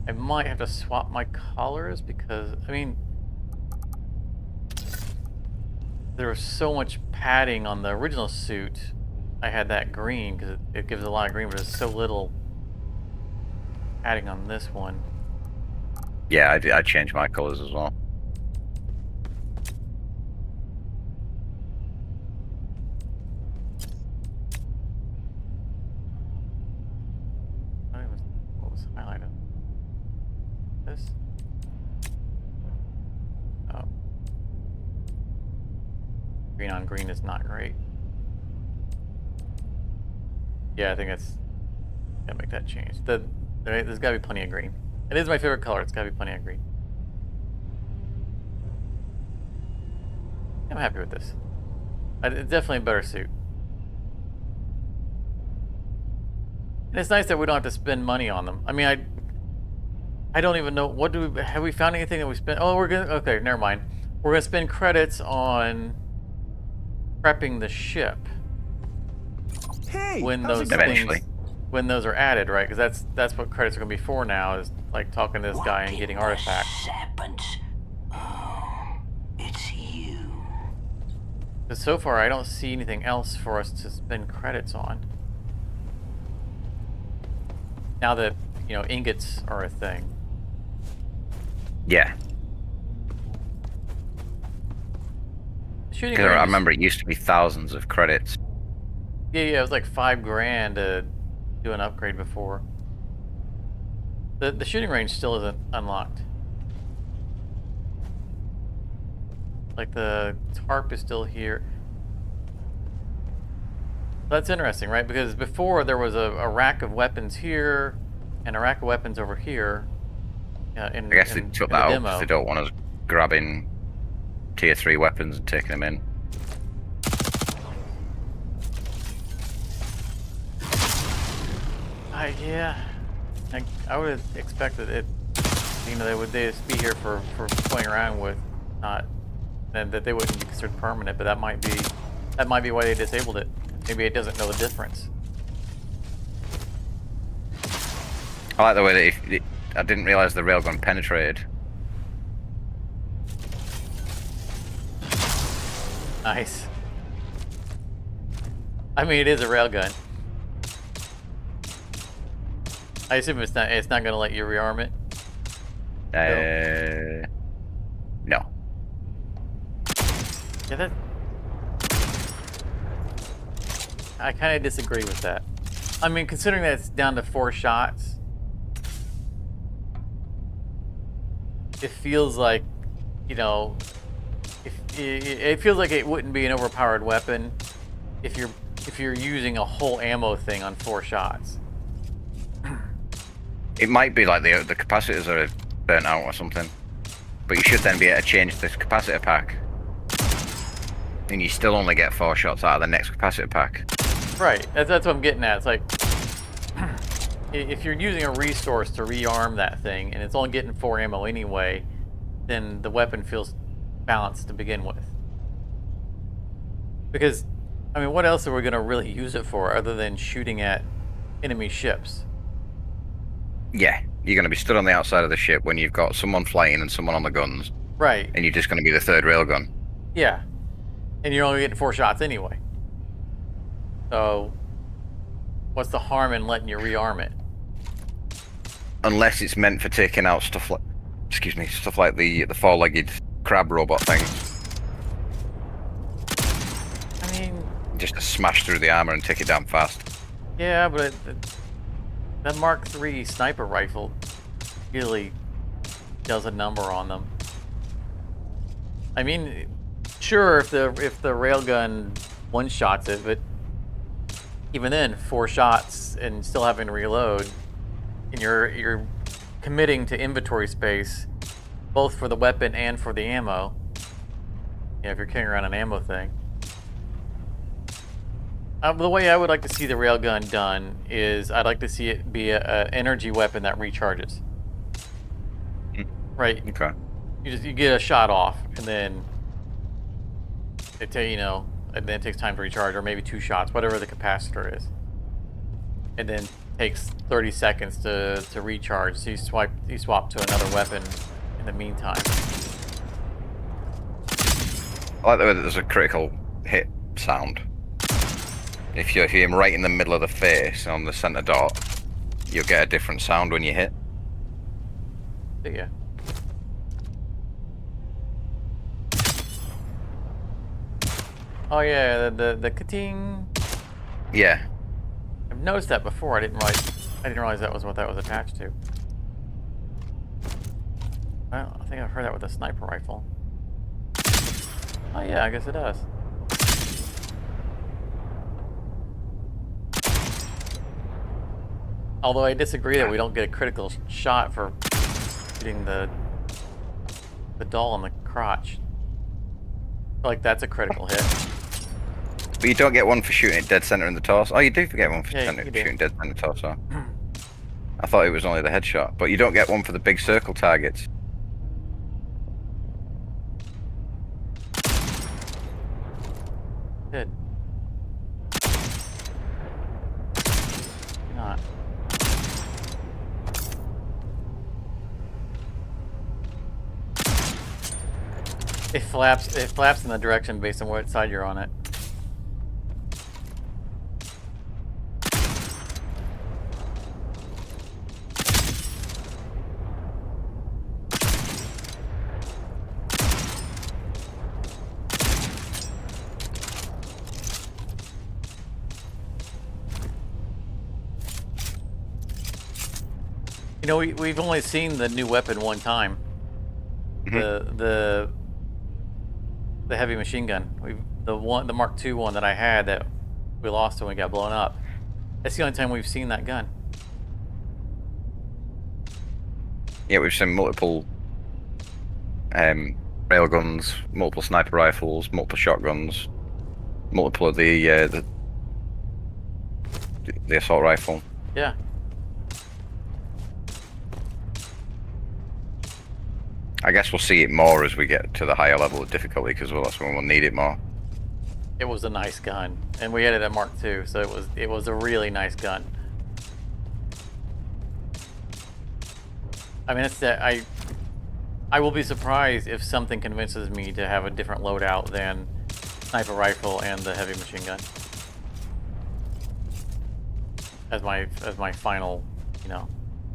I might have to swap my colors because, I mean, there was so much padding on the original suit. I had that green because it gives a lot of green, but there's so little padding on this one. Yeah, I changed my colors as well. What was highlighted? This? Oh. Green on green is not great. Yeah, I think that's... Gotta make that change. There's gotta be plenty of green. It is my favorite color. It's gotta be plenty of green. I'm happy with this. It's definitely a better suit. And it's nice that we don't have to spend money on them. I mean, I don't even know, have we found anything that we spent? Oh, okay, never mind. We're gonna spend credits on prepping the ship. Hey, When how's those it going? Eventually. when those are added, right? Because that's what credits are gonna be for now, is like talking to this guy and getting artifacts. Serpent. Oh, it's you. Because so far, I don't see anything else for us to spend credits on. Now that, you know, ingots are a thing. Yeah. Shooting 'Cause I range is- remember it used to be thousands of credits. Yeah, it was like $5,000 to do an upgrade before. The shooting range still isn't unlocked. Like the tarp is still here. That's interesting, right? Because before there was a rack of weapons here and a rack of weapons over here. I guess they took that out because they don't want us grabbing tier 3 weapons and taking them in. Yeah, I would have expected it. You know, they just be here for playing around with, not, and that they wouldn't be considered permanent. But that might be why they disabled it. Maybe it doesn't know the difference. I like the way that I didn't realize the railgun penetrated. Nice. I mean, it is a railgun. I assume it's not going to let you rearm it. No. Yeah, that. I kind of disagree with that. I mean, considering that it's down to 4 shots, it feels like, you know, it feels like it wouldn't be an overpowered weapon if you're using a whole ammo thing on 4 shots. It might be like the capacitors are burnt out or something. But you should then be able to change this capacitor pack. And you still only get 4 shots out of the next capacitor pack. Right, that's what I'm getting at. It's like, if you're using a resource to rearm that thing, and it's only getting 4 ammo anyway, then the weapon feels balanced to begin with. Because, I mean, what else are we going to really use it for other than shooting at enemy ships? Yeah, you're going to be stood on the outside of the ship when you've got someone flying and someone on the guns. Right. And you're just going to be the 3rd railgun. Yeah. And you're only getting 4 shots anyway. So, What's the harm in letting you rearm it? Unless it's meant for taking out stuff like, excuse me, stuff like the four-legged crab robot thing, I mean, just to smash through the armor and take it down fast. yeah, but that Mark III sniper rifle really does a number on them. I mean, sure, if the railgun one-shots it, but even then, 4 shots and still having to reload, and you're committing to inventory space, both for the weapon and for the ammo. You know, if you're carrying around an ammo thing. The way I would like to see the railgun done is I'd like to see it be an energy weapon that recharges. Right. Okay. You get a shot off, and then and then it takes time to recharge, or maybe 2 shots, whatever the capacitor is, and then takes 30 seconds to recharge. So you swap to another weapon in the meantime. I like the way that there's a critical hit sound. If you aim right in the middle of the face on the center dot, you'll get a different sound when you hit. Yeah. Oh yeah, the ka-ting. Yeah. I've noticed that before. I didn't realize that was what that was attached to. Well, I think I've heard that with a sniper rifle. Oh yeah, I guess it does. Although I disagree that we don't get a critical shot for shooting the doll in the crotch. I feel like that's a critical hit. But you don't get one for shooting it dead center in the torso. Oh, you do get one for Yeah, you do. shooting dead center in the torso. I thought it was only the headshot, but you don't get one for the big circle targets. Good. Not. It flaps in the direction based on what side you're on it. You know, we've only seen the new weapon one time. The heavy machine gun. The Mark II one that I had that we lost when we got blown up. That's the only time we've seen that gun. Yeah, we've seen multiple railguns, multiple sniper rifles, multiple shotguns, multiple of the assault rifle. Yeah. I guess we'll see it more as we get to the higher level of difficulty, because that's when we'll need it more. It was a nice gun, and we had it at Mark II, so it was a really nice gun. I mean, I will be surprised if something convinces me to have a different loadout than sniper rifle and the heavy machine gun as my final,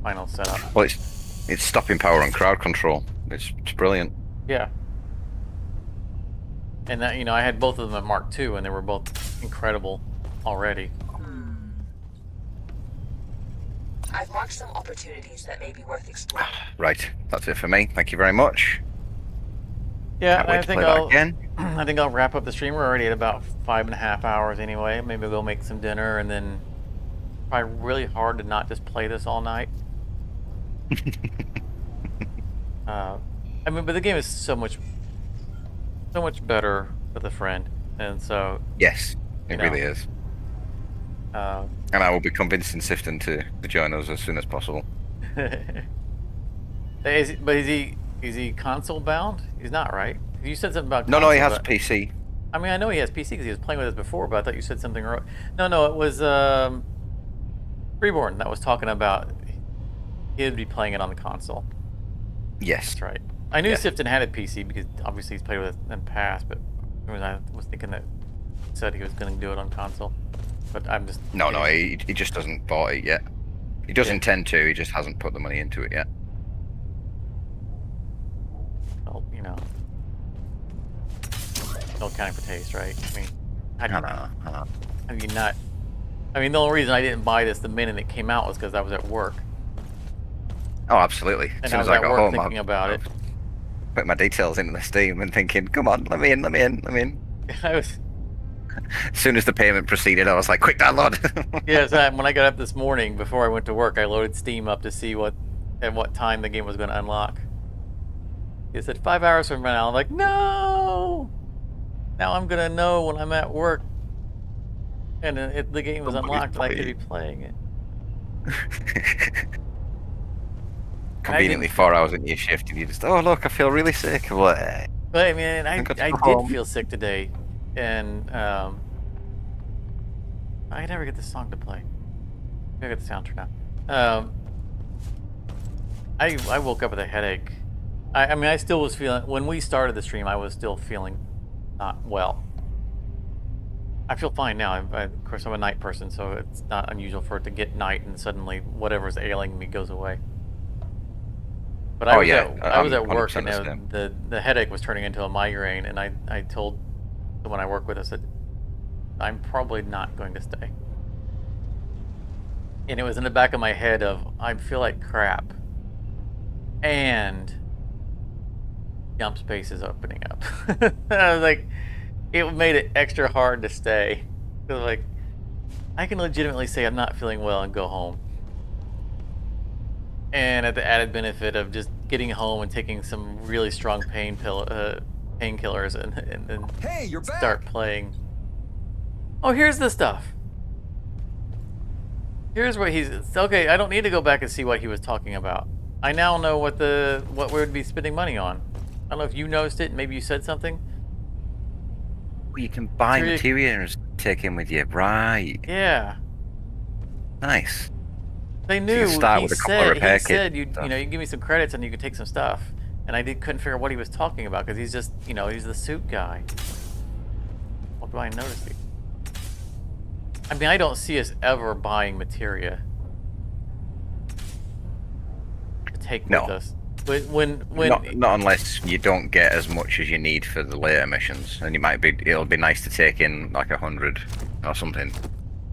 final setup. Well, it's stopping power and crowd control. It's brilliant. Yeah. And that, I had both of them at Mark II, and they were both incredible already. I've marked some opportunities that may be worth exploring. Right, that's it for me. Thank you very much. Yeah, Can't wait I to think play that again. I think I'll wrap up the stream. We're already at about 5.5 hours anyway. Maybe we'll go make some dinner, and then probably really hard to not just play this all night. I mean, but the game is so much better with a friend, and so Yes, it really is. Uh, And I will be convincing Sifton to join us as soon as possible. is he console bound? He's not, right? You said something about No, he has console, a PC. I mean, I know he has PC because he was playing with us before, but I thought you said something wrong. No, it was Freeborn that was talking about he'd be playing it on the console. Yes. That's right. I knew Yeah. Sifton had a PC because obviously he's played with it in the past, but I was thinking that he said he was going to do it on console. but I'm just No, no, getting- he just hasn't bought it yet. He does Yeah. intend to. He just hasn't put the money into it yet. well, you know, no accounting for taste, right? I mean, how do I you, know. how do you not? I mean, the only reason I didn't buy this the minute it came out was because I was at work, Oh, absolutely. and As soon I as was I at got work home, thinking about it. put my details into the Steam and thinking, come on, let me in, let me in, let me in. I was. As soon as the payment proceeded, I was like, quick download. Yeah, so when I got up this morning before I went to work, I loaded Steam up to see at what time the game was going to unlock. It said 5 hours from now. I'm like, no! Now I'm gonna know when I'm at work, and the game was Somebody's unlocked, and I could be playing. playing it. Conveniently 4 hours into your shift, and you just, oh look, I feel really sick. What? But I mean, I got to did go home. feel sick today, and I never get the song to play. I got the soundtrack now. I woke up with a headache. I mean, I still was feeling when we started the stream. I was still feeling not well. I feel fine now. Of course, I'm a night person, so it's not unusual for it to get night and suddenly whatever's ailing me goes away. But I was at work, and the headache was turning into a migraine, and I told someone I work with, I said, I'm probably not going to stay. And it was in the back of my head of, I feel like crap. And Jump Space is opening up. I was like, it made it extra hard to stay. So like, I can legitimately say I'm not feeling well and go home. And at the added benefit of just getting home and taking some really strong painkillers and then Hey, you're back. start playing. Oh, here's the stuff. Here's what he's okay. I don't need to go back and see what he was talking about. I now know what we would be spending money on. I don't know if you noticed it. Maybe you said something. You can buy Really- materials, take in with you, right? Yeah, Nice. they you knew. can start He with a couple of said repair he kits said and you stuff. know you can give me some credits and you could take some stuff. And I couldn't figure out what he was talking about because he's just he's the suit guy. What do I notice? I mean, I don't see us ever buying materia to take No. with us. When Not unless you don't get as much as you need for the later missions, and it'll be nice to take in like 100 or something.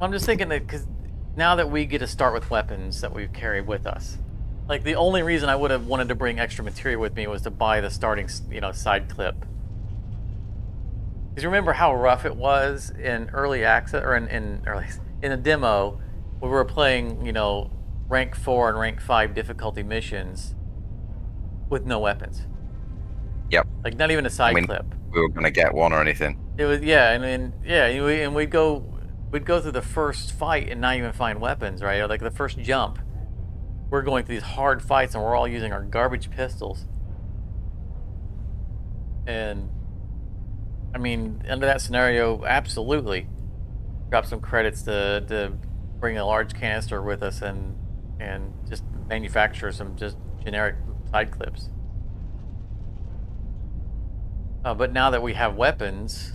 I'm just thinking that because now that we get to start with weapons that we've carried with us, like the only reason I would have wanted to bring extra material with me was to buy the starting, side clip. Because remember how rough it was in early access or in a demo, when we were playing, rank 4 and rank 5 difficulty missions with no weapons. Yep. Like not even a side clip. We were gonna get one or anything. It was and we'd go through the first fight and not even find weapons, right? Or like the first jump, we're going through these hard fights and we're all using our garbage pistols. And I mean, under that scenario, absolutely, drop some credits to bring a large canister with us and just manufacture some just generic side clips. But now that we have weapons.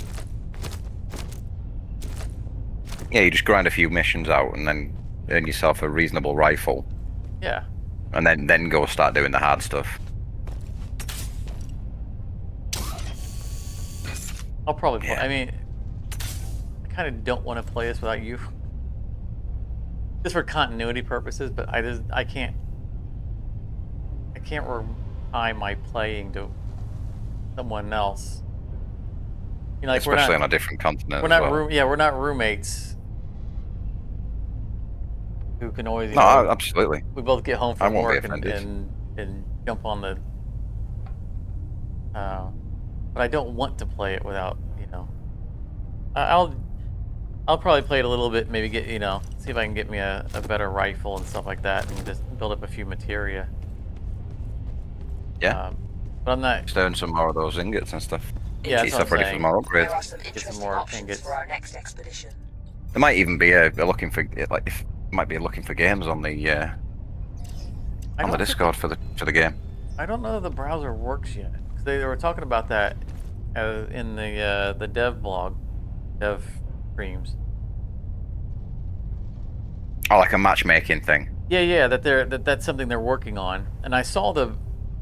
Yeah, you just grind a few missions out and then earn yourself a reasonable rifle, Yeah. and then go start doing the hard stuff. I'll probably play. Yeah. I mean, I kind of don't want to play this without you. Just for continuity purposes, but I can't tie my playing to someone else. Like Especially on a different continent. we're as not well. we're not roommates who can always No, absolutely. we both get home I from won't be work offended. and jump on the but I don't want to play it without I'll probably play it a little bit, maybe get see if I can get me a better rifle and stuff like that and just build up a few materia. Yeah. But I'm not Just earn some more of those ingots and stuff. Yeah, Get that's yourself what I'm ready for saying. more There upgrades. are some interesting more options ingots. for our next expedition. There might even be a looking for might be a looking for games on the I on don't the think- Discord for the game. I don't know if the browser works yet. 'Cause they were talking about that in the dev blog, dev streams. Oh, like a matchmaking thing. Yeah, that's something they're working on. And I saw the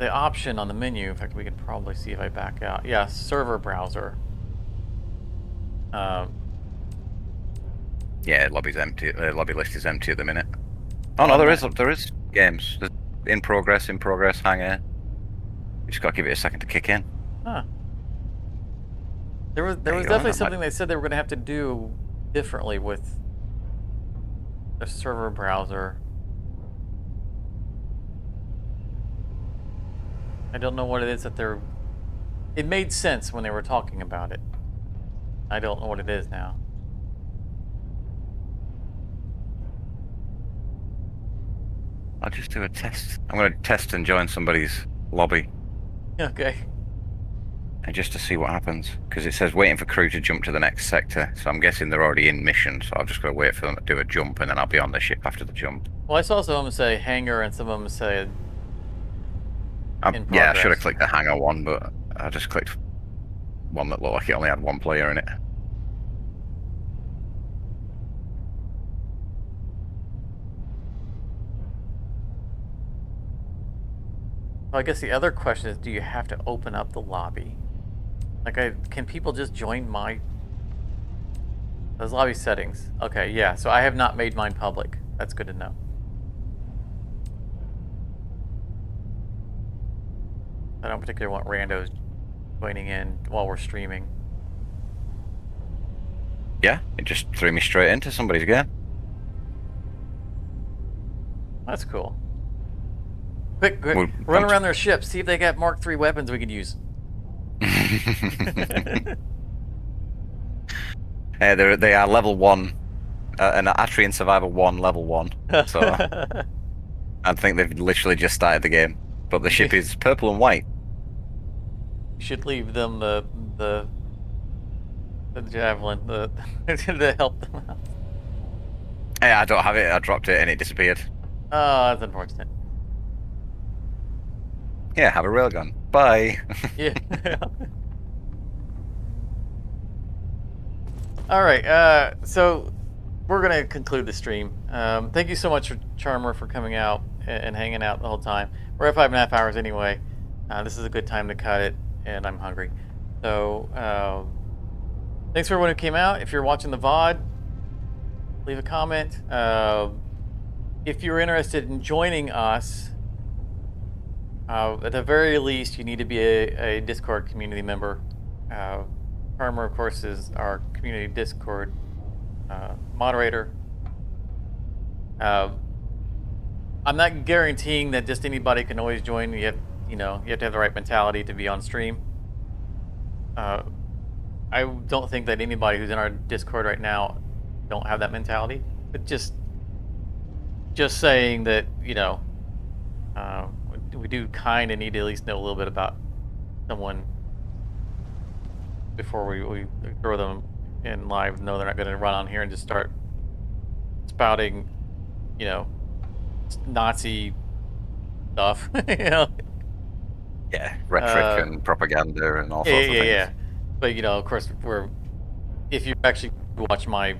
option on the menu. In fact, we can probably see if I back out. Yeah, server browser. Yeah, lobby's empty. Lobby list is empty at the minute. Oh no, there is games. There's in progress, hang in. You just gotta give it a second to kick in. Huh. There was There you go, definitely that something they said they were going to have to do differently with the server browser. I don't know what it is that they're... It made sense when they were talking about it. I don't know what it is now. I'll just do a test. I'm gonna test and join somebody's lobby. Okay. And just to see what happens, because it says waiting for crew to jump to the next sector, so I'm guessing they're already in mission, so I've just got to wait for them to do a jump, and then I'll be on the ship after the jump. Well, I saw some of them say hangar and some of them say in yeah, I should have progress. clicked the hangar one, but I just clicked one that looked like it only had one player in it. Well, I guess the other question is, do you have to open up the lobby? Like, can people just join those lobby settings? Okay, yeah, so I have not made mine public. That's good to know. I don't particularly want randos joining in while we're streaming. Yeah, it just threw me straight into somebody's game. That's cool. Quick, Well, run around their ships, see if they got Mark III weapons we could use. They are level 1, an Atrian Survivor 1, level 1. So I think they've literally just started the game. But the ship is purple and white. You should leave them the javelin to help them out. Hey, I don't have it. I dropped it and it disappeared. Oh, that's unfortunate. Yeah, have a railgun. Bye. Yeah. All right. So we're gonna conclude the stream. Thank you so much, Charmer, for coming out and hanging out the whole time. We're at 5.5 hours anyway. This is a good time to cut it, and I'm hungry. So thanks for everyone who came out. If you're watching the VOD, leave a comment. If you're interested in joining us, at the very least, you need to be a Discord community member. Charmer, of course, is our community Discord moderator. I'm not guaranteeing that just anybody can always join. You have to have the right mentality to be on stream. I don't think that anybody who's in our Discord right now don't have that mentality. But just saying that, we do kind of need to at least know a little bit about someone before we throw them in live. Know they're not going to run on here and just start spouting, Nazi stuff. Yeah, rhetoric and propaganda and all sorts of things. Yeah. But of course, if you actually watch my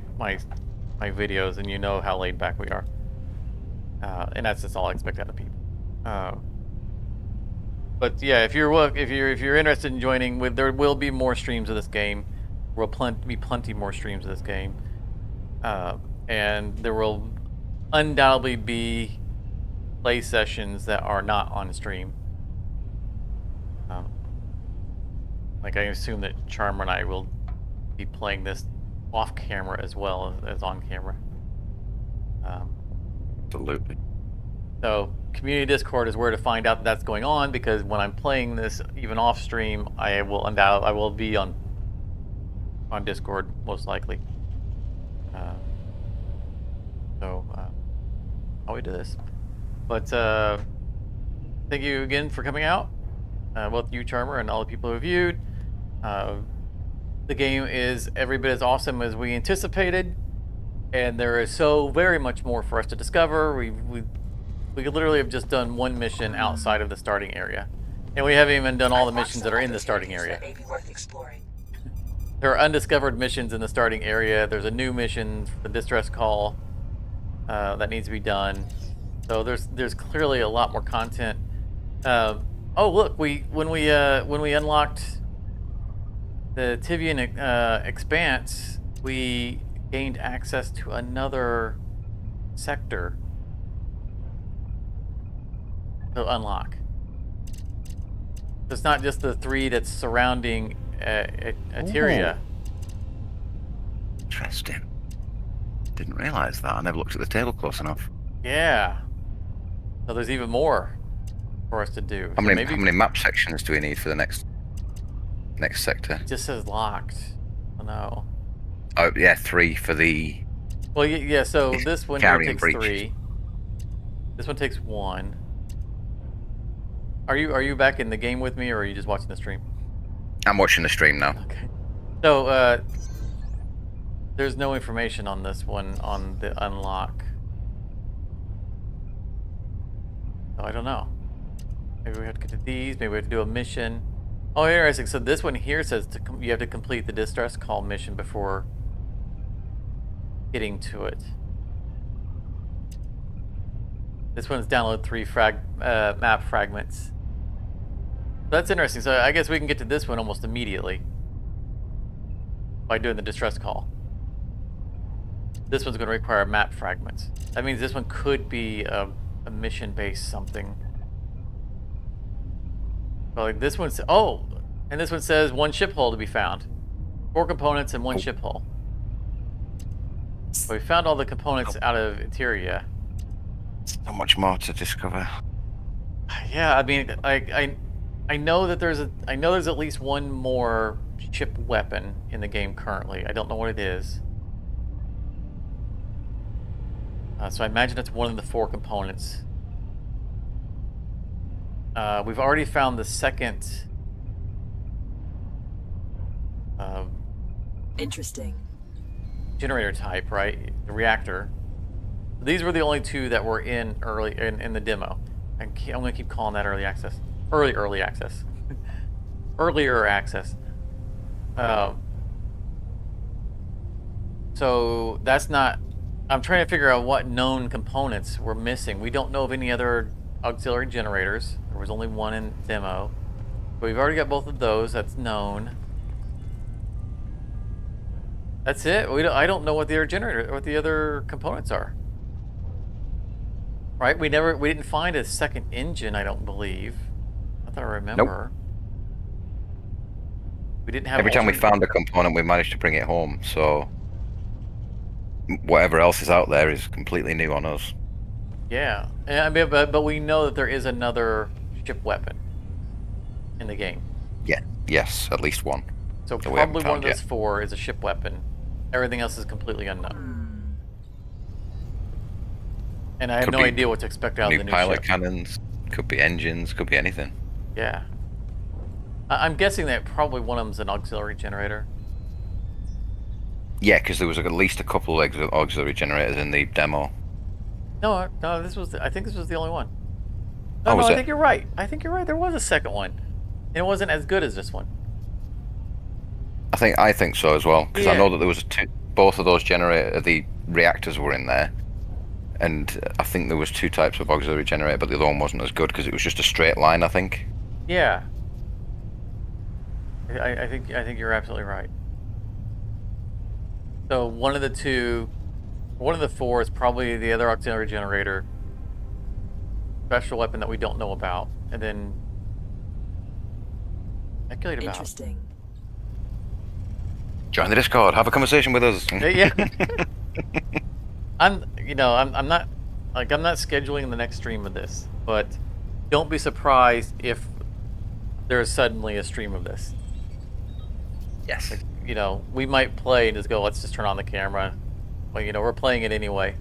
videos, and you know how laid back we are, and that's just all I expect out of people. But yeah, if you're interested in joining, there will be more streams of this game. There will be plenty more streams of this game, and there will undoubtedly be play sessions that are not on stream. Like, I assume that Charmer and I will be playing this off camera as well as on camera. Absolutely. So community Discord is where to find out that that's going on, because when I'm playing this even off stream, I will be on Discord most likely. How we do this. But thank you again for coming out, both you, Charmer, and all the people who viewed. The game is every bit as awesome as we anticipated, and there is so very much more for us to discover. We literally have just done one mission outside of the starting area, and we haven't even done all the missions that are in the starting area. There are undiscovered missions in the starting area. There's a new mission, the distress call. that needs to be done. So there's clearly a lot more content. Oh look, when we unlocked the Tivian Expanse, we gained access to another sector to unlock. It's not just the 3 that's surrounding Eteria. Interesting. Didn't realize that. I never looked at the table close enough. Yeah. So there's even more for us to do. How So many map sections do we need for the next sector? It just says locked. Oh no. Oh yeah, 3 for the. Well, yeah. So this one here Carrying takes breaches. 3. This one takes 1. Are you back in the game with me, or are you just watching the stream? I'm watching the stream now. Okay. So there's no information on this one on the unlock. So I don't know. Maybe we have to get to these. Maybe we have to do a mission. Oh, interesting. So this one here says you have to complete the distress call mission before getting to it. This one's download 3 map fragments. That's interesting. So I guess we can get to this one almost immediately by doing the distress call. This one's going to require map fragments. That means this one could be a mission-based something. But like this one's and this one says 1 ship hull to be found. 4 components and 1 ship hull. So we found all the components out of Eteria. So much more to discover. Yeah, I mean, I know that there's at least 1 more ship weapon in the game currently. I don't know what it is. So I imagine it's one of the 4 components. We've already found the second. Interesting. Generator type, right? The reactor. These were the only 2 that were in the demo. I'm gonna keep calling that early access. Early access. Earlier access. So that's not. I'm trying to figure out what known components we're missing. We don't know of any other auxiliary generators. There was only 1 in demo. But we've already got both of those. That's known. That's it. I don't know what the other components are. Right? We didn't find a second engine, I don't believe. Not that I remember. Nope. We didn't have Every time we found a component, we managed to bring it home. So whatever else is out there is completely new on us. Yeah, and I mean, but we know that there is another ship weapon in the game. Yeah. Yes, at least 1. So that we haven't probably one of found those yet. 4 is a ship weapon. Everything else is completely unknown. And I have Could no be idea what to expect out of the new pilot ship. cannons, could be engines, could be anything. Yeah. I'm guessing that probably one of them's an auxiliary generator. Yeah, because there was at least a couple of auxiliary generators in the demo. No, I think this was the only one. Oh, was I it? think you're right. There was a second one. And it wasn't as good as this one. I think so as well, because I Yeah. know that there was both of those the reactors were in there, and I think there was 2 types of auxiliary generator, but the other one wasn't as good because it was just a straight line, I think. Yeah. I think you're absolutely right. So one of the 4 is probably the other auxiliary generator, special weapon that we don't know about, and then speculate about. Interesting. Join the Discord, have a conversation with us. Yeah. I'm not scheduling the next stream of this, but don't be surprised if there's suddenly a stream of this. Yes. We might play and just go, let's just turn on the camera. Well, we're playing it anyway.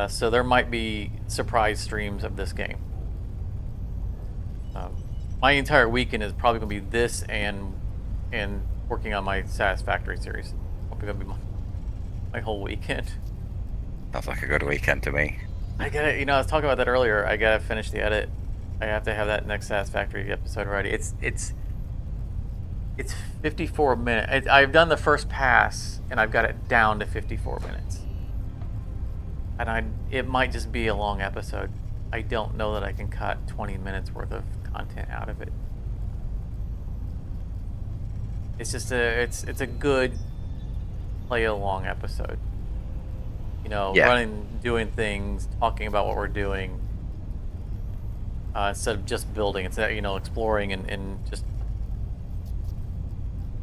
So there might be surprise streams of this game. My entire weekend is probably going to be this and working on my Satisfactory series. Probably going to be my whole weekend. Sounds like a good weekend to me. I gotta, I was talking about that earlier. I gotta finish the edit. I have to have that next Satisfactory episode ready. It's 54 minutes. I've done the first pass, and I've got it down to 54 minutes. And it might just be a long episode. I don't know that I can cut 20 minutes worth of content out of it. It's just it's a good play a long episode. You know, Yeah. running, doing things, talking about what we're doing, instead of just building. It's that, you know, exploring and just,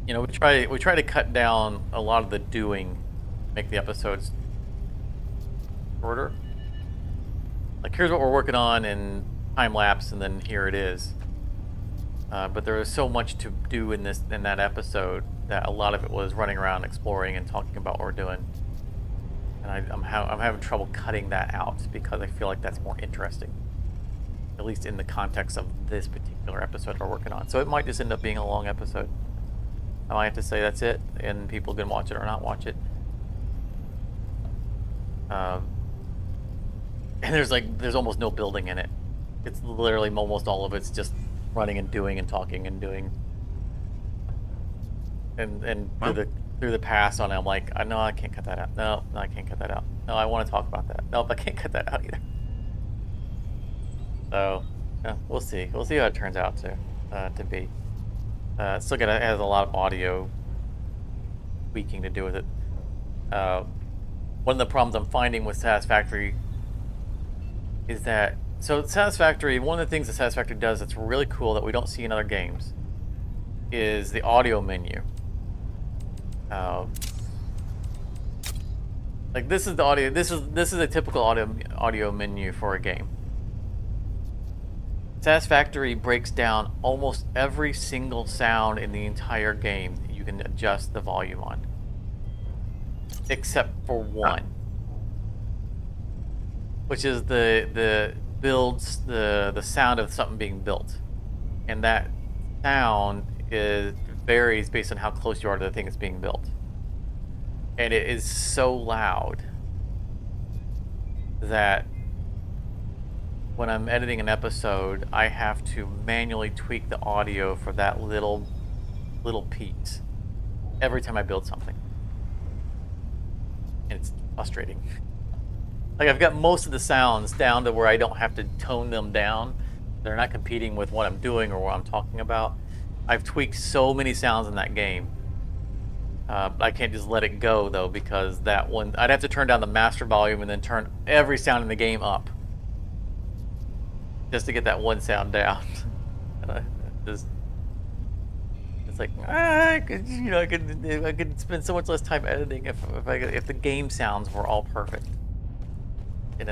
you know, we try to cut down a lot of the doing, make the episodes shorter. Like, here's what we're working on in time lapse, and then here it is. But there was so much to do in that episode that a lot of it was running around, exploring, and talking about what we're doing. And I'm having trouble cutting that out because I feel like that's more interesting, at least in the context of this particular episode we're working on. So it might just end up being a long episode. I might have to say that's it, and people can watch it or not watch it. And there's almost no building in it. It's literally almost all of it's just running and doing and talking and doing. And through the past on it, I'm like, I know I can't cut that out. No, I can't cut that out. No, I want to talk about that. Nope, I can't cut that out either. So, yeah, we'll see. We'll see how it turns out to be. Still has a lot of audio tweaking to do with it. One of the problems I'm finding with Satisfactory is that, so Satisfactory, one of the things that Satisfactory does that's really cool that we don't see in other games is the audio menu. Like, this is the audio. This is a typical audio menu for a game. Satisfactory breaks down almost every single sound in the entire game that you can adjust the volume on, except for one, which is the builds the sound of something being built, and that sound varies based on how close you are to the thing that's being built, and it is so loud that when I'm editing an episode, I have to manually tweak the audio for that little piece every time I build something, and it's frustrating. Like, I've got most of the sounds down to where I don't have to tone them down. They're not competing with what I'm doing or what I'm talking about. I've tweaked so many sounds in that game. I can't just let it go, though, because that one, I'd have to turn down the master volume and then turn every sound in the game up just to get that one sound down. And it's like, I could spend so much less time editing if the game sounds were all perfect. And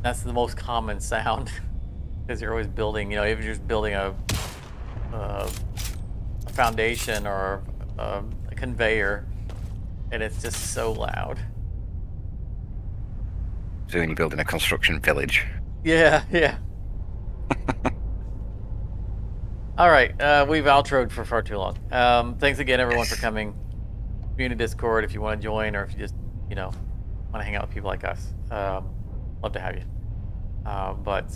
that's the most common sound, because you're always building. You know, if you're just building a foundation or a conveyor, and it's just so loud. So when you're building a construction village. Yeah. All right, we've outroed for far too long. Thanks again, everyone, for coming. Be in the Discord if you want to join, or if you just, you know, want to hang out with people like us. Love to have you. But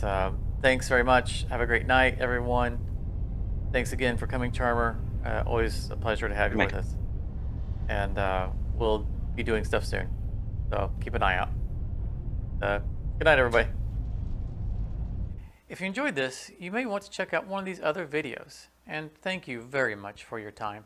thanks very much. Have a great night, everyone. Thanks again for coming, Charmer. Always a pleasure to have you with us. And we'll be doing stuff soon, so keep an eye out. Good night, everybody. If you enjoyed this, you may want to check out one of these other videos. And thank you very much for your time.